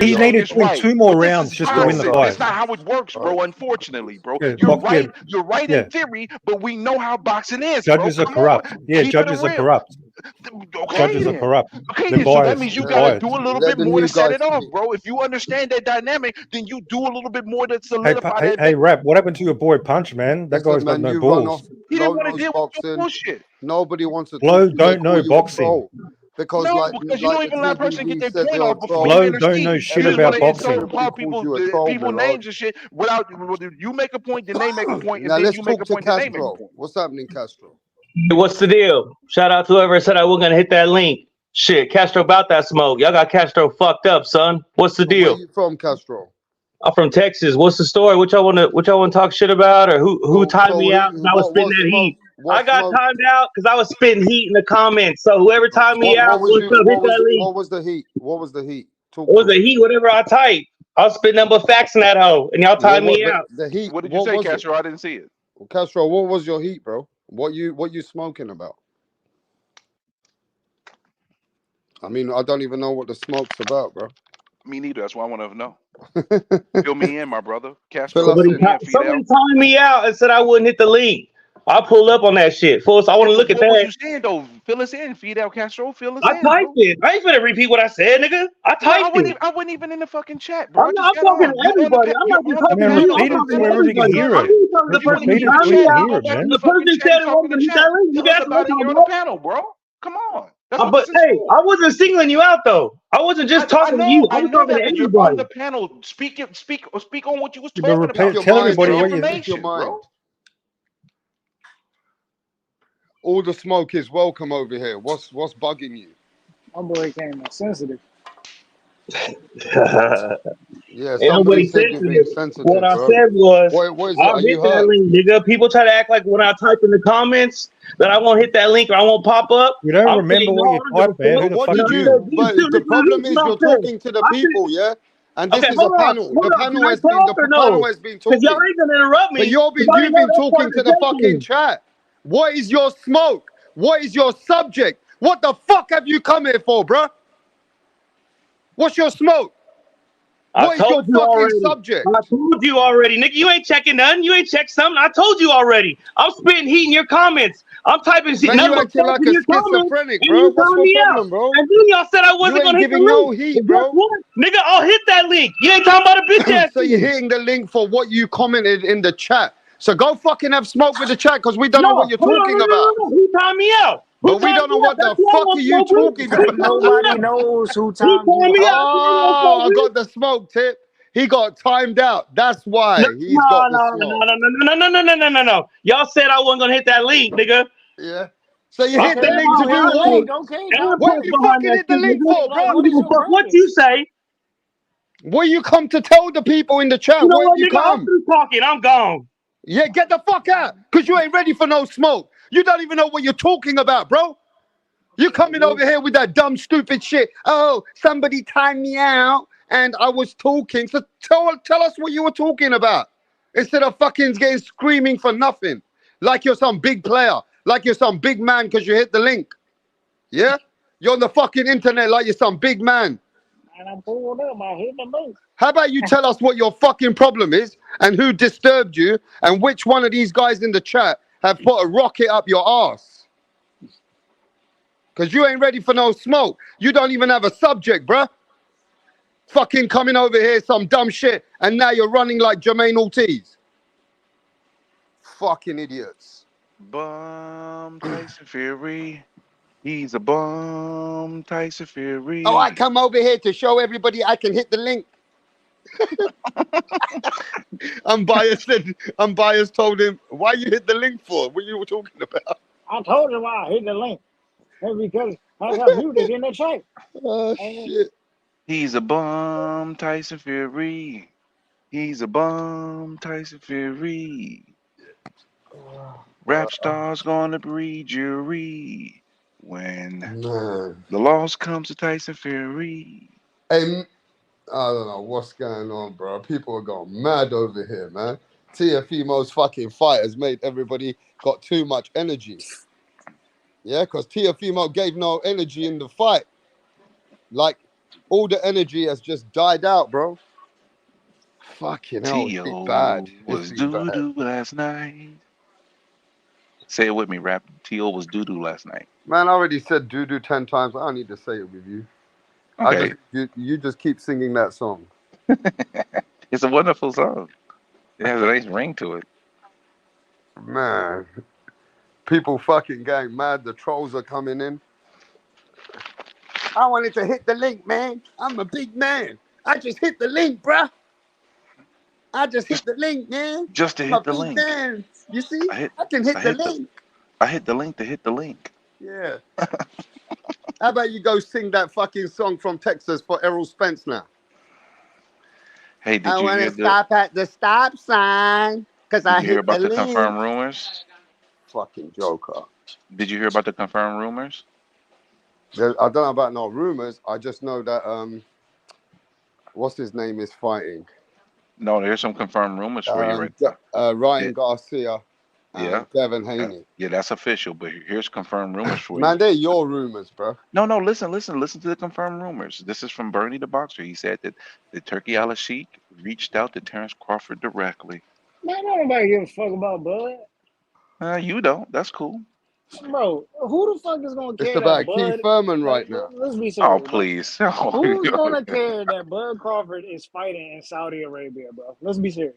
Speaker 16: he needed to win 2 more rounds just to win the fight.
Speaker 17: That's not how it works, bro. Unfortunately, bro. You're right. You're right in theory, but we know how boxing is.
Speaker 16: Judges are corrupt. Yeah, judges are corrupt. Judges are corrupt.
Speaker 17: Okay, so that means you gotta do a little bit more to set it off, bro. If you understand that dynamic, then you do a little bit more to solidify that.
Speaker 16: Hey, Rap, what happened to your boy Punch, man? That guy's got no balls.
Speaker 17: He didn't want to deal with the bullshit.
Speaker 2: Nobody wants to.
Speaker 16: Blow don't know boxing.
Speaker 2: Because
Speaker 17: because you don't even let a person get their point off before
Speaker 16: Blow don't know shit about boxing.
Speaker 17: People names and shit without you make a point, then they make a point, and
Speaker 2: now
Speaker 17: then you make a point, then they
Speaker 2: make a point. What's happening, Castro?
Speaker 18: What's the deal? Shout out to whoever said I wasn't gonna hit that link. Shit, Castro about that smoke. Y'all got Castro fucked up, son. What's the deal?
Speaker 2: Where you from, Castro?
Speaker 18: I'm from Texas. What's the story? What y'all wanna talk shit about, or who timed me out? I was spitting that heat. I got timed out because I was spitting heat in the comments. So whoever timed me out, hit that link.
Speaker 2: What was the heat? What was the heat?
Speaker 18: What was the heat? Whatever I typed. I was spitting number facts in that hoe, and y'all timed me out.
Speaker 2: The heat.
Speaker 17: What did you say, Castro? I didn't see it.
Speaker 2: Well, Castro, what was your heat, bro? What you smoking about? I mean, I don't even know what the smoke's about, bro.
Speaker 17: Me neither. That's why I want to know. Fill me in, my brother. Castro.
Speaker 18: Somebody timed me out and said I wouldn't hit the link. I pull up on that shit. Folks, I want to look at that.
Speaker 17: What you saying though? Fill us in, Fidel Castro. Fill us in.
Speaker 18: I typed it. I ain't finna repeat what I said, nigga. I typed it.
Speaker 17: I wasn't even in the fucking chat, bro.
Speaker 18: I'm talking to everybody. I'm not just talking to you. I'm talking to everybody. talking to the person
Speaker 16: Repeat
Speaker 18: who
Speaker 16: it
Speaker 18: timed
Speaker 16: so
Speaker 18: me
Speaker 16: he can
Speaker 18: out.
Speaker 16: hear it,
Speaker 18: The
Speaker 16: man.
Speaker 18: person said it wasn't hit that link. You
Speaker 17: Tell us
Speaker 18: guys know
Speaker 17: about it.
Speaker 18: what I'm
Speaker 17: You're on
Speaker 18: talking
Speaker 17: the
Speaker 18: about.
Speaker 17: panel, bro. Come on. That's what
Speaker 18: But
Speaker 17: this is
Speaker 18: hey,
Speaker 17: for.
Speaker 18: I wasn't singling you out though. I wasn't just talking to you. I
Speaker 17: I
Speaker 18: was
Speaker 17: know
Speaker 18: talking
Speaker 17: that,
Speaker 18: to
Speaker 17: but you're on
Speaker 18: everybody.
Speaker 17: the panel. Speak on what you was
Speaker 16: Yeah, but
Speaker 17: talking about.
Speaker 16: repeat, tell
Speaker 17: Give us
Speaker 16: everybody
Speaker 17: the
Speaker 16: what you.
Speaker 2: Speak your
Speaker 17: information,
Speaker 2: mind.
Speaker 17: bro.
Speaker 2: All the smoke is welcome over here. What's bugging you?
Speaker 1: My boy came out sensitive.
Speaker 2: Yeah,
Speaker 18: Ain't
Speaker 2: somebody
Speaker 18: nobody
Speaker 2: said you're being
Speaker 18: sensitive. What
Speaker 2: sensitive,
Speaker 18: I
Speaker 2: bro.
Speaker 18: said was,
Speaker 2: What is it?
Speaker 18: I'll
Speaker 2: Are
Speaker 18: hit
Speaker 2: you
Speaker 18: that
Speaker 2: hurt?
Speaker 18: link, nigga. People try to act like when I type in the comments that I won't hit that link or I won't pop up.
Speaker 16: You don't
Speaker 18: I'm
Speaker 16: remember
Speaker 18: saying
Speaker 16: what
Speaker 18: no,
Speaker 16: you
Speaker 18: I don't give a
Speaker 16: typed, man.
Speaker 18: fuck.
Speaker 16: Who
Speaker 2: But
Speaker 16: the
Speaker 2: what
Speaker 16: fuck
Speaker 18: And
Speaker 2: did
Speaker 18: I
Speaker 16: are
Speaker 2: you?
Speaker 18: said,
Speaker 16: you?
Speaker 18: these
Speaker 2: But
Speaker 18: two
Speaker 2: the
Speaker 18: niggas,
Speaker 2: problem
Speaker 18: listen
Speaker 2: is
Speaker 18: what
Speaker 2: you're
Speaker 18: I said.
Speaker 2: talking to the
Speaker 18: I said,
Speaker 2: people, yeah. And this
Speaker 18: okay,
Speaker 2: is a
Speaker 18: hold on.
Speaker 2: panel. The
Speaker 18: Hold on. Can
Speaker 2: panel
Speaker 18: I
Speaker 2: has been
Speaker 18: talk or
Speaker 2: panel
Speaker 18: no?
Speaker 2: has been
Speaker 18: Because y'all
Speaker 2: talking.
Speaker 18: ain't gonna interrupt
Speaker 2: But
Speaker 18: me. Because I already
Speaker 2: you've
Speaker 18: know
Speaker 2: been
Speaker 18: that's part
Speaker 2: talking
Speaker 18: of
Speaker 2: to
Speaker 18: the
Speaker 2: the fucking
Speaker 18: game.
Speaker 2: chat. What is your smoke? What is your subject? What the fuck have you come here for, bruh? What's your smoke?
Speaker 18: I
Speaker 2: What is your
Speaker 18: told you
Speaker 2: fucking
Speaker 18: already.
Speaker 2: subject?
Speaker 18: I told you already. Nigga, you ain't checking nothing. You ain't checked something. I told you already. I'm spitting heat in your comments. I'm typing shit,
Speaker 2: Man, you
Speaker 18: nothing but
Speaker 2: acting
Speaker 18: facts
Speaker 2: like
Speaker 18: in
Speaker 2: a
Speaker 18: your comments,
Speaker 2: schizophrenic,
Speaker 18: and
Speaker 2: bro.
Speaker 18: you
Speaker 2: What's
Speaker 18: calling
Speaker 2: your
Speaker 18: me out.
Speaker 2: problem, bro?
Speaker 18: And then y'all said I
Speaker 2: You
Speaker 18: wasn't
Speaker 2: ain't
Speaker 18: gonna hit the
Speaker 2: giving no
Speaker 18: link.
Speaker 2: heat,
Speaker 18: And guess
Speaker 2: bro.
Speaker 18: what? Nigga, I'll hit that link. You ain't talking about a bitch ass
Speaker 2: So you're
Speaker 18: thing.
Speaker 2: hitting the link for what you commented in the chat. So go fucking have smoke with the chat because we don't know what
Speaker 18: No,
Speaker 2: you're
Speaker 18: hold on,
Speaker 2: talking about.
Speaker 18: no. Who timed me out? Who
Speaker 2: But we
Speaker 18: timed
Speaker 2: don't
Speaker 18: me
Speaker 2: know
Speaker 18: out?
Speaker 2: what
Speaker 18: That's
Speaker 2: the
Speaker 18: who I
Speaker 2: fuck are
Speaker 18: want
Speaker 2: you
Speaker 18: smoke with.
Speaker 2: talking
Speaker 18: Who
Speaker 2: about.
Speaker 18: timed me
Speaker 1: Nobody
Speaker 18: out?
Speaker 1: knows who
Speaker 18: Who
Speaker 1: timed you
Speaker 18: timed me
Speaker 1: out.
Speaker 18: out? You ain't gonna
Speaker 2: Oh,
Speaker 18: smoke
Speaker 2: I
Speaker 18: with?
Speaker 2: got the smoke tip. He got timed out. That's
Speaker 18: No,
Speaker 2: why he's
Speaker 18: no,
Speaker 2: got the
Speaker 18: no,
Speaker 2: smoke.
Speaker 18: no, no, no, no, no, no, no, no, no. Y'all said I wasn't gonna hit that link, nigga.
Speaker 2: Yeah. So you
Speaker 18: I
Speaker 2: hit
Speaker 1: Okay,
Speaker 2: the
Speaker 18: stand
Speaker 2: link to
Speaker 1: don't hit
Speaker 2: do
Speaker 18: behind
Speaker 1: the
Speaker 18: that
Speaker 2: what?
Speaker 18: shit.
Speaker 1: link. Okay,
Speaker 18: And I
Speaker 1: don't
Speaker 2: What
Speaker 1: hit
Speaker 2: are
Speaker 18: post
Speaker 1: it.
Speaker 2: you
Speaker 18: behind
Speaker 2: fucking
Speaker 18: that
Speaker 2: hit the
Speaker 18: shit,
Speaker 2: link
Speaker 18: nigga.
Speaker 2: for,
Speaker 1: Like,
Speaker 18: I
Speaker 2: bro?
Speaker 18: don't
Speaker 1: what
Speaker 18: give
Speaker 1: is
Speaker 18: a
Speaker 1: your
Speaker 18: fuck what you
Speaker 1: purpose?
Speaker 18: say.
Speaker 2: What you come to tell the people in the chat?
Speaker 18: You know
Speaker 2: What have
Speaker 18: what,
Speaker 2: you
Speaker 18: nigga? I'm
Speaker 2: come?
Speaker 18: through talking. I'm gone.
Speaker 2: Yeah, get the fuck out. Because you ain't ready for no smoke. You don't even know what you're talking about, bro. You coming over here with that dumb, stupid shit. Oh, somebody timed me out and I was talking. So tell us what you were talking about. Instead of fucking getting screaming for nothing. Like you're some big player. Like you're some big man because you hit the link. Yeah? You're on the fucking internet like you're some big man.
Speaker 1: And I pulled up. I hit the link.
Speaker 2: How about you tell us what your fucking problem is and who disturbed you and which one of these guys in the chat have put a rocket up your ass? Because you ain't ready for no smoke. You don't even have a subject, bruh. Fucking coming over here, some dumb shit, and now you're running like Jermaine Ortiz. Fucking idiots.
Speaker 17: Bum Tyson Fury. He's a bum Tyson
Speaker 2: Oh, I
Speaker 17: Fury.
Speaker 2: come over here to show everybody I can hit the link. Unbiased told him, why you hit the link for? What you were talking about?
Speaker 1: I told you why I hit the link. It's because I got muted in the chat.
Speaker 2: Oh, shit.
Speaker 17: He's a bum Tyson Fury. He's a bum Tyson Fury. Rap stars gonna breed jury when
Speaker 2: Man.
Speaker 17: the loss comes to Tyson Fury.
Speaker 2: Hey, I don't know what's going on, bro. People are going mad over here, man. TEOFIMO's fucking fight has made everybody got too much energy. Yeah, because TEOFIMO gave no energy in the fight. Like, all the energy has just died out, bro. Fucking hell, it's been
Speaker 17: T.O.
Speaker 2: bad. It's
Speaker 17: was
Speaker 2: been bad.
Speaker 17: doo-doo last night. Say it with me, rap. T.O. was doo-doo last night.
Speaker 2: Man, I already said doo-doo 10 times. I don't need to say it with you.
Speaker 17: Okay.
Speaker 2: You just keep singing that song.
Speaker 17: It's a wonderful song. It has a nice ring to it.
Speaker 2: Man, people fucking getting mad. The trolls are coming in. I wanted to hit the link, man. I'm a big man. I just hit the link, bruh. I just hit the link, man.
Speaker 17: Just to
Speaker 2: I'm a
Speaker 17: hit the
Speaker 2: big
Speaker 17: link.
Speaker 2: man. You see? I can hit the link.
Speaker 17: I hit the link to hit the link.
Speaker 2: Yeah. How about you go sing that fucking song from Texas for Errol Spence now?
Speaker 17: Hey, did
Speaker 2: I
Speaker 17: you
Speaker 2: want
Speaker 17: hear
Speaker 2: to stop at the stop sign because
Speaker 17: Did
Speaker 2: I
Speaker 17: you hear
Speaker 2: hit the
Speaker 17: about the
Speaker 2: link.
Speaker 17: confirmed rumors?
Speaker 2: Fucking joker.
Speaker 17: Did you hear about the confirmed rumors?
Speaker 2: I don't know about no rumors. I just know that what's his name is fighting.
Speaker 17: No, there's some confirmed rumors for you right now.
Speaker 2: Ryan Garcia
Speaker 17: Yeah.
Speaker 2: and Devin Haney.
Speaker 17: Yeah, that's official. But here's confirmed rumors for
Speaker 2: Man,
Speaker 17: you.
Speaker 2: they're your rumors, bro.
Speaker 17: No, listen to the confirmed rumors. This is from Bernie the Boxer. He said that the Turkey Al-Sheikh reached out to Terrence Crawford directly.
Speaker 1: Man, nobody give a fuck about Bud.
Speaker 17: You don't. That's cool.
Speaker 1: Bro, who the fuck is gonna
Speaker 2: It's
Speaker 1: care that
Speaker 2: about Keith
Speaker 1: Bud?
Speaker 2: Thurman
Speaker 1: Like,
Speaker 2: right now.
Speaker 1: let's be
Speaker 17: Oh,
Speaker 1: serious, bro.
Speaker 17: please.
Speaker 1: Who's gonna care that Bud Crawford is fighting in Saudi Arabia, bro? Let's be serious.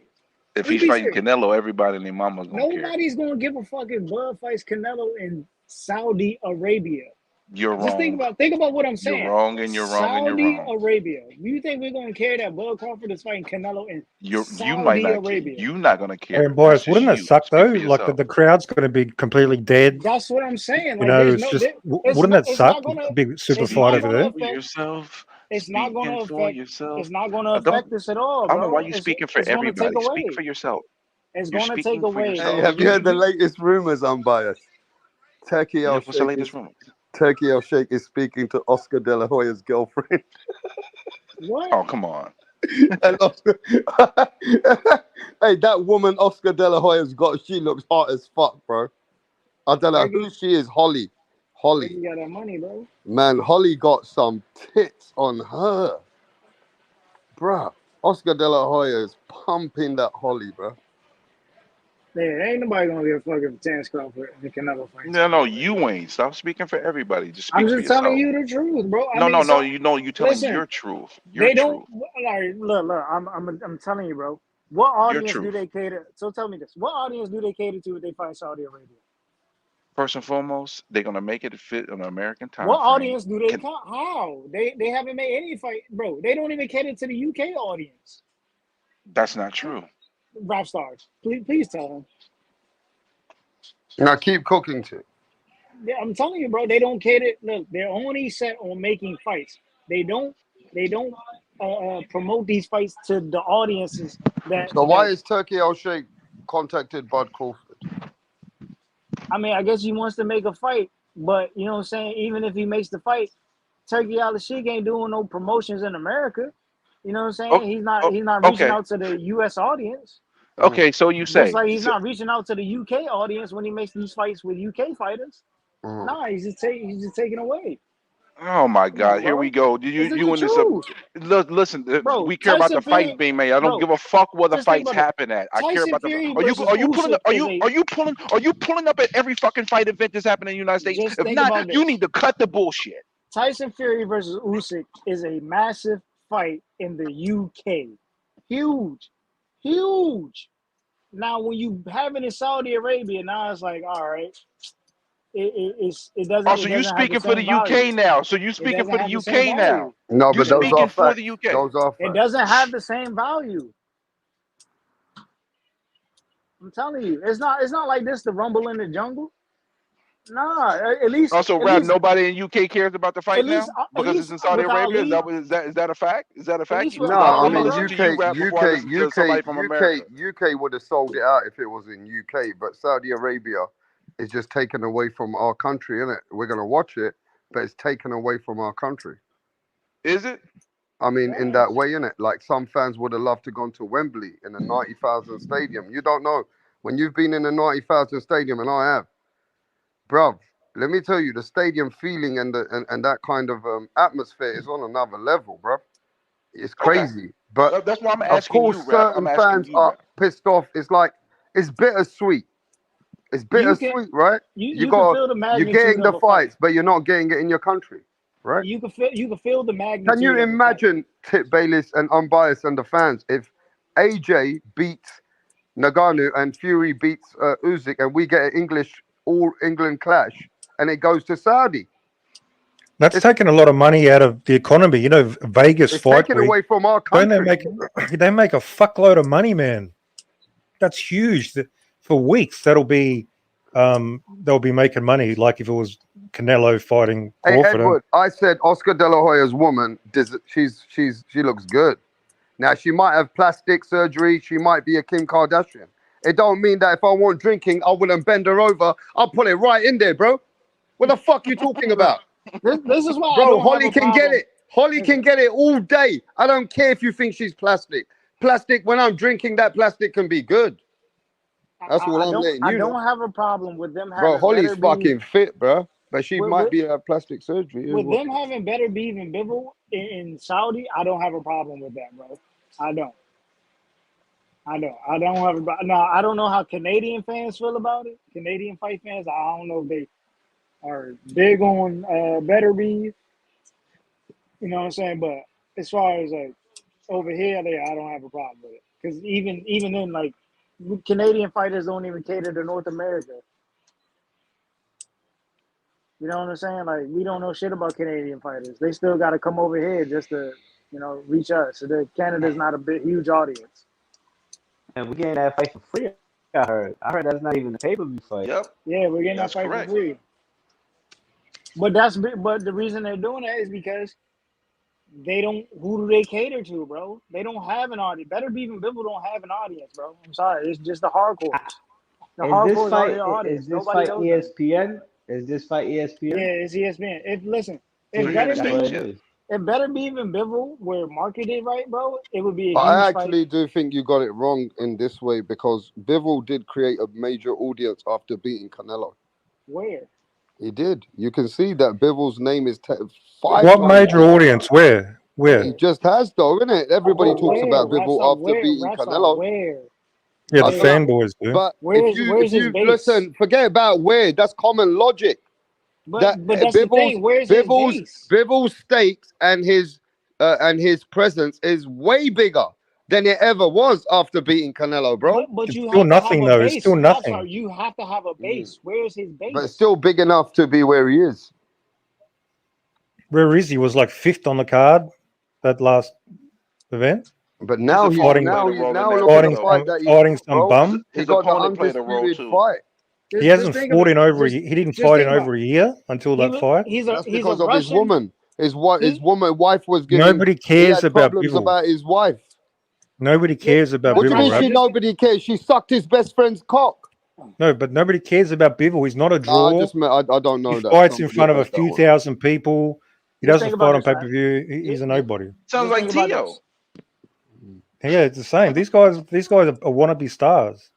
Speaker 17: If he's fighting Canelo, everybody and their mama's gonna care.
Speaker 1: Nobody's gonna give a fuck if Bud fights Canelo in Saudi Arabia.
Speaker 17: You're
Speaker 1: Just
Speaker 17: wrong.
Speaker 1: think about what I'm saying.
Speaker 17: You're wrong, and you're wrong, and you're
Speaker 1: Saudi
Speaker 17: wrong.
Speaker 1: Arabia. You think we're gonna care that Bud Crawford is fighting Canelo in
Speaker 17: You
Speaker 1: Saudi
Speaker 17: might not care.
Speaker 1: Arabia?
Speaker 17: You're not gonna care.
Speaker 16: And boys,
Speaker 17: That's
Speaker 16: wouldn't that
Speaker 17: just you.
Speaker 16: suck
Speaker 17: Speak
Speaker 16: though?
Speaker 17: for
Speaker 16: Like
Speaker 17: yourself.
Speaker 16: the crowd's going to be completely dead.
Speaker 1: That's what I'm saying.
Speaker 16: You
Speaker 1: Like,
Speaker 16: know,
Speaker 1: there's
Speaker 16: it's
Speaker 1: no.
Speaker 16: just
Speaker 1: It's
Speaker 16: wouldn't
Speaker 1: not.
Speaker 16: that
Speaker 1: It's
Speaker 16: suck?
Speaker 1: not gonna.
Speaker 16: Big super
Speaker 1: It's
Speaker 16: fight
Speaker 1: not
Speaker 16: over
Speaker 1: gonna
Speaker 16: there.
Speaker 17: For
Speaker 1: affect.
Speaker 17: yourself.
Speaker 1: It's not gonna
Speaker 17: Speaking for
Speaker 1: affect.
Speaker 17: yourself.
Speaker 1: It's not gonna
Speaker 17: Don't.
Speaker 1: affect us at all,
Speaker 17: I don't know
Speaker 1: bro.
Speaker 17: why you speaking for
Speaker 1: It's gonna take
Speaker 17: everybody. Speak
Speaker 1: away.
Speaker 17: for yourself.
Speaker 1: It's
Speaker 17: You're
Speaker 1: gonna take
Speaker 17: speaking for
Speaker 1: away.
Speaker 2: Hey,
Speaker 17: yourself.
Speaker 2: have you heard the latest rumors, unbiased? Turkey
Speaker 17: Yeah,
Speaker 2: El
Speaker 17: what's the
Speaker 2: Sheikh
Speaker 17: latest
Speaker 2: is
Speaker 17: rumor?
Speaker 2: Turkey El Sheikh is speaking to Oscar De La Hoya's girlfriend.
Speaker 1: What?
Speaker 17: Oh, come on.
Speaker 2: And Oscar, hey, that woman Oscar De La Hoya's got, she looks hot as fuck, bro. I don't know who she is. Holly.
Speaker 1: You got that money, bro.
Speaker 2: Man, Holly got some tits on her. Bruh. Oscar De La Hoya is pumping that Holly, bro.
Speaker 1: Man, ain't nobody gonna give a fuck if Terence Crawford and Canelo fight.
Speaker 17: No, you ain't. Stop speaking for everybody. Just
Speaker 1: I'm
Speaker 17: speak for
Speaker 1: just telling
Speaker 17: yourself.
Speaker 1: you the truth, bro.
Speaker 17: No,
Speaker 1: You're
Speaker 17: telling
Speaker 1: listen,
Speaker 17: your truth. Your
Speaker 1: they don't.
Speaker 17: truth.
Speaker 1: Like, look. I'm telling you, bro. What
Speaker 17: Your
Speaker 1: audience do
Speaker 17: truth.
Speaker 1: they cater? So tell me this: what audience do they cater to if they fight Saudi Arabia?
Speaker 17: First and foremost, they're gonna make it fit on an American time
Speaker 1: What
Speaker 17: frame.
Speaker 1: audience do they count? How they haven't made any fight, bro? They don't even cater to the UK audience.
Speaker 17: That's not true.
Speaker 1: Rap stars, please tell them.
Speaker 2: Now keep cooking to.
Speaker 1: Yeah, I'm telling you, bro. They don't cater. Look, they're only set on making fights. They don't promote these fights to the audiences that.
Speaker 2: So why is Turkey El Sheikh contacted Bud Crawford?
Speaker 1: I mean, I guess he wants to make a fight, but you know what I'm saying? Even if he makes the fight, Turkey El Sheikh ain't doing no promotions in America. You know what I'm saying? He's not reaching
Speaker 17: Okay.
Speaker 1: out to the US audience.
Speaker 17: Okay, so you say.
Speaker 1: Just like he's not reaching out to the UK audience when he makes these fights with UK fighters. Nah, he's just taking away.
Speaker 17: Oh my God! Here
Speaker 1: bro.
Speaker 17: we go.
Speaker 1: This is
Speaker 17: You
Speaker 1: the
Speaker 17: in this?
Speaker 1: truth.
Speaker 17: Listen,
Speaker 1: Bro,
Speaker 17: we care about the
Speaker 1: Tyson Fury,
Speaker 17: fights being made. I don't
Speaker 1: bro,
Speaker 17: give a fuck where the
Speaker 1: just think
Speaker 17: fights
Speaker 1: about it.
Speaker 17: happen at. I care
Speaker 1: Tyson
Speaker 17: about the.
Speaker 1: Fury
Speaker 17: Are you
Speaker 1: versus
Speaker 17: pulling?
Speaker 1: Usyk
Speaker 17: Are you pulling up at every fucking fight event that's happening in the United States?
Speaker 1: Just
Speaker 17: If
Speaker 1: think
Speaker 17: not,
Speaker 1: about
Speaker 17: you
Speaker 1: this.
Speaker 17: need to cut the bullshit.
Speaker 1: Tyson Fury versus Usyk is a massive fight in the UK. Huge. Now, when you have it in Saudi Arabia, now it's like, all right, it doesn't.
Speaker 17: Oh, so
Speaker 1: it
Speaker 17: you
Speaker 1: doesn't have the
Speaker 17: speaking for
Speaker 1: same
Speaker 17: the UK
Speaker 1: value.
Speaker 17: now? So you
Speaker 1: It
Speaker 17: speaking
Speaker 1: doesn't
Speaker 17: for the
Speaker 1: have the same
Speaker 17: UK now?
Speaker 1: value.
Speaker 2: No,
Speaker 17: You
Speaker 2: but those
Speaker 17: speaking
Speaker 2: are
Speaker 17: for
Speaker 2: facts.
Speaker 17: the UK?
Speaker 2: Those are
Speaker 1: It
Speaker 2: facts.
Speaker 1: doesn't have the same value. I'm telling you, it's not like this. The Rumble in the Jungle. Nah, at least
Speaker 17: Also, Rap, nobody in UK cares about the fight now because it's in Saudi
Speaker 1: with
Speaker 17: Arabia.
Speaker 1: Ali,
Speaker 17: Is that a fact? Is that a fact?
Speaker 1: with
Speaker 2: No,
Speaker 17: Because
Speaker 2: I
Speaker 17: I'm gonna
Speaker 2: mean
Speaker 17: listen to you, Rap, before I listen to somebody from America.
Speaker 2: UK would have sold it out if it was in UK, but Saudi Arabia is just taken away from our country, isn't it? We're gonna watch it, but it's taken away from our country.
Speaker 17: Is it?
Speaker 2: I mean, in that way, innit? Like some fans would have loved to gone to Wembley in a 90,000 stadium. You don't know when you've been in a 90,000 stadium, and I have, bruv. Let me tell you, the stadium feeling and that kind of atmosphere is on another level, bruv. It's crazy. But
Speaker 17: That's why I'm
Speaker 2: of
Speaker 17: asking
Speaker 2: course,
Speaker 17: you, Rap.
Speaker 2: certain fans are pissed off. It's like it's bittersweet. It's bittersweet, right?
Speaker 1: you can feel the
Speaker 2: You're
Speaker 1: magnitude
Speaker 2: getting the
Speaker 1: of a fight.
Speaker 2: fights, but you're not getting it in your country, right?
Speaker 1: You can feel the magnitude.
Speaker 2: Can you
Speaker 1: of a fight.
Speaker 2: imagine Tip Bayless and Unbiased and the fans if AJ beats Nagano and Fury beats Usyk and we get an English all England clash and it goes to Saudi?
Speaker 16: That's taking a lot of money out of the economy. You know, Vegas
Speaker 2: It's
Speaker 16: fight
Speaker 2: taken
Speaker 16: week.
Speaker 2: away from our
Speaker 16: Don't
Speaker 2: country.
Speaker 16: they make a fuckload of money, man? That's huge. For weeks, they'll be making money. Like if it was Canelo fighting
Speaker 2: Hey
Speaker 16: Crawford.
Speaker 2: Edward, I said Oscar De La Hoya's woman. She looks good. Now she might have plastic surgery. She might be a Kim Kardashian. It don't mean that if I want drinking, I wouldn't bend her over. I'll put it right in there, bro. What the fuck you talking about?
Speaker 1: This is why,
Speaker 2: bro.
Speaker 1: I don't
Speaker 2: Holly
Speaker 1: have a
Speaker 2: can get
Speaker 1: problem.
Speaker 2: it. Holly can get it all day. I don't care if you think she's plastic. Plastic. When I'm drinking, that plastic can be good. That's all I'm letting you know.
Speaker 1: I don't have a problem with them having
Speaker 2: Bro, Holly's
Speaker 1: better
Speaker 2: fucking fit, bro. But she
Speaker 1: with,
Speaker 2: might be a plastic surgery.
Speaker 1: with them having better beef and Bivol in Saudi. I don't have a problem with that, bro. I don't have a. Now I don't know how Canadian fans feel about it. Canadian fight fans. I don't know if they are big on better beef. You know what I'm saying? But as far as like over here, I don't have a problem with it. Because even then, like Canadian fighters don't even cater to North America. You know what I'm saying? Like we don't know shit about Canadian fighters. They still got to come over here just to reach us. So Canada's not a huge audience.
Speaker 6: And we're getting that fight for free. I heard that's not even a pay-per-view fight.
Speaker 17: Yep.
Speaker 1: Yeah, we're getting
Speaker 17: That's
Speaker 1: that fight
Speaker 17: correct.
Speaker 1: for free. But the reason they're doing that is because they don't. Who do they cater to, bro? They don't have an audience. Better Beef and Bibble don't have an audience, bro. I'm sorry, it's just the hardcore. The hardcore are their audience.
Speaker 6: Is this
Speaker 1: Nobody
Speaker 6: fight
Speaker 1: knows them.
Speaker 6: ESPN? Is this fight ESPN?
Speaker 1: Yeah, it's ESPN.
Speaker 17: So
Speaker 1: If
Speaker 17: you're in
Speaker 1: Better
Speaker 17: the
Speaker 1: Beef,
Speaker 17: States, yeah.
Speaker 1: if Better Beef and Bibble were marketed right, bro, it would be a
Speaker 2: But I
Speaker 1: huge
Speaker 2: actually
Speaker 1: fight.
Speaker 2: do think you got it wrong in this way because Bivol did create a major audience after beating Canelo.
Speaker 1: Where?
Speaker 2: He did. You can see that Bivol's name is 5
Speaker 16: What
Speaker 2: times
Speaker 16: major
Speaker 2: bigger.
Speaker 16: audience? Where?
Speaker 2: He just has though, innit? Everybody talks about Bivol after beating Canelo.
Speaker 1: Where?
Speaker 16: Yeah, the
Speaker 2: But
Speaker 16: fanboys do.
Speaker 2: But
Speaker 1: Where's
Speaker 2: if
Speaker 1: his
Speaker 2: you
Speaker 1: base?
Speaker 2: listen, forget about where. That's common logic.
Speaker 1: But that's the thing. Where's his base?
Speaker 2: Bivol's stakes and his presence is way bigger than it ever was after beating Canelo, bro.
Speaker 1: But you
Speaker 16: still
Speaker 1: have
Speaker 16: nothing
Speaker 1: to have a
Speaker 16: though.
Speaker 1: base.
Speaker 16: It's still
Speaker 1: That's
Speaker 16: nothing.
Speaker 1: why you have to have a base. Where's his base?
Speaker 2: But still big enough to be where he is.
Speaker 16: Where is he? Was like 5th on the card that last event.
Speaker 2: But now he's
Speaker 16: fighting,
Speaker 2: now look at the
Speaker 16: fighting
Speaker 2: fight that
Speaker 16: fighting
Speaker 2: he's
Speaker 16: some
Speaker 2: bro.
Speaker 16: bum.
Speaker 2: He got the undisputed fight.
Speaker 16: He hasn't fought in over. He didn't fight in over a year until that fight.
Speaker 2: That's because of his woman. His wife was giving.
Speaker 16: Nobody
Speaker 2: he
Speaker 16: cares
Speaker 2: had
Speaker 16: about
Speaker 2: problems
Speaker 16: Bivol.
Speaker 2: about his wife.
Speaker 16: Nobody cares about
Speaker 2: What do you mean
Speaker 16: Bivol.
Speaker 2: she nobody cares? She sucked his best friend's cock.
Speaker 16: No, but nobody cares about Bivol. He's not a draw.
Speaker 2: I don't know
Speaker 16: he
Speaker 2: that.
Speaker 16: fights in
Speaker 2: Somebody
Speaker 16: front of a
Speaker 2: heard that
Speaker 16: few
Speaker 2: one.
Speaker 16: thousand people. He
Speaker 1: Just
Speaker 16: doesn't
Speaker 1: think
Speaker 16: fight
Speaker 1: about
Speaker 16: on
Speaker 1: this,
Speaker 16: pay
Speaker 1: right?
Speaker 16: per view. He's a nobody.
Speaker 17: Sounds like Tio.
Speaker 16: Yeah, it's the same. These guys are wannabe stars.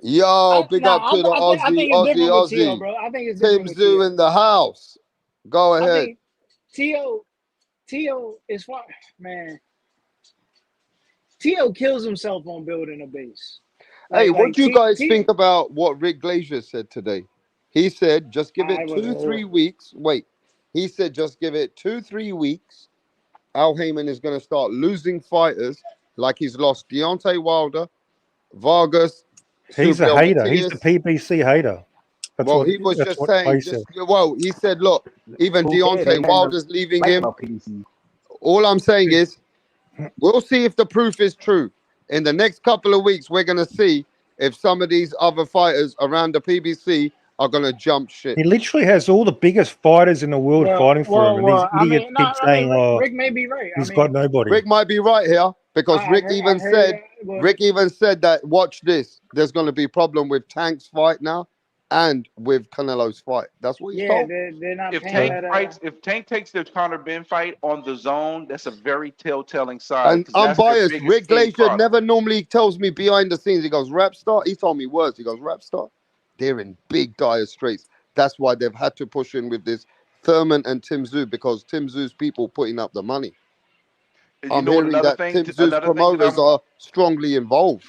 Speaker 2: Yo, big up to the
Speaker 1: I think it's different with Tio,
Speaker 2: Aussie.
Speaker 1: bro. I think it's
Speaker 2: Tim
Speaker 1: different with
Speaker 2: Zoo
Speaker 1: Tio.
Speaker 2: in the house. Go
Speaker 1: I
Speaker 2: ahead.
Speaker 1: think Tio is far, man. Tio kills himself on building a base.
Speaker 2: Hey, what do you guys
Speaker 1: Tio-
Speaker 2: think about what Rick Glazier said today? He said, just give
Speaker 1: I
Speaker 2: it
Speaker 1: was
Speaker 2: 2-3 weeks. Wait, he said, just give it 2-3 weeks. Al Heyman is going to start losing fighters like he's lost Deontay Wilder, Vargas.
Speaker 16: He's a
Speaker 2: Subriel
Speaker 16: hater. He's the
Speaker 2: Matias.
Speaker 16: PBC hater. That's
Speaker 2: Well,
Speaker 16: what,
Speaker 2: he was
Speaker 16: that's
Speaker 2: just
Speaker 16: what
Speaker 2: saying,
Speaker 16: Clay said.
Speaker 2: he said, look, even
Speaker 6: Who cares? They
Speaker 2: Deontay
Speaker 6: had
Speaker 2: Wilder's
Speaker 6: no
Speaker 2: leaving
Speaker 6: fight
Speaker 2: him.
Speaker 6: about PBC.
Speaker 2: All I'm saying is, we'll see if the proof is true. In the next couple of weeks, we're going to see if some of these other fighters around the PBC are going to jump shit.
Speaker 16: He literally has all the biggest fighters in the world fighting for him, and these idiots keep saying,
Speaker 1: Rick may be right.
Speaker 16: he's got nobody.
Speaker 2: Rick might be right here because Rick
Speaker 1: I
Speaker 2: even
Speaker 1: heard
Speaker 2: said,
Speaker 1: that, but-
Speaker 2: Rick even said that, watch this, there's going to be a problem with Tank's fight now and with Canelo's fight. That's what he's
Speaker 1: Yeah,
Speaker 2: told.
Speaker 1: they're not
Speaker 17: If
Speaker 1: paying
Speaker 17: Tank
Speaker 1: that.
Speaker 17: fights, if Tank takes the Conor Ben fight on the zone, that's a very telltale sign.
Speaker 2: And
Speaker 17: 'cause
Speaker 2: I'm
Speaker 17: that's their
Speaker 2: biased.
Speaker 17: biggest
Speaker 2: Rick
Speaker 17: end
Speaker 2: Glazier
Speaker 17: product.
Speaker 2: never normally tells me behind the scenes. He goes, Rapstar. He told me words. He goes, Rapstar. They're in big dire straits. That's why they've had to push in with this Thurman and Tim Zoo because Tim Zoo's people putting up the money.
Speaker 17: And you
Speaker 2: I'm
Speaker 17: know what
Speaker 2: hearing
Speaker 17: another
Speaker 2: that
Speaker 17: thing?
Speaker 2: Tim Zoo's
Speaker 17: Another thing that
Speaker 2: promoters are strongly involved.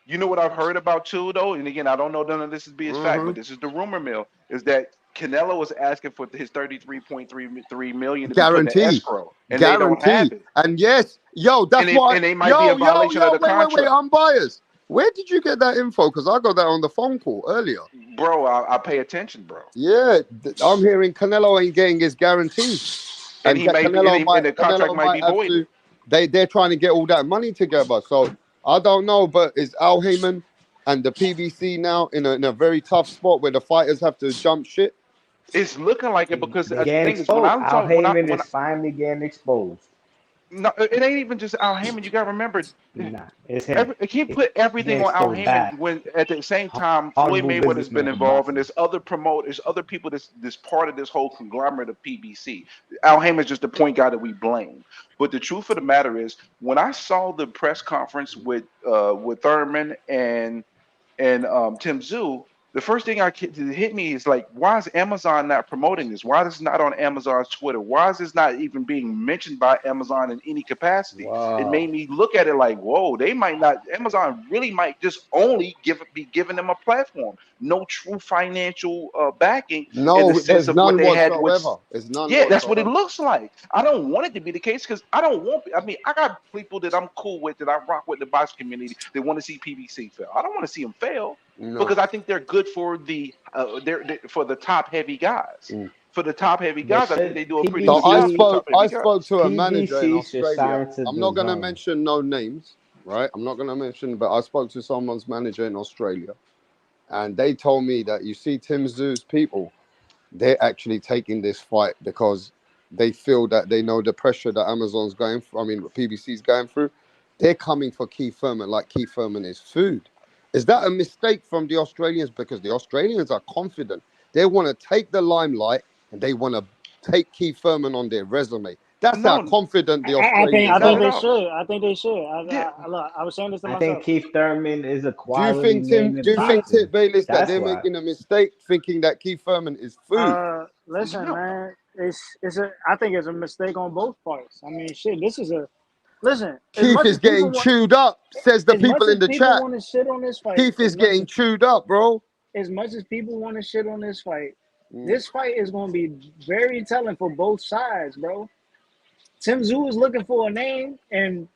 Speaker 17: You know what I've heard about too, though, and again, I don't know none of this is be as fact, but this is the rumor mill, is that Canelo was asking for his 33.3 million to be put in
Speaker 2: Guarantee.
Speaker 17: escrow, and they don't have
Speaker 2: Guarantee.
Speaker 17: it.
Speaker 2: And yes, yo, that's why.
Speaker 17: And they might be a violation of the
Speaker 2: wait,
Speaker 17: contract.
Speaker 2: I'm biased. Where did you get that info? Because I got that on the phone call earlier.
Speaker 17: Bro, I pay attention, bro.
Speaker 2: Yeah, I'm hearing Canelo ain't getting his guarantee.
Speaker 17: And he may be, and the contract
Speaker 2: Canelo
Speaker 17: might be
Speaker 2: have
Speaker 17: voided.
Speaker 2: they're trying to get all that money together. So I don't know, but is Al Heyman and the PBC now in a very tough spot where the fighters have to jump shit?
Speaker 17: It's looking like it because the
Speaker 6: Getting
Speaker 17: thing is, when
Speaker 6: exposed.
Speaker 17: I'm
Speaker 6: Al
Speaker 17: talking,
Speaker 6: Heyman is finally getting exposed.
Speaker 17: no, it ain't even just Al Heyman. You gotta remember,
Speaker 6: Nah, it's him.
Speaker 17: I can't put everything
Speaker 6: Getting
Speaker 17: on Al
Speaker 6: exposed
Speaker 17: Heyman
Speaker 6: bad.
Speaker 17: when at the same time
Speaker 6: Horrible
Speaker 17: Floyd Mayweather's been
Speaker 6: businessman for
Speaker 17: involved, and
Speaker 6: boxing.
Speaker 17: there's other promoters, other people that's part of this whole conglomerate of PBC. Al Heyman's just the point guy that we blame. But the truth of the matter is, when I saw the press conference with Thurman and Tim Zoo, the first thing that hit me is like, why is Amazon not promoting this? Why is this not on Amazon's Twitter? Why is this not even being mentioned by Amazon in any capacity? It made me look at it like, whoa, they might not. Amazon really might just only be giving them a platform, no true financial backing in
Speaker 2: No,
Speaker 17: the sense
Speaker 2: there's
Speaker 17: of what
Speaker 2: none
Speaker 17: they had with.
Speaker 2: whatsoever. There's none
Speaker 17: Yeah, that's what it
Speaker 2: whatsoever.
Speaker 17: looks like. I don't want it to be the case because I don't want. I mean, I got people that I'm cool with, that I rock with the box community. They want to see PBC fail. I don't want to see them fail because I think they're good for for the top heavy guys. For the top heavy guys, I think they do a pretty good job.
Speaker 2: I spoke to a manager in
Speaker 6: PBC should
Speaker 2: Australia.
Speaker 6: sign to
Speaker 2: I'm not going to
Speaker 6: DAZN.
Speaker 2: mention no names, right? I'm not going to mention, but I spoke to someone's manager in Australia, and they told me that you see Tim Zoo's people, they're actually taking this fight because they feel that they know the pressure that Amazon's going through. I mean, PBC's going through. They're coming for Keith Thurman like Keith Thurman is food. Is that a mistake from the Australians? Because the Australians are confident. They want to take the limelight and they want to take Keith Thurman on their resume. That's how confident the Australians
Speaker 1: I think
Speaker 2: are.
Speaker 1: they should. I think they should. Look, I was saying this to
Speaker 6: I
Speaker 1: myself.
Speaker 6: think Keith Thurman is a
Speaker 2: Do
Speaker 6: quality
Speaker 2: you think
Speaker 6: name in
Speaker 2: Tip
Speaker 6: boxing.
Speaker 2: Bayless that
Speaker 6: That's
Speaker 2: they're
Speaker 6: why.
Speaker 2: making a mistake thinking that Keith Thurman is food?
Speaker 1: Listen, man, I think it's a mistake on both parts. I mean, shit, this is a listen.
Speaker 2: Keith is getting chewed up, says the people in the chat.
Speaker 1: Want to shit on this fight,
Speaker 2: Keith is getting chewed up, bro.
Speaker 1: As much as people want to shit on this fight, this fight is going to be very telling for both sides, bro. Tim Tszyu is looking for a name, and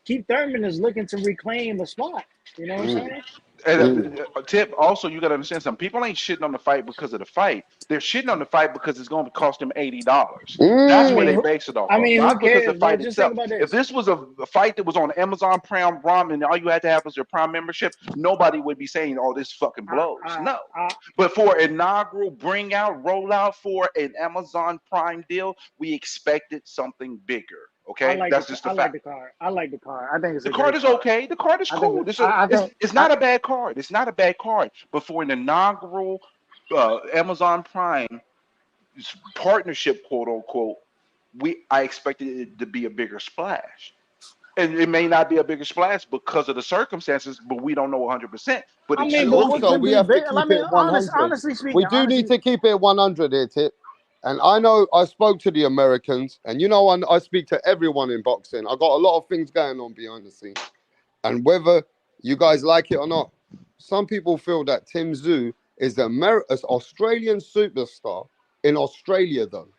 Speaker 1: Keith Thurman is looking to reclaim a spot. You know what I'm saying?
Speaker 17: And Tip, also, you got to understand something. People ain't shitting on the fight because of the fight. They're shitting on the fight because it's going to cost them $80. That's where they base it off.
Speaker 1: I mean,
Speaker 17: not
Speaker 1: who cares,
Speaker 17: because of the fight
Speaker 1: bro? Just
Speaker 17: itself.
Speaker 1: think about this.
Speaker 17: If this was a fight that was on Amazon Prime, and all you had to have was your Prime membership, nobody would be saying, "Oh, this fucking blows." No. But for an inaugural rollout for an Amazon Prime deal, we expected something bigger. Okay, that's just the fact.
Speaker 1: I like the card. I like the card. I think it's
Speaker 17: the card is okay. The card is cool. It's not a bad card. It's not a bad card. But for an inaugural Amazon Prime partnership, quote unquote, I expected it to be a bigger splash. And it may not be a bigger splash because of the circumstances, but we don't know 100%. But
Speaker 2: also we have to keep it 100.
Speaker 1: Honestly speaking,
Speaker 2: we do need to keep it 100 here, Tip. And I know I spoke to the Americans, and you know I speak to everyone in boxing. I got a lot of things going on behind the scenes, and whether you guys like it or not, some people feel that Tim Tszyu is an Australian superstar in Australia, though.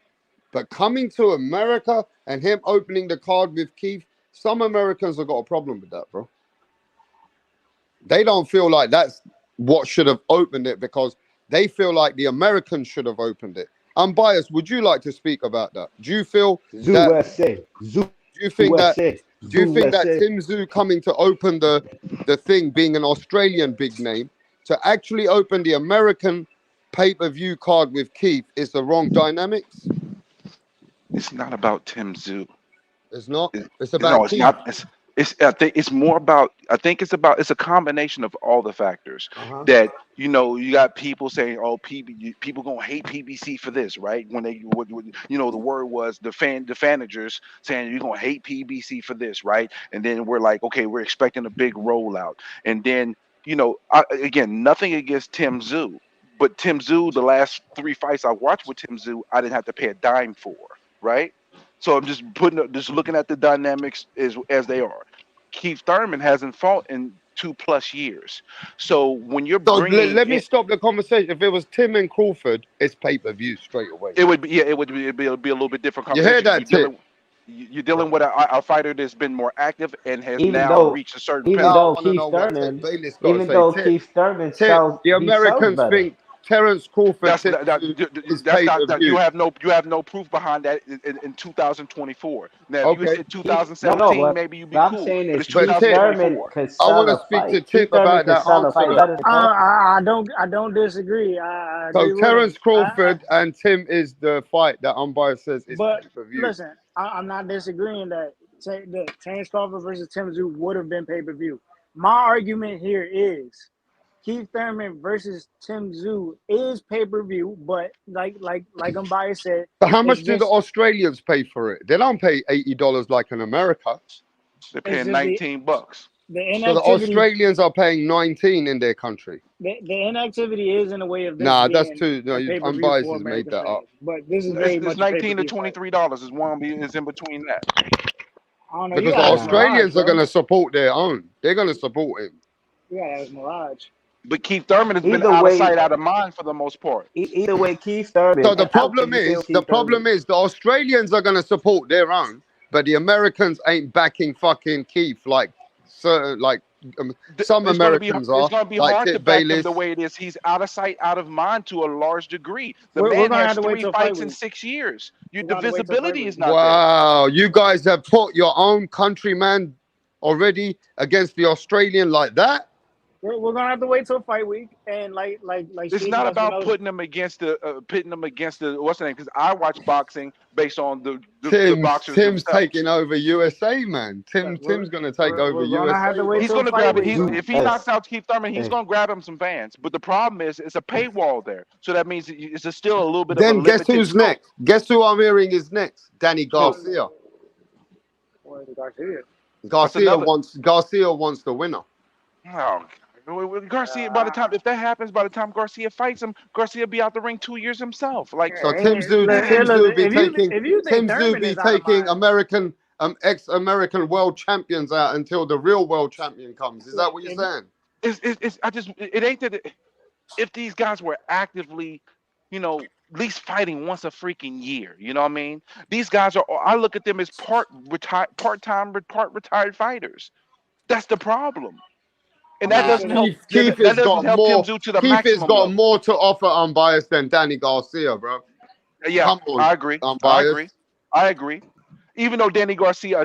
Speaker 2: But coming to America and him opening the card with Keith, some Americans have got a problem with that, bro. They don't feel like that's what should have opened it because they feel like the Americans should have opened it. I'm biased. Would you like to speak about that? Do you feel that? Do you think that Tim Tszyu coming to open the thing, being an Australian big name, to actually open the American pay-per-view card with Keith is the wrong dynamics?
Speaker 17: It's not about Tim Tszyu.
Speaker 2: It's not. It's about Keith.
Speaker 17: I think it's more about. I think it's a combination of all the factors that you got people saying, "Oh, people gonna hate PBC for this," right? When they, the word was the fanagers saying you're gonna hate PBC for this, right? And then we're like, okay, we're expecting a big rollout, and then again, nothing against Tim Tszyu, but Tim Tszyu, the last 3 fights I watched with Tim Tszyu, I didn't have to pay a dime for, right? So I'm just looking at the dynamics as they are. Keith Thurman hasn't fought in 2+ years. So when you're bringing,
Speaker 2: let me stop the conversation. If it was Tim and Crawford, it's pay-per-view straight away.
Speaker 17: It would be a little bit different conversation.
Speaker 2: You hear that, Tim?
Speaker 17: You're dealing with a fighter that's been more active and has reached a certain.
Speaker 6: Even though Keith Thurman sells,
Speaker 2: the Americans think Terence Crawford
Speaker 17: you have no proof behind that in 2024. Now, if you said 2017, maybe you'd be cool. But it's 2024.
Speaker 2: I want to speak to Tip about that answer.
Speaker 1: I don't disagree.
Speaker 2: So Terence Crawford and Tim is the fight that umpire says is pay-per-view.
Speaker 1: Listen, I'm not disagreeing that Terence Crawford versus Tim Tszyu would have been pay-per-view. My argument here is Keith Thurman versus Tim Tszyu is pay-per-view, but like Umbaya said.
Speaker 2: But how much do the Australians pay for it? They don't pay $80 like in America.
Speaker 17: They're paying $19.
Speaker 1: The
Speaker 2: So the
Speaker 1: inactivity,
Speaker 2: Australians are paying 19 in their country.
Speaker 1: the inactivity is in a way of this
Speaker 2: Nah, that's
Speaker 1: being
Speaker 2: too. No,
Speaker 1: a pay per view
Speaker 2: Unbiased
Speaker 1: for
Speaker 2: has made
Speaker 1: American
Speaker 2: that up.
Speaker 1: fans, but this is
Speaker 17: It's,
Speaker 1: very
Speaker 17: it's
Speaker 1: much a pay per
Speaker 17: 19 to
Speaker 1: view fight.
Speaker 17: $23 is one is in between that.
Speaker 1: I don't know. You
Speaker 2: Because the
Speaker 1: gotta ask Mirage,
Speaker 2: Australians are
Speaker 1: bro.
Speaker 2: going to support their own. They're going to support him.
Speaker 1: You gotta ask Mirage.
Speaker 17: But Keith Thurman has been
Speaker 6: Either
Speaker 17: out of
Speaker 6: way,
Speaker 17: sight, out of mind for the most part.
Speaker 6: either way, Keith Thurman.
Speaker 2: So the
Speaker 6: I don't
Speaker 2: problem
Speaker 6: think you
Speaker 2: is,
Speaker 6: feel Keith Thurman.
Speaker 2: the Australians are going to support their own, but the Americans ain't backing fucking Keith like certain, like some
Speaker 17: It's going to be
Speaker 2: Americans are,
Speaker 17: hard
Speaker 2: like
Speaker 17: to
Speaker 2: Tip
Speaker 17: back him
Speaker 2: Bayless.
Speaker 17: the way it is. He's out of sight, out of mind to a large degree. The
Speaker 1: We're
Speaker 17: man
Speaker 1: gonna
Speaker 17: has
Speaker 1: have to wait
Speaker 17: 3
Speaker 1: till fight
Speaker 17: fights in
Speaker 1: week.
Speaker 17: 6 years.
Speaker 1: We're
Speaker 17: The
Speaker 1: gonna have to wait till fight
Speaker 17: visibility
Speaker 1: week.
Speaker 17: is not there.
Speaker 2: Wow, you guys have put your own countryman already against the Australian like that?
Speaker 1: We're gonna have to wait till fight week, and like
Speaker 17: It's
Speaker 1: Steve
Speaker 17: not about
Speaker 1: Espinosa.
Speaker 17: putting them against the what's the name? Because I watch boxing based on the boxers
Speaker 2: Tim's
Speaker 17: themselves.
Speaker 2: taking over USA, man. Tim's going to take over
Speaker 1: We're gonna have
Speaker 2: USA.
Speaker 1: to wait
Speaker 17: He's
Speaker 1: till
Speaker 17: going to
Speaker 1: fight
Speaker 17: grab it.
Speaker 1: week.
Speaker 17: If he knocks out Keith Thurman, he's going to grab him some fans. But the problem is, it's a paywall there, so that means it's still a little bit of a
Speaker 2: Then guess
Speaker 17: limited
Speaker 2: who's
Speaker 17: scope.
Speaker 2: next? Guess who I'm hearing is next? Danny Garcia.
Speaker 1: Garcia.
Speaker 2: Garcia wants the winner.
Speaker 17: Oh, Garcia. By the time if that happens, by the time Garcia fights him, Garcia be out the ring 2 years himself. Like
Speaker 2: So Tim Tszyu be taking American ex-American world champions out until the real world champion comes. Is that what you're saying?
Speaker 17: It ain't that. If these guys were actively, at least fighting once a freaking year, you know what I mean? These guys are. I look at them as part-time, part-retired fighters. That's the problem. And that doesn't help.
Speaker 2: Keith
Speaker 17: That
Speaker 2: has
Speaker 17: doesn't
Speaker 2: got
Speaker 17: help
Speaker 2: more.
Speaker 17: Tim Tszyu to the
Speaker 2: Keith has
Speaker 17: maximum
Speaker 2: got
Speaker 17: level.
Speaker 2: more to offer unbiased than Danny Garcia, bro.
Speaker 17: Yeah,
Speaker 2: Come on,
Speaker 17: I agree.
Speaker 2: unbiased.
Speaker 17: I agree. Even though Danny Garcia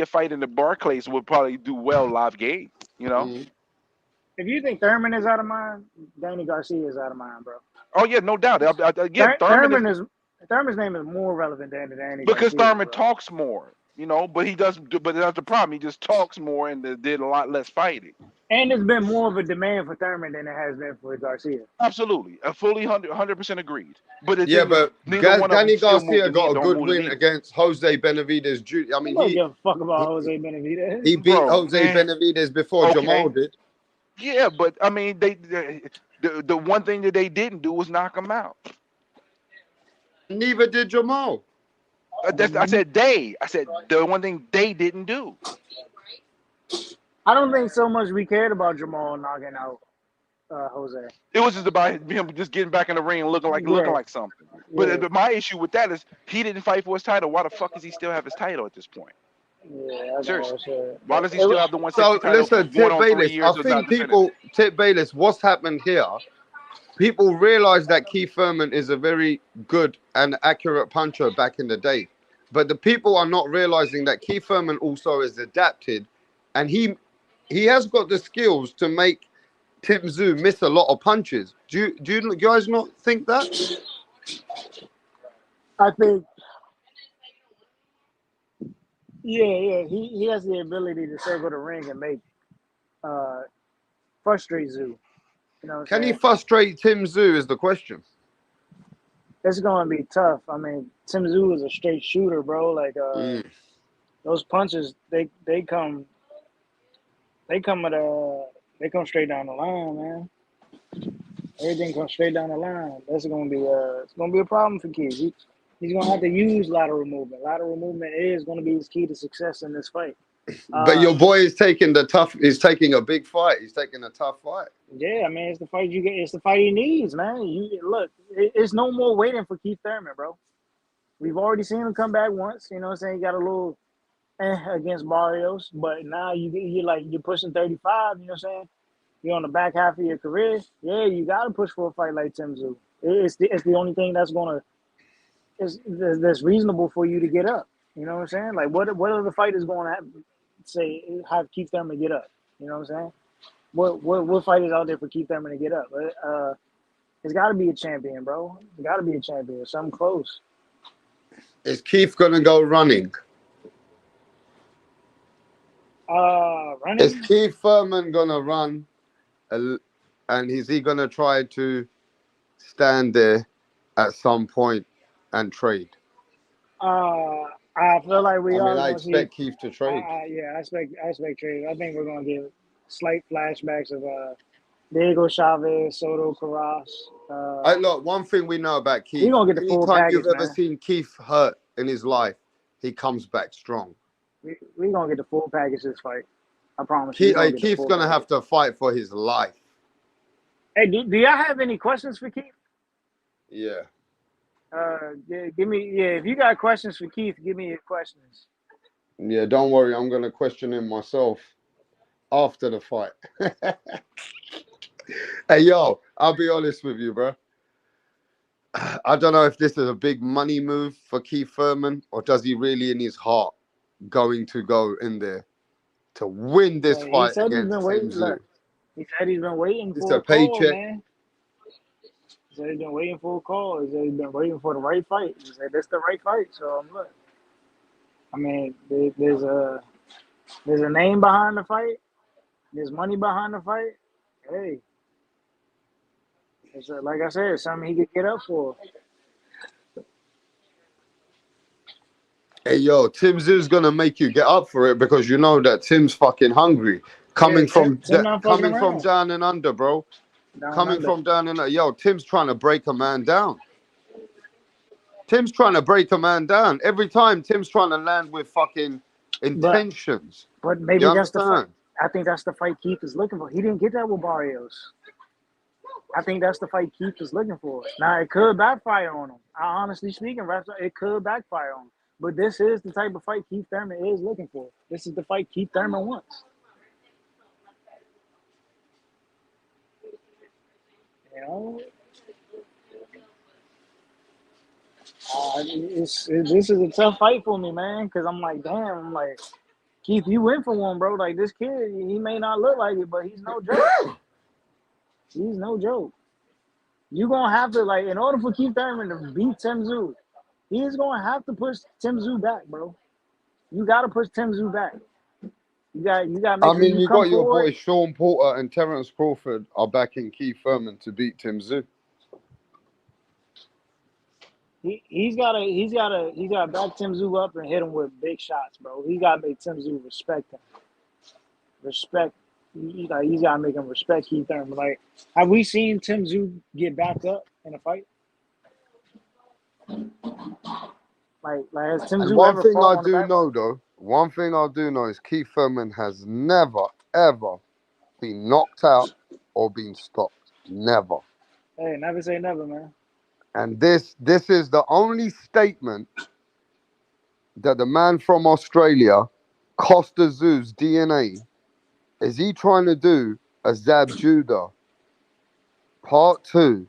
Speaker 17: fight in the Barclays would probably do well live gate,
Speaker 1: If you think Thurman is out of mind, Danny Garcia is out of mind, bro.
Speaker 17: Oh yeah, no doubt. Again,
Speaker 1: Thurman's name is more relevant than Danny
Speaker 17: because
Speaker 1: Garcia,
Speaker 17: Thurman
Speaker 1: bro.
Speaker 17: talks more, but he does. But that's the problem. He just talks more and did a lot less fighting.
Speaker 1: And there's been more of a demand for Thurman than it has been for Garcia.
Speaker 17: Absolutely, fully 100% agreed. But
Speaker 2: Danny Garcia got a good win against Jose Benavidez Jr. I mean,
Speaker 1: don't give a fuck about Jose Benavidez.
Speaker 2: He beat Jose Benavidez before Jamal did.
Speaker 17: Yeah, but I mean, the one thing that they didn't do was knock him out.
Speaker 2: Neither did Jamal.
Speaker 17: I said the one thing they didn't do.
Speaker 1: I don't think so much we cared about Jamal knocking out Jose.
Speaker 17: It was just about him just getting back in the ring and looking like something. But my issue with that is he didn't fight for his title. Why the fuck does he still have his title at this point?
Speaker 1: Yeah,
Speaker 17: seriously. Why does he still have the 160
Speaker 2: So
Speaker 17: title?
Speaker 2: listen, Tip Bayless. I think Tip Bayless, what's happened here? People realize that Keith Thurman is a very good and accurate puncher back in the day, but the people are not realizing that Keith Thurman also is adapted, and he has got the skills to make Tim Tszyu miss a lot of punches. Do you guys not think that?
Speaker 1: I think, yeah, he has the ability to circle the ring and make frustrate Tszyu. You know,
Speaker 2: Can he frustrate Tim Tszyu is the question.
Speaker 1: It's going to be tough. I mean, Tim Tszyu is a straight shooter, bro. Like those punches, they come straight down the line, man. Everything comes straight down the line. That's going to be a problem for Keith. He's going to have to use lateral movement. Lateral movement is going to be his key to success in this fight.
Speaker 2: But your boy is taking he's taking a big fight. He's taking a tough fight.
Speaker 1: Yeah, I mean, it's the fight you get. It's the fight he needs, man. Look, it's no more waiting for Keith Thurman, bro. We've already seen him come back once. You know what I'm saying? He got a little against Barrios, but now you're pushing 35. You know what I'm saying? You're on the back half of your career. Yeah, you got to push for a fight like Tim Tszyu. It's the only thing that's reasonable for you to get up. You know what I'm saying? Like, what other fight is going to have Keith Thurman get up? You know what I'm saying? What fight is out there for Keith Thurman to get up? It's got to be a champion, bro. It's got to be a champion. Something close.
Speaker 2: Is Keith going to go running?
Speaker 1: Running?
Speaker 2: Is Keith Thurman going to run? And is he going to try to stand there at some point and trade?
Speaker 1: I I feel like we
Speaker 2: I mean,
Speaker 1: are
Speaker 2: I
Speaker 1: going to see.
Speaker 2: expect Keith to trade.
Speaker 1: Yeah, I expect trade. I think we're going to get slight flashbacks of Diego Chavez, Soto, Carras.
Speaker 2: Look, one thing we know about
Speaker 1: We're
Speaker 2: Keith,
Speaker 1: going to get the full
Speaker 2: anytime you've
Speaker 1: package,
Speaker 2: ever
Speaker 1: man.
Speaker 2: seen Keith hurt in his life, he comes back strong.
Speaker 1: We're going to get the full package this fight. I promise you.
Speaker 2: Keith's going to have to fight for his life.
Speaker 1: Hey, do y'all have any questions for Keith?
Speaker 2: Yeah.
Speaker 1: Give me, if you got questions for Keith, give me your questions.
Speaker 2: Yeah, don't worry. I'm going to question him myself after the fight. Hey, yo, I'll be honest with you, bro. I don't know if this is a big money move for Keith Thurman, or does he really in his heart going to go in there to win this fight against Tim Tszyu?
Speaker 1: He said he's been waiting
Speaker 2: It's
Speaker 1: for
Speaker 2: a
Speaker 1: a call,
Speaker 2: paycheck.
Speaker 1: man. He said he's been waiting for a call. He said he's been waiting for the right fight. He said that's the right fight. So look, I mean, there's a name behind the fight. There's money behind the fight. Hey, it's like I said, it's something he could get up for.
Speaker 2: Hey, yo, Tim Tszyu's gonna make you get up for it because you know that Tim's fucking hungry. Coming from down and under, bro. From down and under. Yo, Tim's trying to break a man down. Tim's trying to break a man down. Every time Tim's trying to land with fucking intentions.
Speaker 1: But maybe
Speaker 2: you
Speaker 1: that's the fight.
Speaker 2: understand?
Speaker 1: I think that's the fight Keith is looking for. He didn't get that with Barrios. I think that's the fight Keith is looking for. Now, it could backfire on him. Honestly speaking, it could backfire on him. But this is the type of fight Keith Thurman is looking for. This is the fight Keith Thurman wants. You know? This is a tough fight for me, man, because I'm like, damn, Keith, you went for one, bro. Like, this kid, he may not look like it, but he's no joke. He's no joke. You're going to have to, in order for Keith Thurman to beat Tim Tszyu, he's going to have to push Tim Tszyu back, bro. You got to push Tim Tszyu back. You got to make sure
Speaker 2: you
Speaker 1: come
Speaker 2: got your
Speaker 1: forward.
Speaker 2: boy Sean Porter and Terence Crawford are backing Keith Thurman to beat Tim Tszyu.
Speaker 1: He's got to back Tim Tszyu up and hit him with big shots, bro. He got to make Tim Tszyu respect him. Respect. He's got to make him respect Keith Thurman. Like, have we seen Tim Tszyu get backed up in a fight? Like has Tim Tszyu
Speaker 2: One
Speaker 1: ever
Speaker 2: thing
Speaker 1: fought
Speaker 2: I
Speaker 1: on the back?
Speaker 2: one thing I do know is Keith Thurman has never, ever been knocked out or been stopped. Never.
Speaker 1: Hey, never say never, man.
Speaker 2: And this is the only statement that the man from Australia, Costa Tszyu's DNA, is he trying to do a Zab Judah part 2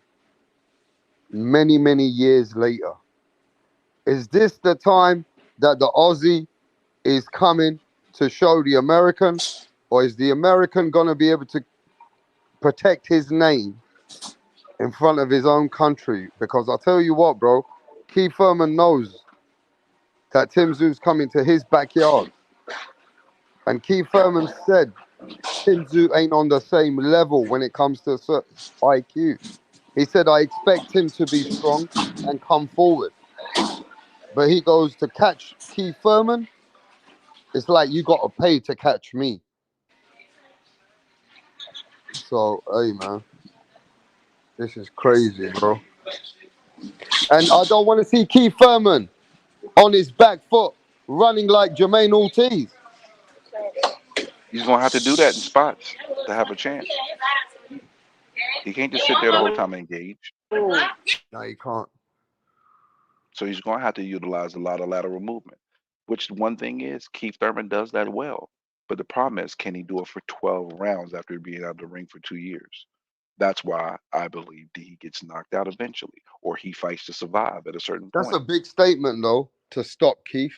Speaker 2: many, many years later? Is this the time that the Aussie is coming to show the American, or is the American going to be able to protect his name in front of his own country? Because I'll tell you what, bro, Keith Thurman knows that Tim Tszyu's coming to his backyard. And Keith Thurman said Tim Tszyu ain't on the same level when it comes to IQ. He said, I expect him to be strong and come forward. But he goes to catch Keith Thurman, it's like you got to pay to catch me. So, hey, man, this is crazy, bro. And I don't want to see Keith Thurman on his back foot running like Jermaine Ortiz.
Speaker 17: He's going to have to do that in spots to have a chance. He can't just sit there the whole time and engage.
Speaker 2: No, he can't.
Speaker 17: So he's going to have to utilize a lot of lateral movement, which one thing is, Keith Thurman does that well. But the problem is, can he do it for 12 rounds after being out of the ring for 2 years? That's why I believe he gets knocked out eventually, or he fights to survive at a certain point.
Speaker 2: That's a big statement, though, to stop Keith.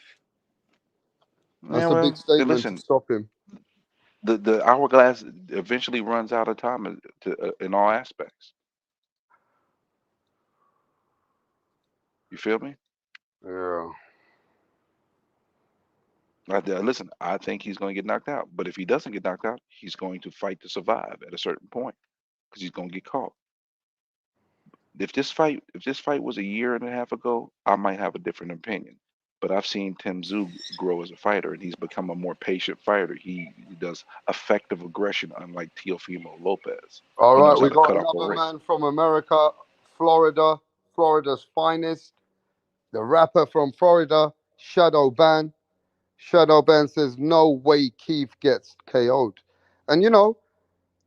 Speaker 2: That's a big statement to stop him.
Speaker 17: The hourglass eventually runs out of time in all aspects. You feel me?
Speaker 2: Yeah.
Speaker 17: Listen, I think he's going to get knocked out. But if he doesn't get knocked out, he's going to fight to survive at a certain point because he's going to get caught. If this fight was a year and a half ago, I might have a different opinion. but I've seen Tim Tszyu grow as a fighter, and he's become a more patient fighter. He does effective aggression, unlike Teofimo Lopez.
Speaker 2: All
Speaker 17: He
Speaker 2: right,
Speaker 17: knows how
Speaker 2: we
Speaker 17: to
Speaker 2: got
Speaker 17: cut off a
Speaker 2: another
Speaker 17: ring.
Speaker 2: man from America, Florida, Florida's finest, the rapper from Florida, Shadow Ban. Shadow Ban says, no way Keith gets KO'd. And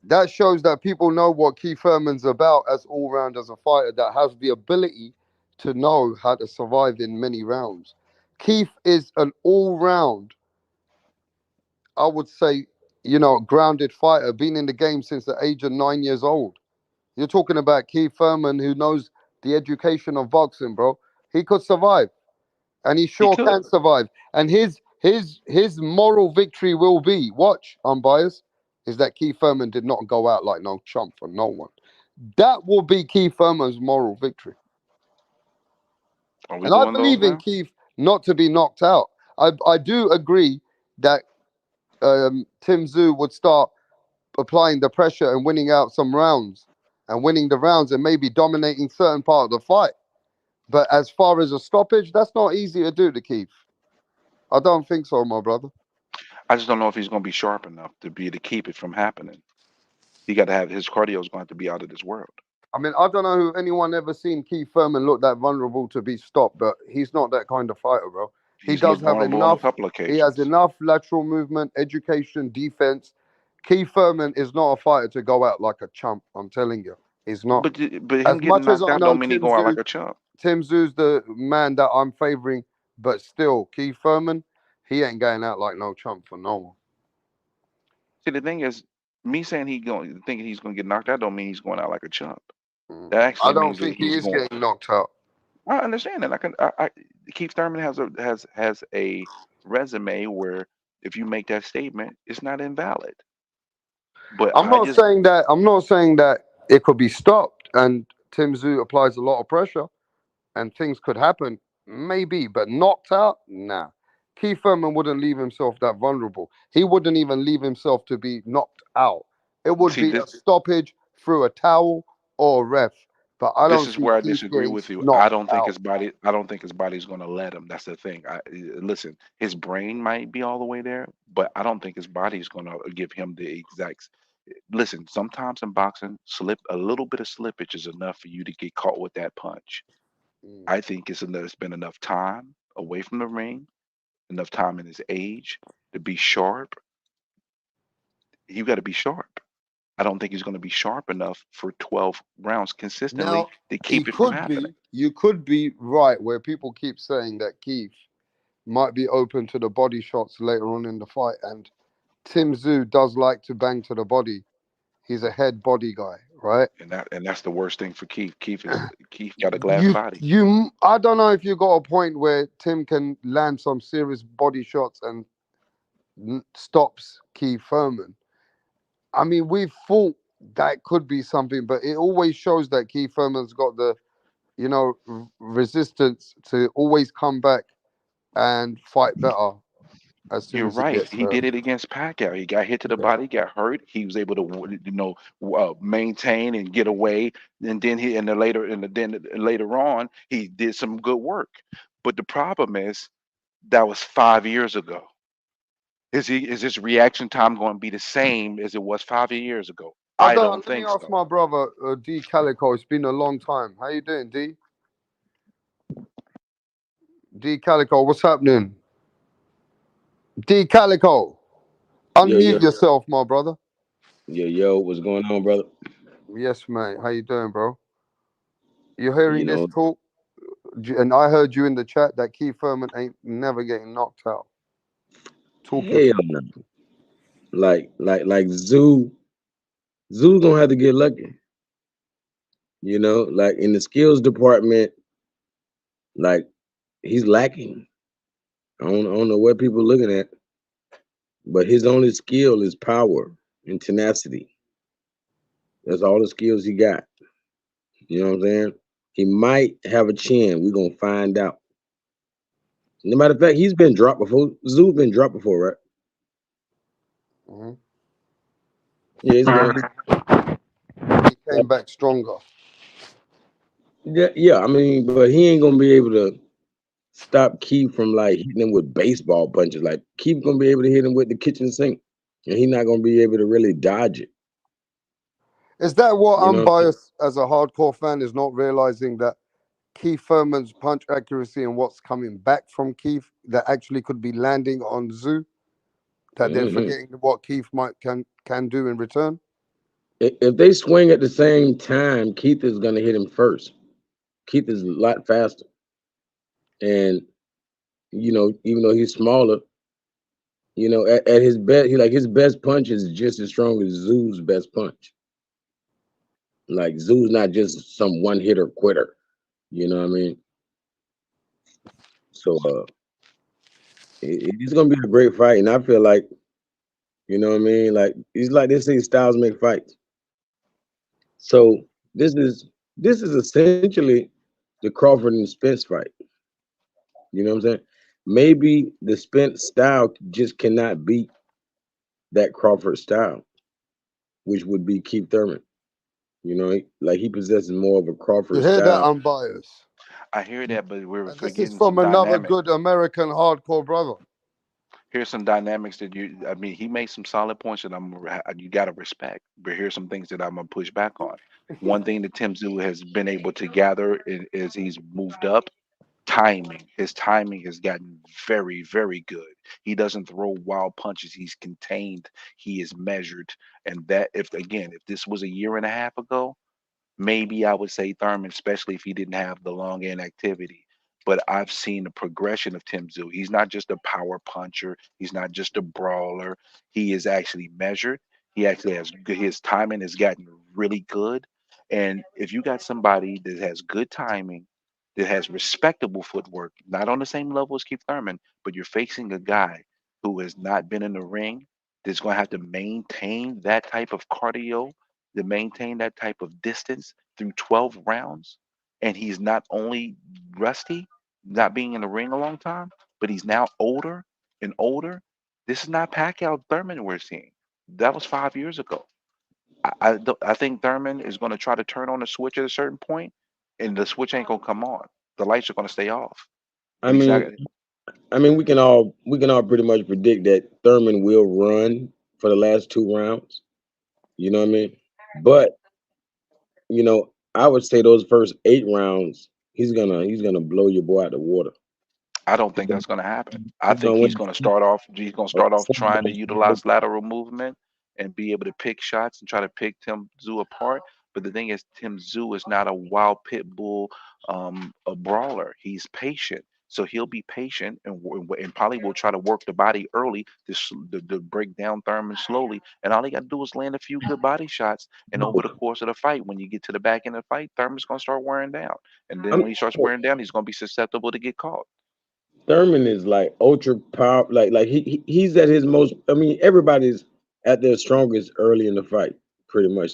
Speaker 2: that shows that people know what Keith Thurman's about as all round as a fighter that has the ability to know how to survive in many rounds. Keith is an all round, I would say, grounded fighter, been in the game since the age of 9 years old. You're talking about Keith Thurman, who knows the education of boxing, bro. He could survive, and he sure can survive. And his moral victory will be, watch, unbiased, is that Keith Thurman did not go out like no chump for no one. That will be Keith Thurman's moral victory.
Speaker 17: Are we
Speaker 2: And I
Speaker 17: doing those
Speaker 2: believe in
Speaker 17: now?
Speaker 2: Keith not to be knocked out. I do agree that Tim Tszyu would start applying the pressure and winning out some rounds and winning the rounds and maybe dominating certain part of the fight. But as far as a stoppage, that's not easy to do to Keith. I don't think so, my brother.
Speaker 17: I just don't know if he's going to be sharp enough to keep it from happening. He got to have his cardio is going to be out of this world.
Speaker 2: I mean, I don't know if anyone ever seen Keith Thurman look that vulnerable to be stopped, but he's not that kind of fighter, bro. He
Speaker 17: He's
Speaker 2: does
Speaker 17: looked
Speaker 2: have
Speaker 17: vulnerable on a
Speaker 2: enough.
Speaker 17: couple
Speaker 2: He has
Speaker 17: occasions.
Speaker 2: enough lateral movement, education, defense. Keith Thurman is not a fighter to go out like a chump. I'm telling you, he's not.
Speaker 17: But him
Speaker 2: As
Speaker 17: getting
Speaker 2: much as
Speaker 17: knocked
Speaker 2: I
Speaker 17: out
Speaker 2: know
Speaker 17: don't mean he go out like a chump.
Speaker 2: Tim Tszyu's the man that I'm favoring, but still, Keith Thurman, he ain't going out like no chump for no one.
Speaker 17: See, the thing is, me saying thinking he's going to get knocked out don't mean he's going out like a chump. That actually
Speaker 2: I don't
Speaker 17: means that
Speaker 2: think he
Speaker 17: he's
Speaker 2: is
Speaker 17: going.
Speaker 2: getting knocked out.
Speaker 17: I understand that. Keith Thurman has a resume where if you make that statement, it's not invalid. But
Speaker 2: I'm not saying that it could be stopped, and Tim Tszyu applies a lot of pressure, and things could happen, maybe, but knocked out, nah. Keith Thurman wouldn't leave himself that vulnerable. He wouldn't even leave himself to be knocked out. It would be a stoppage through a towel or a ref. But I
Speaker 17: this
Speaker 2: don't
Speaker 17: is
Speaker 2: see
Speaker 17: where I
Speaker 2: Keith
Speaker 17: disagree
Speaker 2: getting
Speaker 17: with you. I
Speaker 2: knocked
Speaker 17: don't think
Speaker 2: out.
Speaker 17: his body. I don't think his body's going to let him. That's the thing. Listen. His brain might be all the way there, but I don't think his body's going to give him the exact. Listen. Sometimes in boxing, a little bit of slippage is enough for you to get caught with that punch. I think it's been enough time away from the ring, enough time in his age to be sharp. You got to be sharp. I don't think he's going to be sharp enough for 12 rounds consistently
Speaker 2: Now,
Speaker 17: to keep it from happening.
Speaker 2: you could be right where people keep saying that Keith might be open to the body shots later on in the fight, and Tim Tszyu does like to bang to the body. He's a head body guy, right?
Speaker 17: And that's the worst thing for Keith. Keith got a glass body.
Speaker 2: I don't know if you got a point where Tim can land some serious body shots and stops Keith Thurman. I mean, we thought that could be something, but it always shows that Keith Thurman's got the, resistance to always come back and fight better as soon
Speaker 17: You're
Speaker 2: as he
Speaker 17: right.
Speaker 2: gets
Speaker 17: He
Speaker 2: hurt.
Speaker 17: did it against Pacquiao. He got hit to the body, got hurt. He was able to, maintain and get away. And then later on, he did some good work. But the problem is that was 5 years ago. Is his reaction time going to be the same as it was 5 years ago? I don't
Speaker 2: Let me
Speaker 17: think
Speaker 2: ask
Speaker 17: so.
Speaker 2: my brother, D Calico. It's been a long time. How you doing, D? D Calico, what's happening? D Calico, unmute yourself, my brother.
Speaker 19: Yo, what's going on, brother?
Speaker 2: Yes, mate. How you doing, bro? You're hearing this talk, and I heard you in the chat that Keith Thurman ain't never getting knocked out.
Speaker 19: Hell no. Like Tszyu gonna have to get lucky. Like in the skills department, like he's lacking. I don't know what people are looking at, but his only skill is power and tenacity. That's all the skills he got. You know what I'm saying? He might have a chin. We're gonna find out. No matter of fact, he's been dropped before. Tszyu been dropped before, right?
Speaker 2: Mm-hmm.
Speaker 19: Yeah, he's gonna.
Speaker 2: He came back stronger.
Speaker 19: Yeah. I mean, but he ain't gonna be able to stop Keith from like hitting him with baseball punches. Like Keith gonna be able to hit him with the kitchen sink, and he's not gonna be able to really dodge it.
Speaker 2: Is that what
Speaker 19: You know what I mean?
Speaker 2: unbiased as a hardcore fan is not realizing that Keith Thurman's punch accuracy and what's coming back from Keith that actually could be landing on Zoo? That they're forgetting what Keith can do in return.
Speaker 19: If they swing at the same time, Keith is gonna hit him first. Keith is a lot faster, and even though he's smaller, at his best, his best punch is just as strong as Zoo's best punch. Like Zoo's not just some one hitter quitter. You know what I mean? So it's gonna be a great fight, and I feel like, you know what I mean? Like it's like they say, styles make fights. So this is essentially the Crawford and Spence fight. You know what I'm saying? Maybe the Spence style just cannot beat that Crawford style, which would be Keith Thurman. Like he possesses more of a Crawford
Speaker 2: You hear
Speaker 19: style.
Speaker 2: that, unbiased?
Speaker 17: I hear that, but we're
Speaker 2: And this
Speaker 17: forgetting
Speaker 2: is from
Speaker 17: some
Speaker 2: another
Speaker 17: dynamics.
Speaker 2: good American hardcore brother.
Speaker 17: Here's some dynamics that he made some solid points that you gotta respect. But here's some things that I'm gonna push back on. One thing that Tim Tszyu has been able to gather is he's moved up. Timing. His timing has gotten very, very good. He doesn't throw wild punches. He's contained. He is measured. And that, if this was a year and a half ago, maybe I would say Thurman, especially if he didn't have the long inactivity. But I've seen the progression of Tim Tszyu. He's not just a power puncher. He's not just a brawler. He is actually measured. He actually has his timing has gotten really good. And if you got somebody that has good timing, that has respectable footwork, not on the same level as Keith Thurman, but you're facing a guy who has not been in the ring, that's going to have to maintain that type of cardio, to maintain that type of distance through 12 rounds. And he's not only rusty, not being in the ring a long time, but he's now older and older. This is not Pacquiao Thurman we're seeing. That was 5 years ago. I think Thurman is going to try to turn on the switch at a certain point, and the switch ain't going to come on. The lights are going to stay off.
Speaker 19: I
Speaker 17: And he's not.
Speaker 19: mean, we can all pretty much predict that Thurman will run for the last 2 rounds. You know what I mean? But I would say those first 8 rounds, he's gonna blow your boy out the water.
Speaker 17: I don't think that's going to happen. I think he's going to start off. He's going to start off trying to utilize lateral movement and be able to pick shots and try to pick Tim Tszyu apart. But the thing is, Tim Tszyu is not a wild pit bull, a brawler. He's patient, so he'll be patient and probably will try to work the body early to break down Thurman slowly. And all he got to do is land a few good body shots. And over the course of the fight, when you get to the back end of the fight, Thurman's going to start wearing down. And then when he starts wearing down, he's going to be susceptible to get caught.
Speaker 19: Thurman is like ultra power, like he's at his most. I mean, everybody's at their strongest early in the fight, pretty much.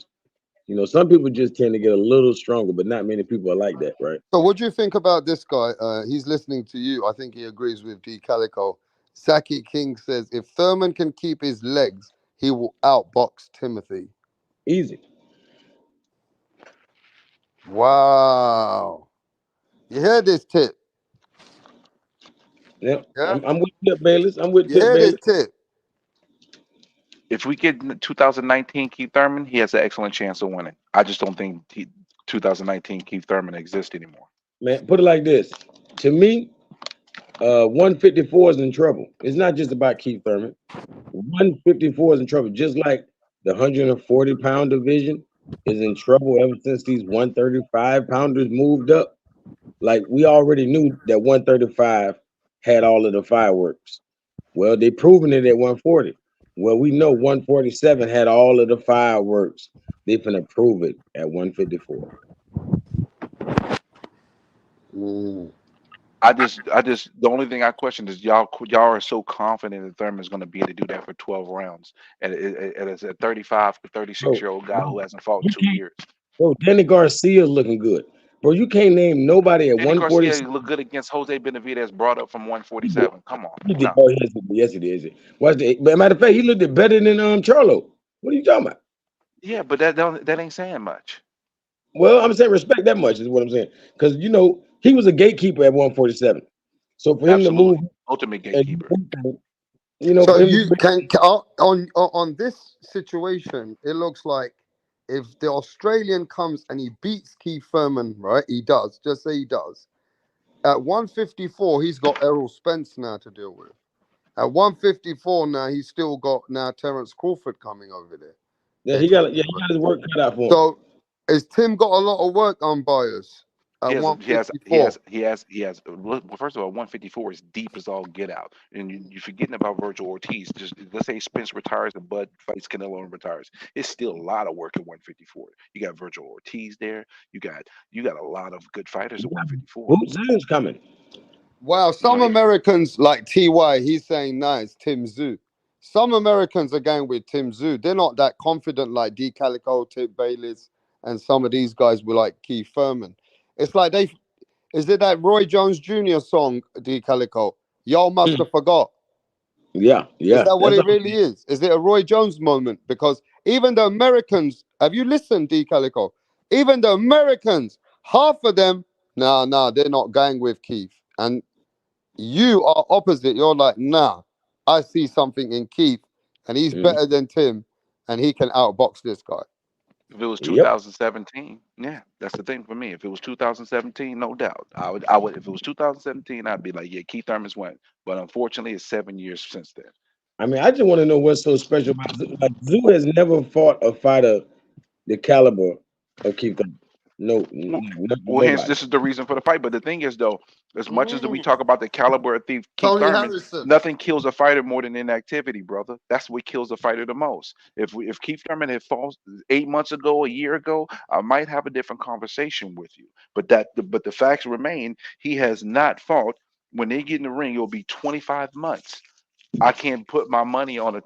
Speaker 19: Some people just tend to get a little stronger, but not many people are like that, right?
Speaker 2: So, what do you think about this guy? He's listening to you. I think he agrees with D. Calico. Saki King says if Thurman can keep his legs, he will outbox Timothy.
Speaker 19: Easy.
Speaker 2: Wow. You heard this tip?
Speaker 19: Yeah. I'm with Tip Bayless. I'm with
Speaker 2: You
Speaker 19: Tip
Speaker 2: heard
Speaker 19: Bayless.
Speaker 2: this tip?
Speaker 17: If we get 2019 Keith Thurman, he has an excellent chance of winning. I just don't think 2019 Keith Thurman exists anymore.
Speaker 19: Man, put it like this. To me, 154 is in trouble. It's not just about Keith Thurman. 154 is in trouble, just like the 140-pound division is in trouble ever since these 135-pounders moved up. Like, we already knew that 135 had all of the fireworks. Well, they proven it at 140. Well, we know 147 had all of the fireworks. They finna prove it at 154.
Speaker 17: I just, the only thing I question is y'all are so confident that Thurman's going to be able to do that for 12 rounds, and it's a 35 to 36-year-old guy who hasn't fought in 2 years.
Speaker 19: Bro, Haney-Garcia looking good. Bro, you can't name nobody at
Speaker 17: Haney-Garcia
Speaker 19: 147.
Speaker 17: looked good against Jose Benavidez, brought up from 147. Come on.
Speaker 19: No. Oh, yes, it is. But matter of fact, he looked better than Charlo. What are you talking about?
Speaker 17: Yeah, but that ain't saying much.
Speaker 19: Well, I'm saying respect that much is what I'm saying. Because, he was a gatekeeper at 147. So for him to move,
Speaker 17: ultimate gatekeeper.
Speaker 19: You know,
Speaker 2: so
Speaker 19: for him
Speaker 2: you can on this situation, it looks like if the Australian comes and he beats Keith Thurman, right? He does. Just say he does. At 154, he's got Errol Spence now to deal with. At 154 now, he's still got now Terence Crawford coming over there.
Speaker 19: Yeah, he got his work cut out for him.
Speaker 2: So, has Tim got a lot of work on bias at 154?
Speaker 17: He has. Well, first of all, 154 is deep as all get out, and you're forgetting about Virgil Ortiz. Just let's say Spence retires and Bud fights Canelo and retires. It's still a lot of work at 154. You got Virgil Ortiz there. You got a lot of good fighters at 154.
Speaker 19: Who's coming?
Speaker 2: Wow, some Americans like TY, he's saying nice, Tim Tszyu. Some Americans are going with Tim Tszyu. They're not that confident like D. Calico, Tip Bayless, and some of these guys were like Keith Thurman. It's like is it that Roy Jones Jr. song, D. Calico? Y'all must have forgot.
Speaker 19: Yeah.
Speaker 2: Is that what it really is? Is it a Roy Jones moment? Because even the Americans, have you listened, D. Calico? Even the Americans, half of them, nah, they're not going with Keith. And you are opposite. You're like, nah, I see something in Keith, and he's better than Tim, and he can outbox this guy.
Speaker 17: If it was 2017, yeah, that's the thing for me. If it was 2017, no doubt. I would. If it was 2017, I'd be like, yeah, Keith Thurman's won. But unfortunately, it's 7 years since then.
Speaker 19: I mean, I just want to know what's so special about Tszyu. Like, Tszyu has never fought a fighter the caliber of Keith Thurman. No,
Speaker 17: well, hence this is the reason for the fight. But the thing is, though, as much as we talk about the caliber of Keith Thurman,
Speaker 2: Harrison.
Speaker 17: nothing kills a fighter more than inactivity, brother. That's what kills a fighter the most. If Keith Thurman had fought 8 months ago, a year ago, I might have a different conversation with you. But the facts remain, he has not fought. When they get in the ring, it'll be 25 months. I can't put my money on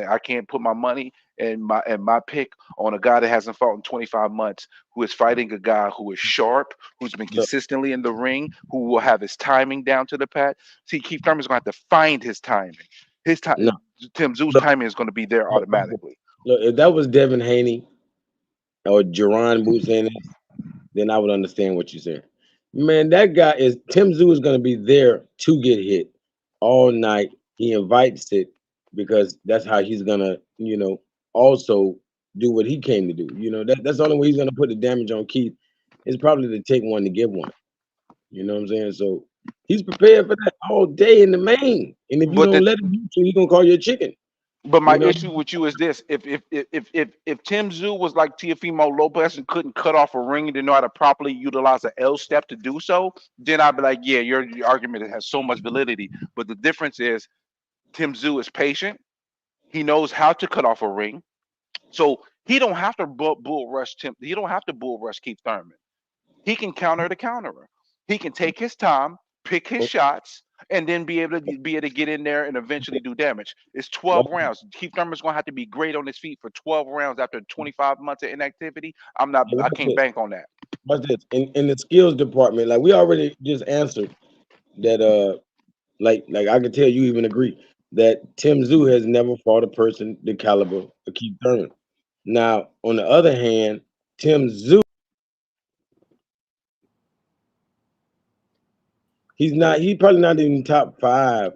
Speaker 17: I can't put my money and my pick on a guy that hasn't fought in 25 months, who is fighting a guy who is sharp, who's been consistently in the ring, who will have his timing down to the pat. See, Keith Thurman's going to have to find his timing. His time, Tim Tszyu's timing is going to be there automatically.
Speaker 19: Look, if that was Devin Haney or Jerron Boots in it, then I would understand what you're saying. Man, that guy Tim Tszyu is going to be there to get hit all night. He invites it because that's how he's gonna, also do what he came to do. That's the only way he's gonna put the damage on Keith is probably to take one to give one. You know what I'm saying? So he's prepared for that all day in the main. And if you don't let him use you, he's gonna call you a chicken.
Speaker 17: But my issue with you is this: if Tim Tszyu was like TEOFIMO Lopez and couldn't cut off a ring and didn't know how to properly utilize an L step to do so, then I'd be like, yeah, your argument has so much validity. But the difference is, Tim Tszyu is patient. He knows how to cut off a ring, so he don't have to bull rush Tim. He don't have to bull rush Keith Thurman. He can counter the counterer. He can take his time, pick his shots, and then be able to get in there and eventually do damage. It's 12 rounds. Keith Thurman's gonna have to be great on his feet for 12 rounds after 25 months of inactivity. I can't bank on that.
Speaker 19: What's this? In the skills department, like we already just answered that. Like I can tell you even agree that Tim Tszyu has never fought a person the caliber of Keith Thurman. Now, on the other hand, Tim Tszyu, he's probably not even top 5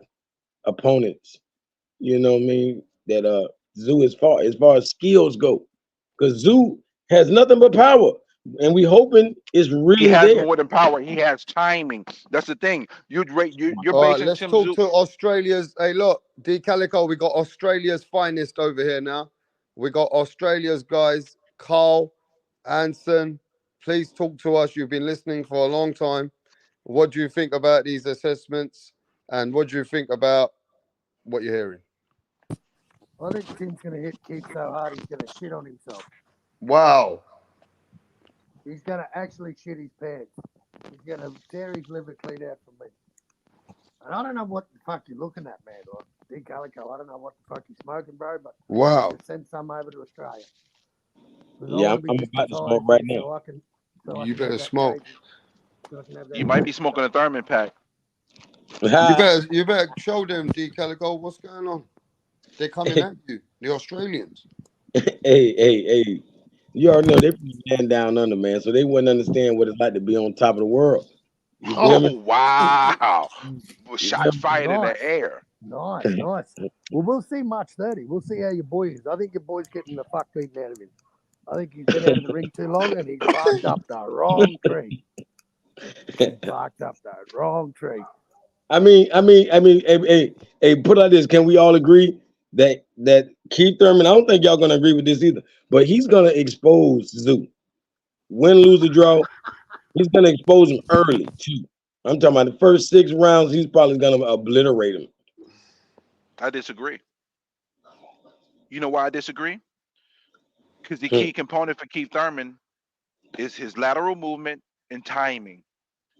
Speaker 19: opponents, you know what I mean, that Tszyu as far as skills go. Because Tszyu has nothing but power. And we hoping it's really
Speaker 17: he has
Speaker 19: there.
Speaker 17: more than power. He has timing. That's the thing. You're basing
Speaker 2: let's
Speaker 17: Tim
Speaker 2: talk
Speaker 17: Tszyu.
Speaker 2: to Australia's. Hey, look, D. Calico, we got Australia's finest over here now. We got Australia's guys, Carl, Anson. Please talk to us. You've been listening for a long time. What do you think about these assessments? And what do you think about what you're hearing?
Speaker 20: I think Tim's going to hit Keith so hard he's going to shit on himself.
Speaker 2: Wow.
Speaker 20: He's going to actually shit his pants. He's going to tear his liver clean out for me. And I don't know what the fuck you're looking at, man. Or Big Calico, I don't know what the fuck you're smoking, bro, but
Speaker 2: wow.
Speaker 20: Send some over to Australia.
Speaker 19: Yeah, I'm about to smoke right now.
Speaker 2: You better smoke.
Speaker 17: You might be smoking a Thurman pack.
Speaker 2: you better show them, D. Calico, what's going on. They're coming at you, the Australians.
Speaker 19: Hey. You already know they from land down under, man, so they wouldn't understand what it's like to be on top of the world.
Speaker 17: Oh, wow. Shots fired in the air.
Speaker 20: Nice. Well, we'll see March 30. We'll see how your boy is. I think your boy's getting the fuck beaten out of him. I think he's been out of the ring too long and he's barked up the wrong tree.
Speaker 19: I mean, hey, put it like this. Can we all agree that Keith Thurman, I don't think y'all gonna agree with this either, but he's gonna expose Zoo. Win, lose, or draw, he's gonna expose him early too. I'm talking about the first 6 rounds, he's probably gonna obliterate him.
Speaker 17: I disagree. You know why I disagree? Because the key component for Keith Thurman is his lateral movement and timing.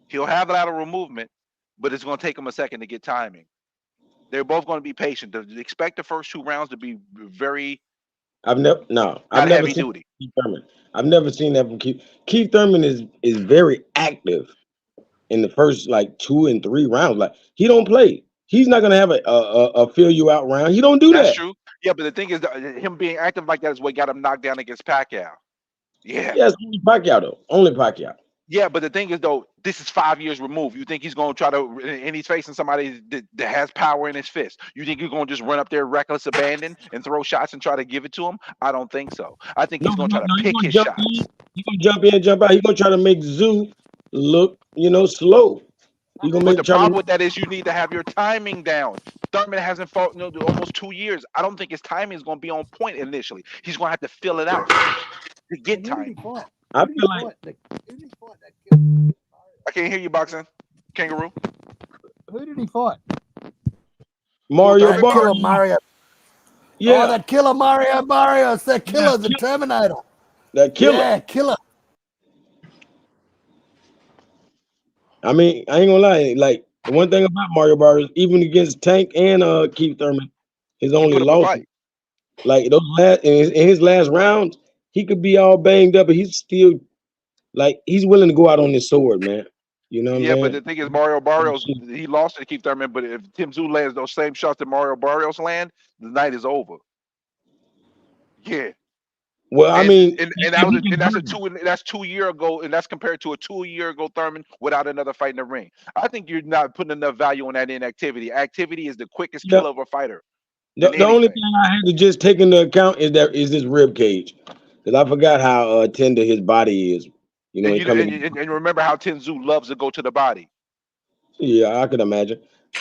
Speaker 17: He'll have lateral movement, but it's going to take him a second to get timing. They're both going to be patient. Expect the first 2 rounds to be very
Speaker 19: I've never
Speaker 17: heavy
Speaker 19: seen
Speaker 17: duty.
Speaker 19: Keith Thurman. I've never seen that from Keith. Keith Thurman is very active in the first like 2 and 3 rounds. Like he don't play. He's not gonna have a fill you out round. He don't do that.
Speaker 17: That's true. Yeah, but the thing is, him being active like that is what got him knocked down against Pacquiao. Yeah.
Speaker 19: Yes, only Pacquiao though. Only Pacquiao.
Speaker 17: Yeah, but the thing is though, this is 5 years removed. You think he's gonna try to, and he's facing somebody that has power in his fist. You think you're gonna just run up there reckless abandon and throw shots and try to give it to him? I don't think so. I think he's gonna try to pick his shots.
Speaker 19: He's gonna jump in and jump out. He's gonna try to make Zoo look, slow.
Speaker 17: But the problem with that is you need to have your timing down. Thurman hasn't fought in almost 2 years. I don't think his timing is going to be on point initially. He's going to have to fill it out to get time.
Speaker 19: I feel like
Speaker 17: I can't hear you, boxing kangaroo.
Speaker 20: Who did he fight?
Speaker 19: Mario
Speaker 20: That
Speaker 19: Barrio.
Speaker 20: killer Mario.
Speaker 19: Yeah.
Speaker 20: Oh, that killer Mario. It's that killer, the Terminator.
Speaker 19: That killer.
Speaker 20: Yeah, killer.
Speaker 19: I mean, I ain't gonna lie. Like the one thing about Mario Barrio, even against Tank and Keith Thurman, his only loss, like those last in his last rounds, he could be all banged up, but he's still like he's willing to go out on his sword, man. You know what I'm saying?
Speaker 17: But the thing is, Mario Barrios, he lost to Keith Thurman, but if Tim Tszyu lands those same shots that Mario Barrios land, the night is over. Yeah.
Speaker 19: Well, I mean,
Speaker 17: that's 2 years ago, and that's compared to a 2 year ago Thurman without another fight in the ring. I think you're not putting enough value on that inactivity. Activity is the quickest killer of a fighter.
Speaker 19: The only thing I had to just take into account is his rib cage, because I forgot how tender his body is. You know,
Speaker 17: and remember how Tim Tszyu loves to go to the body.
Speaker 19: Yeah, I could imagine.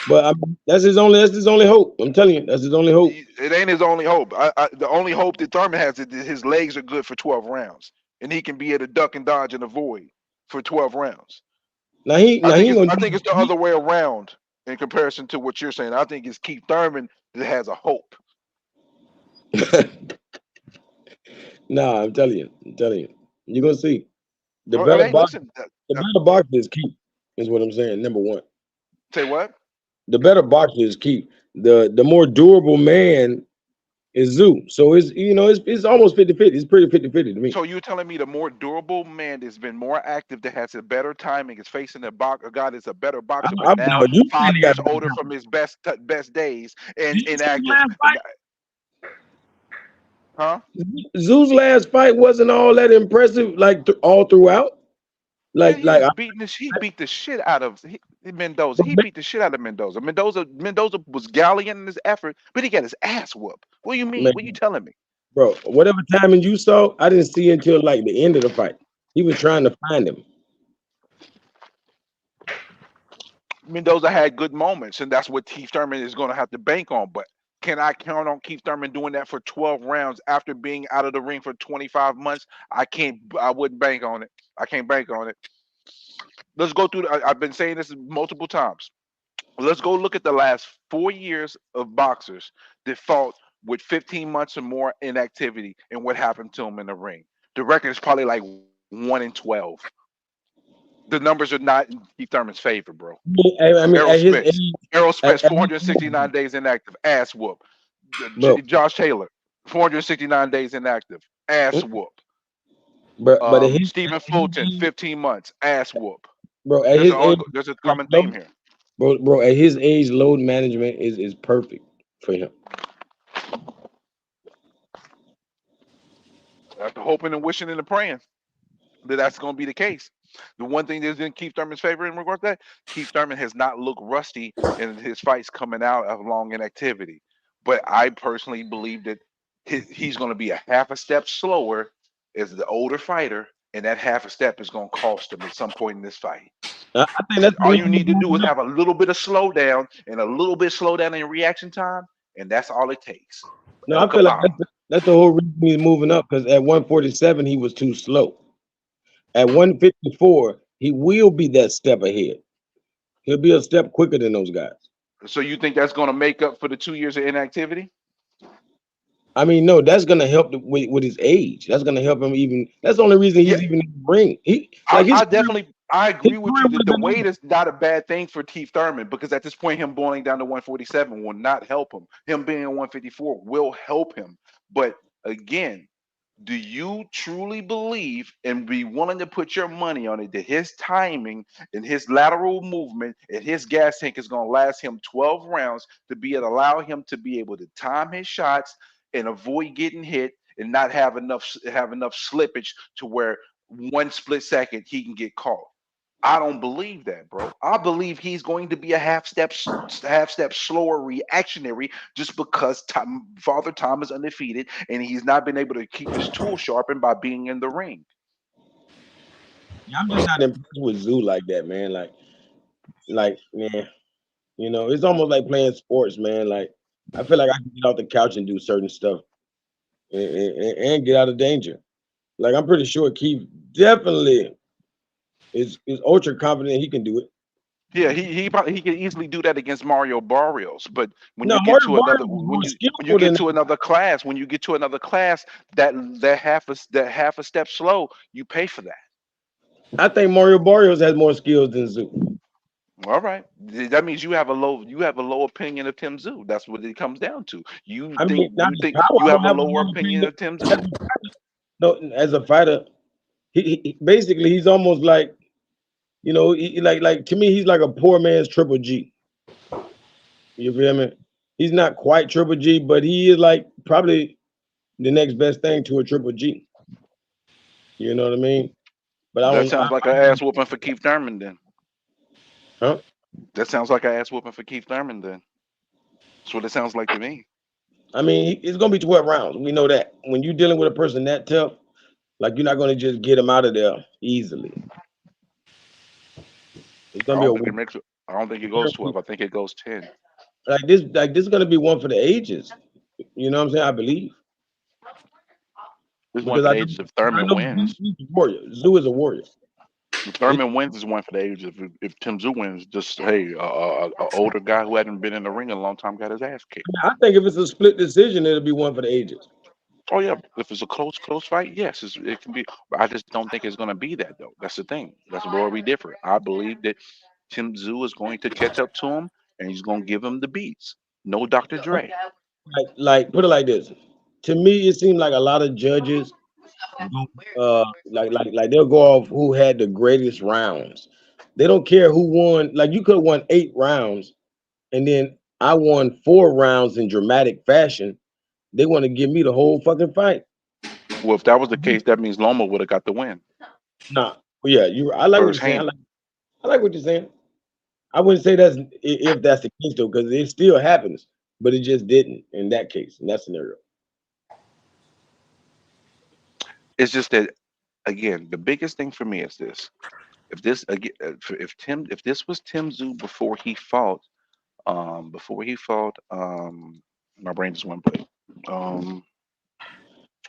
Speaker 19: But I mean, that's his only hope. I'm telling you, that's his only hope.
Speaker 17: It ain't his only hope. The only hope that Thurman has is that his legs are good for 12 rounds, and he can be able to duck and dodge and avoid for 12 rounds.
Speaker 19: I think
Speaker 17: it's the other way around in comparison to what you're saying. I think it's Keith Thurman that has a hope.
Speaker 19: Nah, I'm telling you, you're gonna see. The better boxer is Keith, is what I'm saying. Number one.
Speaker 17: Say what?
Speaker 19: The better boxer is Keith. The more durable man is Zoo. So it's almost 50-50. It's pretty 50-50 to me.
Speaker 17: So you're telling me the more durable man that's been more active, that has a better timing, is facing a guy that's a better boxer, but now 5 years older from his best days and inactive. Huh?
Speaker 19: Zoo's last fight wasn't all that impressive, like all throughout.
Speaker 17: He beat the shit out of Mendoza. He beat the shit out of Mendoza. Mendoza was gallant in his effort, but he got his ass whooped. What do you mean?
Speaker 19: Man.
Speaker 17: What are you telling me?
Speaker 19: Bro, whatever timing you saw, I didn't see until like the end of the fight. He was trying to find him.
Speaker 17: Mendoza had good moments, and that's what Keith Thurman is going to have to bank on. But can I count on Keith Thurman doing that for 12 rounds after being out of the ring for 25 months? I wouldn't bank on it. I can't bank on it. Let's go through. I've been saying this multiple times. Let's go look at the last 4 years of boxers that fought with 15 months or more inactivity and what happened to them in the ring. The record is probably like 1 in 12. The numbers are not in Keith Thurman's favor, bro. Errol Spence, 469 days inactive, ass whoop. Josh Taylor, 469 days inactive, ass whoop. Stephen Fulton, 15 months, ass whoop.
Speaker 19: Bro,
Speaker 17: there's a common theme here.
Speaker 19: Bro, at his age, load management is perfect for him.
Speaker 17: After hoping and wishing and praying that's going to be the case. The one thing that's in Keith Thurman's favor in regards to that, Keith Thurman has not looked rusty in his fights coming out of long inactivity. But I personally believe that he's going to be a half a step slower as the older fighter, and that half a step is going to cost him at some point in this fight.
Speaker 19: I think that's
Speaker 17: All you need to do is have a little bit of slowdown and a little bit slowdown in reaction time, and that's all it takes.
Speaker 19: No, I feel like that's the whole reason he's moving up, because at 147 he was too slow. At 154 he will be that step ahead. He'll be a step quicker than those guys.
Speaker 17: So you think that's going to make up for the 2 years of inactivity?
Speaker 19: I mean, no, that's going to help with his age. That's going to help him even. That's the only reason he's even in the ring.
Speaker 17: I agree with you that the weight is not a bad thing for Keith Thurman, because at this point, him boiling down to 147 will not help him. Him being 154 will help him. But again, do you truly believe and be willing to put your money on it that his timing and his lateral movement and his gas tank is going to last him 12 rounds to allow him to be able to time his shots and avoid getting hit and not have enough slippage to where one split second he can get caught? I don't believe that, bro. I believe he's going to be a half step slower reactionary, just because Father Time is undefeated and he's not been able to keep his tool sharpened by being in the ring.
Speaker 19: Yeah, I'm just not impressed with Zoo like that, man. Like, man, you know, it's almost like playing sports, man. Like, I feel like I can get off the couch and do certain stuff and get out of danger. Like, I'm pretty sure Keith definitely is ultra confident he can do it.
Speaker 17: Yeah, he can easily do that against Mario Barrios, but when you get to another class, that half a step slow, you pay for that.
Speaker 19: I think Mario Barrios has more skills than Zoo.
Speaker 17: All right, that means you have a low opinion of Tim Zoo. That's what it comes down to. You have a lower opinion of Tim Zoo.
Speaker 19: No, as a fighter, he basically he's almost like, you know, like to me he's like a poor man's Triple G. You feel me? He's not quite Triple G, but he is like probably the next best thing to a Triple G. You know what I mean? But
Speaker 17: that sounds like an ass whooping for Keith Thurman then.
Speaker 19: Huh?
Speaker 17: That sounds like an ass whooping for Keith Thurman then. That's what it sounds like to me.
Speaker 19: I mean, it's gonna be 12 rounds. We know that. When you're dealing with a person that tough, like, you're not gonna just get him out of there easily. It's gonna
Speaker 17: I don't think it goes 12. I think it goes 10.
Speaker 19: Like this is gonna be one for the ages. You know what I'm saying? I believe.
Speaker 17: This is one for the ages if Thurman wins.
Speaker 19: Zoo is a warrior.
Speaker 17: If Thurman wins is one for the ages. If Tim Zoo wins, just an older guy who hadn't been in the ring in a long time got his ass kicked.
Speaker 19: I think if it's a split decision, it'll be one for the ages.
Speaker 17: Oh yeah, if it's a close fight, yes, it can be. I just don't think it's going to be that though. That's the thing. That's where we differ. I believe that Tim Zoo is going to catch up to him and he's going to give him the beats. No Dr. Dre.
Speaker 19: Like put it like this. To me, it seemed like a lot of judges, like they'll go off who had the greatest rounds. They don't care who won. Like, you could have won 8 rounds, and then I won 4 rounds in dramatic fashion. They want to give me the whole fucking fight.
Speaker 17: Well, if that was the case, that means Loma would have got the win.
Speaker 19: Nah, yeah, I like what you're saying. I like what you're saying. I wouldn't say that's if that's the case though, because it still happens, but it just didn't in that case, in that scenario.
Speaker 17: It's just that, again, the biggest thing for me is this: if this was Tim Zoo before he fought, my brain just went blank.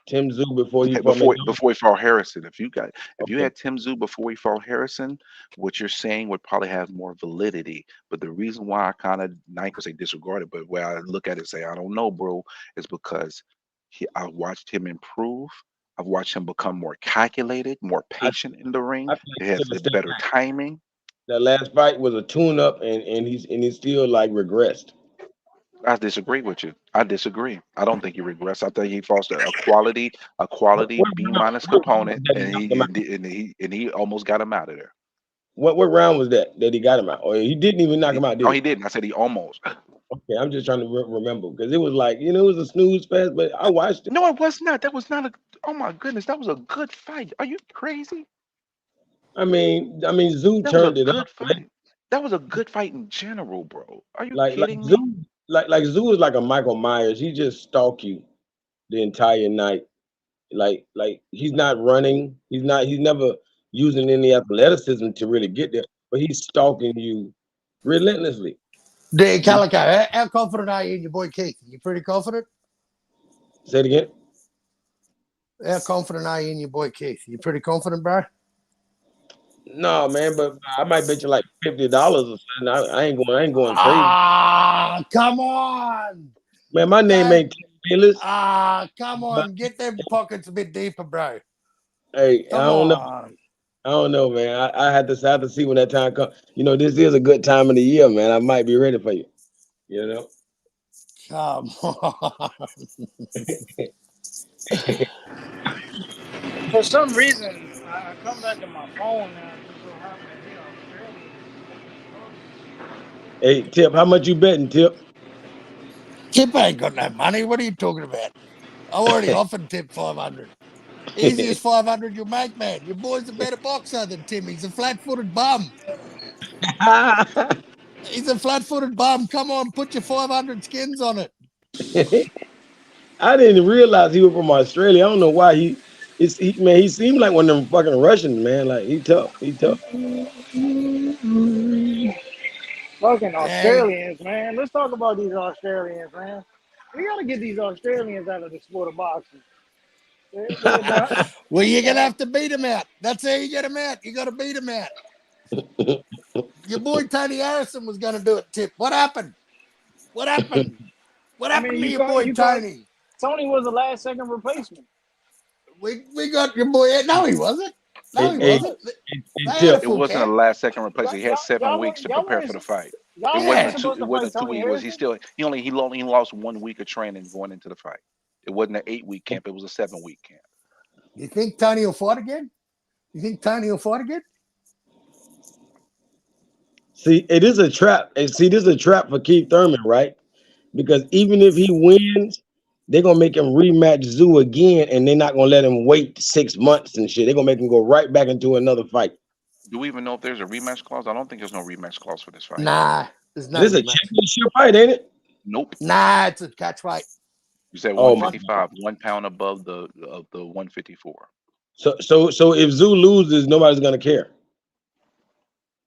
Speaker 19: Tim Zoo before he
Speaker 17: fought Harrison. If you had Tim Zoo before he fought Harrison, what you're saying would probably have more validity. But the reason why I kind of, not gonna say disregard it, but where I look at it and say I don't know, bro, is because I watched him improve. I've watched him become more calculated, more patient in the ring. He has better timing.
Speaker 19: That last fight was a tune-up, and he's still like regressed.
Speaker 17: I disagree with you. I disagree. I don't think he regressed. I think he falls to a quality B- component, and he almost got him out of there.
Speaker 19: What round was that he got him out? Or he didn't even knock him out?
Speaker 17: No, he didn't. I said he almost.
Speaker 19: Okay, I'm just trying to remember, because it was like, you know, it was a snooze fest, but I watched it.
Speaker 17: No, it was not. That was not a. Oh my goodness, that was a good fight. Are you crazy?
Speaker 19: I mean, Zoo
Speaker 17: That was a
Speaker 19: turned it up.
Speaker 17: good fight. That was a good fight in general, bro. Are you
Speaker 19: Like
Speaker 17: kidding
Speaker 19: Zoo,
Speaker 17: me?
Speaker 19: like Zoo is like a Michael Myers. He just stalk you the entire night. Like he's not running. He's never using any athleticism to really get there, but he's stalking you relentlessly.
Speaker 20: Dave Calico, how confident are you in your boy Keith? You pretty confident?
Speaker 19: Say it again.
Speaker 20: How confident are you in your boy Keith? You pretty confident, bro?
Speaker 19: No, man, but I might bet you like $50 or something. I ain't going crazy.
Speaker 20: Ah, come on.
Speaker 19: Man, my name ain't Phyllis.
Speaker 20: Come on. Get them pockets a bit deeper, bro.
Speaker 19: Hey,
Speaker 20: Come
Speaker 19: I don't know.
Speaker 20: on.
Speaker 19: I don't know, man. I have to see when that time comes. You know, this is a good time of the year, man. I might be ready for you. You know.
Speaker 20: Come on.
Speaker 1: For some reason, I come back to my phone now. Just so happens,
Speaker 19: Hey, Tip, how much you betting, Tip?
Speaker 20: Tip ain't got no money. What are you talking about? I already offered Tip 500. Easiest 500 you'll make, man. Your boy's a better boxer than Tim. He's a flat-footed bum. He's a flat-footed bum. Come on, put your 500 skins on it.
Speaker 19: I didn't realize he was from Australia. I don't know why he seemed like one of them fucking Russians, man. Like he tough. He tough.
Speaker 1: fucking Australians, man. Let's talk about these Australians, man. We gotta get these Australians out of the sport of boxing. They're not.
Speaker 20: Well, you're going to have to beat him out. That's how you get him out. You got to beat him out. Your boy Tony Harrison was going to do it, Tip. What happened? What happened? What happened to your boy Tony?
Speaker 1: Tony was a last-second replacement.
Speaker 20: We got your boy. No, he wasn't. No, he wasn't.
Speaker 17: It wasn't a last-second replacement. He had 7 weeks to prepare for the fight. It wasn't 2 weeks. He only lost 1 week of training going into the fight. It wasn't an 8-week camp. It was a 7-week camp.
Speaker 20: You think Tony will fight again? You think Tony will fight again?
Speaker 19: See, it is a trap. And see, this is a trap for Keith Thurman, right? Because even if he wins, they're gonna make him rematch Zoo again, and they're not gonna let him wait 6 months and shit. They're gonna make him go right back into another fight.
Speaker 17: Do we even know if there's a rematch clause? I don't think there's no rematch clause for this fight.
Speaker 20: Nah, there's no.
Speaker 19: This is a championship fight, ain't it?
Speaker 17: Nope.
Speaker 20: Nah, it's a catch fight.
Speaker 17: You said 155, 1 pound above the 154.
Speaker 19: So if Zoo loses, nobody's gonna care.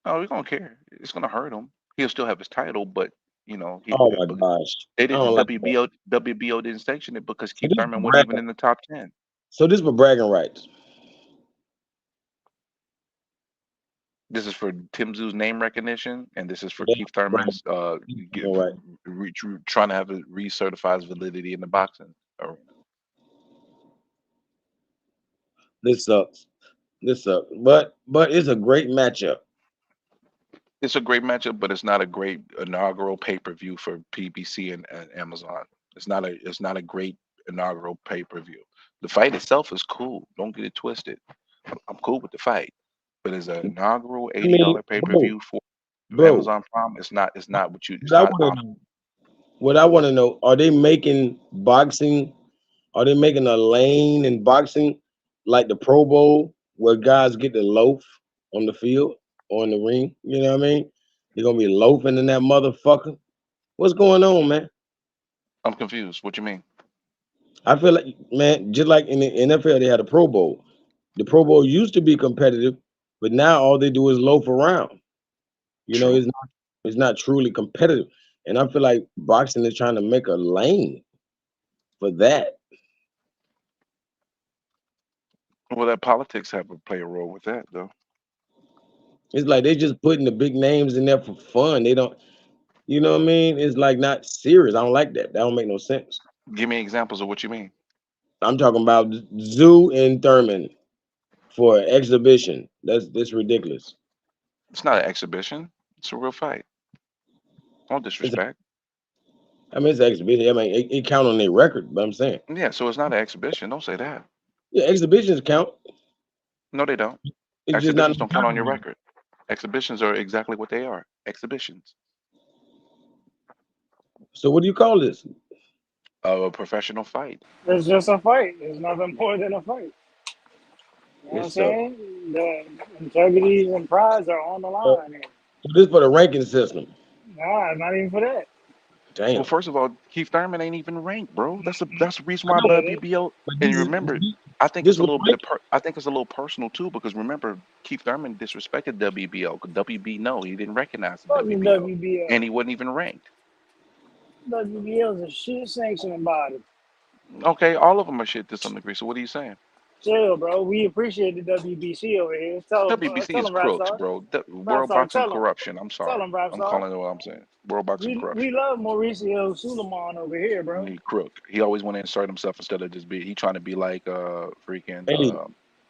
Speaker 17: Oh, we don't care. It's gonna hurt him. He'll still have his title, but you know.
Speaker 19: Oh my gosh!
Speaker 17: They didn't. WBO didn't sanction it because Keith Thurman wasn't even in the top 10.
Speaker 19: So this for bragging rights.
Speaker 17: This is for Tim Zoo's name recognition, and this is for Keith Thurman's trying to have it recertify his validity in the boxing arena.
Speaker 19: This sucks. But it's a great matchup.
Speaker 17: It's a great matchup, but it's not a great inaugural pay-per-view for PBC and Amazon. It's not a great inaugural pay-per-view. The fight itself is cool. Don't get it twisted. I'm cool with the fight, but as an inaugural $80 pay-per-view for Amazon Prime, it's not what you. It's not
Speaker 19: what I want to know: are they making boxing? Are they making a lane in boxing like the Pro Bowl, where guys get to loaf on the field or in the ring? You know what I mean? They're gonna be loafing in that motherfucker. What's going on, man?
Speaker 17: I'm confused. What you mean?
Speaker 19: I feel like, man, just like in the NFL, they had a Pro Bowl. The Pro Bowl used to be competitive, but now all they do is loaf around. You know, it's not truly competitive. And I feel like boxing is trying to make a lane for that.
Speaker 17: Well, that politics play a role with that, though.
Speaker 19: It's like they just putting the big names in there for fun. They don't, you know what I mean? It's like not serious. I don't like that. That don't make no sense.
Speaker 17: Give me examples of what you mean.
Speaker 19: I'm talking about Zoo and Thurman for exhibition. That's ridiculous.
Speaker 17: It's not an exhibition. It's a real fight. No disrespect.
Speaker 19: I mean, it's an exhibition. I mean, it count on their record, but I'm saying.
Speaker 17: Yeah, so it's not an exhibition. Don't say that.
Speaker 19: Yeah, exhibitions count.
Speaker 17: No, they don't. Exhibitions don't count on your record. Exhibitions are exactly what they are. Exhibitions.
Speaker 19: So what do you call this?
Speaker 17: A professional fight.
Speaker 1: It's just a fight. It's nothing more than a fight. You know what I'm
Speaker 19: Yes, sir.
Speaker 1: saying? The integrity and prize are on the line here.
Speaker 19: So this for the ranking system.
Speaker 1: Nah, not even for that.
Speaker 19: Damn.
Speaker 17: Well, first of all, Keith Thurman ain't even ranked, bro. That's the reason
Speaker 19: I
Speaker 17: why
Speaker 19: know that.
Speaker 17: WBO.
Speaker 19: But
Speaker 17: And
Speaker 19: this is
Speaker 17: remember, I think
Speaker 19: this
Speaker 17: it's a
Speaker 19: was
Speaker 17: little bit
Speaker 19: ranked.
Speaker 17: I think it's a little personal too, because remember, Keith Thurman disrespected WBO. WB no, he didn't recognize the
Speaker 1: Fuck the
Speaker 17: WBO,
Speaker 1: WBO.
Speaker 17: and he wasn't even ranked.
Speaker 1: WBO is a shit sanctioning body.
Speaker 17: Okay, all of them are shit to some degree. So what are you saying?
Speaker 1: Chill, bro. We appreciate the WBC over here.
Speaker 17: WBC
Speaker 1: Tell
Speaker 17: is
Speaker 1: him, Rap
Speaker 17: crooks,
Speaker 1: Star.
Speaker 17: bro.
Speaker 1: Rap
Speaker 17: World
Speaker 1: Star,
Speaker 17: boxing
Speaker 1: tell him.
Speaker 17: corruption. I'm
Speaker 1: Tell
Speaker 17: sorry.
Speaker 1: him, Rap
Speaker 17: I'm
Speaker 1: Star.
Speaker 17: calling it what I'm saying. World boxing
Speaker 1: We
Speaker 17: corruption.
Speaker 1: love Mauricio Suleiman over here, bro.
Speaker 17: He crook. He always want to insert himself instead of just he trying to be like freaking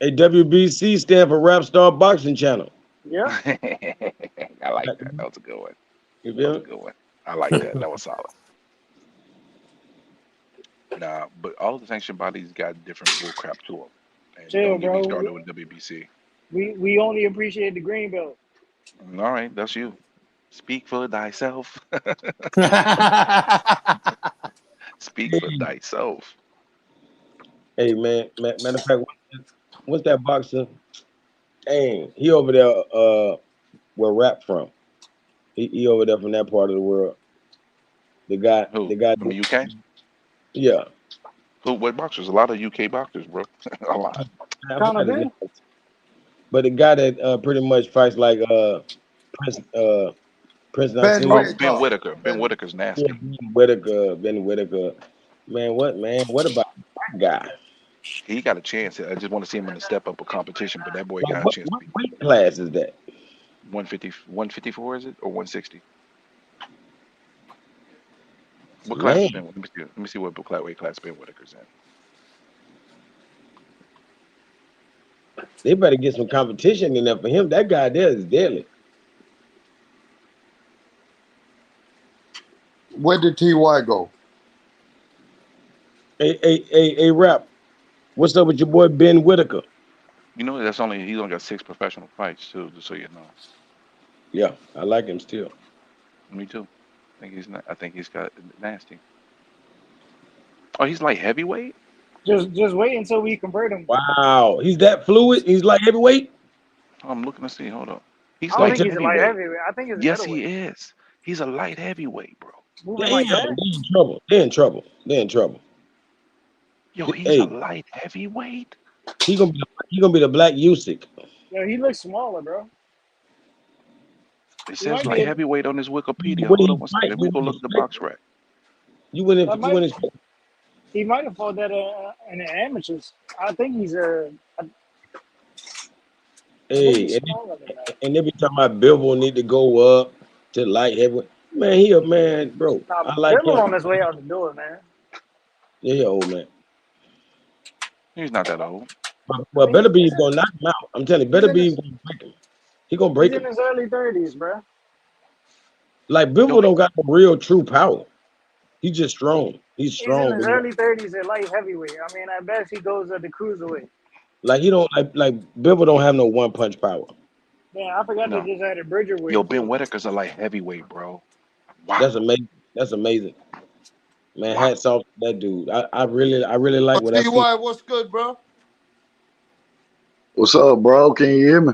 Speaker 19: Hey, WBC stand for Rap Star Boxing Channel.
Speaker 1: Yeah.
Speaker 17: I like that. That was a good one.
Speaker 19: You
Speaker 17: That was
Speaker 19: feel
Speaker 17: a good one. I like that. That was solid. Nah, but all the sanctioned bodies got different bull crap to them. And
Speaker 1: Chill,
Speaker 17: don't get me
Speaker 1: bro.
Speaker 17: started with WBC.
Speaker 1: We only appreciate the green belt.
Speaker 17: All right, that's you. Speak for thyself. Speak for thyself.
Speaker 19: Hey, man. Matter of fact, what's that boxer? Dang, he over there. Where Rap from? He over there from that part of the world. The guy.
Speaker 17: Who?
Speaker 19: The guy
Speaker 17: From the UK?
Speaker 19: Yeah.
Speaker 17: Who? What boxers? A lot of UK boxers, bro. A lot.
Speaker 1: Conor Ben?
Speaker 19: But the guy that pretty much fights like Prince
Speaker 2: Ben
Speaker 17: Oh,
Speaker 19: Nacine.
Speaker 17: Ben Whitaker. Ben Whitaker's nasty.
Speaker 19: Yeah, Ben Whitaker. Man, what about that guy?
Speaker 17: He got a chance. I just want to see him in the step up of competition, but that boy
Speaker 19: Like,
Speaker 17: got a
Speaker 19: what
Speaker 17: chance to be
Speaker 19: weight class is that?
Speaker 17: 150, 154, is it? Or 160? What class is
Speaker 19: Man,
Speaker 17: Ben? Let me see what weight class Ben Whitaker's in.
Speaker 19: they better get some competition in there for him. That guy there is deadly.
Speaker 2: Where did TY go?
Speaker 19: Hey, Rap. What's up with your boy Ben Whitaker?
Speaker 17: You know he's only got 6 professional fights too, just so you know.
Speaker 19: Yeah, I like him still.
Speaker 17: Me too. I think he's got nasty. Oh, he's like heavyweight?
Speaker 1: Just wait until we convert him.
Speaker 19: Wow, he's that fluid. He's like heavyweight.
Speaker 17: I'm looking to see. Hold up. He's
Speaker 1: I don't
Speaker 17: like
Speaker 1: think he's a light
Speaker 17: heavyweight.
Speaker 1: heavyweight. I think he's a
Speaker 17: Yes,
Speaker 1: middleweight.
Speaker 17: he is. He's a light heavyweight, bro.
Speaker 1: Moving
Speaker 19: Damn,
Speaker 1: like that?
Speaker 19: they're in trouble. They're in trouble. They're in trouble.
Speaker 17: Yo, he's a light heavyweight.
Speaker 19: He gonna be the Black Usyk.
Speaker 1: Yo, he looks smaller, bro.
Speaker 17: It says light heavyweight on his Wikipedia.
Speaker 19: What
Speaker 17: Hold
Speaker 19: do
Speaker 17: on
Speaker 19: you
Speaker 17: one second. Let me go look at the box rack.
Speaker 19: You went in.
Speaker 1: He might have fought that in the amateurs. I think he's a.
Speaker 19: Hey, and they be talking about Bivol need to go up to light heavyweight. Man, he a man, bro. I like
Speaker 1: Bivol
Speaker 19: him.
Speaker 1: on his way out the door, man.
Speaker 19: Yeah, he old man.
Speaker 17: He's not that old.
Speaker 19: Well, better be gonna knock him out. I'm telling you, better be gonna break him. He gonna break
Speaker 1: He's
Speaker 19: him.
Speaker 1: in his early 30s, bro.
Speaker 19: Like Bivol don't got no real true power. He's just strong. He's strong.
Speaker 1: He's in his early 30s at light heavyweight. I mean, at best he goes at the cruiserweight.
Speaker 19: Like he don't like Bivol don't have no one punch power.
Speaker 1: Man, I forgot
Speaker 17: No.
Speaker 1: they just had a Bridger weight.
Speaker 17: Yo, Ben Whitaker's a light heavyweight, bro. Wow.
Speaker 19: That's amazing. That's amazing. Man, hats off to that dude. I really like what I see.
Speaker 2: TY, what's good, bro?
Speaker 21: What's up, bro? Can you hear me?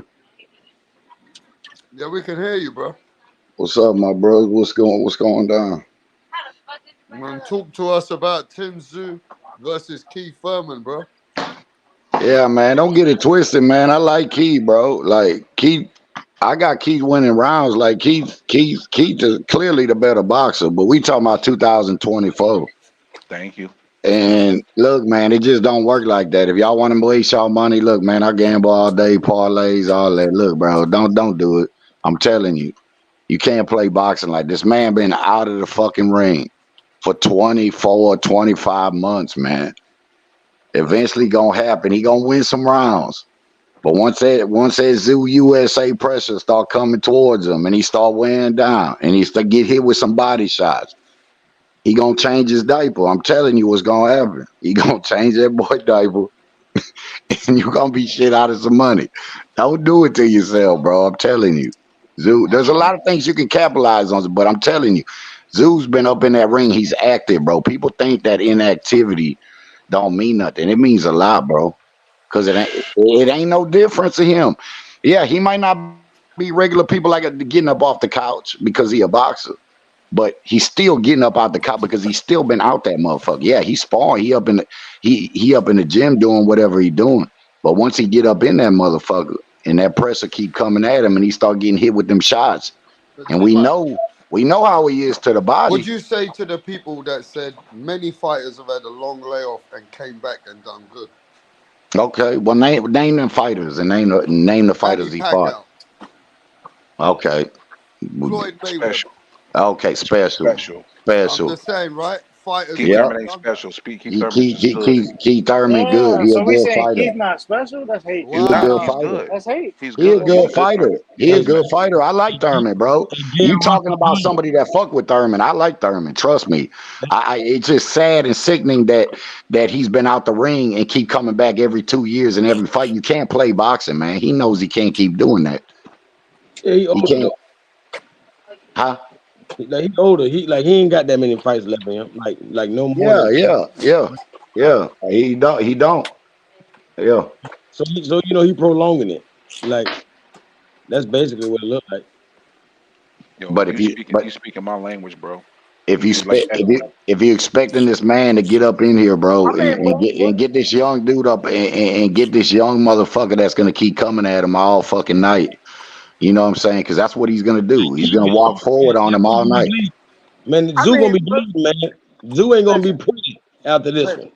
Speaker 2: Yeah, we can hear you, bro.
Speaker 21: What's up, my bro? What's going down?
Speaker 2: Man, talk to us about Tim Tszyu versus Keith Thurman, bro.
Speaker 21: Yeah, man, don't get it twisted, man. I like Keith, bro. Like Keith, I got Keith winning rounds. Like Keith is clearly the better boxer. But we talking about 2024.
Speaker 17: Thank you.
Speaker 21: And look, man, it just don't work like that. If y'all want to waste y'all money, look, man, I gamble all day, parlays, all that. Look, bro, don't do it. I'm telling you, you can't play boxing like this. Man been out of the fucking ring for 24, 25 months, man. Eventually gonna happen. He gonna win some rounds. But once that Zoo USA pressure start coming towards him and he start wearing down and he start get hit with some body shots, he gonna change his diaper. I'm telling you what's gonna happen. He gonna change that boy diaper and you gonna be shit out of some money. Don't do it to yourself, bro. I'm telling you. Zoo, there's a lot of things you can capitalize on, but I'm telling you, Zoo's been up in that ring. He's active, bro. People think that inactivity don't mean nothing. It means a lot, bro. because it ain't no difference to him. Yeah, he might not be regular people like getting up off the couch because he a boxer, but he's still getting up out the couch because he's still been out that motherfucker. Yeah, he's sparring. He up in the gym doing whatever he doing. But once he get up in that motherfucker and that pressure keep coming at him and he start getting hit with them shots, and we know how he is to the body.
Speaker 2: Would you say to the people that said many fighters have had a long layoff and came back and done good?
Speaker 21: Okay, well name them fighters and name the fighters he fought. Okay.
Speaker 2: Floyd Mayweather.
Speaker 21: Okay, special.
Speaker 2: I'm just saying, right? Fighters.
Speaker 17: Keith Thurman ain't special. Keith
Speaker 21: Thurman good. He a good fighter.
Speaker 1: He's not special. That's hate.
Speaker 21: He a good fighter.
Speaker 1: That's hate.
Speaker 21: He a good fighter. He a good fighter. I like Thurman, bro. You talking about somebody that fuck with Thurman? I like Thurman. Trust me. It's just sad and sickening that he's been out the ring and keep coming back every 2 years in every fight. You can't play boxing, man. He knows he can't keep doing that.
Speaker 19: Yeah, he
Speaker 21: can't. Huh?
Speaker 19: Like he older. He ain't got that many fights left in him. Like no more.
Speaker 21: Yeah. He don't. Yeah.
Speaker 19: So he prolonging it. Like that's basically what it looked like.
Speaker 17: Yo,
Speaker 21: But
Speaker 17: you speaking my language, bro.
Speaker 21: If you expecting this man to get up in here, bro, and get this young dude up and get this young motherfucker that's gonna keep coming at him all fucking night. You know what I'm saying? Because that's what he's gonna do. He's gonna walk forward on him all night.
Speaker 19: Man, Zoo gonna be bleeding, man. Zoo ain't gonna be pretty after this one.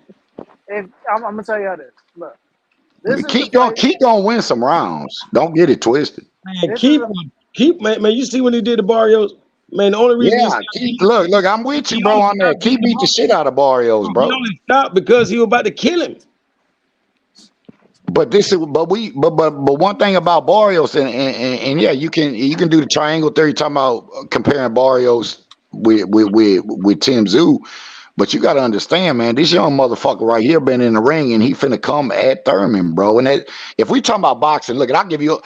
Speaker 1: I'm gonna tell you this. Look,
Speaker 21: Keep gonna win some rounds. Don't get it twisted.
Speaker 19: Man, keep man. You see when he did the Barrios? Man, the only reason
Speaker 21: look, I'm with you, bro, on that. Keep beat the shit out of Barrios, bro.
Speaker 19: He only stopped because he was about to kill him.
Speaker 21: But one thing about Barrios and yeah, you can do the triangle theory talking about comparing Barrios with Tim Tszyu, but you got to understand, man, this young motherfucker right here been in the ring and he finna come at Thurman, bro. And if we talking about boxing, look, I'll give you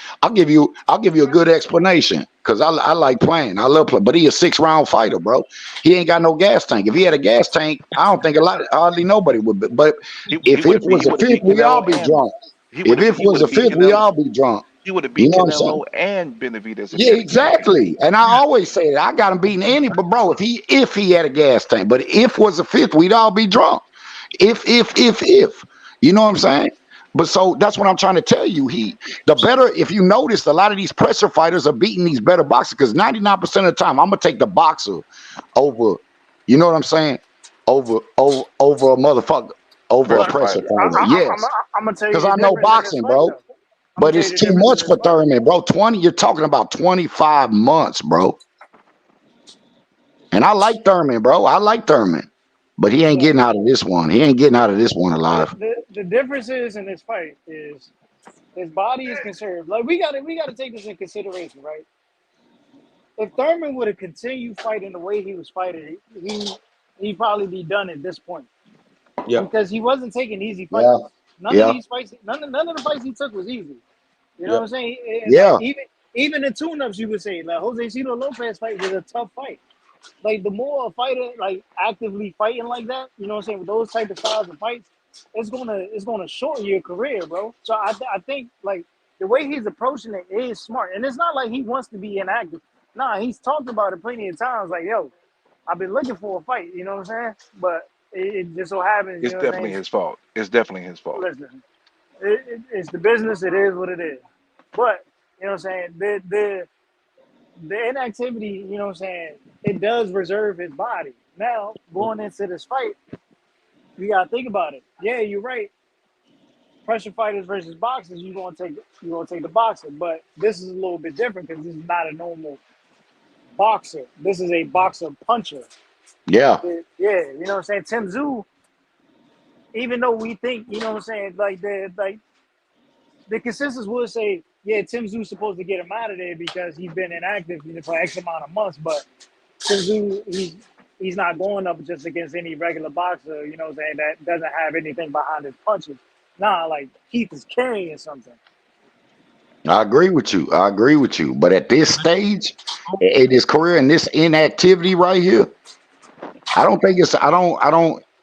Speaker 21: a good explanation because I like playing, I love playing, but he a 6-round fighter, bro. He ain't got no gas tank. If he had a gas tank, I don't think hardly nobody would. But if it was a fifth, we all be drunk. If it was a fifth, we all be drunk.
Speaker 17: He would have beat Canelo and Benavidez.
Speaker 21: Yeah, exactly. And I always say that I got him beating any, but bro, if he had a gas tank, but if was a fifth, we'd all be drunk. If, you know what I'm saying? But so that's what I'm trying to tell you. If you notice, a lot of these pressure fighters are beating these better boxers because 99% of the time, I'm gonna take the boxer over. You know what I'm saying? Over a motherfucker. Over a pressure fighter. Yes.
Speaker 1: I'm gonna tell you
Speaker 21: because I know boxing, bro. But it's too much for Thurman, bro. You're talking about 25 months, bro. And I like Thurman, bro. I like Thurman. But he ain't getting out of this one. He ain't getting out of this one alive.
Speaker 1: The difference is in this fight is his body is conserved. Like we gotta take this in consideration, right? If Thurman would have continued fighting the way he was fighting, he'd probably be done at this point.
Speaker 19: Yeah.
Speaker 1: Because he wasn't taking easy fights.
Speaker 21: Yeah.
Speaker 1: None of these fights, none of the fights he took was easy. You know what I'm saying? And
Speaker 21: Yeah.
Speaker 1: like, even the tune-ups, you would say, like Jose Cito Lopez fight was a tough fight. Like the more a fighter like actively fighting like that, you know what I'm saying, with those type of styles of fights, it's gonna shorten your career, bro. So I think like the way he's approaching it is smart, and it's not like he wants to be inactive. Nah, he's talked about it plenty of times. Like, yo, I've been looking for a fight. You know what I'm saying? But it just so happens.
Speaker 17: It's definitely his fault. It's definitely his fault.
Speaker 1: Listen, it's the business. It is what it is. But you know what I'm saying. The inactivity, you know what I'm saying, it does reserve his body. Now, going into this fight, you gotta think about it. Yeah, you're right. Pressure fighters versus boxers, you're gonna take the boxer. But this is a little bit different because this is not a normal boxer. This is a boxer puncher.
Speaker 21: Yeah.
Speaker 1: Yeah, you know what I'm saying? Tim Tszyu, even though we think, you know what I'm saying, like the consensus would say, yeah, Tim Tszyu's supposed to get him out of there because he's been inactive for X amount of months, but Tim Tszyu, he's not going up just against any regular boxer, you know what I'm saying, that doesn't have anything behind his punches. Nah, like Keith is carrying something.
Speaker 21: I agree with you. But at this stage in his career and this inactivity right here, I don't think it's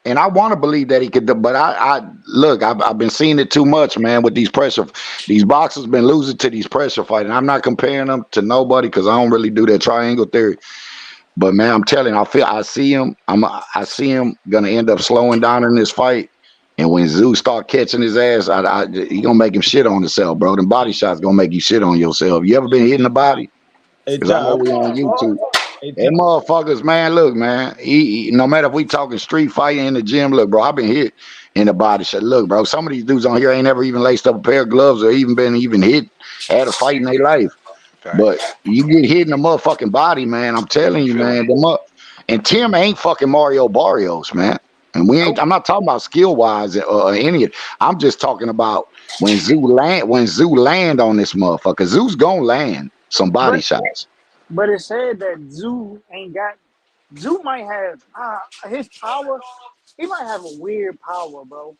Speaker 21: and I want to believe that he could. But I look, I've been seeing it too much, man. With these boxers been losing to these pressure fights, and I'm not comparing them to nobody because I don't really do that triangle theory. But man, I'm telling you, I see him gonna end up slowing down in this fight. And when Zeus start catching his ass, he gonna make him shit on himself, bro. Them body shots gonna make you shit on yourself. You ever been hit in the body? Because I know we on YouTube. Them motherfuckers, man, look, man. No matter if we talking street fighting in the gym, look, bro, I've been hit in the body shot. Look, bro, some of these dudes on here ain't never even laced up a pair of gloves or been hit, had a fight in their life. But you get hit in the motherfucking body, man. I'm telling you, man. And Tim ain't fucking Mario Barrios, man. And I'm not talking about skill wise or any of it. I'm just talking about when Zoo land on this motherfucker. Zoo's gonna land some body shots.
Speaker 1: But it said that Zoo might have his power. He might have a weird power, bro.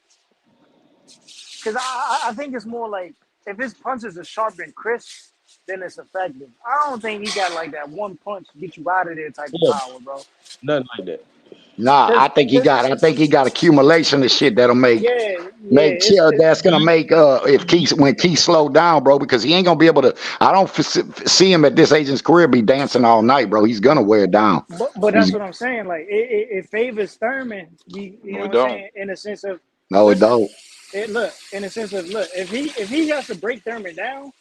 Speaker 1: Because I think it's more like if his punches are sharp and crisp, then it's effective. I don't think he got like that one punch get you out of there type of power, bro.
Speaker 19: Nothing like that.
Speaker 21: Nah, I think he got accumulation of shit that'll make that's gonna make when Keith slow down, bro, because he ain't gonna be able to. I don't see him at this age in his career be dancing all night, bro. He's gonna wear it down.
Speaker 1: But that's what I'm saying. Like it favors Thurman. You know what I'm saying? In the sense of
Speaker 21: no, it don't.
Speaker 1: In the sense of if he has to break Thurman down,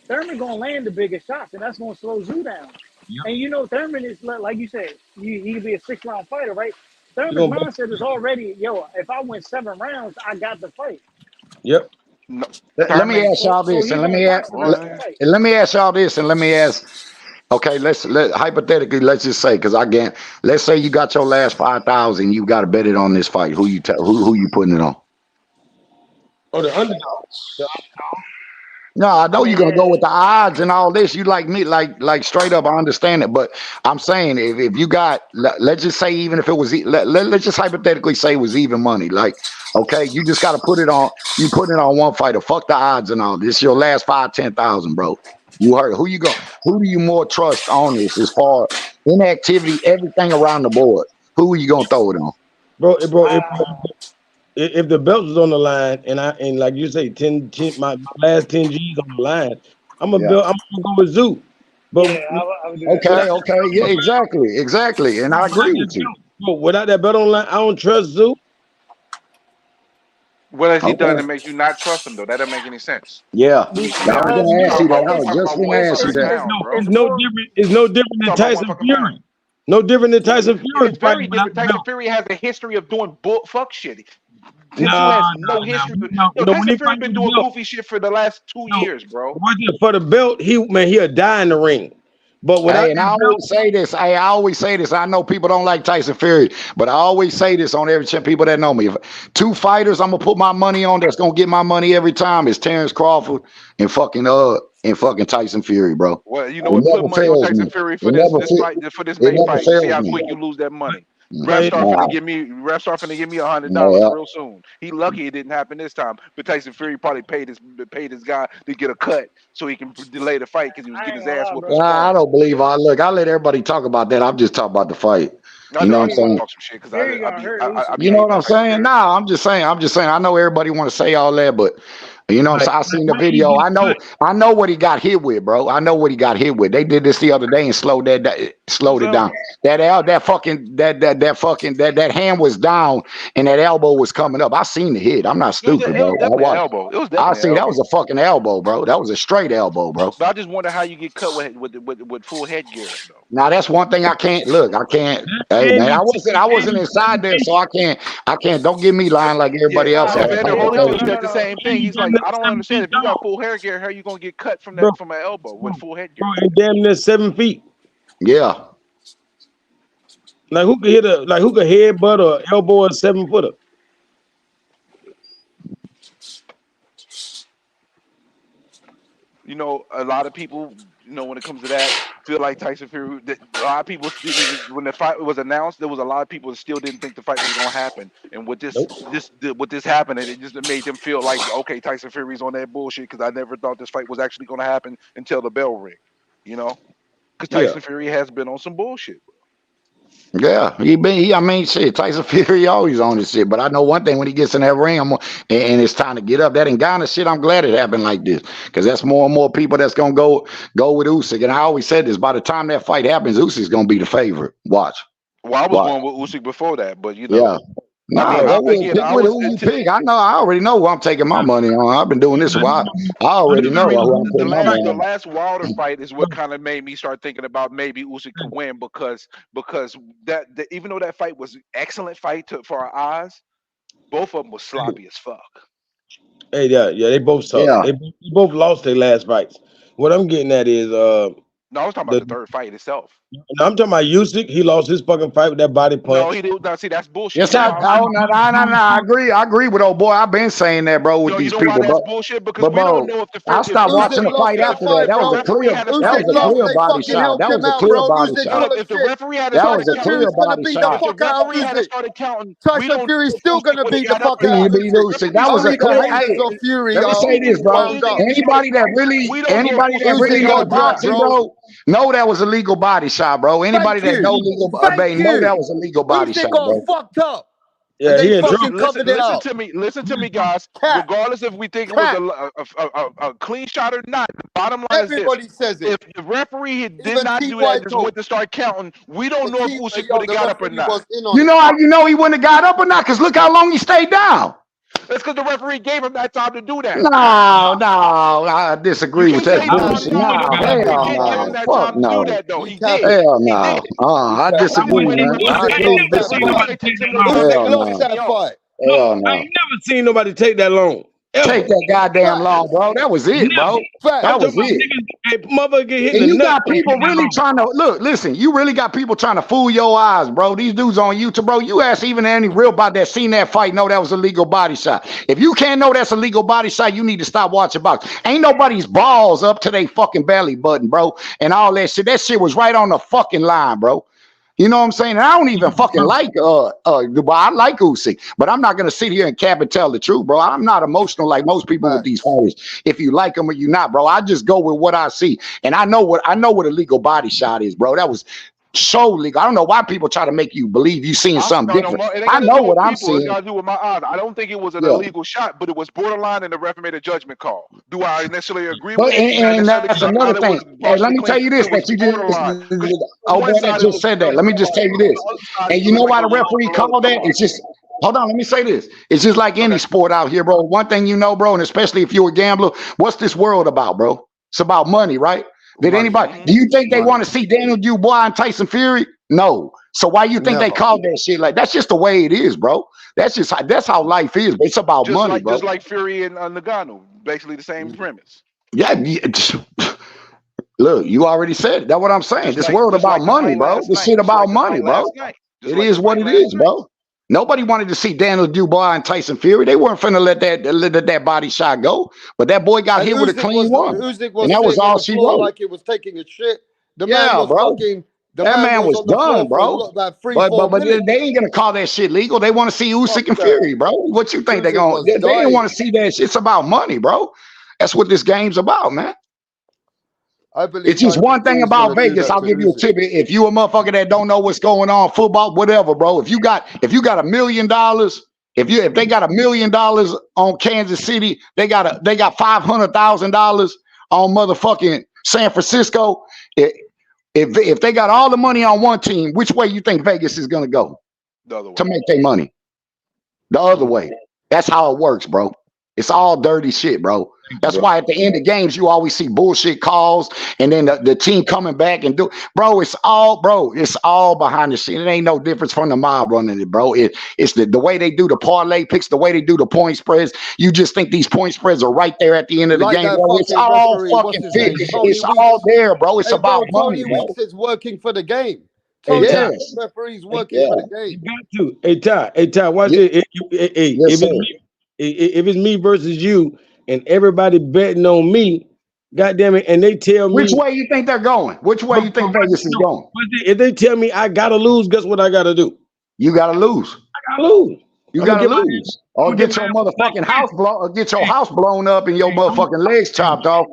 Speaker 1: Thurman gonna land the biggest shots, and that's gonna slow Zoo down. Yep. And you know Thurman is like you said, he could be a 6-round fighter, right? Thurman's mindset is already, if I win 7 rounds, I got the fight.
Speaker 19: Yep.
Speaker 21: No. Let me ask y'all this, and let me ask y'all this, and let me ask. Okay, let's hypothetically, let's just say, let's say you got your last 5,000, you got to bet it on this fight. Who you putting it on?
Speaker 19: Oh, the underdog.
Speaker 21: No, I know you're gonna go with the odds and all this. You like me, like straight up. I understand it, but I'm saying if you got, let's just say even if it was, let's just hypothetically say it was even money. Like, okay, you just got to put it on. You put it on one fighter. Fuck the odds and all. This is your last 5,000-10,000, bro. You heard who you go. Who do you more trust on this as far inactivity, everything around the board? Who are you gonna throw it on,
Speaker 19: bro? If the belt was on the line and like you say, 10 my last 10 G's on the line, I'm gonna go with Zoo. But
Speaker 21: okay, yeah, exactly, and I agree with you.
Speaker 19: But without that belt on the line, I don't trust Zoo.
Speaker 17: What has he done to make you not trust him though? That doesn't make any sense.
Speaker 21: Yeah, I was gonna ask you that. I was just gonna ask you that.
Speaker 19: It's no different than Tyson Fury. No different than Tyson Fury.
Speaker 17: It's very different. Tyson Fury has a history of doing fuck shit. No history. Tyson Fury been doing goofy shit for the last 2 years, bro.
Speaker 19: For the belt, he'll die in the ring. But
Speaker 21: I always say this. I know people don't like Tyson Fury, but I always say this on every channel. People that know me, if 2 fighters I'm gonna put my money on that's gonna get my money every time is Terrence Crawford and fucking Tyson Fury, bro.
Speaker 17: Well, you know what? Put money on Tyson Fury for this main fight. See how quick you lose that money. Refs are finna give me $100 real soon. He lucky it didn't happen this time, but Tyson Fury probably paid his guy to get a cut so he can delay the fight because he was getting his ass whooped.
Speaker 21: I don't believe I let everybody talk about that. I'm just talking about the fight. You know what I'm saying? You know what I'm saying? Nah, I'm just saying. I know everybody want to say all that, but you know what I'm saying? I seen the video. I know what he got hit with, bro. I know what he got hit with. They did this the other day and slowed it down. That hand was down and that elbow was coming up. I seen the hit. I'm not stupid, bro.
Speaker 17: It was
Speaker 21: I seen that was a fucking elbow, bro. That was a straight elbow, bro.
Speaker 17: But I just wonder how you get cut with full headgear, though.
Speaker 21: Now that's one thing I can't. Hey man, I wasn't inside there, so I can't. Don't give me lying like everybody else.
Speaker 17: That's the same thing. He's like, I don't understand. If you got full headgear, how are you gonna get cut from an elbow with full headgear?
Speaker 19: Bro, and damn near 7 feet.
Speaker 21: Yeah.
Speaker 19: Like who could headbutt or elbow a 7-footer?
Speaker 17: You know, a lot of people, when it comes to that, feel like Tyson Fury. A lot of people, when the fight was announced, there was a lot of people that still didn't think the fight was going to happen. And with this happened, it just made them feel like, okay, Tyson Fury's on that bullshit because I never thought this fight was actually going to happen until the bell ring. Because Tyson Fury has been on some bullshit.
Speaker 21: Yeah, I mean, shit. Tyson Fury always on this shit. But I know one thing: when he gets in that ring, and it's time to get up. That Ngannou shit. I'm glad it happened like this because that's more and more people that's gonna go with Usyk. And I always said this: by the time that fight happens, Usyk's gonna be the favorite. Watch.
Speaker 17: Well, I was going with Usyk before that, but you know.
Speaker 21: Yeah. Nah, pick with who you pick. I already know who I'm taking my money on. I've been doing this a while. I already know who I'm putting my money
Speaker 17: The
Speaker 21: on.
Speaker 17: last Wilder fight is what kind of made me start thinking about maybe Usyk could win because even though that fight was an excellent fight for our eyes, both of them was sloppy as fuck.
Speaker 4: Hey, yeah, they both suck.
Speaker 21: Yeah.
Speaker 4: They both lost their last fights. What I'm getting at is
Speaker 17: no, I was talking about the third fight itself.
Speaker 4: No, I'm talking about Usyk. He lost his fucking fight with that body punch.
Speaker 17: No, he didn't. Now, see, that's bullshit.
Speaker 21: Yes, I agree with old boy. I've been saying that, bro, with these people.
Speaker 17: That's bullshit because we don't know if the
Speaker 21: I stopped watching the fight after that. That was a clear body shot. That was a clear body shot.
Speaker 17: If the referee had
Speaker 21: that was a clear body shot.
Speaker 17: If the referee had started counting,
Speaker 21: Tyson Fury's still gonna beat the fuck out of Usyk. That was a clear. Let me say this, bro. Anybody that really knows boxing, bro, know that was a legal body shot, bro. Anybody that know legal, know that was a legal body shot, bro.
Speaker 22: Fucked up.
Speaker 4: Yeah, he
Speaker 17: listen to me, guys. Regardless if we think it was a clean shot or not, the bottom line
Speaker 22: Everybody says it.
Speaker 17: If the referee did not do that, just went to start counting, we don't know if Usyk would have got up or not.
Speaker 21: You know how you know he wouldn't have got up or not? Because look how long he stayed down.
Speaker 17: That's because the referee gave him that time to do that.
Speaker 21: No, I disagree with that bullshit. No, hell no. Fuck no. Hell no. I disagree, man. I disagree. Hell no. Hell no.
Speaker 4: I ain't never seen nobody take that long.
Speaker 21: Take that goddamn long, bro. That was it, bro. That was it.
Speaker 4: Hey, mother get hit.
Speaker 21: And you got people really trying to listen. You really got people trying to fool your eyes, bro. These dudes on YouTube, bro. You ask even any real body that seen that fight, know that was a legal body shot. If you can't know that's a legal body shot, you need to stop watching boxing. Ain't nobody's balls up to their fucking belly button, bro, and all that shit. That shit was right on the fucking line, bro. You know what I'm saying? And I don't even fucking like Dubai. I like Usyk, but I'm not gonna sit here and cap and tell the truth, bro. I'm not emotional like most people with these fighters. If you like them or you not, bro, I just go with what I see, and I know what a legal body shot is, bro. That was so legal. I don't know why people try to make you believe you seen something different. I know what I'm seeing.
Speaker 17: It's got to do with my eyes. I don't think it was an illegal shot, but it was borderline, and the ref made a judgment call. Do I necessarily agree with it?
Speaker 21: And that's another thing. Hey, let me tell you this: that you just that just said that. Let me just tell you this. And you know why the referee called that? It's just. Hold on, let me say this. It's just like any sport out here, bro. One thing you know, bro, and especially if you're a gambler, what's this world about, bro? It's about money, right? Do you think they want to see Daniel Dubois and Tyson Fury? No. So why you think they call that shit like that's just the way it is, bro? That's how life is. But it's about money, bro.
Speaker 17: Just like Fury and Ngannou, basically the same premise.
Speaker 21: Yeah. Look, you already said it. That's what I'm saying. This world about money, bro. This shit about money, bro. It is what it is, bro. Nobody wanted to see Daniel Dubois and Tyson Fury. They weren't finna let that body shot go. But that boy got hit with a clean one. And that was all she wrote.
Speaker 22: Like it was taking a shit. The man was fucking.
Speaker 21: That man was done, bro. But they ain't gonna call that shit legal. They want to see Usyk and Fury, bro. What you think they gonna? They didn't want to see that shit. It's about money, bro. That's what this game's about, man. It's just one thing about Vegas. I'll give you a tip. If you a motherfucker that don't know what's going on, football, whatever, bro. If you got $1 million, if they got $1 million on Kansas City, they got $500,000 on motherfucking San Francisco. If they got all the money on one team, which way you think Vegas is gonna go to make their money? The other way. That's how it works, bro. It's all dirty shit, bro. That's why at the end of games, you always see bullshit calls and then the team coming back and bro, it's all behind the scene. It ain't no difference from the mob running it, bro. It's the way they do the parlay picks, the way they do the point spreads. You just think these point spreads are right there at the end of the game, bro. It's all fucking fit. It's all there, bro. It's about money, bro.
Speaker 22: Weeks is working for the game. Referees working for the game.
Speaker 4: You got to. Hey, Ty, watch it. If it's me versus you and everybody betting on me, goddamn it, and they tell me
Speaker 21: which way you think they're going, which way you think Vegas is going.
Speaker 4: If they tell me I gotta lose, guess what I gotta do?
Speaker 21: You gotta lose.
Speaker 4: I gotta lose.
Speaker 21: You gotta lose. Or get your motherfucking house blown, or get your house blown up and your motherfucking legs chopped off.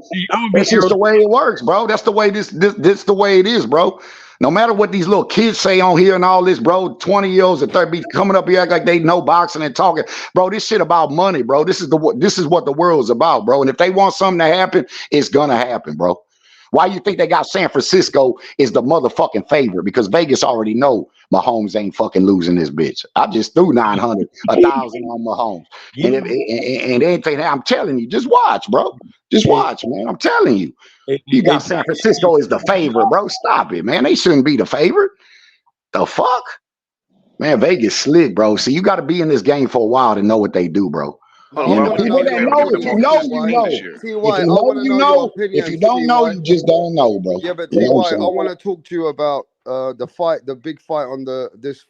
Speaker 21: That's just the way it works, bro. That's the way this the way it is, bro. No matter what these little kids say on here and all this, bro, 20-year-olds and 30 be coming up here act like they know boxing and talking. Bro, this shit about money, bro. This is what the world is about, bro. And if they want something to happen, it's gonna happen, bro. Why you think they got San Francisco is the motherfucking favorite? Because Vegas already know Mahomes ain't fucking losing this bitch. I just threw 900, 1,000 on Mahomes. And anything, I'm telling you, just watch, bro. Just watch, man. I'm telling you. You got San Francisco as the favorite, bro. Stop it, man. They shouldn't be the favorite. The fuck? Man, Vegas slick, bro. See, you got to be in this game for a while to know what they do, bro. People that know, if you know, you know. If you don't know, you just don't know, bro.
Speaker 2: Yeah, but T.Y., I want to talk to you about the big fight on this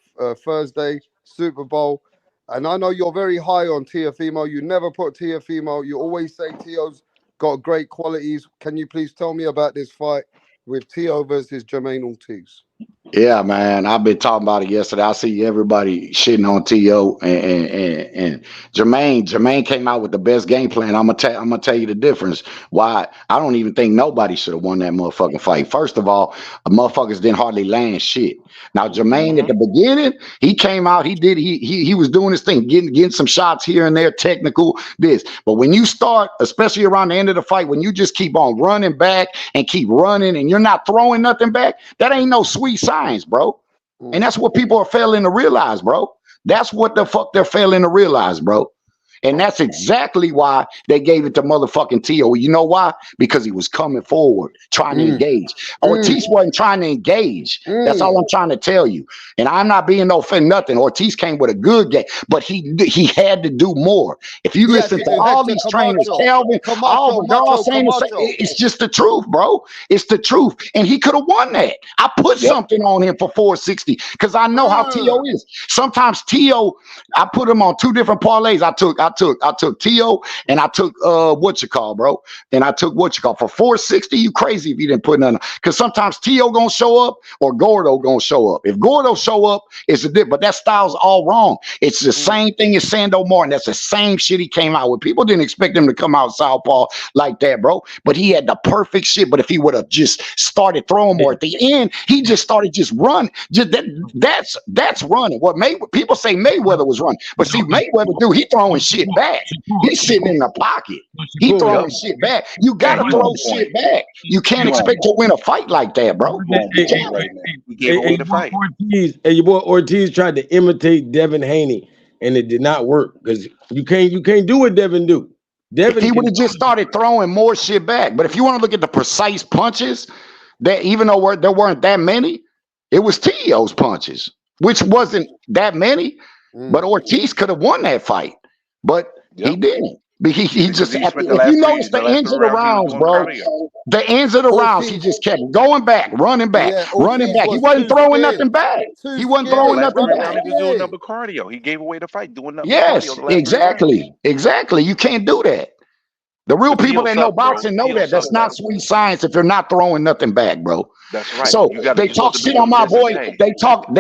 Speaker 2: Thursday, Super Bowl. And I know you're very high on TEOFIMO. You never put TEOFIMO. You always say Tio's got great qualities. Can you please tell me about this fight with Tio versus Jermaine Ortiz?
Speaker 21: Yeah, man. I've been talking about it yesterday. I see everybody shitting on T.O. and Jermaine. Jermaine came out with the best game plan. I'm gonna tell you the difference. Why I don't even think nobody should have won that motherfucking fight. First of all, motherfuckers didn't hardly land shit. Now Jermaine at the beginning, he came out, he was doing his thing, getting some shots here and there, technical, this. But when you start, especially around the end of the fight, when you just keep on running back and keep running and you're not throwing nothing back, that ain't no sweet signs, bro. And that's what people are failing to realize, bro. That's what the fuck they're failing to realize, bro. And that's exactly why they gave it to motherfucking T.O. You know why? Because he was coming forward, trying to engage. Ortiz wasn't trying to engage. That's all I'm trying to tell you. And I'm not being no fin nothing. Ortiz came with a good game, but he had to do more. If you listen to all these trainers, Calvin, all the girls saying it's just the truth, bro. It's the truth. And he could have won that. I put something on him for 460 because I know how T.O. is. Sometimes T.O., I put him on 2 different parlays. I took T.O. and I took bro. And I took for 460. You crazy if you didn't put none. Because sometimes T.O. gonna show up or Gordo gonna show up. If Gordo show up, it's a dip. But that style's all wrong. It's the same thing as Sando Martin. That's the same shit he came out with. People didn't expect him to come out southpaw like that, bro. But he had the perfect shit. But if he would have just started throwing more at the end, he just started just running. That's running. What people say Mayweather was running. But see, Mayweather he throwing shit back. He's sitting in the pocket. He throwing shit back. You gotta throw shit back. You can't expect to win a fight like that, bro.
Speaker 17: We gave away the fight.
Speaker 4: Your boy Ortiz tried to imitate Devin Haney, and it did not work because you can't do what Devin do.
Speaker 21: If he would have just started throwing more shit back. But if you want to look at the precise punches, that even though there weren't that many, it was T.O.'s punches, which wasn't that many. But Ortiz could have won that fight, but he didn't. He just, if you notice the ends of the rounds, bro, the ends of the rounds, he just kept going back, running back, running back. He wasn't throwing nothing back. He wasn't throwing nothing back.
Speaker 17: He was doing number cardio. He gave away the fight doing number
Speaker 21: yes,
Speaker 17: cardio.
Speaker 21: Exactly. You can't do that. The real people that know boxing know that. That's not sweet science if you're not throwing nothing back, bro.
Speaker 17: That's right.
Speaker 21: So they talk shit on my boy. They talk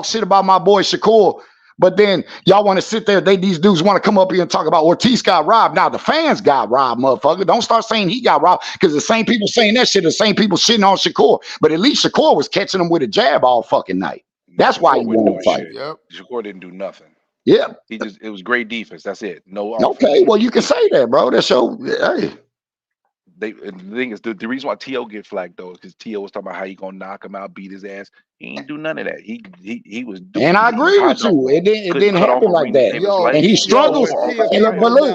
Speaker 21: shit about my boy Shakur. But then y'all want to sit there. These dudes want to come up here and talk about Ortiz got robbed. Now the fans got robbed, motherfucker. Don't start saying he got robbed because the same people saying that shit, the same people shitting on Shakur. But at least Shakur was catching him with a jab all fucking night. That's why he won the fight.
Speaker 17: Yep. Shakur didn't do nothing.
Speaker 21: Yeah.
Speaker 17: It was great defense. That's it. No offense.
Speaker 21: Okay, well you can say that, bro. That's your hey.
Speaker 17: The thing is, the reason why T.O. get flagged though is because T.O. was talking about how he gonna knock him out, beat his ass. He ain't do none of that. He was doing.
Speaker 21: And I agree with you. It didn't happen like that. And he struggles.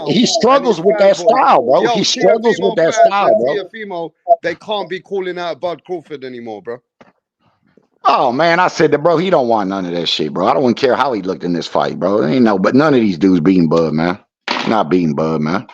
Speaker 21: He struggles with that style, bro. He struggles with that style, bro.
Speaker 2: TEOFIMO, they can't be calling out Bud Crawford anymore, bro.
Speaker 21: Oh man, I said that, bro. He don't want none of that shit, bro. I don't care how he looked in this fight, bro. Ain't no, but none of these dudes beating Bud, man. Not beating Bud, man.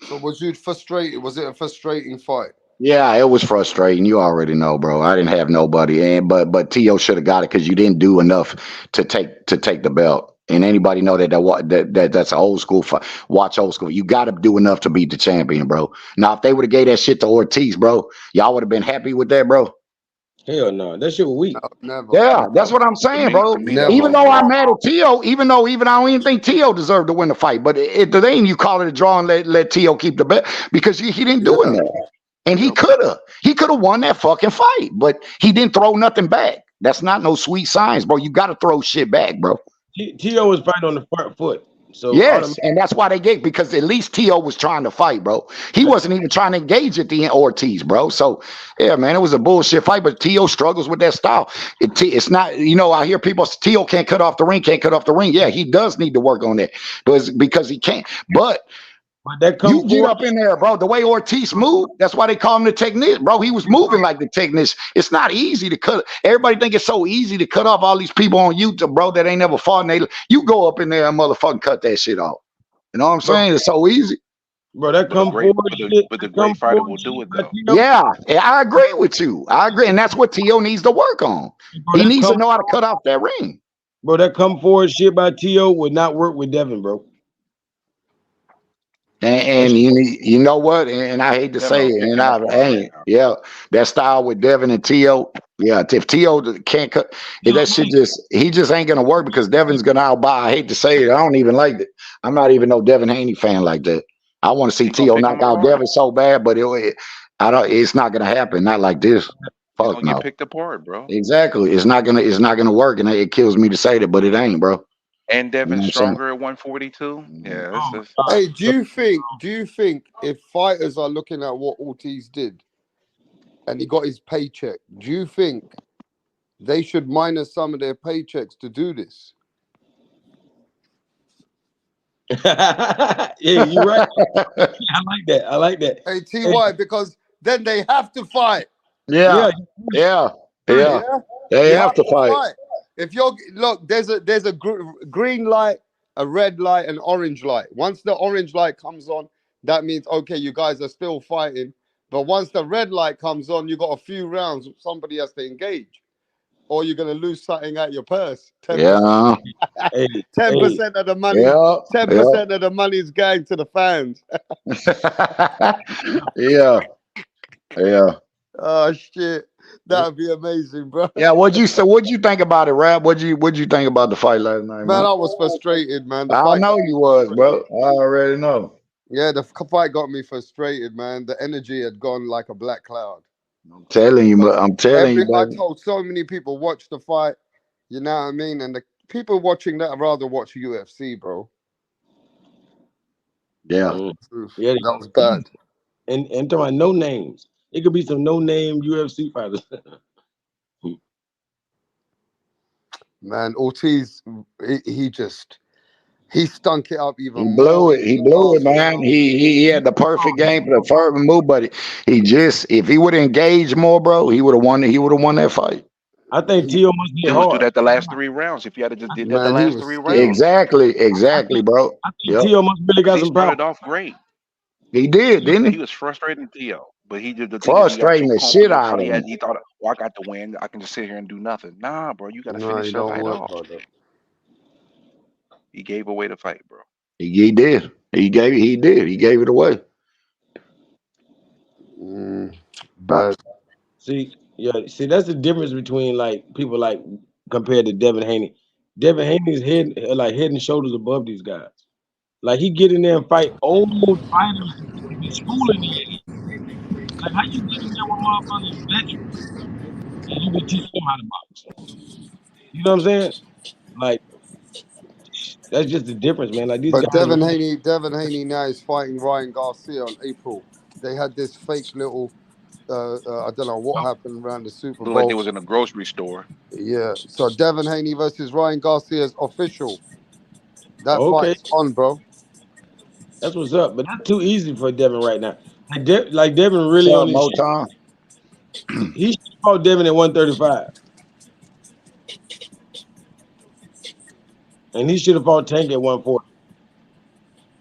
Speaker 2: So was you frustrated? Was it a frustrating fight?
Speaker 21: Yeah, it was frustrating. You already know, bro. I didn't have nobody, but T.O. should have got it because you didn't do enough to take the belt. And anybody know that's an old school fight. Watch old school. You got to do enough to beat the champion, bro. Now, if they would have gave that shit to Ortiz, bro, y'all would have been happy with that, bro.
Speaker 4: Hell no, that shit was weak.
Speaker 2: No, never.
Speaker 21: Yeah, that's what I'm saying, bro. Even though I'm mad at T.O., I don't even think T.O. deserved to win the fight. But the thing you call it a draw and let T.O. keep the bet because he didn't do enough. And he could have won that fucking fight, but he didn't throw nothing back. That's not no sweet science, bro. You got to throw shit back, bro.
Speaker 4: T.O. was fighting on the front foot. So
Speaker 21: yes, and that's why they gave, because at least T.O. was trying to fight, bro. He wasn't even trying to engage at the end, Ortiz, bro. So yeah, man, it was a bullshit fight. But T.O. struggles with that style. It's not, I hear people say T.O. can't cut off the ring, Yeah, he does need to work on that because he can't. But you get up in there, bro. The way Ortiz moved, that's why they call him the technician, bro. He was moving like the technician. It's not easy to cut. Everybody think it's so easy to cut off all these people on YouTube, bro, that ain't never fought. And you go up in there and motherfucking cut that shit off. You know what I'm saying? It's so easy.
Speaker 4: Bro, that come forward.
Speaker 17: But the great fighter will do it, though.
Speaker 21: Yeah, I agree with you. I agree. And that's what T.O. needs to work on. He needs to know how to cut off that ring.
Speaker 4: Bro, that come forward shit by T.O. would not work with Devin, bro.
Speaker 21: And you know what? And I hate to say it, and that style with Devin and T.O. Yeah, if T.O. can't cut, that shit he just ain't gonna work because Devin's gonna outbuy. I hate to say it, I don't even like it. I'm not even no Devin Haney fan like that. I want to see T.O. knock out Devin so bad, but it's not gonna happen. Not like this. Fuck no.
Speaker 17: Get picked apart, bro.
Speaker 21: Exactly. It's not gonna work, and it kills me to say that, but it ain't, bro.
Speaker 17: And Devin's stronger at 142. Yeah.
Speaker 2: Hey, do you think if fighters are looking at what Ortiz did and he got his paycheck, do you think they should minus some of their paychecks to do this?
Speaker 4: Yeah, you're right. I like that.
Speaker 2: Hey, TY, because then they have to fight.
Speaker 21: Yeah. They have to fight.
Speaker 2: If there's a green light, a red light, an orange light. Once the orange light comes on, that means okay, you guys are still fighting. But once the red light comes on, you got a few rounds. Somebody has to engage, or you're gonna lose something out your purse. 10%. 10% of the money. 10% of the money is going to the fans.
Speaker 21: Yeah.
Speaker 2: Oh shit. That'd be amazing, bro.
Speaker 21: Yeah, what'd you think about it, Rab? What'd you think about the fight last night, man?
Speaker 2: I was frustrated, man.
Speaker 21: I know you was, bro. I already know.
Speaker 2: Yeah, the fight got me frustrated, man. The energy had gone like a black cloud.
Speaker 21: I'm telling you. I
Speaker 2: told so many people watch the fight. You know what I mean? And the people watching that I'd rather watch UFC, bro.
Speaker 21: Yeah.
Speaker 2: That was bad.
Speaker 4: And talking about no names. It could be some no-name UFC fighters.
Speaker 2: Man, Ortiz, he stunk it up even
Speaker 21: more. He blew it, man. He had the perfect game for the first move, but if he would have engaged more, bro, he would have won. He would have won that fight.
Speaker 4: I think T.O. must be
Speaker 17: hard. Do that the last 3 rounds. If you had to just did that the last 3 rounds.
Speaker 21: Exactly, bro.
Speaker 4: I think T.O. must really got some
Speaker 17: started off great.
Speaker 21: He did, didn't he?
Speaker 17: He was frustrating T.O. But he did
Speaker 21: frustrating the shit out of him.
Speaker 17: He thought, I got the win. I can just sit here and do nothing. Nah, bro, you got to finish the fight off. He gave away the fight, bro.
Speaker 21: He did. He gave it away.
Speaker 2: But
Speaker 4: see, that's the difference between like people like compared to Devin Haney. Devin Haney's head and shoulders above these guys. Like he get in there and fight old fighters in school in the like how you get in there with motherfuckers veterans and you can teach them how to box. You know what I'm saying? Like that's just the difference, man. Like these guys.
Speaker 2: Devin Haney now is fighting Ryan Garcia in April. They had this fake little I don't know what happened around the Super Bowl.
Speaker 17: Like they was in a grocery store.
Speaker 2: Yeah. So Devin Haney versus Ryan Garcia is official. That fight's on, bro.
Speaker 4: That's what's up, but that's too easy for Devin right now. Like Devin really on
Speaker 21: more time.
Speaker 4: He should fought Devin at 135, and he should have fought Tank at 140.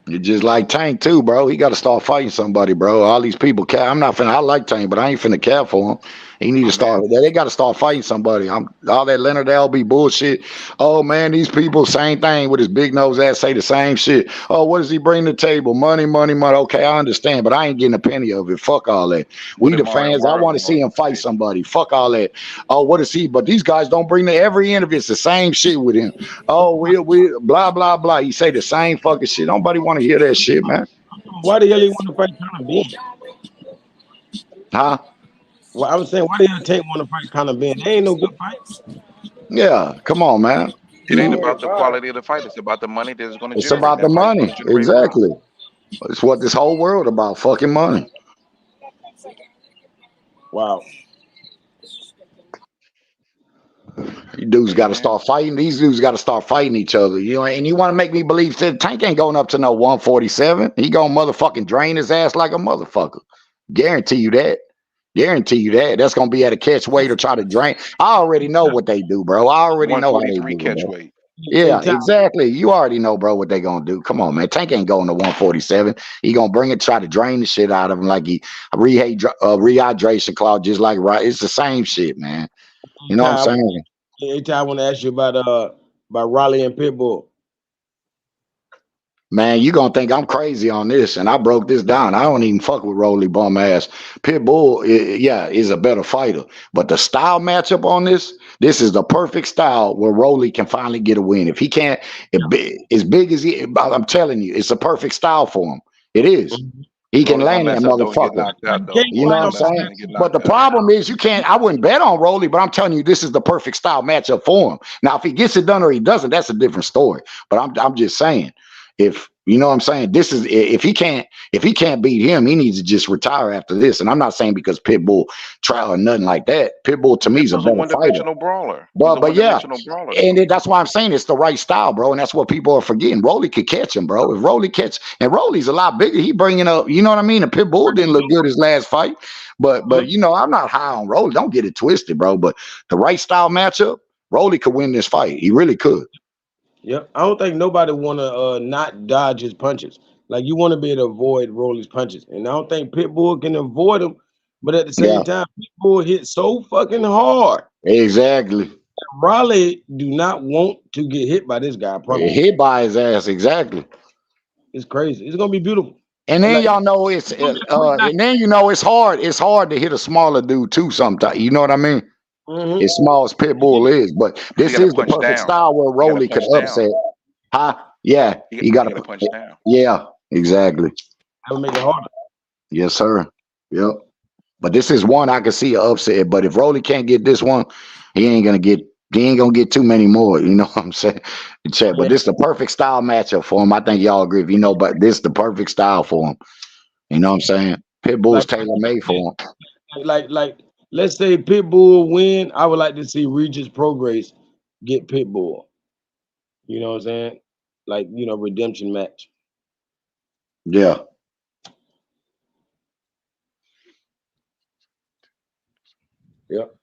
Speaker 21: You're just like Tank too, bro. He got to start fighting somebody, bro. All these people, I like Tank, but I ain't finna care for him. He need to start. They got to start fighting somebody. All that Leonard Albee bullshit. Oh man, these people, same thing with his big nose ass, say the same shit. Oh, what does he bring to the table? Money. Okay, I understand, but I ain't getting a penny of it. Fuck all that. We the fans. I want to see him fight somebody. Fuck all that. Oh, what is he? But these guys don't bring to every interview. It's the same shit with him. Oh, we blah blah blah. He say the same fucking shit. Nobody want to hear that shit, man.
Speaker 4: Why the hell you want to fight Conor?
Speaker 21: Huh?
Speaker 19: Well, I was saying, why did Tank want to fight Conor Ben? They ain't no good fights.
Speaker 21: Yeah, come on, man.
Speaker 17: It ain't about the quality of the fight. It's about the money that is going to
Speaker 21: It's
Speaker 17: generate.
Speaker 21: about the
Speaker 17: That fight is going
Speaker 21: money.
Speaker 17: to generate money.
Speaker 21: Exactly. It's what this whole world about. Fucking money.
Speaker 19: Wow.
Speaker 21: You dudes got to start fighting. These dudes got to start fighting each other. You know, and you want to make me believe that Tank ain't going up to no 147. He gonna motherfucking drain his ass like a motherfucker. Guarantee you that. Guarantee you that. That's gonna be at a catch weight or try to drain. I already know what they do, bro. I already know how they
Speaker 17: 143
Speaker 21: do,
Speaker 17: catch
Speaker 21: bro.
Speaker 17: weight.
Speaker 21: Yeah, exactly. You already know, bro, what they gonna do. Come on, man. Tank ain't going to 147. He gonna bring it, try to drain the shit out of him like he rehydration clause, just like right. It's the same shit, man. You know what I'm saying?
Speaker 19: I want to ask you about Raleigh and Pitbull.
Speaker 21: Man, you gonna think I'm crazy on this, and I broke this down. I don't even fuck with Rolly bum ass. Pitbull, is a better fighter, but the style matchup on this is the perfect style where Rolly can finally get a win. If he can't, as big as I'm telling you, it's a perfect style for him. It is. He can
Speaker 17: Rolly gonna
Speaker 21: land that
Speaker 17: mess up though and get
Speaker 21: motherfucker.
Speaker 17: knocked out though.
Speaker 21: You know what I'm saying? But the problem is you can't. I wouldn't bet on Rolly, but I'm telling you, this is the perfect style matchup for him. Now, if he gets it done or he doesn't, that's a different story. But I'm just saying, if you know what I'm saying, this is if he can't beat him, he needs to just retire after this. And I'm not saying because Pitbull trial or nothing like that. Pitbull to me is a
Speaker 17: Pitbull's a
Speaker 21: better fighter.
Speaker 17: one-dimensional brawler.
Speaker 21: But yeah,
Speaker 17: Brawler.
Speaker 21: and that's why I'm saying it's the right style, bro. And that's what people are forgetting. Rolly could catch him, bro. If Rolly catch, and Rolly's a lot bigger, he bringing up, you know what I mean? And Pitbull didn't look good his last fight, but you know, I'm not high on Rolly. Don't get it twisted, bro. But the right style matchup, Rolly could win this fight. He really could.
Speaker 19: Yep. I don't think nobody want to not dodge his punches. Like you want to be able to avoid Rolly's punches, and I don't think Pitbull can avoid them. But at the same time, Pitbull hit so fucking hard.
Speaker 21: Exactly.
Speaker 19: Raleigh do not want to get hit by this guy. I promise.
Speaker 21: Hit by his ass, exactly.
Speaker 19: It's crazy. It's gonna be beautiful.
Speaker 21: And then y'all know it's and then you know it's hard. It's hard to hit a smaller dude too sometimes. You know what I mean? As small as Pitbull is, but this is the perfect style where Rolly could upset. Huh? Yeah, you gotta
Speaker 17: punch down.
Speaker 21: Yeah, exactly.
Speaker 19: That'll make it harder.
Speaker 21: Yes, sir. Yep. But this is one I can see an upset. But if Rolly can't get this one, he ain't gonna get too many more. You know what I'm saying? But this is the perfect style matchup for him. I think y'all agree. If you know, but this is the perfect style for him. You know what I'm saying? Pitbull's tailor-made for him.
Speaker 19: Like let's say Pitbull win. I would like to see Regis Prograis get Pitbull. You know what I'm saying? Like, you know, redemption match.
Speaker 21: Yeah.
Speaker 19: Yep.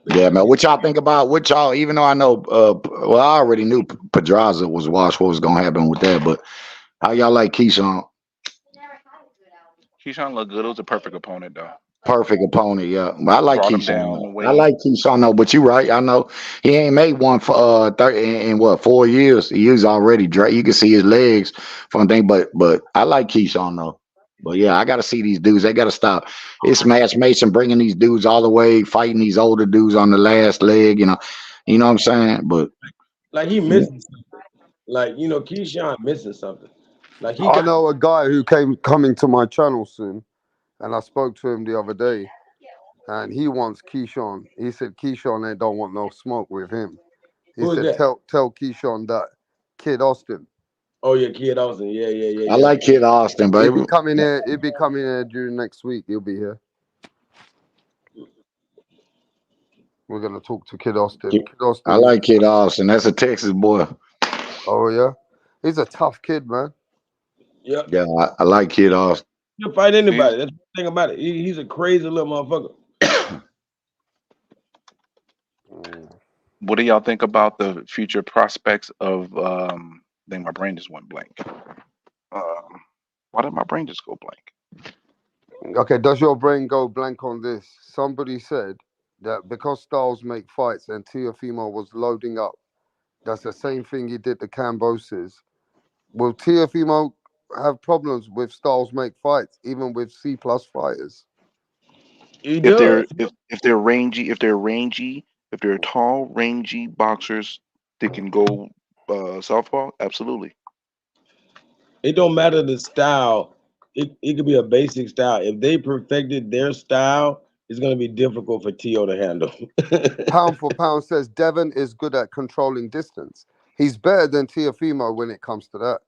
Speaker 21: Yeah, man. What y'all think about even though I know I already knew Pedraza was washed, what was gonna happen with that, but how y'all like Keyshawn?
Speaker 17: Keyshawn looked good. It was a perfect opponent though.
Speaker 21: Perfect opponent, yeah. I like
Speaker 17: Brought him down
Speaker 21: Keyshawn.
Speaker 17: the way.
Speaker 21: I like Keyshawn, no, but you're right. I know he ain't made one for 4 years. He's already you can see his legs from thing, but I like Keyshawn though. But yeah, I gotta see these dudes. They gotta stop. It's Match Mason bringing these dudes all the way, fighting these older dudes on the last leg. You know what I'm saying? But
Speaker 19: like he missing something. Like, you know, Keyshawn missing something. Like
Speaker 2: I know a guy who coming to my channel soon, and I spoke to him the other day, and he wants Keyshawn. He said Keyshawn they don't want no smoke with him. He
Speaker 19: Who is
Speaker 2: said
Speaker 19: that?
Speaker 2: tell Keyshawn that Kid Austin.
Speaker 19: Oh yeah, Kid Austin. Yeah.
Speaker 21: I like Kid Austin, baby.
Speaker 2: He'll be coming here during next week. He'll be here. We're gonna talk to Kid Austin. Kid Austin.
Speaker 21: I like Kid Austin. That's a Texas boy.
Speaker 2: Oh yeah, he's a tough kid, man.
Speaker 19: Yep.
Speaker 21: Yeah, I like Kid Austin.
Speaker 19: He'll fight anybody. That's the thing about it. He's a crazy little motherfucker.
Speaker 17: What do y'all think about the future prospects of I think my brain just went blank. Why did my brain just go blank?
Speaker 2: Okay, does your brain go blank on this? Somebody said that because Styles make fights and TEOFIMO was loading up, that's the same thing he did to Cambosis. Will TEOFIMO have problems with Styles make fights, even with C+ fighters?
Speaker 17: If they're rangy, if they're tall, rangy boxers that can go southpaw, absolutely.
Speaker 19: It don't matter the style.
Speaker 4: it could be a basic style. If they perfected their style, it's gonna be difficult for Tio to handle.
Speaker 2: Pound for pound says Devin is good at controlling distance. He's better than Teofimo when it comes to that.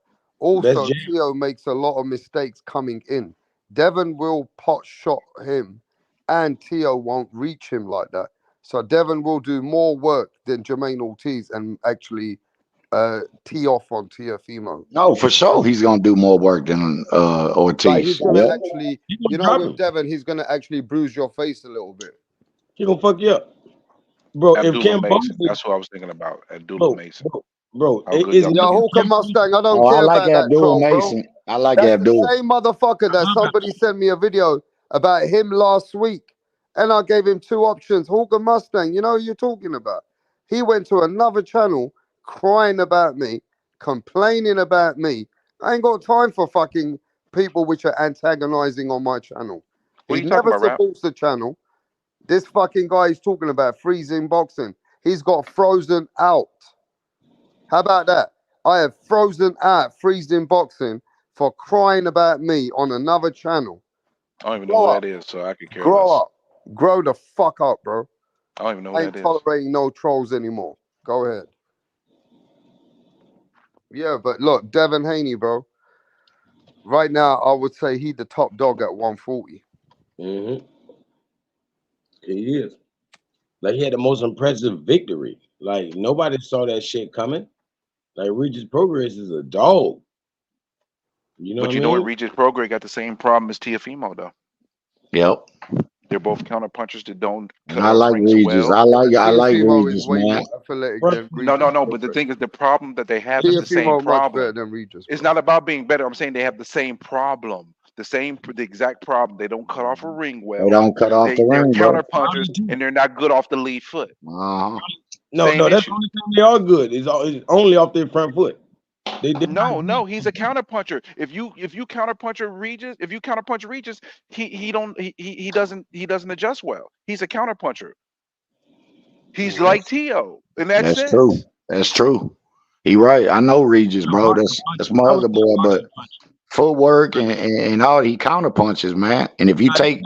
Speaker 4: That's
Speaker 2: Also,
Speaker 4: Jay.
Speaker 2: Tio makes a lot of mistakes coming in. Devin will pot shot him, and Tio won't reach him like that. So Devin will do more work than Jermaine Ortiz and actually tee off on Teofimo.
Speaker 21: No, for sure, he's gonna do more work than
Speaker 2: Like
Speaker 21: Ortiz.
Speaker 2: he's gonna
Speaker 21: Yep.
Speaker 2: actually,
Speaker 4: He
Speaker 2: you
Speaker 4: gonna
Speaker 2: know,
Speaker 4: drop
Speaker 2: with
Speaker 4: him.
Speaker 2: Devin, he's gonna actually bruise your face a little bit.
Speaker 4: He gonna fuck you up, bro. If
Speaker 17: Abdullah
Speaker 4: Cam
Speaker 17: Mason.
Speaker 4: Boston,
Speaker 17: That's who I was thinking about. Abdullah
Speaker 4: bro,
Speaker 17: Mason. How good
Speaker 4: it's
Speaker 17: that
Speaker 2: Yo,
Speaker 17: would be.
Speaker 4: nothing.
Speaker 2: Hawker Mustang, I don't
Speaker 21: Oh, I
Speaker 2: care
Speaker 21: like
Speaker 2: about that
Speaker 21: Abdul
Speaker 2: troll, bro.
Speaker 21: Mason. I like
Speaker 2: That's the
Speaker 21: Abdul.
Speaker 2: same motherfucker that somebody sent me a video about him last week, and I gave him two options. Hawker Mustang, you know who you're talking about. He went to another channel crying about me, complaining about me. I ain't got time for fucking people which are antagonizing on my channel.
Speaker 17: What are
Speaker 2: He
Speaker 17: you talking
Speaker 2: never
Speaker 17: about, Rap?
Speaker 2: supports the channel. This fucking guy he's talking about, freezing boxing, he's got frozen out. How about that? I have frozen out freezing boxing for crying about me on another channel.
Speaker 17: I don't even know
Speaker 2: Grow
Speaker 17: who
Speaker 2: up.
Speaker 17: that is, so I could care
Speaker 2: Grow
Speaker 17: less.
Speaker 2: up. Grow the fuck up, bro.
Speaker 17: I don't even know who
Speaker 2: I
Speaker 17: that
Speaker 2: ain't
Speaker 17: is.
Speaker 2: tolerating no trolls anymore. Go ahead. Yeah, but look, Devin Haney, bro. Right now, I would say he the top dog at 140.
Speaker 4: Mm-hmm. He is. Like he had the most impressive victory. Like nobody saw that shit coming. Like Regis Progress is a dog. You know
Speaker 17: But
Speaker 4: what I
Speaker 17: you know what?
Speaker 4: mean?
Speaker 17: Regis Prograis got the same problem as Teofimo, though.
Speaker 21: Yep.
Speaker 17: They're both counter punchers that don't
Speaker 21: And
Speaker 17: cut
Speaker 21: I
Speaker 17: off
Speaker 21: like
Speaker 17: rings
Speaker 21: Regis.
Speaker 17: well.
Speaker 2: Yeah, but
Speaker 21: I like
Speaker 2: Teofimo is
Speaker 21: Regis,
Speaker 2: way
Speaker 21: man.
Speaker 2: more athletic
Speaker 4: Bro,
Speaker 2: than
Speaker 17: No,
Speaker 2: Regis.
Speaker 17: no. But the thing is, the problem that they have is the same
Speaker 2: Teofimo much better
Speaker 17: problem.
Speaker 2: than Regis,
Speaker 17: It's
Speaker 2: bro.
Speaker 17: not about being better. I'm saying they have the same problem. The exact problem. They don't cut off a ring
Speaker 21: They
Speaker 17: well.
Speaker 21: don't cut off the
Speaker 17: They're
Speaker 21: ring, bro.
Speaker 17: counter punchers and they're not good off the lead foot.
Speaker 21: Uh-huh.
Speaker 4: No,
Speaker 17: Same
Speaker 4: that's the
Speaker 17: issue.
Speaker 4: only time they are good. It's only off their front foot. They're not good.
Speaker 17: No, he's a counter puncher. If you counter punch Regis, if you counter punch Regis, he doesn't adjust well. He's a counter puncher. He's like Tio, and that's
Speaker 21: That's
Speaker 17: it.
Speaker 21: true. That's true. He right. I know Regis, bro. That's my
Speaker 4: I was
Speaker 21: other boy, but footwork and all he counter punches, man. And if you take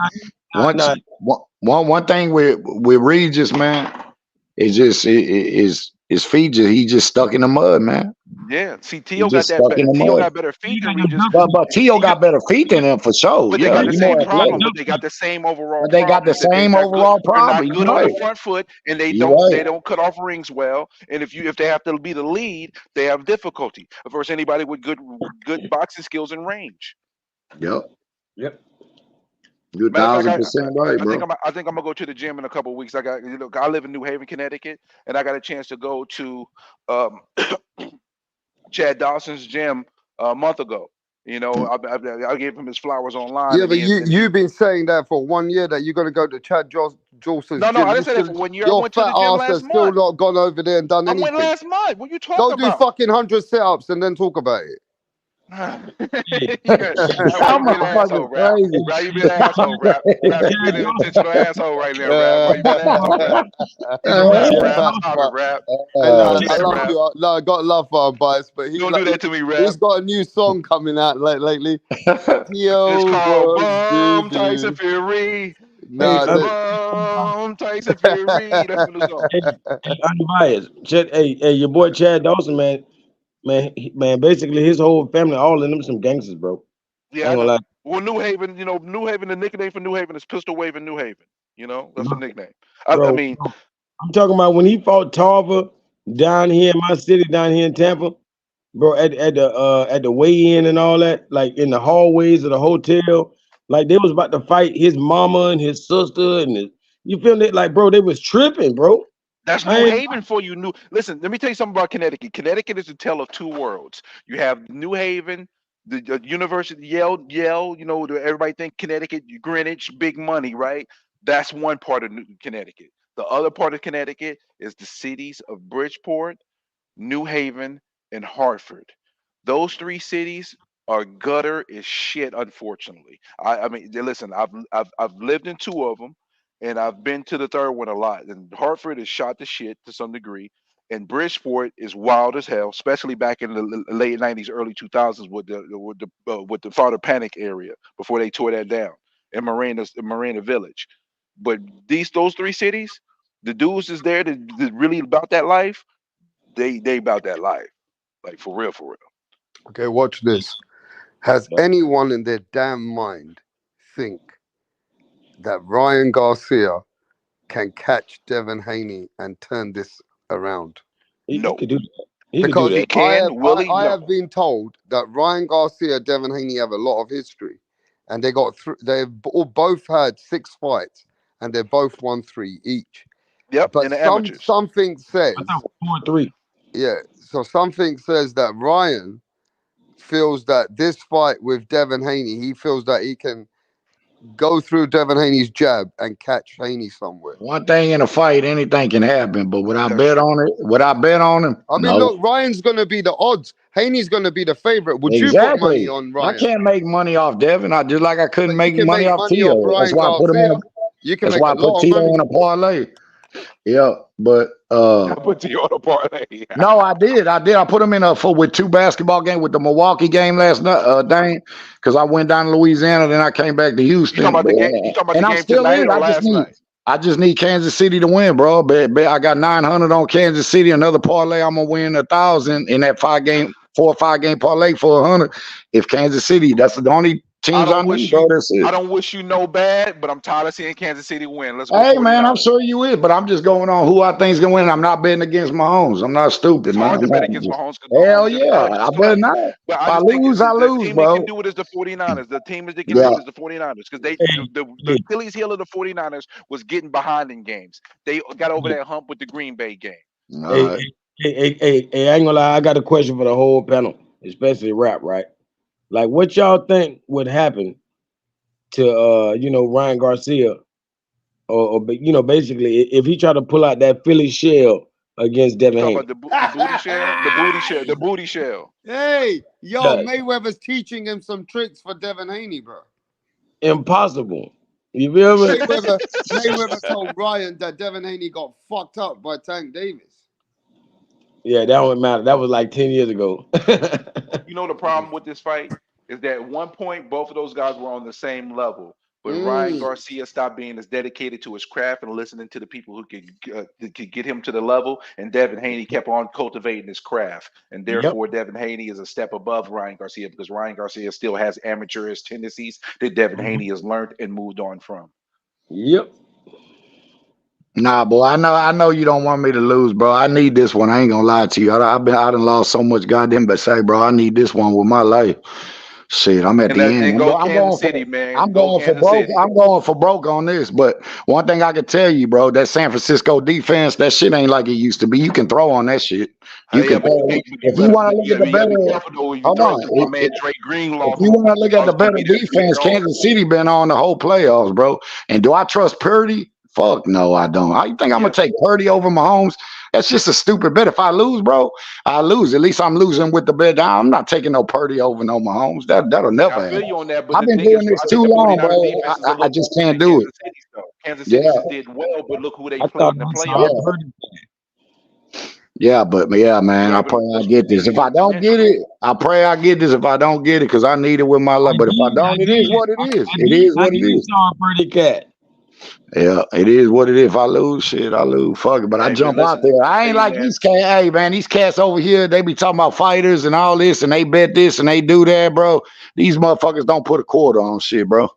Speaker 4: not
Speaker 21: one thing with Regis, man, it's just his feet he just stuck in the mud, man.
Speaker 17: Yeah. See,
Speaker 21: He
Speaker 17: Tio got
Speaker 21: just
Speaker 17: that.
Speaker 21: stuck in the
Speaker 17: Tio
Speaker 21: mud.
Speaker 17: got better feet than Regis.
Speaker 21: But Tio got better feet than him for sure.
Speaker 17: But they
Speaker 21: Yeah,
Speaker 17: got the
Speaker 21: he
Speaker 17: same
Speaker 21: more
Speaker 17: problem.
Speaker 21: athletic.
Speaker 17: But they got the same overall
Speaker 21: But they got the
Speaker 17: problem that they're
Speaker 21: same
Speaker 17: not good.
Speaker 21: overall
Speaker 17: They're
Speaker 21: problem.
Speaker 17: not
Speaker 21: You're
Speaker 17: good on the
Speaker 21: right.
Speaker 17: front foot, and they
Speaker 21: You're
Speaker 17: don't
Speaker 21: right.
Speaker 17: cut off rings well. And if they have to be the lead, they have difficulty versus anybody with good boxing skills and range.
Speaker 21: Yep.
Speaker 4: Yep.
Speaker 21: You're
Speaker 17: Matter of fact,
Speaker 21: 1,000% right, bro.
Speaker 17: I think I'm gonna go to the gym in a couple of weeks. I live in New Haven, Connecticut, and I got a chance to go to um, Chad Dawson's gym a month ago. You know, I gave him his flowers online,
Speaker 2: Yeah,
Speaker 17: and
Speaker 2: but
Speaker 17: he
Speaker 2: you've been saying that for 1 year that you're gonna go to Chad Jolson's
Speaker 17: no,
Speaker 2: gym.
Speaker 17: I
Speaker 2: You
Speaker 17: didn't say that
Speaker 2: still,
Speaker 17: for 1 year. I
Speaker 2: your
Speaker 17: went to
Speaker 2: fat
Speaker 17: the gym
Speaker 2: ass has
Speaker 17: last
Speaker 2: still
Speaker 17: month.
Speaker 2: not gone over there and done
Speaker 17: I went
Speaker 2: anything.
Speaker 17: last month. What you
Speaker 2: Go
Speaker 17: talking
Speaker 2: do
Speaker 17: about?
Speaker 2: fucking 100 sit-ups and then talk about it.
Speaker 17: Why you being an asshole,
Speaker 21: motherfucker's
Speaker 17: rap?
Speaker 21: crazy.
Speaker 17: Rap, you being an asshole, rap. Rap, you being an intentional asshole right now, rap. Why you being an asshole, rap? Rap, stop it, rap.
Speaker 2: Nah,
Speaker 17: Don't do
Speaker 2: I
Speaker 17: that,
Speaker 2: love
Speaker 17: rap.
Speaker 2: you. No, I got love for him, Bias, but
Speaker 17: Don't do that to me, rap.
Speaker 2: he's got a new song coming out lately.
Speaker 17: It's
Speaker 2: Tio
Speaker 17: called
Speaker 2: was
Speaker 17: Bum Tyson
Speaker 2: doo-doo.
Speaker 17: Fury.
Speaker 2: Nah,
Speaker 17: He's a bum Tyson Fury. That's the new song.
Speaker 4: unbiased. Hey, your boy Chad Dawson, man, basically his whole family, all of them, some gangsters, bro.
Speaker 17: Yeah,
Speaker 4: I
Speaker 17: I
Speaker 4: ain't gonna
Speaker 17: know.
Speaker 4: lie.
Speaker 17: Well, New Haven, New Haven, the nickname for New Haven is Pistol Wave in New Haven. That's a nickname. I
Speaker 4: Bro,
Speaker 17: mean,
Speaker 4: I'm talking about when he fought Tarver down here in my city, down here in Tampa, bro. At the weigh-in and all that, like in the hallways of the hotel, like they was about to fight his mama and his sister you feel it? Like, bro, they was tripping, bro.
Speaker 17: that's New Haven for you. Listen, let me tell you something about Connecticut. Connecticut is a tale of two worlds. You have New Haven, the University, Yale. Everybody think Connecticut, Greenwich, big money, right? That's one part of Connecticut. The other part of Connecticut is the cities of Bridgeport, New Haven, and Hartford. Those three cities are gutter as shit. Unfortunately, I mean, listen, I've lived in two of them, and I've been to the third one a lot. And Hartford is shot to shit to some degree, And Bridgeport is wild as hell, especially back in the late '90s, early 2000s with the Father Panic area before they tore that down in Marina Village. But those three cities, the dudes is there that really about that life. They about that life, like for real, for real.
Speaker 2: Okay, watch this. Has anyone in their damn mind think that Ryan Garcia can catch Devin Haney and turn this around?
Speaker 17: No.
Speaker 2: Because
Speaker 17: He can. Will he?
Speaker 2: I
Speaker 17: No.
Speaker 2: have been told that Ryan Garcia, Devin Haney have a lot of history, and they got they've both had 6 fights, and they both won 3 each.
Speaker 17: Yep,
Speaker 2: But
Speaker 17: in the amateurs.
Speaker 2: something says
Speaker 19: 4-3.
Speaker 2: Yeah, so something says that Ryan feels that this fight with Devin Haney, he feels that he can go through Devin Haney's jab and catch Haney somewhere.
Speaker 21: One thing in a fight, anything can happen. But would I bet on it? Would I bet on him?
Speaker 2: I mean, look, Ryan's going to be the odds. Haney's going to be the favorite. Would you put money on Ryan?
Speaker 21: I can't make money off Devin. I just like I couldn't make money off Tio. That's why I put him in. That's why I put Tio in a parlay. Yeah, but
Speaker 17: I put Tio on a parlay.
Speaker 21: No, I did. I put him in with 2 basketball games with the Milwaukee game last night, Dane, because I went down to Louisiana, then I came back to Houston.
Speaker 17: You talking about the game
Speaker 21: still
Speaker 17: tonight
Speaker 21: in.
Speaker 17: or last night?
Speaker 21: I just need Kansas City to win, bro. I got 900 on Kansas City. Another parlay, I'm gonna win 1,000 in that 4 or 5 game parlay for 100. If Kansas City, that's the only teams I need, bro. That's it.
Speaker 17: I don't wish you no bad, but I'm tired of seeing Kansas City win. Let's go.
Speaker 21: Hey, man, I'm sure you is, but I'm just going on who I think's gonna win. I'm not betting against Mahomes. I'm not stupid, man.
Speaker 17: Hard to bet against Mahomes.
Speaker 21: Hell yeah, I better not.
Speaker 17: But
Speaker 21: If I lose, I lose,
Speaker 17: the team
Speaker 21: bro.
Speaker 17: that can do it is the 49ers. The team that can do it is the 49ers because the Achilles heel of the 49ers was getting behind in games. They got over that hump with the Green Bay game.
Speaker 19: Hey, I ain't gonna lie. I got a question for the whole panel, especially rap, right? Like, what y'all think would happen to Ryan Garcia, or basically if he tried to pull out that Philly shell against Devin Haney?
Speaker 17: The booty shell.
Speaker 2: Hey, yo,
Speaker 19: Yeah.
Speaker 2: Mayweather's teaching him some tricks for Devin Haney, bro.
Speaker 19: Impossible. You feel me?
Speaker 2: Mayweather told Ryan that Devin Haney got fucked up by Tank Davis.
Speaker 19: Yeah, that wouldn't matter. That was like 10 years ago.
Speaker 17: You know the problem with this fight is that at one point both of those guys were on the same level, but Ryan Garcia stopped being as dedicated to his craft and listening to the people who could get him to the level, and Devin Haney kept on cultivating his craft, and therefore Devin Haney is a step above Ryan Garcia because Ryan Garcia still has amateurish tendencies that Devin Haney has learned and moved on from.
Speaker 19: Yep.
Speaker 21: Nah, boy, I know you don't want me to lose, bro. I need this one. I ain't gonna lie to you. I done lost so much goddamn, but say, bro, I need this one with my life. Shit, I'm at the end.
Speaker 17: And go Kansas City, man.
Speaker 21: I'm going for broke. I'm going for broke on this. But one thing I can tell you, bro, that San Francisco defense, that shit ain't like it used to be. You can throw on that shit. You can throw. If you want to look at the better, hold on. If you want to look at the better defense, Kansas City been on the whole playoffs, bro. And do I trust Purdy? Fuck no, I don't. I think I'm gonna take Purdy over Mahomes. That's just a stupid bet. If I lose, bro, I lose. At least I'm losing with the bet down. I'm not taking no Purdy over no Mahomes. That'll never happen.
Speaker 17: I feel you on that, but
Speaker 21: I've been doing this too long, bro. I just can't do it.
Speaker 17: Kansas City just did well, but look who they played in the playoffs.
Speaker 21: Yeah, but yeah, man, I pray I get this. If I don't get it, I pray I get this. If I don't get it, because I need it with my life. But if I don't, it is what it is. It is what it is.
Speaker 19: Pretty cat.
Speaker 21: Yeah, it is what it is. If I lose, shit, I lose. Fuck it. But I jump out there. I ain't like these cats. Hey, man, these cats over here, they be talking about fighters and all this, and they bet this and they do that, bro. These motherfuckers don't put a quarter on shit, bro.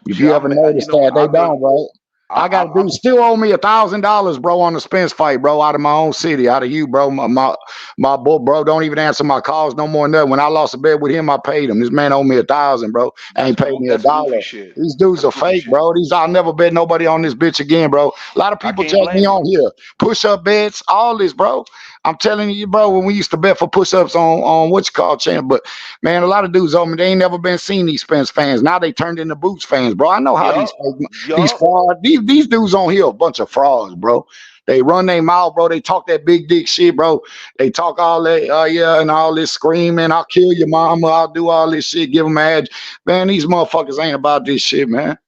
Speaker 21: If you ever noticed that, they don't, bro. I got to do still owe me $1,000, bro, on the Spence fight, bro, out of my own city, out of you, bro. My boy, bro, don't even answer my calls no more than that. When I lost a bet with him, I paid him. This man owed me $1,000, bro. Ain't paid me $1. These dudes are fake, bro. I'll never bet nobody on this bitch again, bro. A lot of people check me on here. Push-up bets, all this, bro. I'm telling you, bro, when we used to bet for push-ups on what you call champ, but man, a lot of dudes on me, they ain't never been seen these Spence fans. Now they turned into Boots fans, bro. I know how these frauds, these dudes on here, a bunch of frauds, bro. They run their mouth, bro. They talk that big dick shit, bro. They talk all that, yeah, and all this screaming. I'll kill your mama. I'll do all this shit. Give them an edge. Man, these motherfuckers ain't about this shit, man.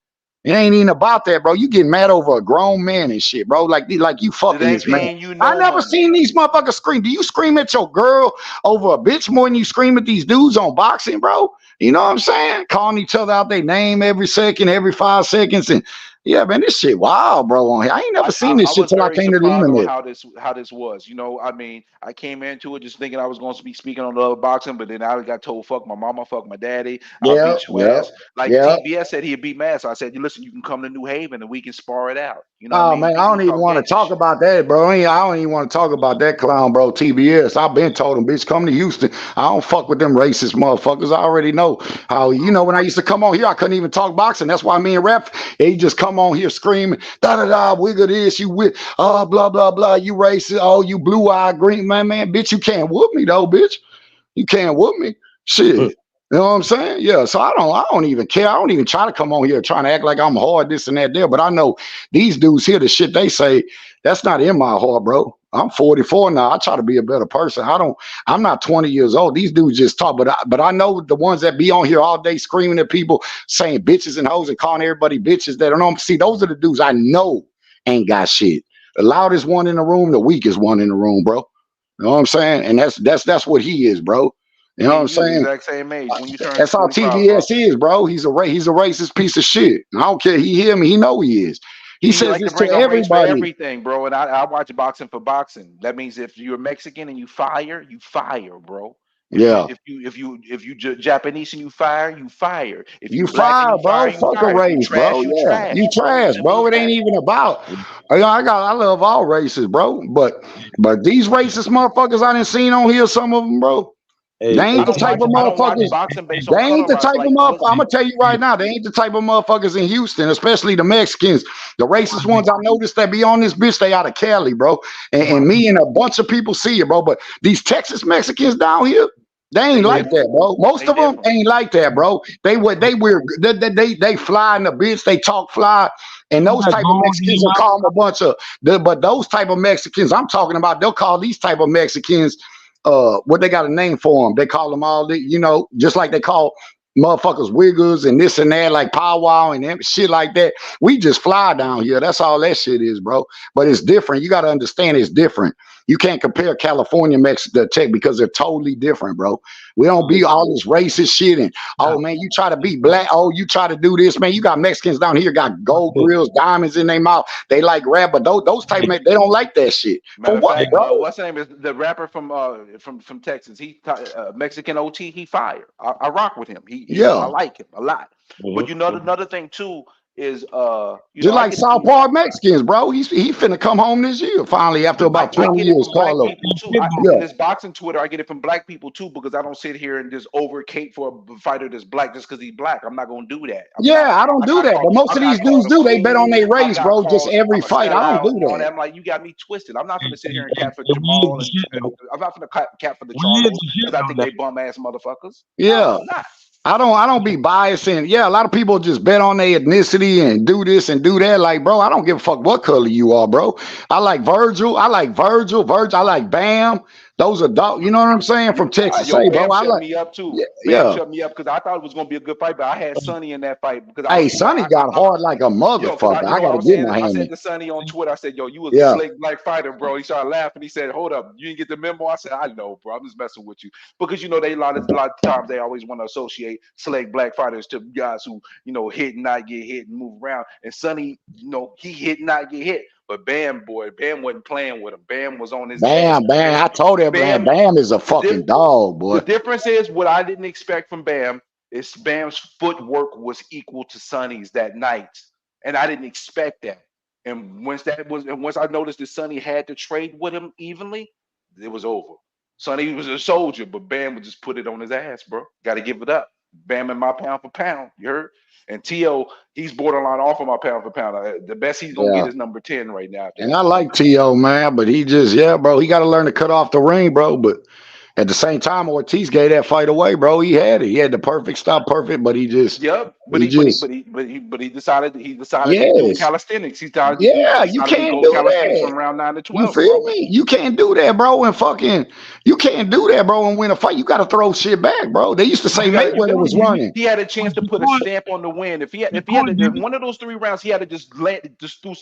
Speaker 21: It ain't even about that, bro. You getting mad over a grown man and shit, bro. Like you fucking
Speaker 17: They
Speaker 21: this man.
Speaker 17: paying you
Speaker 21: I
Speaker 17: no
Speaker 21: never
Speaker 17: money.
Speaker 21: seen these motherfuckers scream. Do you scream at your girl over a bitch more than you scream at these dudes on boxing, bro? You know what I'm saying? Calling each other out their name every second, every 5 seconds, and yeah, man, this shit wild, bro. On here, I ain't never seen this
Speaker 17: I
Speaker 21: shit
Speaker 17: was
Speaker 21: till I
Speaker 17: very
Speaker 21: came to the
Speaker 17: surprised on
Speaker 21: internet.
Speaker 17: how this was. You know, I mean, I came into it just thinking I was going to be speaking on the other boxing, but then I got told, "Fuck my mama, fuck my daddy, I'll
Speaker 21: Yeah,
Speaker 17: beat your
Speaker 21: yeah,
Speaker 17: ass." Like
Speaker 21: yeah.
Speaker 17: TBS said he'd beat my ass. So I said, "Listen, you can come to New Haven and we can spar it out." You know what I
Speaker 21: Oh
Speaker 17: mean?
Speaker 21: man, I don't even want to talk about that, bro. I don't even want to talk about that clown, bro. TBS. I've been told him, bitch, come to Houston. I don't fuck with them racist motherfuckers. I already know how. You know, when I used to come on here, I couldn't even talk boxing. That's why me and Rap, he just come on here screaming, da da da, wiggle this, you with, blah blah blah, you racist, oh you blue eye green, man, bitch, you can't whoop me though, bitch. You can't whoop me, shit. You know what I'm saying? Yeah. So I don't even care. I don't even try to come on here trying to act like I'm hard, this and that there. But I know these dudes here, the shit they say, that's not in my heart, bro. I'm 44 now. I try to be a better person. I'm not 20 years old. These dudes just talk, but I know the ones that be on here all day screaming at people, saying bitches and hoes and calling everybody bitches that don't see, those are the dudes I know ain't got shit. The loudest one in the room, the weakest one in the room, bro. You know what I'm saying? And that's what he is, bro. You know what I'm
Speaker 17: You the
Speaker 21: saying?
Speaker 17: exact same age when you turn
Speaker 21: That's all
Speaker 17: 45,
Speaker 21: TBS is, bro. He's a racist piece of shit. I don't care. He hear me. He know he is. He says
Speaker 17: like to
Speaker 21: this to
Speaker 17: bring up race for
Speaker 21: everybody.
Speaker 17: everything, bro. And I watch boxing for boxing. That means if you're Mexican and you fire, bro.
Speaker 21: Yeah.
Speaker 17: If you Japanese and you fire, you fire. If
Speaker 21: You
Speaker 17: you black and
Speaker 21: fire,
Speaker 17: you
Speaker 21: bro.
Speaker 17: fire, you
Speaker 21: Fuck a
Speaker 17: fire. If you
Speaker 21: race, bro.
Speaker 17: trash, you
Speaker 21: Yeah.
Speaker 17: trash,
Speaker 21: You
Speaker 17: bro.
Speaker 21: trash,
Speaker 17: Simple
Speaker 21: bro.
Speaker 17: as
Speaker 21: It ain't
Speaker 17: that.
Speaker 21: even about. I love all races, bro. But these racist motherfuckers I done seen on here, some of them, bro. They ain't the type of
Speaker 17: I don't watch
Speaker 21: motherfuckers.
Speaker 17: boxing based
Speaker 21: They
Speaker 17: on
Speaker 21: ain't
Speaker 17: color.
Speaker 21: the type of
Speaker 17: Like,
Speaker 21: motherfuckers. I'm gonna tell you right now, they ain't the type of motherfuckers in Houston, especially the Mexicans. The racist ones I noticed that be on this bitch, they out of Cali, bro. And me and a bunch of people see it, bro. But these Texas Mexicans down here, they ain't like that, bro. Most of them ain't like that, bro. They weird. They fly in the bitch. They talk fly. And those type of Mexicans will call them a bunch of. But those type of Mexicans I'm talking about, they'll call these type of Mexicans. What they got a name for them? They call them all the, just like they call motherfuckers wiggers and this and that, like powwow and shit like that. We just fly down here. That's all that shit is, bro. But it's different. You got to understand it's different. You can't compare California, Mexico, Tech because they're totally different, bro. We don't be all this racist shit and man, you try to be black. Oh, you try to do this, man. You got Mexicans down here got gold grills, diamonds in their mouth. They like rap, but those type of they don't like that shit.
Speaker 17: Matter of fact,
Speaker 21: bro?
Speaker 17: what's the name is the rapper from Texas? He Mexican OT. He fire. I rock with him. I like him a lot. But you know another thing too is
Speaker 21: just like South Park Mexicans, bro. He finna come home this year finally after about 20 years. Carlo.
Speaker 17: In this boxing Twitter, I get it from black people too because I don't sit here and just overcape for a fighter that's black just because he's black. I'm not gonna do that.
Speaker 21: I don't do that. But most of these dudes do. They bet on their race, bro. Just every fight. I don't do that.
Speaker 17: I'm like, you got me twisted. I'm not gonna sit here and cap for Jamal and I'm not gonna cap for the Charlos because I think they bum ass motherfuckers.
Speaker 21: Yeah.
Speaker 17: No, I'm not.
Speaker 21: I don't be biased and a lot of people just bet on their ethnicity and do this and do that. Like, bro, I don't give a fuck what color you are, bro. I like Virgil. I like Bam. Those are dog. You know what I'm saying? From Texas,
Speaker 17: Bam
Speaker 21: bro.
Speaker 17: shut me up too. Bam shut me up because I thought it was gonna be a good fight, but I had Sonny in that fight because
Speaker 21: Sonny got hard like a motherfucker. I gotta give my hand.
Speaker 17: I said to Sonny on Twitter, I said, "Yo, you was a slick black fighter, bro." He started laughing. He said, "Hold up, you didn't get the memo?" I said, "I know, bro. I'm just messing with you because they a lot of times they always want to associate slick black fighters to guys who hit and not get hit and move around. And Sonny, he hit and not get hit." But Bam wasn't playing with him. Bam was on his ass.
Speaker 21: Bam. I told him, Bam is a fucking dog, boy.
Speaker 17: The difference is what I didn't expect from Bam is Bam's footwork was equal to Sonny's that night. And I didn't expect that. And once I noticed that Sonny had to trade with him evenly, it was over. Sonny was a soldier, but Bam would just put it on his ass, bro. Got to give it up. Bam in my pound for pound, you heard? And T.O., he's borderline off of my pound for pound. The best he's going to get is number 10 right now.
Speaker 21: And I like T.O., man, but he just, bro, he got to learn to cut off the ring, bro. But At the same time, Ortiz gave that fight away, bro. He had it. He had the perfect stop, perfect, but he just,
Speaker 17: but he decided to do calisthenics. He started
Speaker 21: you can't do
Speaker 17: calisthenics
Speaker 21: that.
Speaker 17: from round 9 to
Speaker 21: You
Speaker 17: 12.
Speaker 21: feel me? You can't do that, bro. You can't do that, bro. And win a fight, you got to throw shit back, bro. They used to say Mayweather was running.
Speaker 17: He had a chance to put a stamp on the win. If he had one of those 3 rounds, he had to just do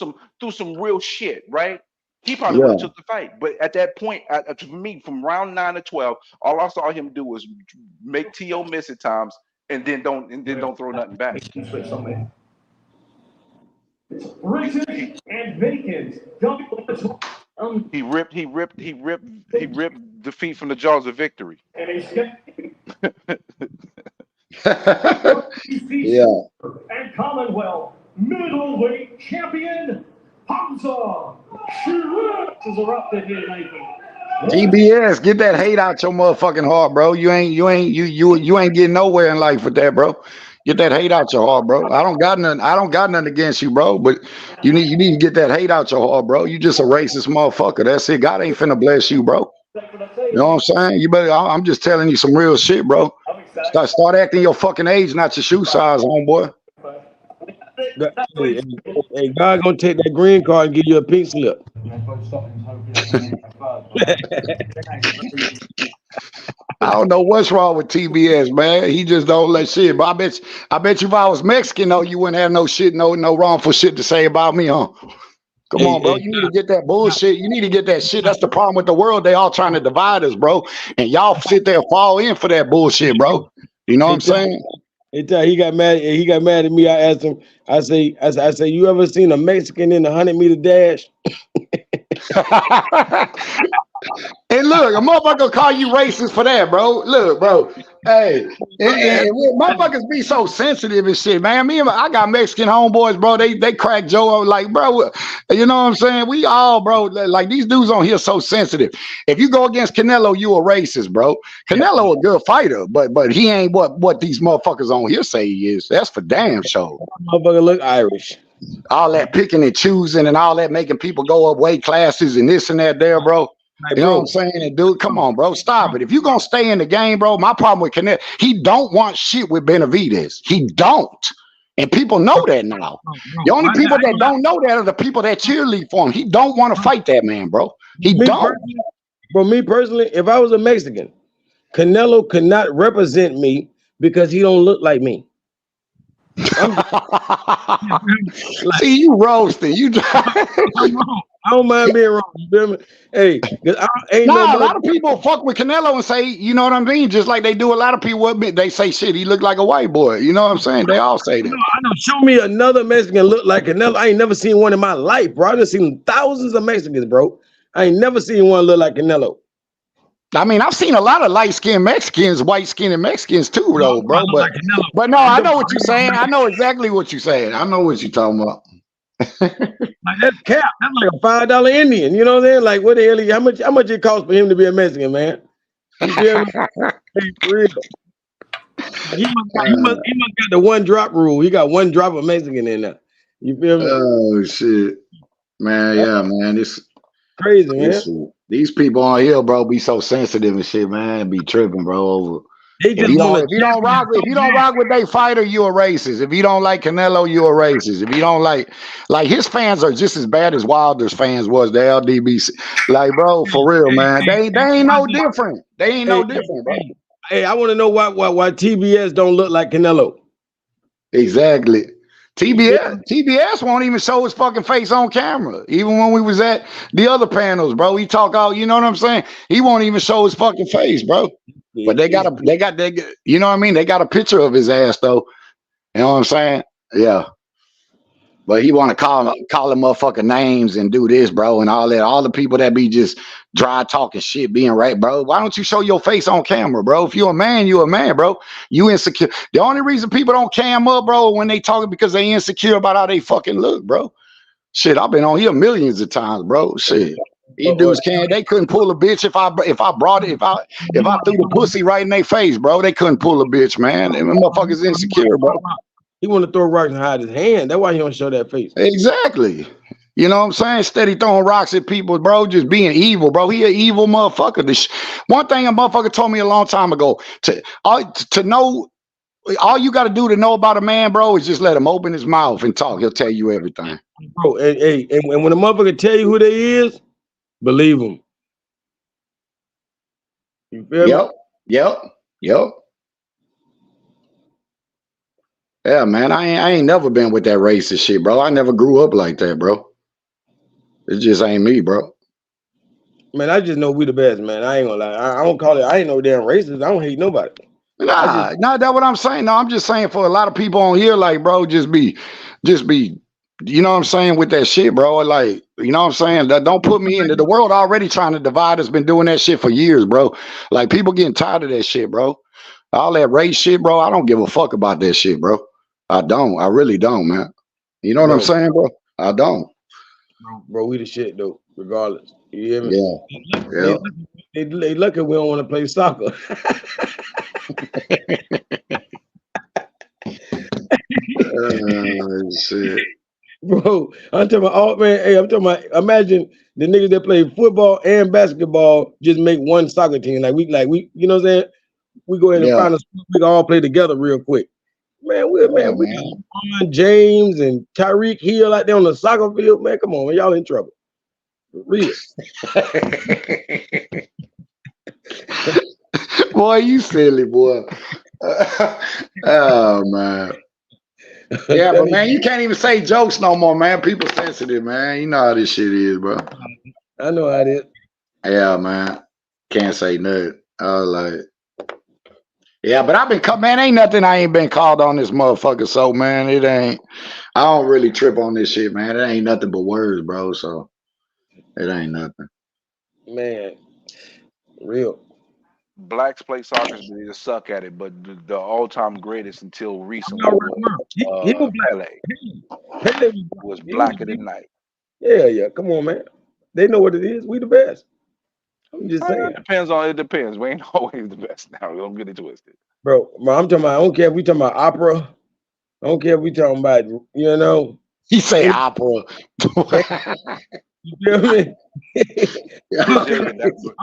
Speaker 17: some real shit, right? He probably would have took the fight, but at that point, for me, from round 9 to 12, all I saw him do was make T.O. miss at times, and then don't throw nothing back. He ripped defeat from the jaws of victory.
Speaker 21: Yeah.
Speaker 3: And Commonwealth middleweight champion Hamza Shiraz is erupted here tonight.
Speaker 21: TBS, get that hate out your motherfucking heart, bro. You ain't getting nowhere in life with that, bro. Get that hate out your heart, bro. I don't got nothing against you, bro. But you need to get that hate out your heart, bro. You just a racist motherfucker. That's it. God ain't finna bless you, bro. You know what I'm saying? You better. I'm just telling you some real shit, bro. Start acting your fucking age, not your shoe size, homeboy.
Speaker 4: Hey, God gonna take that green card and give you a pink slip.
Speaker 21: I don't know what's wrong with TBS, man. He just don't let shit. But I bet you if I was Mexican, though, you wouldn't have no shit, no wrongful shit to say about me, huh? Come on, bro. You need to get that bullshit. You need to get that shit. That's the problem with the world. They all trying to divide us, bro. And y'all sit there and fall in for that bullshit, bro. You know what I'm saying?
Speaker 4: He got mad. He got mad at me. I asked him. I say, you ever seen a Mexican in the 100-meter dash?
Speaker 21: And look, a motherfucker call you racist for that, bro. Look, bro. Hey, and motherfuckers be so sensitive and shit, man. I got Mexican homeboys, bro. They crack Joe like, bro. You know what I'm saying? We all, bro. Like these dudes on here so sensitive. If you go against Canelo, you a racist, bro. Canelo a good fighter, but he ain't what these motherfuckers on here say he is. That's for damn sure.
Speaker 4: Motherfucker look Irish.
Speaker 21: All that picking and choosing and all that making people go up weight classes and this and that there, bro. You know what I'm saying? And dude, come on, bro. Stop it. If you're going to stay in the game, bro, my problem with Canelo, he don't want shit with Benavidez. He don't. And people know that now. The only people that don't know that are the people that cheerlead for him. He don't want to fight that man, bro. He don't.
Speaker 4: For me personally, if I was a Mexican, Canelo could not represent me because he don't look like me.
Speaker 21: See, you roasting.
Speaker 4: I don't mind being wrong. You feel me? Hey,
Speaker 21: a lot of people fuck with Canelo and say, you know what I mean? Just like they do a lot of people with me. They say, shit, he look like a white boy. You know what I'm saying? They all say that.
Speaker 4: I know. Show me another Mexican look like Canelo. I ain't never seen one in my life, bro. I done seen thousands of Mexicans, bro. I ain't never seen one look like Canelo.
Speaker 21: I mean, I've seen a lot of light-skinned Mexicans, white-skinned Mexicans too, though, bro. But no, I know what you're saying. I know exactly what you're saying. I know what you're talking about.
Speaker 4: Like that's cap. That's like a $5 Indian. You know what I'm saying? Like, what the hell? How much it costs for him to be a Mexican, man? You feel me? Hey, for real. He must got the 1 drop rule. He got 1 drop of Mexican in there. You feel me?
Speaker 21: Oh shit, man. Yeah, man. It's
Speaker 4: crazy, man.
Speaker 21: These people on here, bro, be so sensitive and shit, man. Be tripping, bro. If you don't rock with their fighter, you a racist. If you don't like Canelo, you a racist. If you don't like his fans are just as bad as Wilder's fans was, the LDBC. Like, bro, for real, man. They ain't no different. They ain't no different, bro.
Speaker 4: Hey, I want to know why TBS don't look like Canelo.
Speaker 21: Exactly. TBS won't even show his fucking face on camera. Even when we was at the other panels, bro, he talk out, you know what I'm saying? He won't even show his fucking face, bro. But they got you know what I mean? They got a picture of his ass though. You know what I'm saying? Yeah. But he want to call them motherfucking names and do this, bro, and all that. All the people that be just dry talking shit, being right, bro. Why don't you show your face on camera, bro? If you're a man, bro. You insecure. The only reason people don't cam up, bro, when they talking because they insecure about how they fucking look, bro. Shit, I've been on here millions of times, bro. Shit. These dudes they couldn't pull a bitch if I threw the pussy right in their face, bro. They couldn't pull a bitch, man. Them motherfuckers insecure, bro.
Speaker 4: He want to throw rocks and hide his hand. That's why he don't show that face.
Speaker 21: Exactly. You know what I'm saying? Steady throwing rocks at people, bro. Just being evil, bro. He an evil motherfucker. One thing a motherfucker told me a long time ago: to know, all you got to do to know about a man, bro, is just let him open his mouth and talk. He'll tell you everything.
Speaker 4: Bro, and when a motherfucker tell you who they is, believe him. You feel me?
Speaker 21: Yep. Yeah, man. I ain't never been with that racist shit, bro. I never grew up like that, bro. It just ain't me, bro.
Speaker 4: Man, I just know we the best, man. I ain't gonna lie. I don't call it. I ain't no damn racist. I don't hate nobody.
Speaker 21: Nah, that's what I'm saying. No, I'm just saying for a lot of people on here, like, bro, just be, you know what I'm saying, with that shit, bro. Like, you know what I'm saying? That don't put me into the world already trying to divide us, been doing that shit for years, bro. Like, people getting tired of that shit, bro. All that race shit, bro. I don't give a fuck about that shit, bro. I don't. I really don't, man. You know what I'm saying, bro? I don't.
Speaker 4: Bro, we the shit though, regardless. You hear me?
Speaker 21: Yeah.
Speaker 4: They lucky we don't want to play soccer.
Speaker 21: Shit.
Speaker 4: Bro, I'm talking about, oh man, hey, I'm talking about, imagine the niggas that play football and basketball just make one soccer team. Like we, you know what I'm saying? We go ahead and find a sport, we can all play together real quick. Man, we got LeBron James and Tyreek Hill out there on the soccer field. Man, come on, man, y'all in trouble. For real.
Speaker 21: Boy, you silly boy. Oh man. Yeah, but man, you can't even say jokes no more, man. People sensitive, man. You know how this shit is, bro.
Speaker 4: I know how it is.
Speaker 21: Yeah, man. Can't say nothing. I was like, yeah, but I've been man, ain't nothing I ain't been called on this motherfucker. So man, it ain't. I don't really trip on this shit, man. It ain't nothing but words, bro. So it ain't nothing.
Speaker 4: Man, real.
Speaker 17: Blacks play soccer, but they just suck at it. But the all-time greatest until recently was Pele. Was blacker than night.
Speaker 4: Yeah. Come on, man. They know what it is. We the best. I'm just saying.
Speaker 17: It depends. We ain't always the best now. Don't get it twisted.
Speaker 4: Bro, I'm talking about, I don't care if we talking about opera. I don't care if we talking about, you know.
Speaker 21: He say opera.
Speaker 4: You feel me?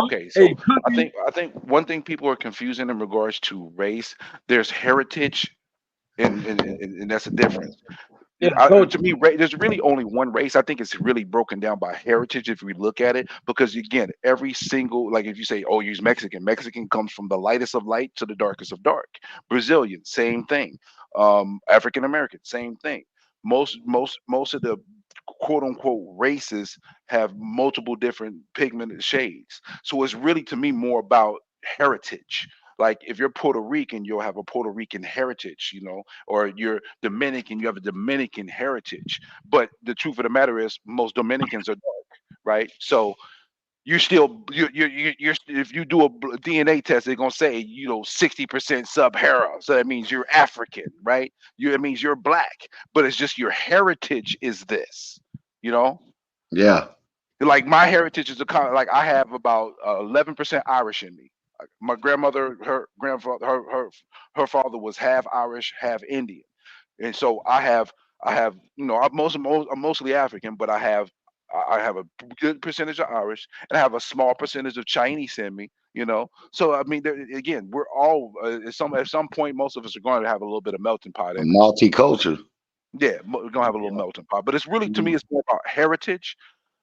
Speaker 17: Okay, so I think one thing people are confusing in regards to race, there's heritage, and that's a difference. To me, there's really only one race. I think it's really broken down by heritage if we look at it, because again, every single, like if you say, oh, use Mexican, Mexican comes from the lightest of light to the darkest of dark. Brazilian, same thing. African American, same thing. Most of the quote unquote races have multiple different pigmented shades. So it's really, to me, more about heritage. Like if you're Puerto Rican, you'll have a Puerto Rican heritage, you know, or you're Dominican, you have a Dominican heritage. But the truth of the matter is, most Dominicans are dark, right? So you're still you're if you do a DNA test, they're gonna say 60% sub-Sahara, so that means you're African, right? It means you're black, but it's just your heritage is this, you know.
Speaker 21: Yeah.
Speaker 17: Like my heritage is like I have about 11% Irish in me. My grandmother, her grandfather, her father was half Irish, half Indian, and so I have I'm mostly African, but I have a good percentage of Irish, and I have a small percentage of Chinese in me. You know, so I mean, again, we're all at some point, most of us are going to have a little bit of melting pot in us.
Speaker 21: Multicultural.
Speaker 17: Yeah, we're gonna have a little melting pot, but it's really, to me, it's more about heritage,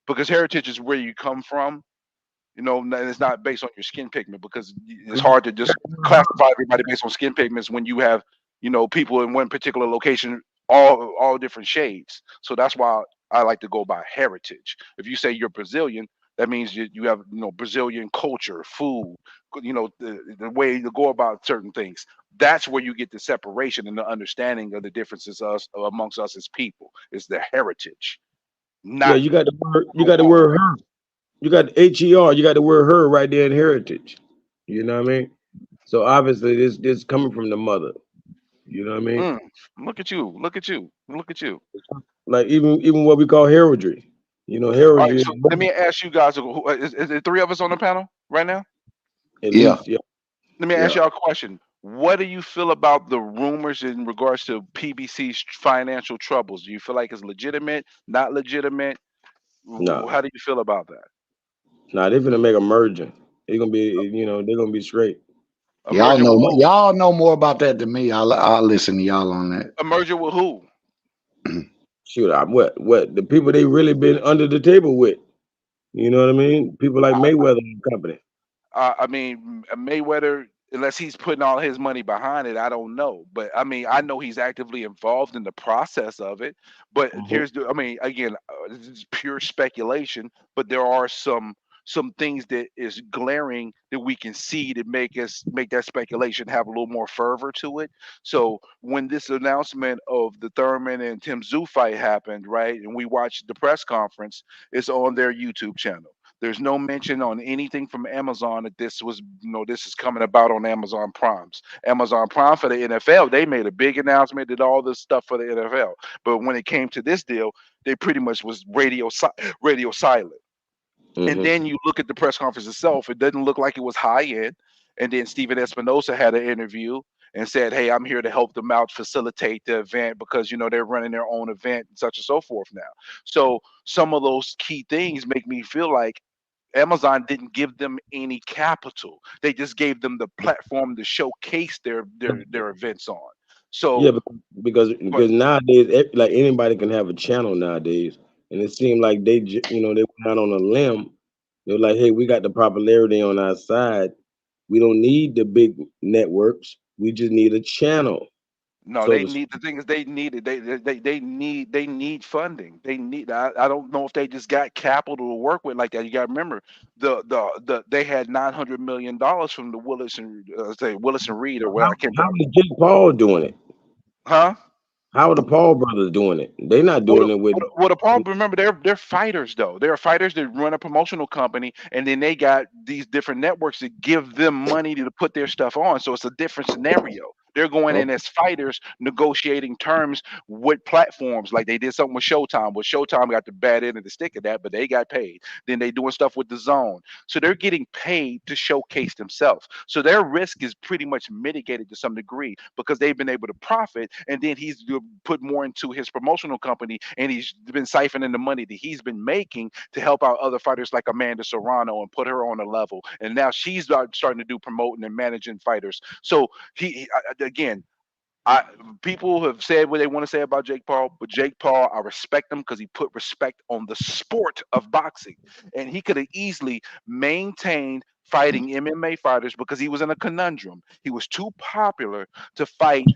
Speaker 17: because heritage is where you come from. You know, and it's not based on your skin pigment, because it's hard to just classify everybody based on skin pigments when you have, people in one particular location, all different shades. So that's why I like to go by heritage. If you say you're Brazilian, that means you have, Brazilian culture, food, the way to go about certain things. That's where you get the separation and the understanding of the differences amongst us as people. Is the heritage.
Speaker 4: Yeah, you got the word. You got the word her. You got HER. You got the word her right there in heritage. You know what I mean? So obviously, this coming from the mother. You know what I mean?
Speaker 17: Look at you! Look at you! Look at you!
Speaker 4: Like even what we call heraldry. You know, heraldry.
Speaker 17: All right, so let me ask you guys: is there three of us on the panel right now?
Speaker 4: At least, yeah.
Speaker 17: Let me ask y'all a question. What do you feel about the rumors in regards to PBC's financial troubles? Do you feel like it's legitimate, not legitimate?
Speaker 19: No.
Speaker 17: How do you feel about that?
Speaker 19: Nah, they're gonna make a merger. They're gonna be, they're gonna be straight.
Speaker 17: A merger with who?
Speaker 21: Y'all know more about that than me. I'll listen to y'all on that.
Speaker 17: A merger with who?
Speaker 19: Shoot, what the people they really been under the table with. You know what I mean? People like Mayweather and company.
Speaker 17: I mean, Mayweather, unless he's putting all his money behind it, I don't know. But I mean, I know he's actively involved in the process of it. But I mean, again, this is pure speculation. But there are some things that is glaring that we can see that make that speculation have a little more fervor to it. So when this announcement of the Thurman and Tim Tszyu fight happened, right, and we watched the press conference, it's on their YouTube channel. There's no mention on anything from Amazon that this was, this is coming about on Amazon Primes. Amazon Prime for the NFL, they made a big announcement, did all this stuff for the NFL. But when it came to this deal, they pretty much was radio silent. And then you look at the press conference itself, it doesn't look like it was high end. And then Steven Espinosa had an interview and said, hey, I'm here to help them out, facilitate the event because, they're running their own event and such and so forth now. So some of those key things make me feel like Amazon didn't give them any capital. They just gave them the platform to showcase their events on. So
Speaker 19: yeah, because nowadays, like anybody can have a channel nowadays, and it seemed like they went out on a limb. They were like, hey, we got the popularity on our side. We don't need the big networks. We just need a channel.
Speaker 17: No,
Speaker 19: So
Speaker 17: they need the thing is they need it. They need funding. They need. I don't know if they just got capital to work with like that. You got to remember they had $900 million from the Willis and Reed or what I can't.
Speaker 19: How is Jake Paul doing it?
Speaker 17: Huh?
Speaker 19: How are the Paul brothers doing it? They're not doing it with.
Speaker 17: Well, the Paul, remember, they're fighters though. They're fighters that run a promotional company, and then they got these different networks that give them money to put their stuff on. So it's a different scenario. They're going in as fighters, negotiating terms with platforms. Like they did something with Showtime. But Showtime got the bad end of the stick of that, but they got paid. Then they doing stuff with the Zone. So they're getting paid to showcase themselves. So their risk is pretty much mitigated to some degree because they've been able to profit. And then he's put more into his promotional company, and he's been siphoning the money that he's been making to help out other fighters like Amanda Serrano and put her on a level. And now she's starting to do promoting and managing fighters. So again, people have said what they want to say about Jake Paul, but Jake Paul, I respect him because he put respect on the sport of boxing, and he could have easily maintained fighting MMA fighters because he was in a conundrum. He was too popular to fight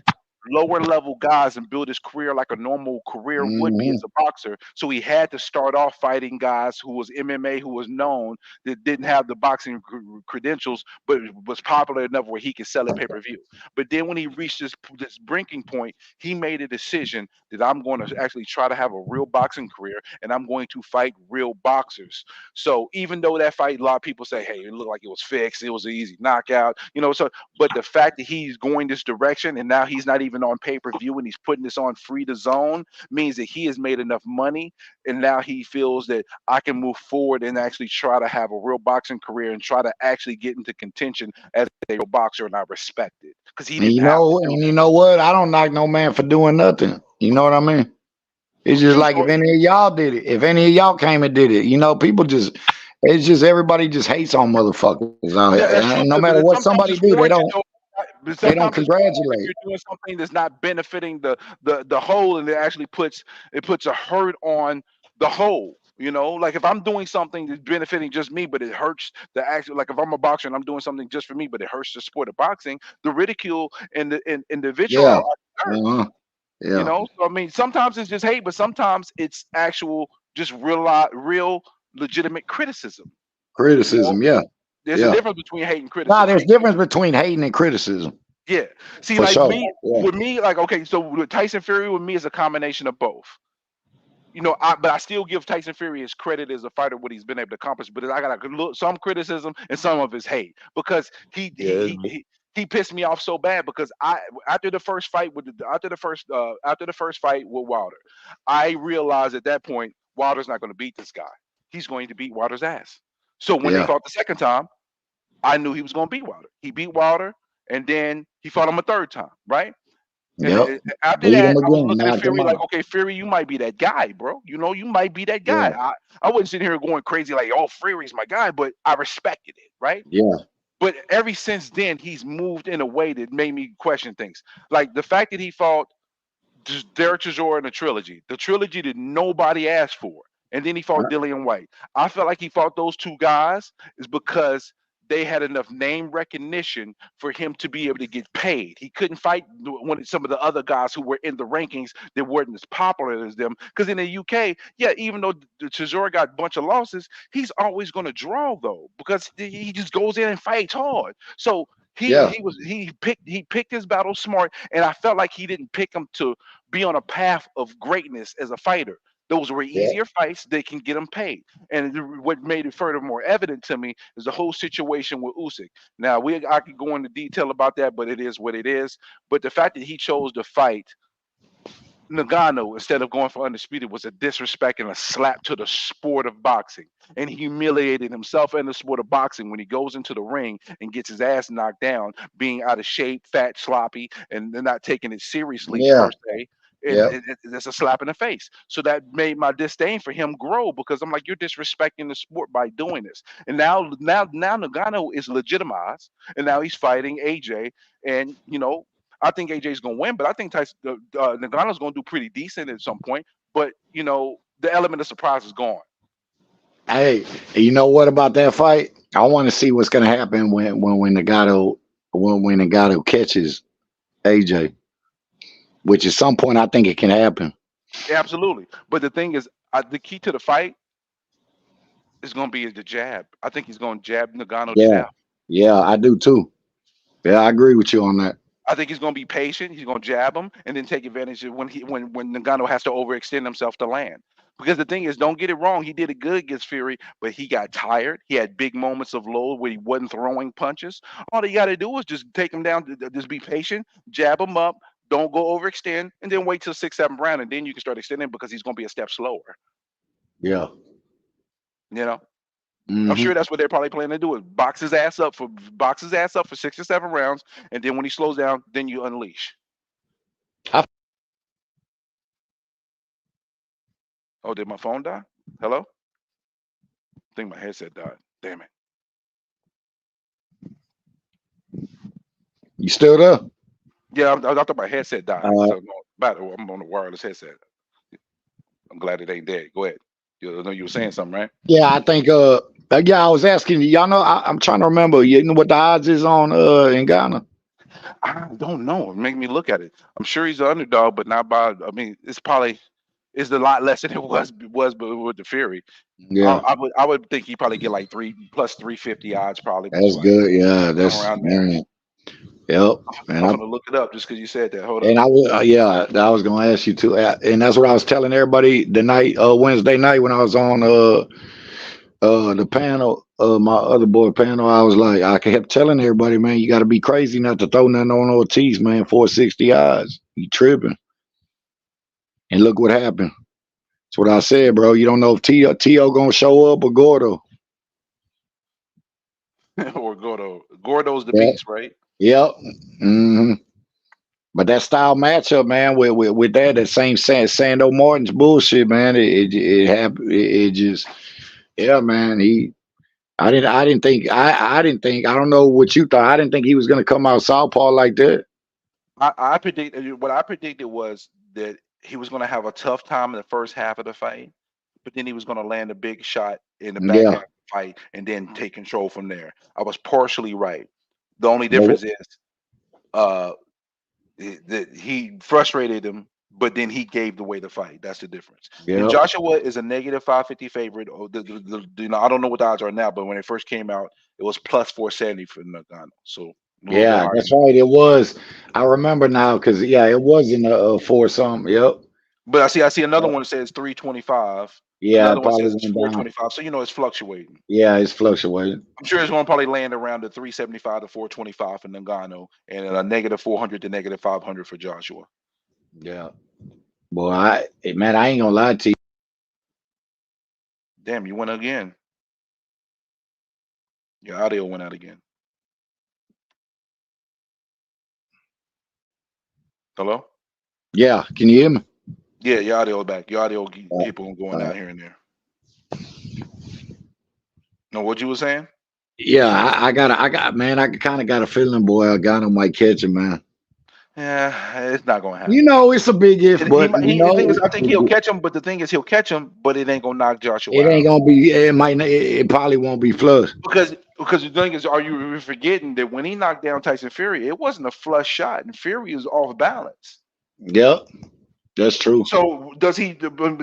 Speaker 17: lower level guys and build his career like a normal career would be as a boxer. So he had to start off fighting guys who was MMA, who was known, that didn't have the boxing credentials, but was popular enough where he could sell it pay-per-view. But then when he reached this breaking point, he made a decision that I'm going to actually try to have a real boxing career, and I'm going to fight real boxers. So even though that fight, a lot of people say, hey, it looked like it was fixed, it was an easy knockout, but the fact that he's going this direction and now he's not even on pay-per-view and he's putting this on free to zone means that he has made enough money, and now he feels that I can move forward and actually try to have a real boxing career and try to actually get into contention as a real boxer, and I respect it because he didn't have to do
Speaker 21: And you know what? I don't knock no man for doing nothing. You know what I mean? It's just like if any of y'all did it, if any of y'all came and did it, people just, it's just everybody just hates on motherfuckers out here. And no matter what somebody do, they don't congratulate.
Speaker 17: You're doing something that's not benefiting the whole, and it actually puts a hurt on the whole. Like if I'm doing something that's benefiting just me, but it hurts the actual. Like if I'm a boxer and I'm doing something just for me, but it hurts the sport of boxing, the ridicule and the vitriol.
Speaker 21: Yeah.
Speaker 17: So I mean, sometimes it's just hate, but sometimes it's actual, just real legitimate criticism.
Speaker 21: Criticism, yeah.
Speaker 17: There's a difference between hate and criticism.
Speaker 21: Nah, there's difference between hating and criticism.
Speaker 17: Yeah. See,
Speaker 21: For
Speaker 17: like
Speaker 21: sure.
Speaker 17: with me, like, okay, so with Tyson Fury, with me is a combination of both. But I still give Tyson Fury his credit as a fighter, what he's been able to accomplish. But I got some criticism and some of his hate because he pissed me off so bad because after the first fight with Wilder, I realized at that point Wilder's not going to beat this guy. He's going to beat Wilder's ass. So when they fought the second time, I knew he was going to beat Wilder. He beat Wilder, and then he fought him a third time, right? And
Speaker 21: Yep.
Speaker 17: after
Speaker 21: Beat him
Speaker 17: that, I was
Speaker 21: again.
Speaker 17: looking at
Speaker 21: Knocked him
Speaker 17: Fury like,
Speaker 21: out.
Speaker 17: okay, Fury, you might be that guy, bro. You know, you might be that
Speaker 21: Yeah.
Speaker 17: guy. I wasn't sitting here going crazy like, oh, Fury's my guy, but I respected it, right?
Speaker 21: Yeah.
Speaker 17: But ever since then, he's moved in a way that made me question things. Like the fact that he fought Derek Chisora in the trilogy that nobody asked for. And then he fought Dillian White. I felt like he fought those two guys is because they had enough name recognition for him to be able to get paid. He couldn't fight some of the other guys who were in the rankings that weren't as popular as them. Because in the UK, yeah, even though Chisora got a bunch of losses, he's always going to draw though because he just goes in and fights hard. So
Speaker 21: Yeah.
Speaker 17: he picked his battle smart, and I felt like he didn't pick him to be on a path of greatness as a fighter. Those were
Speaker 21: Yeah.
Speaker 17: easier fights. They can get him paid. And what made it further more evident to me is the whole situation with Usyk. Now, I could go into detail about that, but it is what it is. But the fact that he chose to fight Nagano instead of going for undisputed was a disrespect and a slap to the sport of boxing. And he humiliated himself and the sport of boxing when he goes into the ring and gets his ass knocked down, being out of shape, fat, sloppy, and not taking it seriously
Speaker 21: Yeah.
Speaker 17: per se. And
Speaker 21: Yep.
Speaker 17: it's a slap in the face. So that made my disdain for him grow because I'm like, you're disrespecting the sport by doing this. And now Nagano is legitimized, and now he's fighting AJ, and I think AJ's gonna win, but I think Nagano's gonna do pretty decent at some point. But the element of surprise is gone.
Speaker 21: Hey, you know what about that fight? I want to see what's gonna happen when Nagano catches AJ, which at some point I think it can happen.
Speaker 17: Absolutely. But the thing is, the key to the fight is gonna be the jab. I think he's gonna jab Nagano to
Speaker 21: Yeah.
Speaker 17: death.
Speaker 21: Yeah, I do too. Yeah, I agree with you on that.
Speaker 17: I think he's gonna be patient. He's gonna jab him and then take advantage of when Nagano has to overextend himself to land. Because the thing is, don't get it wrong, he did it good against Fury, but he got tired. He had big moments of low where he wasn't throwing punches. All you got to do is just take him down, just be patient, jab him up, don't go overextend, and then wait till 6, 7 round, and then you can start extending because he's gonna be a step slower.
Speaker 21: Yeah.
Speaker 17: I'm
Speaker 21: Hmm.
Speaker 17: sure that's what they're probably planning to do is box his ass up for 6 or 7 rounds, and then when he slows down, then you unleash. Oh, did my phone die? Hello? I think my headset died. Damn it.
Speaker 21: You still there?
Speaker 17: Yeah, I thought my headset died.
Speaker 21: Uh,
Speaker 17: So I'm on a wireless headset. I'm glad it ain't dead. Go ahead. I know you were saying something, right?
Speaker 21: yeah, I think yeah, I was asking you, y'all know I'm trying to remember, you know what the odds is on in Ghana?
Speaker 17: I don't know. Make me look at it. I'm sure he's an underdog, but not by. I mean, it's a lot less than it was but with the Fury.
Speaker 21: Yeah,
Speaker 17: I would think he probably get like 3+350 odds, probably most
Speaker 21: that's
Speaker 17: likely
Speaker 21: good. Yeah, that's
Speaker 17: around there.
Speaker 21: yep.
Speaker 17: I'm gonna look it up just because you said that. Hold up.
Speaker 21: And I was yeah, I was gonna ask you too, and that's what I was telling everybody the night Wednesday night when I was on the panel, my other boy panel. I was like, I kept telling everybody, man, you got to be crazy not to throw nothing on Ortiz, man. 460 odds, you tripping? And look what happened. That's what I said, bro. You don't know if T.O. gonna show up or Gordo.
Speaker 17: Or Gordo's the
Speaker 21: Yeah.
Speaker 17: beast, right?
Speaker 21: Yep. Hmm. But that style matchup, man, with that same Sando Martin's bullshit, man. It happened. It just, yeah, man. I didn't think. I didn't think. I don't know what you thought. I didn't think he was gonna come out southpaw like that.
Speaker 17: I predicted what I predicted was that he was going to have a tough time in the first half of the fight, but then he was going to land a big shot in the back half
Speaker 21: Yeah.
Speaker 17: of the fight and then take control from there. I was partially right. The only
Speaker 21: Well,
Speaker 17: difference is uh that he frustrated him, but then he gave away the fight. That's the difference. And
Speaker 21: yeah.
Speaker 17: Joshua is a negative 550 favorite. Or I don't know what the odds are now, but when it first came out, it was plus 470 for Nagano. So a little bit
Speaker 21: Yeah,
Speaker 17: higher.
Speaker 21: that's right. It was. I remember now because yeah, it was in a four something. Yep.
Speaker 17: But I see another one that says 325.
Speaker 21: Yeah,
Speaker 17: Another
Speaker 21: it
Speaker 17: one
Speaker 21: probably
Speaker 17: says it's
Speaker 21: went down.
Speaker 17: 425. So it's fluctuating.
Speaker 21: Yeah, it's fluctuating.
Speaker 17: I'm sure it's going to probably land around the 375 to 425 for Nagano and a negative 400 to negative 500 for Joshua.
Speaker 21: Yeah. Boy, man, I ain't gonna lie to you.
Speaker 17: Damn, you went again. Your audio went out again. Hello?
Speaker 21: Yeah, can you hear me?
Speaker 17: Yeah, your audio back. Your audio keep on going out here and there. No, what you were saying?
Speaker 21: Yeah, I kind of got a feeling, boy, Ngannou might catch him, man.
Speaker 17: Yeah, it's not gonna happen.
Speaker 21: You know, it's a big if, but
Speaker 17: The thing is, I think he'll catch him. But the thing is, he'll catch him, but it ain't gonna knock Joshua
Speaker 21: it ain't
Speaker 17: out.
Speaker 21: gonna be. It probably won't be flush.
Speaker 17: Because the thing is, are you forgetting that when he knocked down Tyson Fury, it wasn't a flush shot, and Fury was off balance.
Speaker 21: Yep, that's true.
Speaker 17: So does he?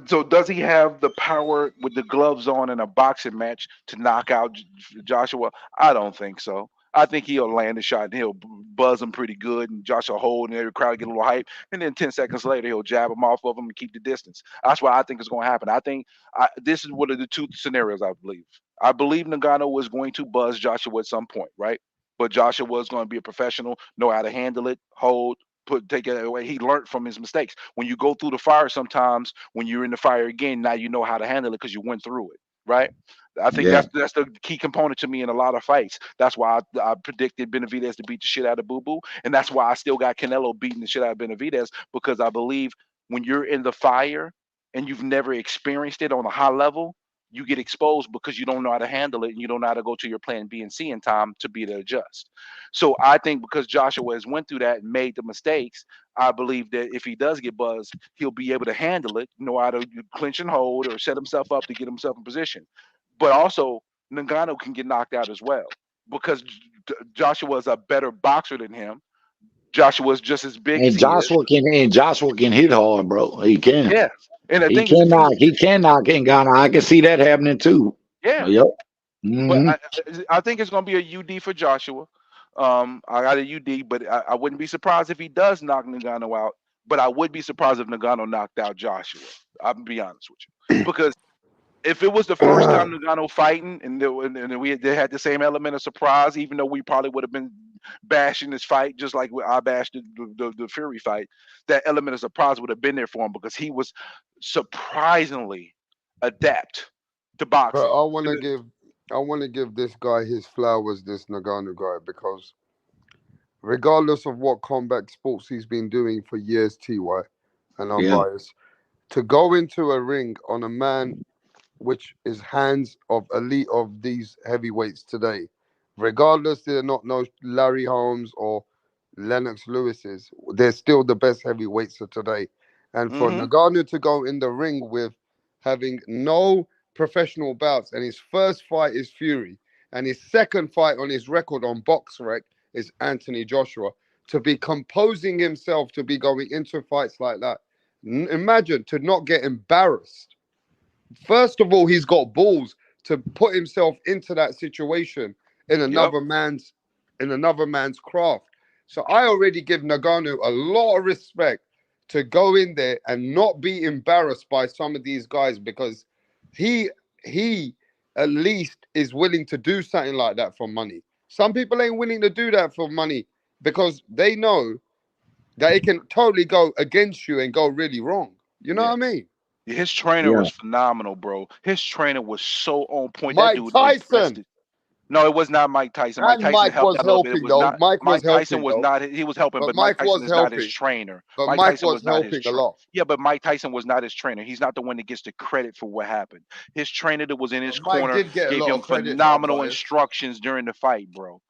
Speaker 17: So does he have the power with the gloves on in a boxing match to knock out Joshua? I don't think so. I think he'll land a shot and he'll buzz him pretty good, and Joshua hold, and every crowd get a little hype, and then 10 seconds later he'll jab him off of him and keep the distance. That's what I think is going to happen. I think this is one of the two scenarios I believe. I believe Ngannou was going to buzz Joshua at some point, right? But Joshua was going to be a professional, know how to handle it, hold, take it away. He learned from his mistakes. When you go through the fire, sometimes when you're in the fire again, now you know how to handle it because you went through it, right? I think that's the key component to me in a lot of fights. That's why I predicted Benavidez to beat the shit out of Boo Boo, and that's why I still got Canelo beating the shit out of Benavidez, because I believe when you're in the fire and you've never experienced it on a high level, you get exposed because you don't know how to handle it and you don't know how to go to your plan B and C in time to be able to adjust. So I think because Joshua has went through that and made the mistakes, I believe that if he does get buzzed, he'll be able to handle it, know how to clinch and hold or set himself up to get himself in position. But also, Ngannou can get knocked out as well because Joshua is a better boxer than him. Joshua's just as big as he is.
Speaker 21: Joshua can hit hard, bro. He can.
Speaker 17: Yeah. And the
Speaker 21: he
Speaker 17: thing
Speaker 21: can
Speaker 17: is,
Speaker 21: knock. He can knock Ngannou. I can see that happening too.
Speaker 17: Yeah.
Speaker 21: Yep.
Speaker 17: But I think it's going to be a UD for Joshua. I got a UD, but I wouldn't be surprised if he does knock Ngannou out. But I would be surprised if Ngannou knocked out Joshua. I'll be honest with you, because if it was the first time Ngannou fighting, and they had the same element of surprise, even though we probably would have been bashing this fight just like I bashed the Fury fight, that element of surprise would have been there for him because he was surprisingly adept to boxing.
Speaker 2: But I want to give this guy his flowers, this Ngannou guy, because regardless of what combat sports he's been doing for years, TY, and I'm biased, to go into a ring on a man which is hands of elite of these heavyweights today, regardless they're not no Larry Holmes or Lennox Lewis's, they're still the best heavyweights of today. And for Ngannou to go in the ring with having no professional bouts, and his first fight is Fury, and his second fight on his record on BoxRec is Anthony Joshua, to be composing himself to be going into fights like that, imagine to not get embarrassed. First of all, he's got balls to put himself into that situation in another man's craft. So I already give Ngannou a lot of respect to go in there and not be embarrassed by some of these guys, because he at least is willing to do something like that for money. Some people ain't willing to do that for money because they know that it can totally go against you and go really wrong. You know what I mean?
Speaker 17: His trainer was phenomenal, bro. His trainer was so on point.
Speaker 2: Mike
Speaker 17: That dude
Speaker 2: Tyson.
Speaker 17: No, it was not Mike Tyson. Mike Tyson
Speaker 2: Mike
Speaker 17: helped
Speaker 2: was
Speaker 17: that a little bit. It
Speaker 2: helping
Speaker 17: was
Speaker 2: though.
Speaker 17: not
Speaker 2: Mike
Speaker 17: Tyson
Speaker 2: helping,
Speaker 17: was
Speaker 2: though.
Speaker 17: not. He was helping, but Mike Tyson is not his trainer.
Speaker 2: But
Speaker 17: Mike
Speaker 2: Mike
Speaker 17: Tyson
Speaker 2: was
Speaker 17: not
Speaker 2: helping
Speaker 17: his
Speaker 2: a lot.
Speaker 17: Yeah, but Mike Tyson was not his trainer. He's not the one that gets the credit for what happened. His trainer that was in his
Speaker 2: Mike
Speaker 17: corner
Speaker 2: did get a
Speaker 17: gave
Speaker 2: lot
Speaker 17: him
Speaker 2: of credit,
Speaker 17: phenomenal
Speaker 2: bias.
Speaker 17: instructions during the fight, bro.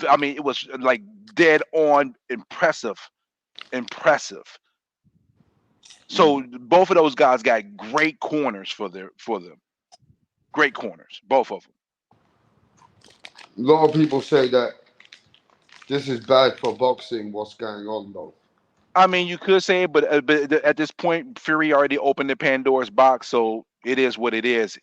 Speaker 17: I mean, it was like dead on impressive. So both of those guys got great corners for them. Great corners, both of them.
Speaker 2: A lot of people say that this is bad for boxing. What's going on, though?
Speaker 17: I mean, you could say it, but at this point, Fury already opened the Pandora's box, so it is what it is.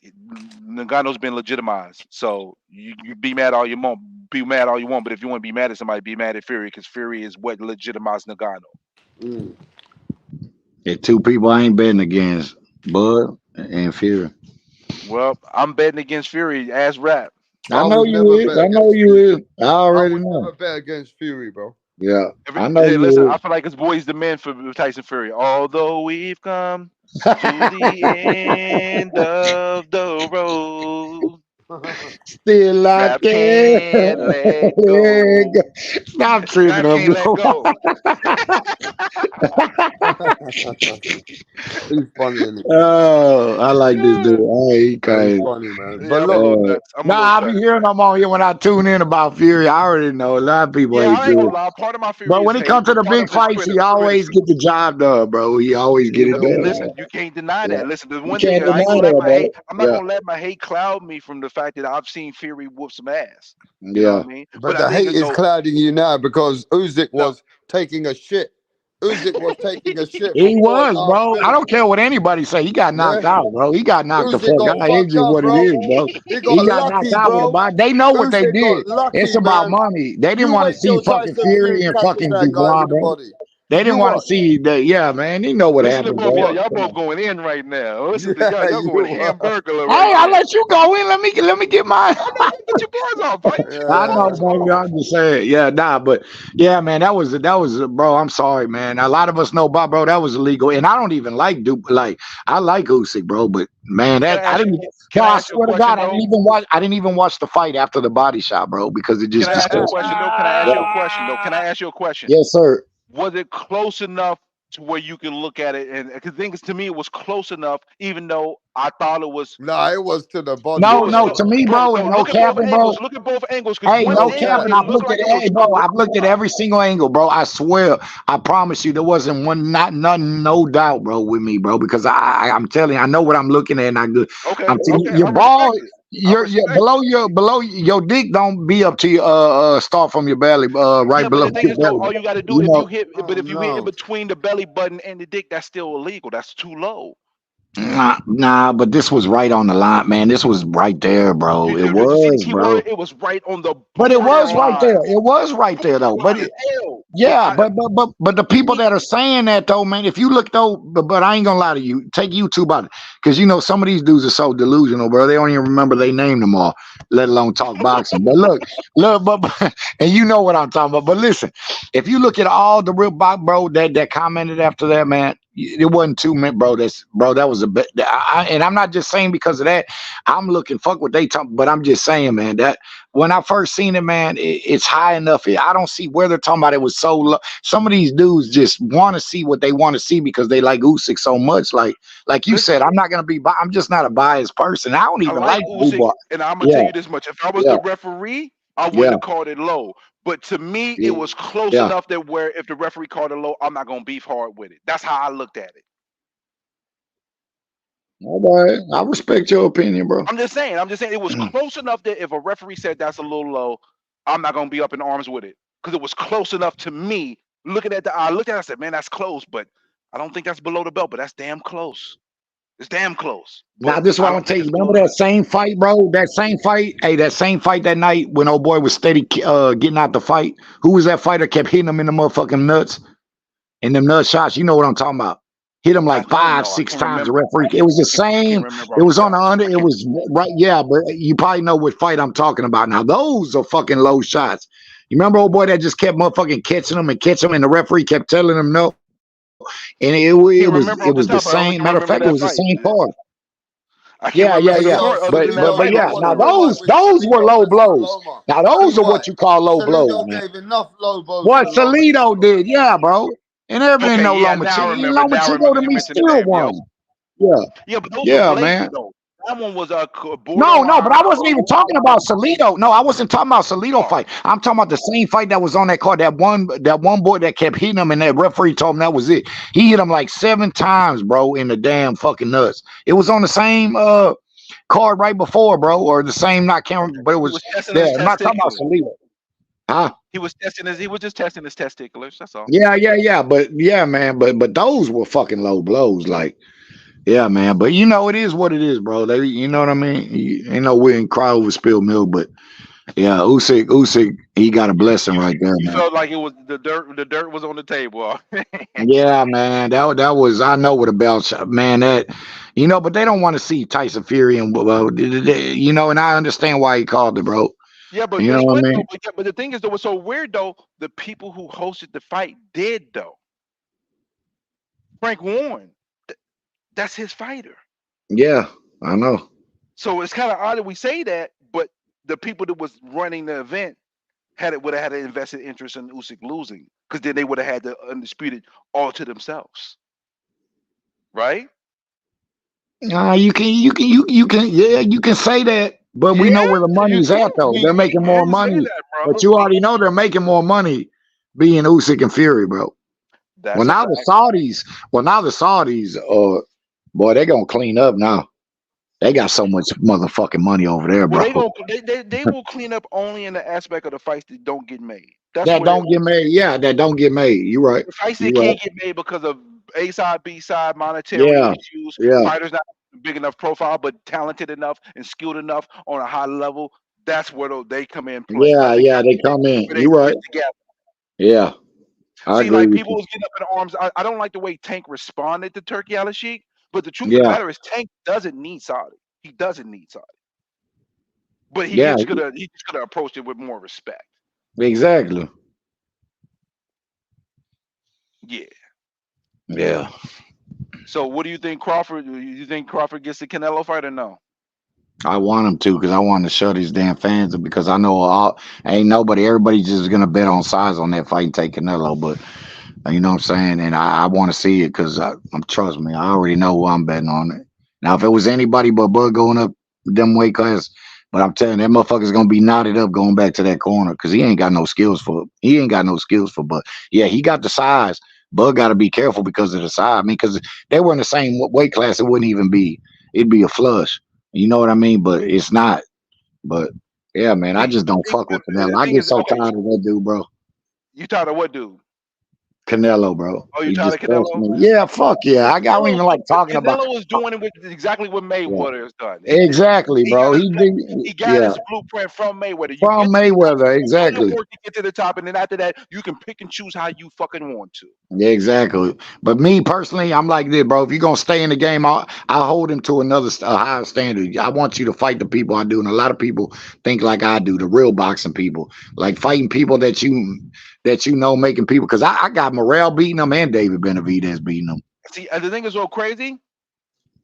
Speaker 17: Ngannou's been legitimized, so you be mad all you want, but if you want to be mad at somebody, be mad at Fury, because Fury is what legitimized Ngannou.
Speaker 21: The two people I ain't betting against, Bud and Fury.
Speaker 17: Well, I'm betting against Fury as rap.
Speaker 21: I know you is. I know you is. I already know.
Speaker 2: Never bet against Fury, bro.
Speaker 21: Yeah, I know you
Speaker 17: listen,
Speaker 21: is.
Speaker 17: I feel like it's boys the men for Tyson Fury. Although we've come to the end of the road,
Speaker 21: still I can't
Speaker 17: let go.
Speaker 21: Stop tripping
Speaker 17: Can't let go.
Speaker 2: He's funny, isn't he?
Speaker 21: Oh, I like this dude. Oh, he
Speaker 2: He's
Speaker 21: crazy.
Speaker 2: funny, man.
Speaker 17: Yeah,
Speaker 2: But
Speaker 17: I'm a
Speaker 2: look,
Speaker 17: little nuts. I'm a
Speaker 21: Nah,
Speaker 17: little
Speaker 21: I be
Speaker 17: touched,
Speaker 21: hearing
Speaker 17: man.
Speaker 21: them on here when I tune in about Fury. I already know a lot of people
Speaker 17: Yeah,
Speaker 21: hate
Speaker 17: I ain't
Speaker 21: Fury.
Speaker 17: gonna lie. Part of my fury
Speaker 21: But
Speaker 17: is
Speaker 21: when it
Speaker 17: hate,
Speaker 21: comes to
Speaker 17: but
Speaker 21: the
Speaker 17: part
Speaker 21: big
Speaker 17: of it is
Speaker 21: fights, he always
Speaker 17: criticism.
Speaker 21: get the job done, bro. He always get
Speaker 17: Yeah,
Speaker 21: it done,
Speaker 17: listen,
Speaker 21: man.
Speaker 17: you can't deny
Speaker 21: Yeah.
Speaker 17: that. Listen, there's
Speaker 21: You
Speaker 17: one thing
Speaker 21: can't
Speaker 17: I ain't
Speaker 21: deny
Speaker 17: gonna let
Speaker 21: that,
Speaker 17: my hate.
Speaker 21: bro.
Speaker 17: I'm not
Speaker 21: Yeah.
Speaker 17: gonna let my hate cloud me from the fact that I've seen Fury whoop some ass. You know
Speaker 21: Yeah.
Speaker 17: what I mean?
Speaker 2: but
Speaker 17: But the
Speaker 2: the
Speaker 17: thing
Speaker 2: hate
Speaker 17: is,
Speaker 2: is
Speaker 17: though,
Speaker 2: clouding you now because Usyk
Speaker 17: no,
Speaker 2: was taking a shit. Usyk was taking a shit
Speaker 21: He
Speaker 2: before
Speaker 21: was,
Speaker 2: last
Speaker 21: bro. I
Speaker 2: minute.
Speaker 21: don't care what anybody say. He got
Speaker 2: Yeah,
Speaker 21: knocked out, bro. He got knocked the
Speaker 2: Usyk
Speaker 21: fuck
Speaker 2: got
Speaker 21: out. It's
Speaker 2: fucked
Speaker 21: just
Speaker 2: up,
Speaker 21: what it
Speaker 2: bro.
Speaker 21: is, bro.
Speaker 2: He
Speaker 21: He
Speaker 2: got
Speaker 21: got knocked
Speaker 2: lucky,
Speaker 21: out with a
Speaker 2: bro.
Speaker 21: body. They know what they
Speaker 2: Usyk
Speaker 21: did.
Speaker 2: got lucky,
Speaker 21: It's about
Speaker 2: man.
Speaker 21: money. They didn't
Speaker 2: You
Speaker 21: want to
Speaker 2: wait
Speaker 21: see
Speaker 2: till
Speaker 21: fucking
Speaker 2: Tyson
Speaker 21: Fury
Speaker 2: Fury
Speaker 21: and
Speaker 2: catches
Speaker 21: fucking
Speaker 2: that guy
Speaker 21: Dubois,
Speaker 2: with the
Speaker 21: bro.
Speaker 2: body.
Speaker 21: They
Speaker 2: You
Speaker 21: didn't want to
Speaker 2: watch.
Speaker 21: see that. Yeah, man. They know what
Speaker 17: listen to
Speaker 21: happened,
Speaker 17: both of
Speaker 21: bro.
Speaker 17: y'all. Y'all
Speaker 21: Come
Speaker 17: both
Speaker 21: on.
Speaker 17: going in right now. Listen to
Speaker 2: Yeah,
Speaker 17: y'all going
Speaker 2: you are.
Speaker 17: hamburger
Speaker 21: Hey,
Speaker 17: right
Speaker 21: I
Speaker 17: now.
Speaker 21: let you go in. Let me get mine.
Speaker 17: I know you get your bars off, buddy.
Speaker 21: I know,
Speaker 2: Yeah.
Speaker 21: baby. I'm just saying, yeah, nah, but yeah, man, that was, bro. I'm sorry, man. A lot of us know about, bro. That was illegal, and I don't even like Duke. Like, I like Usyk, bro, but man,
Speaker 17: Can I
Speaker 21: that I
Speaker 17: ask you?
Speaker 21: didn't.
Speaker 17: Can
Speaker 21: No,
Speaker 17: I
Speaker 21: I
Speaker 17: ask you a
Speaker 21: swear to God,
Speaker 17: question
Speaker 21: I didn't
Speaker 17: though?
Speaker 21: even watch. I didn't even watch the fight after the body shot, bro, because it
Speaker 17: Can
Speaker 21: just
Speaker 17: I ask you a
Speaker 21: disgusted
Speaker 17: question
Speaker 21: me.
Speaker 17: though? Can I ask
Speaker 21: Yeah.
Speaker 17: you a question though? Can I ask you a question?
Speaker 21: Yes, sir.
Speaker 17: Was it close enough to where you can look at it? And because the thing is, to me, it was close enough, even though I thought it was.
Speaker 2: Nah, it was to the body,
Speaker 17: It
Speaker 21: No,
Speaker 17: was
Speaker 21: no,
Speaker 2: bro.
Speaker 17: close,
Speaker 21: to me,
Speaker 17: bro.
Speaker 21: bro,
Speaker 17: No,
Speaker 21: and no
Speaker 17: look at both
Speaker 21: capping, bro.
Speaker 17: angles. Look at both angles, because
Speaker 21: Hey,
Speaker 17: one
Speaker 21: no
Speaker 2: Bro,
Speaker 17: angle
Speaker 21: capping.
Speaker 17: it
Speaker 21: I've
Speaker 17: looked
Speaker 21: looked at
Speaker 17: like it
Speaker 21: hey,
Speaker 17: was
Speaker 21: bro. I've
Speaker 17: crooked.
Speaker 21: looked at every single angle, bro. I swear. I promise you, there wasn't one, nothing, no doubt, bro, with me, bro. Because I'm telling you, I know what I'm looking at, and I good.
Speaker 17: Okay,
Speaker 21: I'm telling you,
Speaker 17: okay,
Speaker 21: your
Speaker 17: I
Speaker 21: ball,
Speaker 17: respect it. I respect it.
Speaker 21: below your dick don't be up to your start from your belly, right
Speaker 17: Yeah, but
Speaker 21: below
Speaker 17: the thing
Speaker 21: your
Speaker 17: is though,
Speaker 21: belly.
Speaker 17: all you got to do
Speaker 21: You
Speaker 17: if you
Speaker 21: know,
Speaker 17: hit, but
Speaker 2: oh
Speaker 17: if you hit in
Speaker 2: no.
Speaker 17: between the belly button and the dick, that's still illegal. That's too low.
Speaker 21: nah, but this was right on the line, man. This was right there, bro. It
Speaker 17: You see the
Speaker 21: was,
Speaker 17: key
Speaker 21: bro.
Speaker 17: word? It was right on the
Speaker 21: But it was right there.
Speaker 17: borderline.
Speaker 21: It was right there, though. But
Speaker 17: Borderline as hell. But
Speaker 21: yeah, but the people that are saying that though, man, if you look though, but I ain't gonna lie to you, take YouTube out, because you know some of these dudes are so delusional, bro. They don't even remember they name them all, let alone talk boxing. But look, but and you know what I'm talking about. But listen, if you look at all the real box, bro, that commented after that, man, it wasn't 2 minutes, bro. That was a bit. And I'm not just saying because of that. I'm looking fuck what they talk, but I'm just saying, man, that when I first seen it, man, it's high enough. I don't see where they're talking about it was so low. Some of these dudes just want to see what they want to see because they like Usyk so much. Like you said, I'm not gonna be. I'm just not a biased person. I don't
Speaker 17: I
Speaker 21: even
Speaker 17: like
Speaker 21: like
Speaker 17: Usyk,
Speaker 21: Dubois.
Speaker 17: and I'm gonna tell
Speaker 21: Yeah,
Speaker 17: you this much: if I was
Speaker 21: yeah,
Speaker 17: the referee, I wouldn't
Speaker 21: yeah,
Speaker 17: have called it low. But to me, it
Speaker 21: yeah.
Speaker 17: was close
Speaker 21: Yeah.
Speaker 17: enough that where if the referee called it low, I'm not gonna beef hard with it. That's how I looked at it.
Speaker 21: All right, I respect your opinion, bro.
Speaker 17: I'm just saying it was close enough that if a referee said that's a little low, I'm not gonna be up in arms with it because it was close enough to me. I looked at it, I said, man, that's close, but I don't think that's below the belt, but that's damn close. It's damn close,
Speaker 21: Now,
Speaker 17: but
Speaker 21: this is what
Speaker 17: I
Speaker 21: I'm
Speaker 17: don't
Speaker 21: gonna tell
Speaker 17: think
Speaker 21: you.
Speaker 17: it's below
Speaker 21: Remember
Speaker 17: the
Speaker 21: that
Speaker 17: belt.
Speaker 21: same fight, bro? That same fight. Hey, that same fight that night when old boy was steady getting out the fight. Who was that fighter? Kept hitting him in the motherfucking nuts and them nut shots. You know what I'm talking about? Hit him
Speaker 17: I
Speaker 21: like
Speaker 17: don't
Speaker 21: five,
Speaker 17: know. I
Speaker 21: six
Speaker 17: can't
Speaker 21: times. The
Speaker 17: remember.
Speaker 21: referee. It was the
Speaker 17: I can't
Speaker 21: same.
Speaker 17: remember
Speaker 21: It
Speaker 17: off the
Speaker 21: was on the
Speaker 17: top.
Speaker 21: under.
Speaker 17: I
Speaker 21: It
Speaker 17: can't.
Speaker 21: was right. Yeah, but you probably know what fight I'm talking about. Now those are fucking low shots. You remember old boy that just kept motherfucking catching him, and the referee kept telling him no. And it
Speaker 17: Can't remember off the
Speaker 21: was the
Speaker 17: top. I only
Speaker 21: same.
Speaker 17: can
Speaker 21: Matter of
Speaker 17: remember
Speaker 21: fact, it
Speaker 17: that
Speaker 21: was the
Speaker 17: fight.
Speaker 21: same card.
Speaker 17: I can't
Speaker 21: Yeah, yeah,
Speaker 17: remember
Speaker 2: Hey,
Speaker 17: the
Speaker 21: yeah.
Speaker 2: yo,
Speaker 17: card other than that
Speaker 21: But
Speaker 17: fight
Speaker 2: Salido,
Speaker 21: yeah.
Speaker 17: last
Speaker 2: what's the
Speaker 21: Now
Speaker 17: time.
Speaker 2: real like
Speaker 21: those
Speaker 2: with
Speaker 21: those were
Speaker 2: Salido
Speaker 21: low
Speaker 2: versus
Speaker 21: blows.
Speaker 2: Loma?
Speaker 21: Now
Speaker 2: Tell
Speaker 21: those
Speaker 2: you
Speaker 21: are what
Speaker 2: what,
Speaker 21: you call low blows,
Speaker 2: Salido
Speaker 21: man.
Speaker 2: gave enough low blows
Speaker 21: What
Speaker 2: to
Speaker 21: Salido
Speaker 2: Lomachenko.
Speaker 21: did, yeah, bro. And everything
Speaker 17: Okay,
Speaker 21: no
Speaker 17: yeah, now I
Speaker 21: Lomachenko.
Speaker 17: remember. Now I
Speaker 21: Lomachenko
Speaker 17: remember
Speaker 21: to
Speaker 17: you
Speaker 21: me
Speaker 17: mentioned the
Speaker 21: still
Speaker 17: name, yo.
Speaker 21: won. Yeah,
Speaker 17: Yeah, but those are
Speaker 21: yeah,
Speaker 17: blatant
Speaker 21: man.
Speaker 17: though. That one was a
Speaker 21: No, but
Speaker 17: borderline.
Speaker 21: I wasn't even talking about Salido. No, I wasn't talking about Salido
Speaker 17: Oh,
Speaker 21: fight. I'm talking about the same fight that was on that card. That one boy that kept hitting him, and that referee told him that was it. He hit him like 7 times, bro, in the damn fucking nuts. It was on the same card right before, bro, or the same, not counting, but it
Speaker 17: he
Speaker 21: was
Speaker 17: was testing
Speaker 21: there.
Speaker 17: his
Speaker 21: I'm not talking about
Speaker 17: testiculars.
Speaker 21: Salido. Huh?
Speaker 17: He was just testing his testiculars. That's all.
Speaker 21: Yeah, yeah, yeah. But yeah, man, but those were fucking low blows. Like, yeah, man. But you know, it is what it is, bro. They, you know what I mean? You know, we didn't cry over spilled milk, but yeah, Usyk, he got a blessing right there,
Speaker 17: You
Speaker 21: man.
Speaker 17: felt like it was the dirt. The dirt was on the table.
Speaker 21: Yeah, man. That was, I know what about man, that, you know, but they don't want to see Tyson Fury and you know, and I understand why he called it, bro.
Speaker 17: Yeah, but
Speaker 21: You know
Speaker 17: guess
Speaker 21: what I
Speaker 17: what
Speaker 21: mean?
Speaker 17: though? But the thing is though, what's so weird though? The people who hosted the fight did though. Frank Warren, that's his fighter.
Speaker 21: Yeah, I know.
Speaker 17: So it's kind of odd that we say that, but the people that was running the event would have had an invested interest in Usyk losing, because then they would have had the undisputed all to themselves, right?
Speaker 21: Nah, you can, yeah, you can say that, but we
Speaker 17: Yeah,
Speaker 21: know where the
Speaker 17: you
Speaker 21: money's
Speaker 17: can.
Speaker 21: at, though. They're
Speaker 17: We
Speaker 21: making more
Speaker 17: can say
Speaker 21: money,
Speaker 17: that,
Speaker 21: but
Speaker 17: brother.
Speaker 21: you already know they're making more money being Usyk and Fury, bro.
Speaker 17: That's a fact.
Speaker 21: Now the Saudis, boy, they're gonna clean up now. They got so much motherfucking money over there,
Speaker 17: Well,
Speaker 21: bro.
Speaker 17: they will clean up only in the aspect of the fights that don't get made. That's
Speaker 21: That
Speaker 17: where
Speaker 21: don't get made. Yeah, that don't get made. You right.
Speaker 17: the fights
Speaker 21: You
Speaker 17: that
Speaker 21: right.
Speaker 17: can't get made because of A side, B side, monetary
Speaker 21: Yeah.
Speaker 17: issues,
Speaker 21: Yeah.
Speaker 17: fighters not big enough profile, but talented enough and skilled enough on a high level. That's where they come in play.
Speaker 21: Yeah,
Speaker 17: That's
Speaker 21: they come in.
Speaker 17: where they
Speaker 21: You right.
Speaker 17: fit together.
Speaker 21: Yeah. I
Speaker 17: See,
Speaker 21: agree
Speaker 17: like
Speaker 21: with
Speaker 17: people
Speaker 21: you.
Speaker 17: was getting up in arms. I don't like the way Tank responded to Turkey Al-Sheikh, but the truth of the
Speaker 21: Yeah.
Speaker 17: matter is Tank doesn't need Saudi. He doesn't need Saudi. But he
Speaker 21: Yeah.
Speaker 17: just could have approached it with more respect.
Speaker 21: Exactly.
Speaker 17: Yeah.
Speaker 21: Yeah.
Speaker 17: So what do you think, Crawford? You think Crawford gets the Canelo fight or no?
Speaker 21: I want him to because I want to show these damn fans because I know everybody's just gonna bet on size on that fight and take Canelo, but you know what I'm saying, and I want to see it because trust me, I already know who I'm betting on it. Now if it was anybody but Bud going up them weight class, but I'm telling you, that motherfucker's gonna be knotted up going back to that corner because he ain't got no skills for Bud. Yeah, he got the size. Bud got to be careful because of the size. I mean, because they were in the same weight class, it'd be a flush. You know what I mean? But it's not. But yeah, man, I just don't fuck with Canelo.
Speaker 17: The
Speaker 21: I
Speaker 17: thing
Speaker 21: get
Speaker 17: is,
Speaker 21: so
Speaker 17: okay,
Speaker 21: tired of that dude, bro.
Speaker 17: you tired of what dude?
Speaker 21: Canelo, bro.
Speaker 17: Oh, you
Speaker 21: He
Speaker 17: tired
Speaker 21: just
Speaker 17: of
Speaker 21: crushed
Speaker 17: Canelo?
Speaker 21: me. Yeah, fuck yeah. I don't even like talking about.
Speaker 17: Canelo is doing exactly what Mayweather has done.
Speaker 21: Exactly, bro. He
Speaker 17: got his blueprint from Mayweather. You
Speaker 21: from
Speaker 17: get to the top,
Speaker 21: Mayweather,
Speaker 17: you put in
Speaker 21: exactly.
Speaker 17: the work to get to the top, and then after that, you can pick and choose how you fucking want to.
Speaker 21: Yeah, exactly. But me personally, I'm like this, bro. If you're gonna stay in the game, I'll hold him to a higher standard. I want you to fight the people I do, and a lot of people think like I do, the real boxing people, like fighting people that you know making people. Because I got Morrell beating them and David Benavidez beating them.
Speaker 17: See, and the thing is so crazy.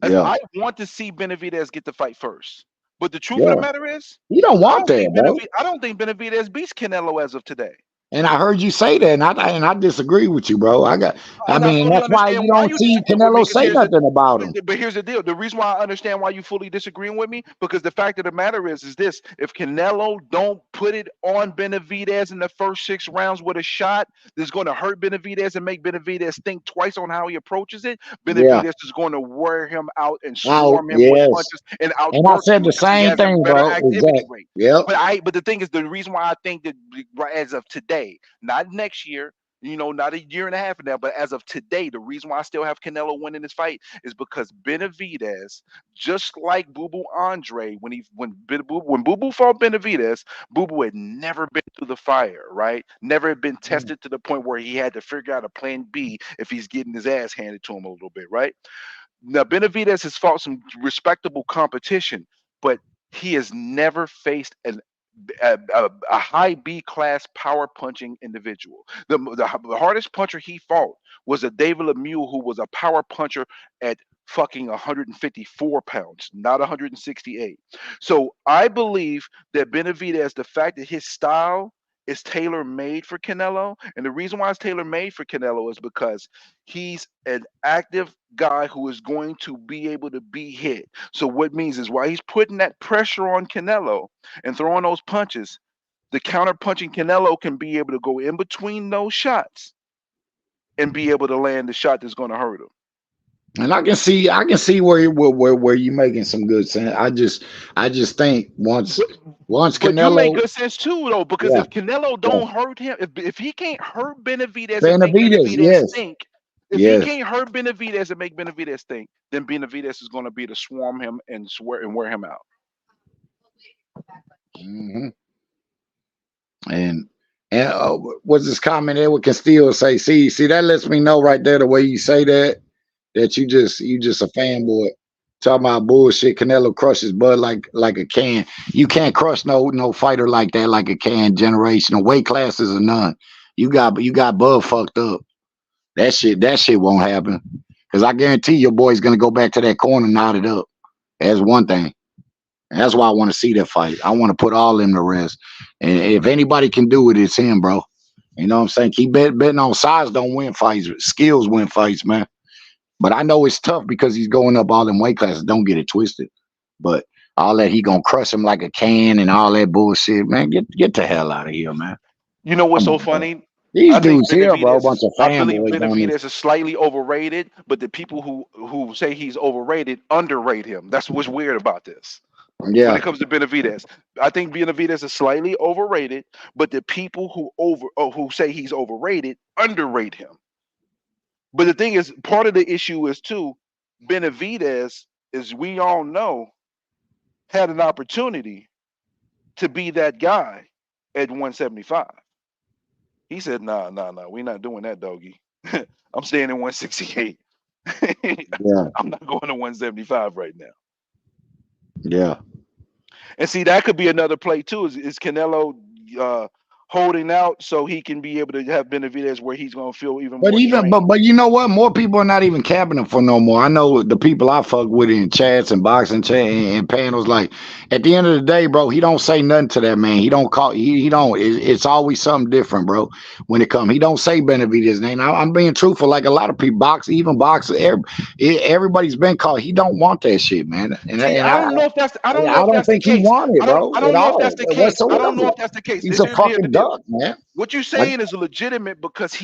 Speaker 21: Yeah.
Speaker 17: I want to see Benavidez get the fight first, but the truth
Speaker 21: Yeah.
Speaker 17: of the matter is,
Speaker 21: You don't want that, bro.
Speaker 17: I don't think Benavidez beats Canelo as of today.
Speaker 21: And I heard you say that, and I disagree with you, bro. I mean, that's why you don't see Canelo say nothing about him.
Speaker 17: But here's the deal: the reason why I understand why you fully disagreeing with me, because the fact of the matter is this: if Canelo don't put it on Benavidez in the first 6 rounds with a shot that's going to hurt Benavidez and make Benavidez think twice on how he approaches it, Benavidez is going to wear him out and swarm him with punches and outwork him.
Speaker 21: And I said the same thing, bro. Exactly. Yep.
Speaker 17: But the thing is, the reason why I think that as of today, not next year, not a year and a half from now, but as of today, the reason why I still have Canelo winning this fight is because Benavidez, just like Boo Boo Andre, when Boo Boo fought Benavidez, Boo Boo had never been through the fire, right? Never had been tested to the point where he had to figure out a plan B if he's getting his ass handed to him a little bit, right? Now Benavidez has fought some respectable competition, but he has never faced a high B class power punching individual. The hardest puncher he fought was a David Lemieux, who was a power puncher at fucking 154 pounds, not 168. So I believe that Benavidez, the fact that his style is tailor-made for Canelo, and the reason why it's tailor-made for Canelo is because he's an active guy who is going to be able to be hit. So what means is while he's putting that pressure on Canelo and throwing those punches, the counter-punching Canelo can be able to go in between those shots and be able to land the shot that's going to hurt him.
Speaker 21: And I can see where you're making some good sense. I just think once
Speaker 17: But
Speaker 21: Canelo,
Speaker 17: you make good sense too, though, because if Canelo don't hurt him, if he can't hurt Benavidez and make Benavidez think, if he can't hurt Benavidez and make Benavidez think, then Benavidez is going to be to swarm him and wear him out.
Speaker 21: Mm-hmm. And what's this comment? Edward can still say, see that lets me know right there the way you say that you just a fanboy talking about bullshit. Canelo crushes Bud like a can. You can't crush no fighter like that like a can. Generational weight classes or none. You got Bud fucked up. That shit won't happen. Because I guarantee your boy's gonna go back to that corner and knot it up. That's one thing. And that's why I want to see that fight. I want to put all them to rest. And if anybody can do it, it's him, bro. You know what I'm saying? Keep betting on size don't win fights. Skills win fights, man. But I know it's tough because he's going up all them weight classes. Don't get it twisted. But all that he gonna crush him like a can and all that bullshit, man. Get the hell out of here, man.
Speaker 17: You know what's
Speaker 21: Come
Speaker 17: so
Speaker 21: on, bro.
Speaker 17: funny?
Speaker 21: These
Speaker 17: I think
Speaker 21: dudes here, bro, a bunch of
Speaker 17: I believe
Speaker 21: fanboys on this.
Speaker 17: Benavidez is slightly overrated, but the people who say he's overrated underrate him. That's what's weird about this. When
Speaker 21: Yeah.
Speaker 17: it comes to Benavidez, I think Benavidez is slightly overrated, but the people who say he's overrated underrate him. But the thing is, part of the issue is too, Benavidez, as we all know, had an opportunity to be that guy at 175. He said, nah, we're not doing that, doggy. I'm staying at 168.
Speaker 21: Yeah.
Speaker 17: I'm not going to 175 right now.
Speaker 21: Yeah.
Speaker 17: And see, that could be another play too. Is Canelo holding out so he can be able to have Benavidez where he's going to feel even
Speaker 21: But
Speaker 17: more
Speaker 21: even
Speaker 17: strained?
Speaker 21: but you know what? More people are not even capping him for no more. I know the people I fuck with in chats and boxing chat and panels. Like at the end of the day, bro, he don't say nothing to that man. He don't call. He don't. It's always something different, bro. When it come, he don't say Benavidez' name. I'm being truthful. Like a lot of people everybody's been called. He don't want that shit, man. And
Speaker 17: See, I don't know if that's
Speaker 21: I don't think he wanted, bro.
Speaker 17: I don't
Speaker 21: At
Speaker 17: know if
Speaker 21: all,
Speaker 17: that's the case. I don't know
Speaker 21: whatsoever.
Speaker 17: if that's the case.
Speaker 21: He's a
Speaker 17: Here's the
Speaker 21: fucking
Speaker 17: deal.
Speaker 21: duck, man.
Speaker 17: What you're saying is legitimate because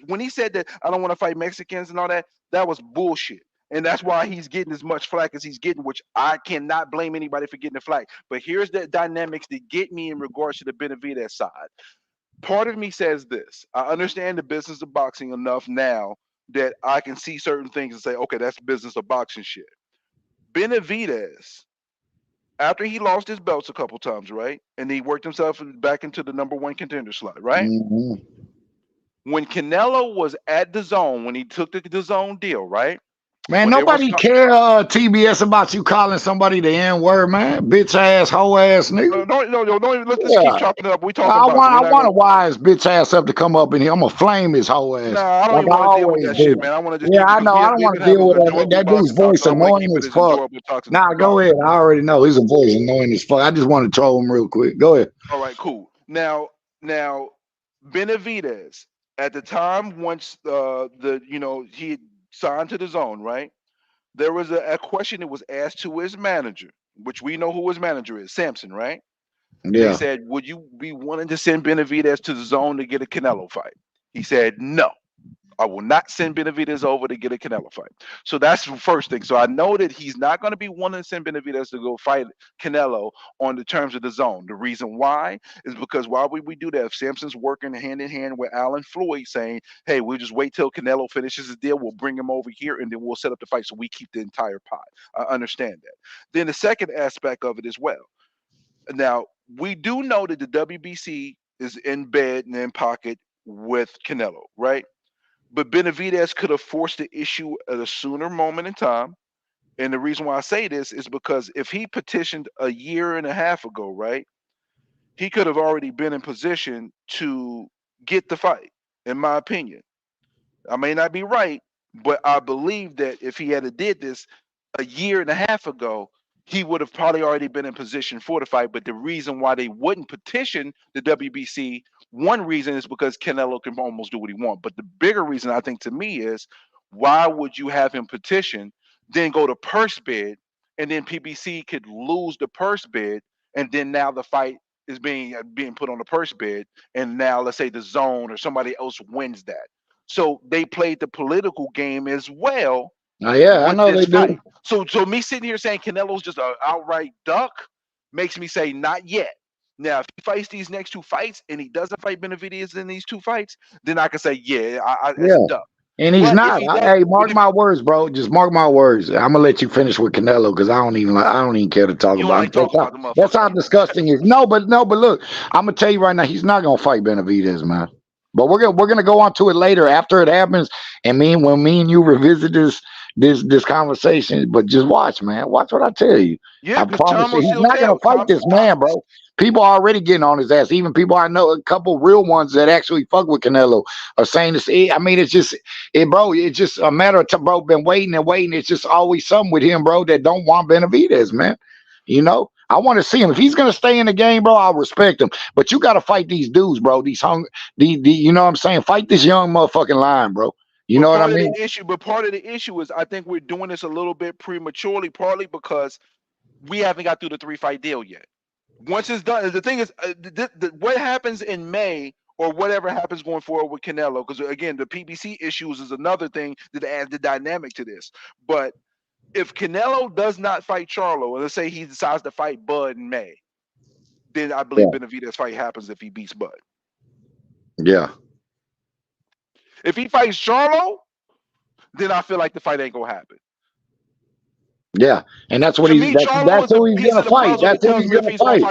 Speaker 17: when he said that I don't want to fight Mexicans and all that, that was bullshit. And that's why he's getting as much flack as he's getting, which I cannot blame anybody for getting the flack. But here's the dynamics that get me in regards to the Benavidez side. Part of me says this. I understand the business of boxing enough now that I can see certain things and say, okay, that's business of boxing shit. Benavidez, after he lost his belts a couple times, right? And he worked himself back into the #1 contender slot, right?
Speaker 21: Mm-hmm.
Speaker 17: When Canelo was at the zone, when he took the zone deal, right?
Speaker 21: Man, nobody care TBS about you calling somebody the N-word, man. Bitch ass, hoe ass nigga.
Speaker 17: No. Let's keep chopping it up. We talking
Speaker 21: I
Speaker 17: about.
Speaker 21: want a wise bitch ass up to come up in here. I'm gonna flame his hoe ass.
Speaker 17: Nah, I don't even want to deal with that shit, man. I want to just
Speaker 21: I know. I don't want to deal with that. That dude's voice annoying as fuck. Nah, go ahead. I already know his voice annoying as fuck. I just want to troll him real quick. Go ahead.
Speaker 17: All right, cool. Now, Benavidez at the time once he signed to the zone, right? There was a question that was asked to his manager, which we know who his manager is, Sampson, right?
Speaker 21: Yeah.
Speaker 17: They said, would you be willing to send Benavidez to the zone to get a Canelo fight? He said, no, I will not send Benavidez over to get a Canelo fight. So that's the first thing. So I know that he's not going to be wanting to send Benavidez to go fight Canelo on the terms of the zone. The reason why is because why would we do that? If Sampson's working hand in hand with Alan Floyd saying, hey, we'll just wait till Canelo finishes his deal. We'll bring him over here and then we'll set up the fight so we keep the entire pot. I understand that. Then the second aspect of it as well. Now, we do know that the WBC is in bed and in pocket with Canelo, right? But Benavidez could have forced the issue at a sooner moment in time. And the reason why I say this is because if he petitioned a year and a half ago, right, he could have already been in position to get the fight, in my opinion. I may not be right, but I believe that if he had did this a year and a half ago, he would have probably already been in position for the fight. But the reason why they wouldn't petition the WBC, one reason is because Canelo can almost do what he wants. But the bigger reason, I think, to me is why would you have him petition, then go to purse bid, and then PBC could lose the purse bid, and then now the fight is being put on the purse bid, and now let's say the zone or somebody else wins that. So they played the political game as well.
Speaker 21: Yeah, I know they do.
Speaker 17: So me sitting here saying Canelo's just an outright duck makes me say not yet. Now, if he fights these next two fights and he doesn't fight Benavidez in these two fights, then I can say, yeah, it's a duck.
Speaker 21: And he's not. Hey, mark my words, bro. Just mark my words. I'm gonna let you finish with Canelo because I don't even care to talk about him. That's how disgusting it is. No, but look, I'm gonna tell you right now, he's not gonna fight Benavidez, man. But we're gonna go on to it later after it happens, and when me and you revisit this conversation. But just watch, man. Watch what I tell you.
Speaker 17: Yeah,
Speaker 21: I promise you, he's not gonna fight this man, bro. People are already getting on his ass. Even people I know, a couple real ones that actually fuck with Canelo are saying this. I mean, it's just a matter of time, bro. Been waiting and waiting. It's just always something with him, bro, that don't want Benavidez, man. You know, I want to see him. If he's gonna stay in the game, bro, I'll respect him. But you gotta fight these dudes, bro. These you know what I'm saying? Fight this young motherfucking line, bro. You know what I mean?
Speaker 17: Part of the issue is I think we're doing this a little bit prematurely, partly because we haven't got through the 3-fight deal yet. Once it's done, the thing is, what happens in May or whatever happens going forward with Canelo, because again, the PBC issues is another thing that adds the dynamic to this. But if Canelo does not fight Charlo, and let's say he decides to fight Bud in May, then I believe Benavidez' fight happens if he beats Bud.
Speaker 21: Yeah.
Speaker 17: If he fights Charlo, then I feel like the fight ain't gonna happen.
Speaker 21: Yeah, and that's what that's who he's gonna fight. That's who he's gonna fight.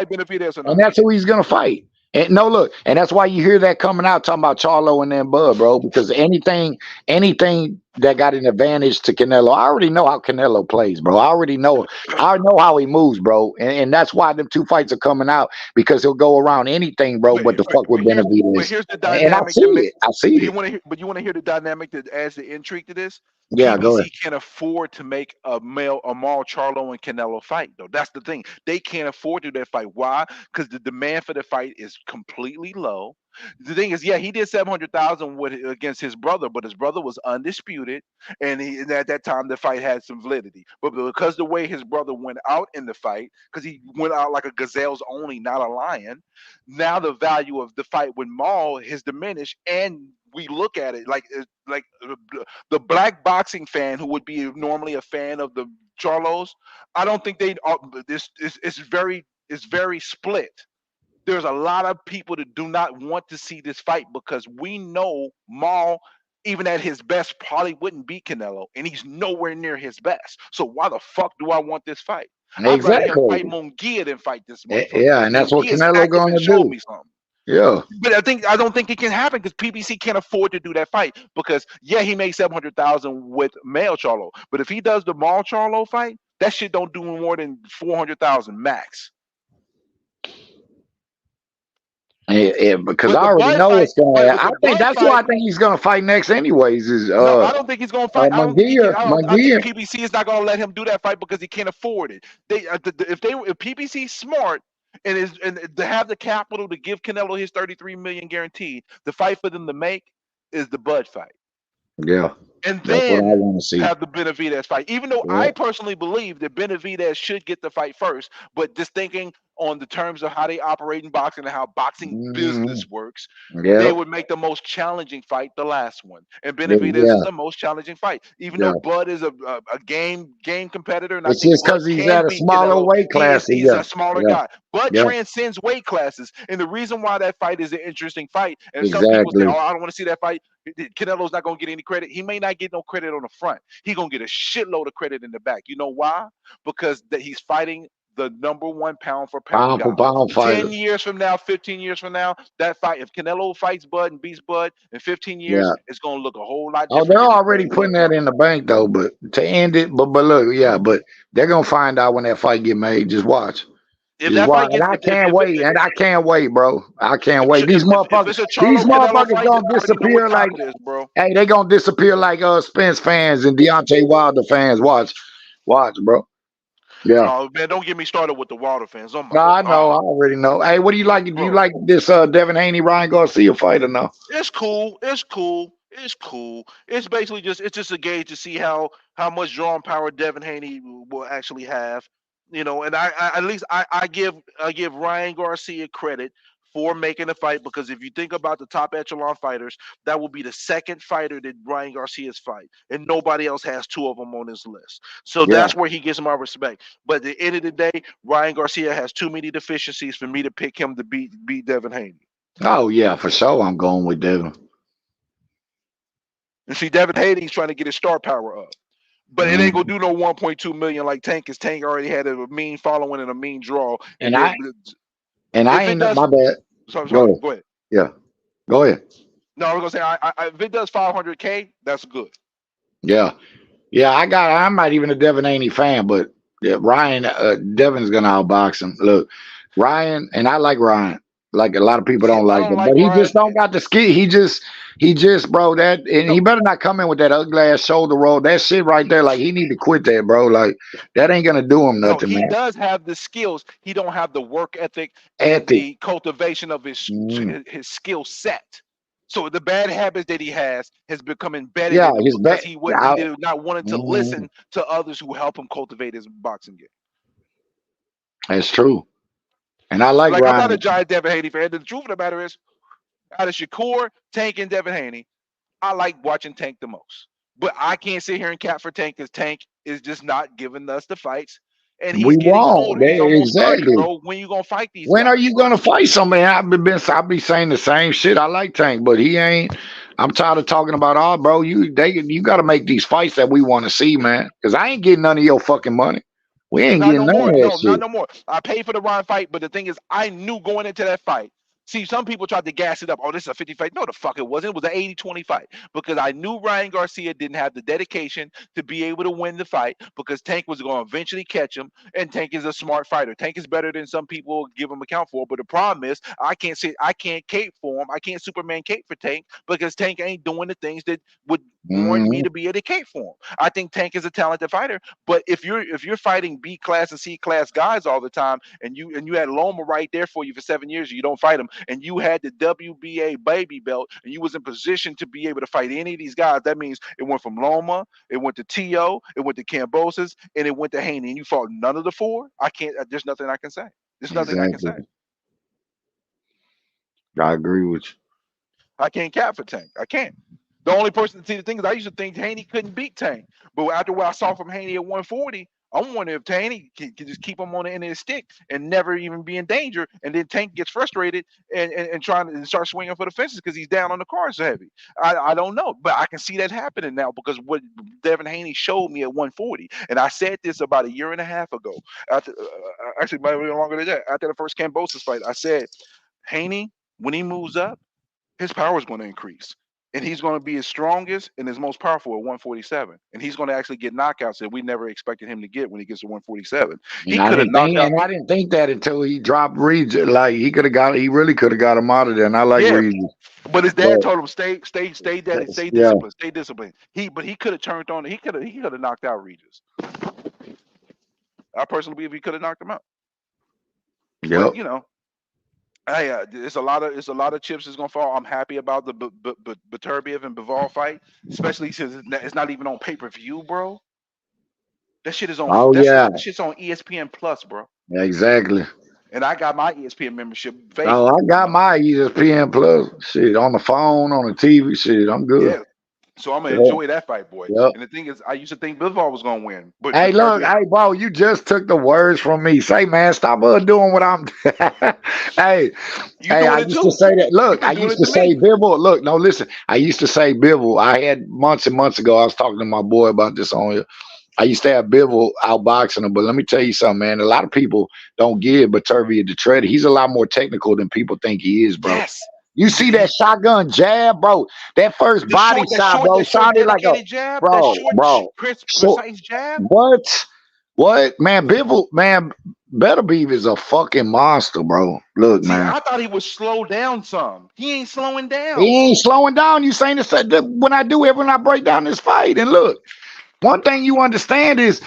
Speaker 21: And that's who he's gonna fight. And no, look, and that's why you hear that coming out talking about Charlo and then Bud, bro. Because anything that got an advantage to Canelo, I already know how Canelo plays, bro. I know how he moves, bro. And that's why them 2 fights are coming out, because he'll go around anything, bro. But the fuck with Benavidez.
Speaker 17: But here's the dynamic.
Speaker 21: And I see it.
Speaker 17: You want to hear the dynamic that adds the intrigue to this?
Speaker 21: Yeah, go ahead.
Speaker 17: PBC can afford to make a Maul Charlo and Canelo fight, though. That's the thing. They can't afford to do that fight. Why? Because the demand for the fight is completely low. The thing is, he did 700,000 against his brother, but his brother was undisputed, and at that time the fight had some validity. But because the way his brother went out in the fight, because he went out like a gazelle's only, not a lion, now the value of the fight with Maul has diminished, and we look at it like the black boxing fan who would be normally a fan of the Charlos. I don't think it's very split. There's a lot of people that do not want to see this fight because we know Maul, even at his best, probably wouldn't beat Canelo, and he's nowhere near his best. So why the fuck do I want this fight? I'd rather him fight Munguia than fight this motherfucker.
Speaker 21: Yeah, and that's what Canelo going to do. Yeah,
Speaker 17: but I don't think it can happen because PBC can't afford to do that fight because he made 700,000 with Maul Charlo, but if he does the Maul Charlo fight, that shit don't do more than 400,000 max.
Speaker 21: Yeah, because I already know it's going to happen. I think that's who I think he's going to fight next anyways.
Speaker 17: No, I don't think he's going to fight. I think PBC is not going to let him do that fight because he can't afford it. If PBC's smart and to have the capital to give Canelo his 33 million guaranteed, the fight for them to make is the Bud fight.
Speaker 21: Yeah.
Speaker 17: And then have the Benavidez fight. Even though I personally believe that Benavidez should get the fight first, but just thinking on the terms of how they operate in boxing and how boxing business works, they would make the most challenging fight the last one. And Benavidez is the most challenging fight. Even though Bud is a game competitor. And
Speaker 21: it's just because he's at a smaller weight class.
Speaker 17: He's a smaller guy. Bud transcends weight classes. And the reason why that fight is an interesting fight, and some people say, I don't want to see that fight. Canelo's not going to get any credit. He may not get no credit on the front. He's going to get a shitload of credit in the back. You know why? Because he's fighting the #1 pound for pound guy. 10 years from now, 15 years from now, that fight, if Canelo fights Bud and beats Bud in 15 years, it's going to look a whole lot different.
Speaker 21: They're already putting that in the bank, though, but to end it, but look, but they're going to find out when that fight get made. Just watch. I can't wait, bro. I can't wait. These motherfuckers gonna disappear like they gonna disappear like Spence fans and Deontay Wilder fans. Watch, bro. Yeah.
Speaker 17: Oh man, don't get me started with the Wilder fans.
Speaker 21: I know. I already know. Hey, what do you like? Do you like this Devin Haney Ryan Garcia fight or no?
Speaker 17: It's cool. It's basically just a gauge to see how much drawing power Devin Haney will actually have. You know, and I give Ryan Garcia credit for making the fight, because if you think about the top echelon fighters, that will be the second fighter that Ryan Garcia's fight, and nobody else has 2 of them on his list. So that's where he gets my respect. But at the end of the day, Ryan Garcia has too many deficiencies for me to pick him to beat Devin Haney.
Speaker 21: Oh yeah, for sure. I'm going with Devin.
Speaker 17: And see, Devin Haney's trying to get his star power up. But it ain't gonna do no 1.2 million like Tank, because Tank already had a mean following and a mean draw.
Speaker 21: And I ain't my bad.
Speaker 17: Sorry,
Speaker 21: go
Speaker 17: ahead.
Speaker 21: Yeah, go ahead.
Speaker 17: No, I was gonna say, if it does 500K, that's good.
Speaker 21: Yeah. I'm not even a Devin Haney fan, but Ryan, Devin's gonna outbox him. Look, Ryan, and I like Ryan. Like a lot of people don't
Speaker 17: I
Speaker 21: like
Speaker 17: don't
Speaker 21: him,
Speaker 17: like
Speaker 21: but he just
Speaker 17: Ryan.
Speaker 21: don't got the ski. He just, bro. That and he better not come in with that ugly ass shoulder roll. That shit right there, like he need to quit that, bro. Like that ain't gonna do him
Speaker 17: No,
Speaker 21: nothing,
Speaker 17: he
Speaker 21: man.
Speaker 17: does have the skills. He don't have the work ethic and
Speaker 21: Ethic.
Speaker 17: the cultivation of his
Speaker 21: Mm.
Speaker 17: his skill set. So the bad habits that he has become embedded
Speaker 21: Yeah,
Speaker 17: in him
Speaker 21: his
Speaker 17: because
Speaker 21: back.
Speaker 17: he did not wanting to
Speaker 21: Mm,
Speaker 17: listen to others who help him cultivate his boxing game.
Speaker 21: that's true. And I like
Speaker 17: Like I'm not a
Speaker 21: Ryan.
Speaker 17: giant Devin Haney fan. The truth of the matter is, out of Shakur, Tank, and Devin Haney, I like watching Tank the most. But I can't sit here and cap for Tank because Tank is just not giving us the fights. And
Speaker 21: We
Speaker 17: he's getting
Speaker 21: won't.
Speaker 17: older. He's almost 30,
Speaker 21: Exactly.
Speaker 17: bro. When you gonna fight these
Speaker 21: When
Speaker 17: guys,
Speaker 21: are you
Speaker 17: bro?
Speaker 21: gonna fight somebody? I be saying the same shit. I like Tank, but he ain't. I'm tired of talking about all, bro. You got to make these fights that we want to see, man. Because I ain't getting none of your fucking money. We ain't
Speaker 17: Not
Speaker 21: getting
Speaker 17: no
Speaker 21: none of
Speaker 17: more.
Speaker 21: that
Speaker 17: No, not
Speaker 21: shit.
Speaker 17: no more. I paid for the Ryan fight, but the thing is, I knew going into that fight. See, some people tried to gas it up. Oh, this is a 50 fight. No, the fuck it wasn't. It was an 80-20 fight because I knew Ryan Garcia didn't have the dedication to be able to win the fight because Tank was going to eventually catch him, and Tank is a smart fighter. Tank is better than some people give him account for, but the problem is I can't cape for him. I can't Superman cape for Tank because Tank ain't doing the things that would warrant me
Speaker 21: Mhm.
Speaker 17: to be able to cape for him. I think Tank is a talented fighter, but if you're fighting B class and C class guys all the time, and you had Loma right there for you for 7 years, and you don't fight him, and you had the WBA baby belt, and you was in position to be able to fight any of these guys, that means it went from Loma, it went to T.O., it went to Cambosis, and it went to Haney, and you fought none of the four. I can't. There's nothing I can say. There's nothing I can
Speaker 21: Exactly.
Speaker 17: say.
Speaker 21: I agree with you.
Speaker 17: I can't cap for Tank. I can't. The only person, see, the thing is, I used to think Haney couldn't beat Tank, but after what I saw from Haney at 140, I'm wondering if Haney can just keep him on the end of his stick and never even be in danger, and then Tank gets frustrated and trying to start swinging for the fences because he's down on the card so heavy. I don't know, but I can see that happening now because what Devin Haney showed me at 140, and I said this about a year and a half ago. After, actually, might have been longer than that. After the first Cambosis fight, I said Haney, when he moves up, his power is going to increase. And he's going to be his strongest and his most powerful at 147. And he's going to actually get knockouts that we never expected him to get when he gets to 147. He
Speaker 21: I
Speaker 17: could have
Speaker 21: didn't
Speaker 17: knocked
Speaker 21: think,
Speaker 17: out.
Speaker 21: and I didn't think that until he dropped Reed. Like he could have got, he really could have got him out of there. And I like
Speaker 17: Yeah,
Speaker 21: Reed.
Speaker 17: but his
Speaker 21: But
Speaker 17: dad told him stay daddy, stay
Speaker 21: yeah,
Speaker 17: disciplined, stay disciplined. But he could have turned on. He could have knocked out Regis. I personally believe he could have knocked him out.
Speaker 21: yep.
Speaker 17: But hey, it's a lot of chips that's gonna fall. I'm happy about the Beterbiev and Bivol fight, especially since it's not even on pay per view, bro. That shit is on.
Speaker 21: Oh yeah,
Speaker 17: That shit's on ESPN Plus, bro.
Speaker 21: exactly.
Speaker 17: And I got my ESPN membership
Speaker 21: Oh, I
Speaker 17: faithfully.
Speaker 21: got my ESPN Plus shit on the phone, on the TV shit. I'm good.
Speaker 17: Yeah. So I'm gonna
Speaker 21: Yep.
Speaker 17: enjoy that fight, boy.
Speaker 21: Yep.
Speaker 17: And the thing is, I used to think Bivol was gonna win, but
Speaker 21: Hey, look,
Speaker 17: Beterbiev.
Speaker 21: hey, bro, you just took the words from me. Say, man, stop doing what I'm. Hey,
Speaker 17: You
Speaker 21: hey, I
Speaker 17: doing it
Speaker 21: used to
Speaker 17: too.
Speaker 21: say that.
Speaker 17: You've
Speaker 21: Look,
Speaker 17: been
Speaker 21: I
Speaker 17: doing
Speaker 21: used
Speaker 17: it
Speaker 21: to
Speaker 17: to
Speaker 21: say
Speaker 17: me.
Speaker 21: Bibble. Look, no, listen. I used to say Bibble. I had months and months ago. I was talking to my boy about this on here. I used to have Bivol outboxing him, but let me tell you something, man. A lot of people don't give Beterbiev the credit. He's a lot more technical than people think he is, bro.
Speaker 17: Yes.
Speaker 21: You see that shotgun jab, bro? That first body shot, bro,
Speaker 17: That short
Speaker 21: sounded like a
Speaker 17: dedicated jab, that short,
Speaker 21: bro. So
Speaker 17: precise jab.
Speaker 21: what, man? Bivol, man, Beterbiev is a fucking monster, bro. Look,
Speaker 17: See,
Speaker 21: man,
Speaker 17: I thought he would slow down some. He ain't slowing down.
Speaker 21: he ain't slowing down. You saying this when I break down this fight, and look. One thing you understand is,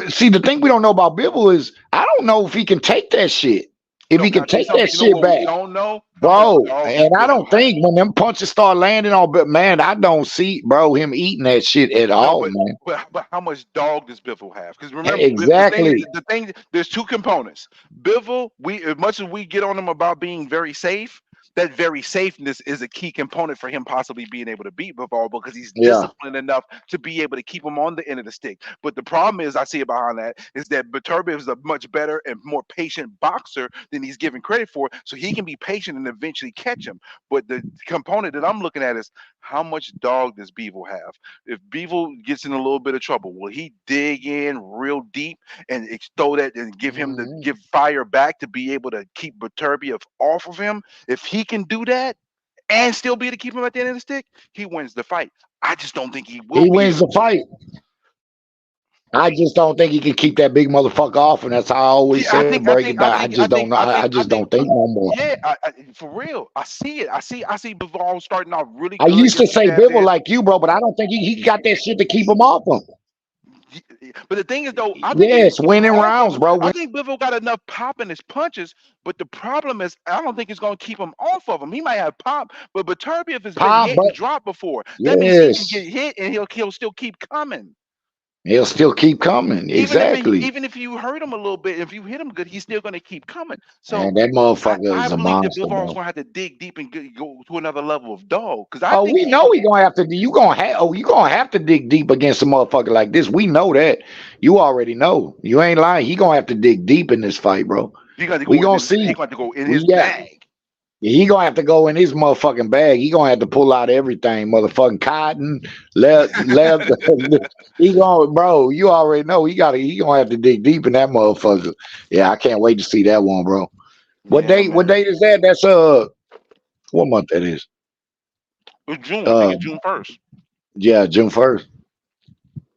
Speaker 21: see, the thing we don't know about Bivol is, I don't know if he can take that shit. If he
Speaker 17: Can
Speaker 21: can
Speaker 17: I tell you
Speaker 21: take
Speaker 17: something?
Speaker 21: that
Speaker 17: You know
Speaker 21: shit
Speaker 17: what we
Speaker 21: back,
Speaker 17: don't know? How much
Speaker 21: bro.
Speaker 17: dog this
Speaker 21: And I don't
Speaker 17: Bivol has.
Speaker 21: think when them punches start landing on, but man, I don't see, bro, him eating that shit at
Speaker 17: No,
Speaker 21: all, man.
Speaker 17: but how much dog does Bivol have? Because remember,
Speaker 21: Exactly.
Speaker 17: the thing, there's two components. Bivol, as much as we get on him about being very safe, that very safeness is a key component for him possibly being able to beat Bivol because he's
Speaker 21: Yeah.
Speaker 17: disciplined enough to be able to keep him on the end of the stick. But the problem is, I see it behind that, is that Beterbiev is a much better and more patient boxer than he's given credit for, so he can be patient and eventually catch him. But the component that I'm looking at is how much dog does Bivol have? If Bivol gets in a little bit of trouble, will he dig in real deep and throw that and give him the give fire back to be able to keep Beterbiev off of him? If he can do that and still be able to keep him at the end of the stick, he wins the fight. I just don't think he will
Speaker 21: He
Speaker 17: be
Speaker 21: wins
Speaker 17: able
Speaker 21: the
Speaker 17: to.
Speaker 21: fight. I just don't think he can keep that big motherfucker off, and that's how I always
Speaker 17: Yeah,
Speaker 21: said break it down. I just don't know. I just don't think no more.
Speaker 17: Yeah, for real. I see it. I see Bivol starting out really
Speaker 21: I
Speaker 17: good
Speaker 21: used to
Speaker 17: against the
Speaker 21: say
Speaker 17: jab
Speaker 21: Bivol
Speaker 17: head.
Speaker 21: like you, bro, but I don't think he got that shit to keep him off him.
Speaker 17: But the thing is, though, I think
Speaker 21: Yes, winning rounds, bro.
Speaker 17: I think Bivol got enough pop in his punches, but the problem is, I don't think it's going to keep him off of him. He might have pop, but Beterbiev has been hit and dropped before. That means he can get hit and he'll still keep coming.
Speaker 21: He'll still keep coming. Exactly.
Speaker 17: Even if you hurt him a little bit, if you hit him good, he's still going to keep coming. So
Speaker 21: Man, that motherfucker
Speaker 17: I
Speaker 21: is a
Speaker 17: believe that
Speaker 21: monster,
Speaker 17: Bivol's
Speaker 21: bro.
Speaker 17: going to have to dig deep and go to another level of dog. Because
Speaker 21: Oh, we know he gonna have to. You gonna have to dig deep against a motherfucker like this. We know that. You already know. You ain't lying. He gonna have to dig deep in this fight, bro.
Speaker 17: He got to go.
Speaker 21: We gonna see.
Speaker 17: He got to go in his bag.
Speaker 21: He gonna have to go in his motherfucking bag. He gonna have to pull out everything, motherfucking cotton, leather. He gonna, bro. You already know. He gonna have to dig deep in that motherfucker. Yeah, I can't wait to see that one, bro. What date? What date is that? That's what month that is?
Speaker 17: It's June. I think it's June 1st.
Speaker 21: Yeah, June 1st.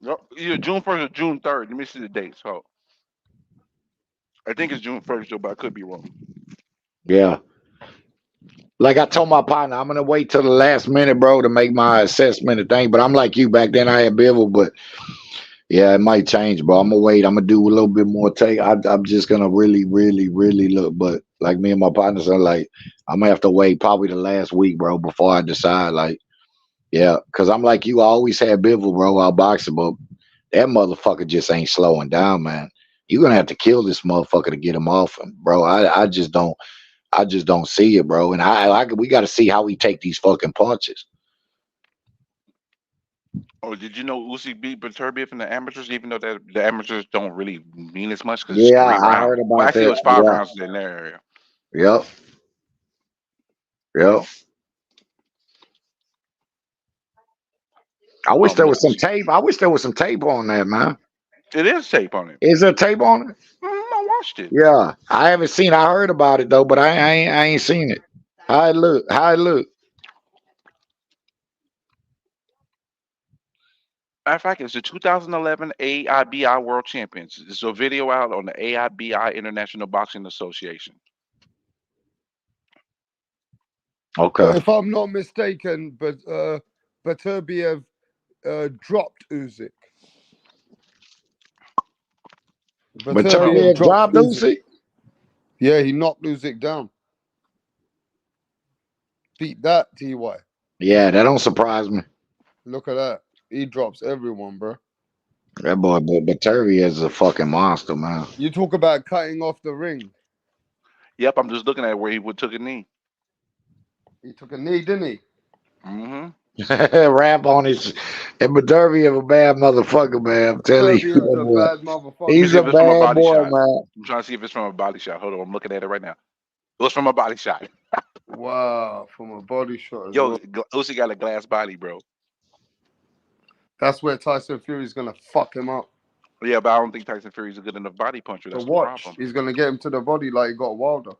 Speaker 17: Yeah, June 1st or June 3rd. Let me see the dates. So I think it's June 1st, though, but I could be wrong.
Speaker 21: Yeah. Like I told my partner, I'm gonna wait till the last minute, bro, to make my assessment of thing. But I'm like you, back then I had Bivol, but yeah, it might change, bro. I'm gonna wait. I'm gonna do a little bit more take. I'm just gonna really look. But like me and my partners are like, I'm gonna have to wait probably the last week, bro, before I decide. Like, yeah, because I'm like you, I always had Bivol, bro, out boxing, but that motherfucker just ain't slowing down, man. You're gonna have to kill this motherfucker to get him off him, bro. I just don't see it, bro. And we got to see how we take these fucking punches.
Speaker 17: Oh, did you know Usyk beat Beterbiev in the amateurs, even though the amateurs don't really mean as much because
Speaker 21: Yeah,
Speaker 17: it's 3 rounds.
Speaker 21: I heard about
Speaker 17: actually,
Speaker 21: that.
Speaker 17: it was 5
Speaker 21: Yeah.
Speaker 17: rounds in their area.
Speaker 21: Yep. I wish there was some tape. I wish there was some tape on that, man.
Speaker 17: It is tape on it.
Speaker 21: Is there tape on it?
Speaker 17: I watched it.
Speaker 21: Yeah, I haven't seen. I heard about it though, but I ain't seen it. How it look? How it look?
Speaker 17: Matter of fact, it's the 2011 AIBI World Champions. There's a video out on the AIBI International Boxing Association.
Speaker 21: Okay.
Speaker 2: If I'm not mistaken, but Beterbiev dropped Usyk.
Speaker 21: Beterbiev dropped Usyk?
Speaker 2: Yeah, he knocked Usyk down. Beat that, TY.
Speaker 21: Yeah, that don't surprise me.
Speaker 2: Look at that. He drops everyone, bro.
Speaker 21: That boy, Beterbiev is a fucking monster, man.
Speaker 2: You talk about cutting off the ring.
Speaker 17: Yep, I'm just looking at where he took a knee.
Speaker 2: He took a knee, didn't he?
Speaker 17: Mm-hmm.
Speaker 21: Rap on his. And Beterbiev a bad motherfucker, man. I'm telling you.
Speaker 2: Beterbiev's a bad motherfucker.
Speaker 21: He's a bad boy, man.
Speaker 17: I'm trying to see if it's from a body shot. Hold on, I'm looking at it right now. It was from a body shot.
Speaker 2: Wow, from a body shot.
Speaker 17: Yo, Usyk got a glass body, bro.
Speaker 2: That's where Tyson Fury's gonna fuck him up.
Speaker 17: Yeah, but I don't think Tyson Fury's a good enough body puncher. That's
Speaker 2: To
Speaker 17: the
Speaker 2: watch.
Speaker 17: problem.
Speaker 2: He's gonna get him to the body like he got Wilder.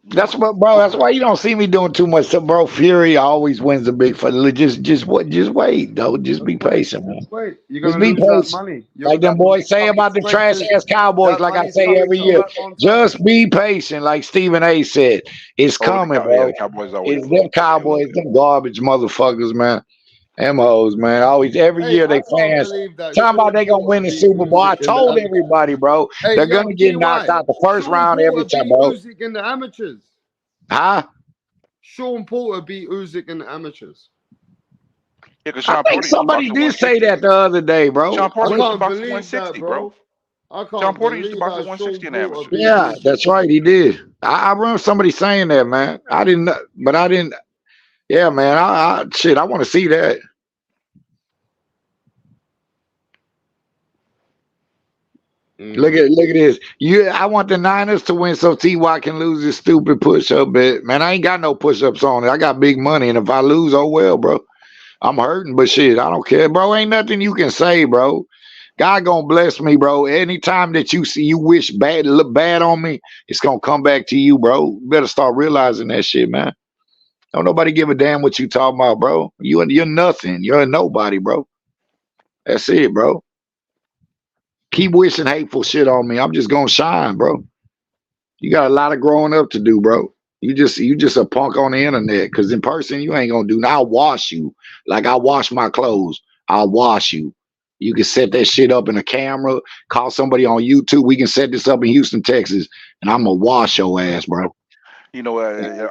Speaker 21: That's what, bro. That's why you don't see me doing too much stuff, bro. Fury always wins the big fight. Just wait, though. Just be patient, man.
Speaker 2: Wait, you're
Speaker 21: Just
Speaker 2: gonna
Speaker 21: be
Speaker 2: lose that
Speaker 21: patient.
Speaker 2: money.
Speaker 21: Like them boys say about the trash ass Cowboys, like I say every year. Just be patient, like Stephen A. said. It's coming, bro.
Speaker 17: The Cowboys always
Speaker 21: It's them Cowboys, them garbage motherfuckers, man. Them hoes, man. Always every year they fans talking about they gonna win the Super Bowl. I told everybody, bro, they're gonna get knocked out the first round every time, bro.
Speaker 2: Usyk in the amateurs.
Speaker 21: Huh?
Speaker 2: Sean Porter beat Usyk in the amateurs.
Speaker 17: Yeah,
Speaker 21: I think somebody did say that the other day, bro.
Speaker 17: Sean Porter used to box
Speaker 2: believe
Speaker 17: 160,
Speaker 2: that,
Speaker 17: bro.
Speaker 2: I can't
Speaker 17: Sean Porter used to
Speaker 2: believe
Speaker 17: box
Speaker 2: how
Speaker 17: 160 in
Speaker 2: Sean
Speaker 17: amateurs.
Speaker 2: Porter beat
Speaker 21: Yeah, that's right. He did. I remember somebody saying that, man. I didn't, but I didn't. Yeah, man. I want to see that. Look at this. I want the Niners to win so T.Y. can lose his stupid push-up bet. Man, I ain't got no push-ups on it. I got big money, and if I lose, oh well, bro. I'm hurting, but shit, I don't care, bro. Ain't nothing you can say, bro. God gonna bless me, bro. Anytime that you see you wish bad, look bad on me, it's gonna come back to you, bro. You better start realizing that shit, man. Don't nobody give a damn what you talking about, bro. You're nothing. You're a nobody, bro. That's it, bro. Keep wishing hateful shit on me. I'm just gonna shine, bro. You got a lot of growing up to do, bro. You just a punk on the internet. Cause in person, you ain't gonna do. Now I'll wash you like I wash my clothes. I'll wash you. You can set that shit up in a camera. Call somebody on YouTube. We can set this up in Houston, Texas, and I'm gonna wash your ass, bro.
Speaker 17: You know,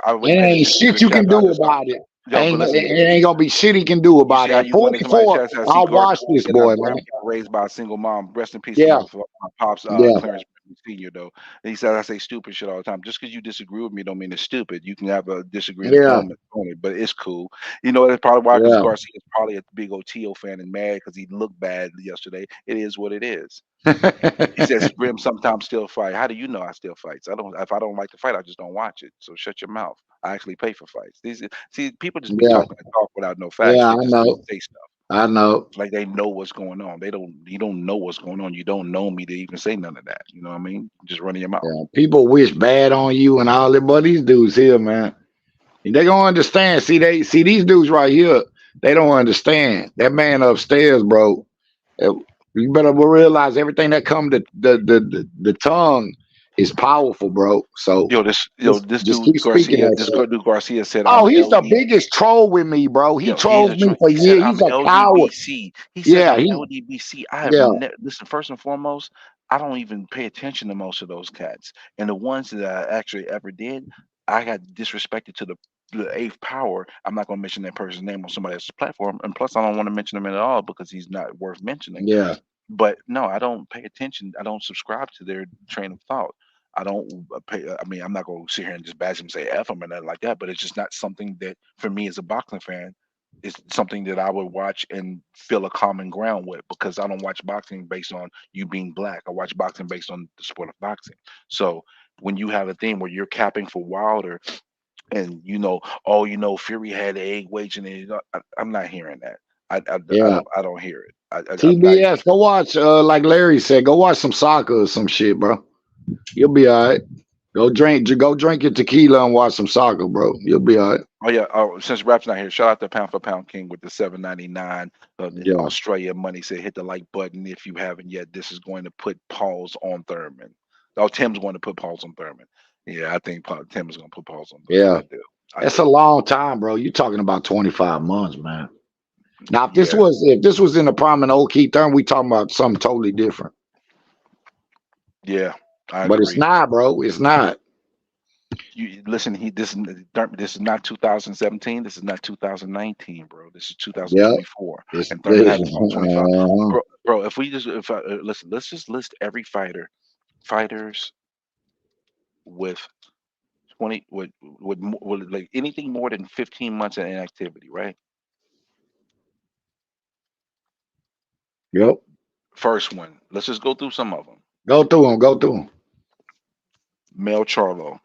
Speaker 17: I was
Speaker 21: It
Speaker 17: in
Speaker 21: ain't
Speaker 17: the
Speaker 21: shit
Speaker 17: group
Speaker 21: you
Speaker 17: chat,
Speaker 21: can
Speaker 17: but I
Speaker 21: do
Speaker 17: just stopped.
Speaker 21: about it.
Speaker 17: Yo, but listen,
Speaker 21: It ain't gonna be shit he can do
Speaker 17: you
Speaker 21: about
Speaker 17: see how
Speaker 21: it.
Speaker 17: you went into my
Speaker 21: 44,
Speaker 17: chat? I see
Speaker 21: I'll wash
Speaker 17: Garcia
Speaker 21: this
Speaker 17: said I
Speaker 21: boy,
Speaker 17: was
Speaker 21: man.
Speaker 17: raised by a single mom. Rest in peace to
Speaker 21: Yeah,
Speaker 17: my pops,
Speaker 21: yeah,
Speaker 17: Clarence Senior. Though and he said I say stupid shit all the time. Just because you disagree with me, don't mean it's stupid. You can have a disagreement
Speaker 21: yeah,
Speaker 17: on it, but it's cool. You know that's probably why, because
Speaker 21: yeah.
Speaker 17: Garcia is probably a big old T.O. fan and mad because he looked bad yesterday. It is what it is. He says Grim sometimes still fight. How do you know I still fights? I don't. If I don't like the fight, I just don't watch it. So shut your mouth. I actually pay for fights. See, people just be
Speaker 21: Yeah,
Speaker 17: talking and talk without no facts.
Speaker 21: yeah,
Speaker 17: They
Speaker 21: I
Speaker 17: just
Speaker 21: know.
Speaker 17: say stuff
Speaker 21: I know.
Speaker 17: like they know what's going on. They don't. You don't know what's going on. You don't know me to even say none of that. You know what I mean? Just running your mouth.
Speaker 21: Yeah. People wish bad on you and all that, but these dudes here, man, they gonna understand. See these dudes right here, they don't understand. That man upstairs, bro. You better realize everything that come to the tongue is powerful, bro. So
Speaker 17: This
Speaker 21: just keep
Speaker 17: dude
Speaker 21: speaking
Speaker 17: Garcia,
Speaker 21: that shit.
Speaker 17: dude Garcia said
Speaker 21: Oh,
Speaker 17: I'm
Speaker 21: he's the
Speaker 17: LD.
Speaker 21: biggest troll with me, bro. He
Speaker 17: He's
Speaker 21: trolls
Speaker 17: a
Speaker 21: me for
Speaker 17: he said
Speaker 21: years.
Speaker 17: I'm
Speaker 21: He's a coward.
Speaker 17: LDBC. He says
Speaker 21: Yeah,
Speaker 17: I'm
Speaker 21: he
Speaker 17: LDBC. I have
Speaker 21: yeah.
Speaker 17: listen. First and foremost, I don't even pay attention to most of those cats, and the ones that I actually ever did, I got disrespected to the eighth power. I'm not going to mention that person's name on somebody else's platform, and plus, I don't want to mention him at all because he's not worth mentioning.
Speaker 21: Yeah.
Speaker 17: But no, I don't pay attention. I don't subscribe to their train of thought. I don't pay. I mean, I'm not going to sit here and just bash them and say F them or nothing like that. But it's just not something that, for me as a boxing fan, is something that I would watch and feel a common ground with, because I don't watch boxing based on you being black. I watch boxing based on the sport of boxing. So when you have a thing where you're capping for Wilder, and Fury had egg waging, and I'm not hearing that.
Speaker 21: Yeah.
Speaker 17: I don't hear it. I'm not.
Speaker 21: TBS, go watch like Larry said, go watch some soccer or some shit, bro. You'll be all right. Go drink your tequila and watch some soccer, bro. You'll be all right.
Speaker 17: Oh yeah. Oh, since Rap's not here, shout out to Pound for Pound King with the $7.99
Speaker 21: Yeah.
Speaker 17: Australia money. Say hit the like button if you haven't yet. This is going to put pause on Thurman. Oh, Tim's going to put pause on Thurman. Yeah, I think Tim is going to put pause on Thurman.
Speaker 21: Yeah.
Speaker 17: I do.
Speaker 21: That's a long time, bro. You're talking about 25 months, man. Now, if this
Speaker 17: Yeah.
Speaker 21: was in the prime and old Keith Thurman, we talking about something totally different.
Speaker 17: Yeah, I
Speaker 21: But
Speaker 17: agree.
Speaker 21: it's not, bro. It's not.
Speaker 17: You listen. This is not 2017. This is not 2019, bro. This is
Speaker 21: Yep.
Speaker 17: 2024.
Speaker 21: It's
Speaker 17: And Thurman hasn't fought 25.
Speaker 21: uh,
Speaker 17: Bro, listen, let's just list every fighters with 20 with like anything more than 15 months of inactivity, right?
Speaker 21: Yep.
Speaker 17: First one. Let's just go through some of them.
Speaker 21: Go through them.
Speaker 17: Mel Charlo,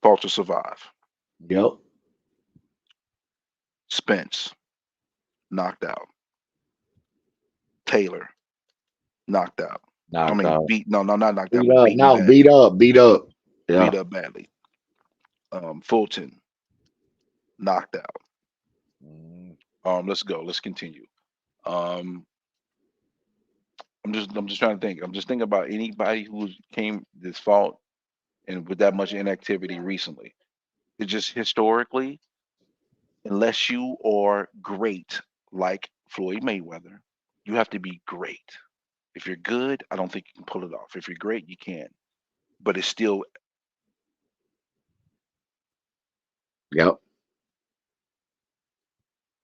Speaker 17: fought to survive.
Speaker 21: Yep.
Speaker 17: Spence, knocked out. Taylor, knocked out.
Speaker 21: Knocked out.
Speaker 17: not knocked out,
Speaker 21: Beat
Speaker 17: but
Speaker 21: up.
Speaker 17: beaten
Speaker 21: No,
Speaker 17: bad.
Speaker 21: beat up. Yeah.
Speaker 17: Beat up badly. Fulton, knocked out. Let's go. Let's continue. I'm just trying to think. I'm just thinking about anybody who came this fought and with that much inactivity recently. It's just historically, unless you are great like Floyd Mayweather, you have to be great. If you're good, I don't think you can pull it off. If you're great, you can. But it's still
Speaker 21: Yep.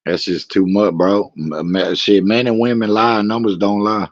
Speaker 21: That's just too much, bro. Shit, men and women lie. Numbers don't lie.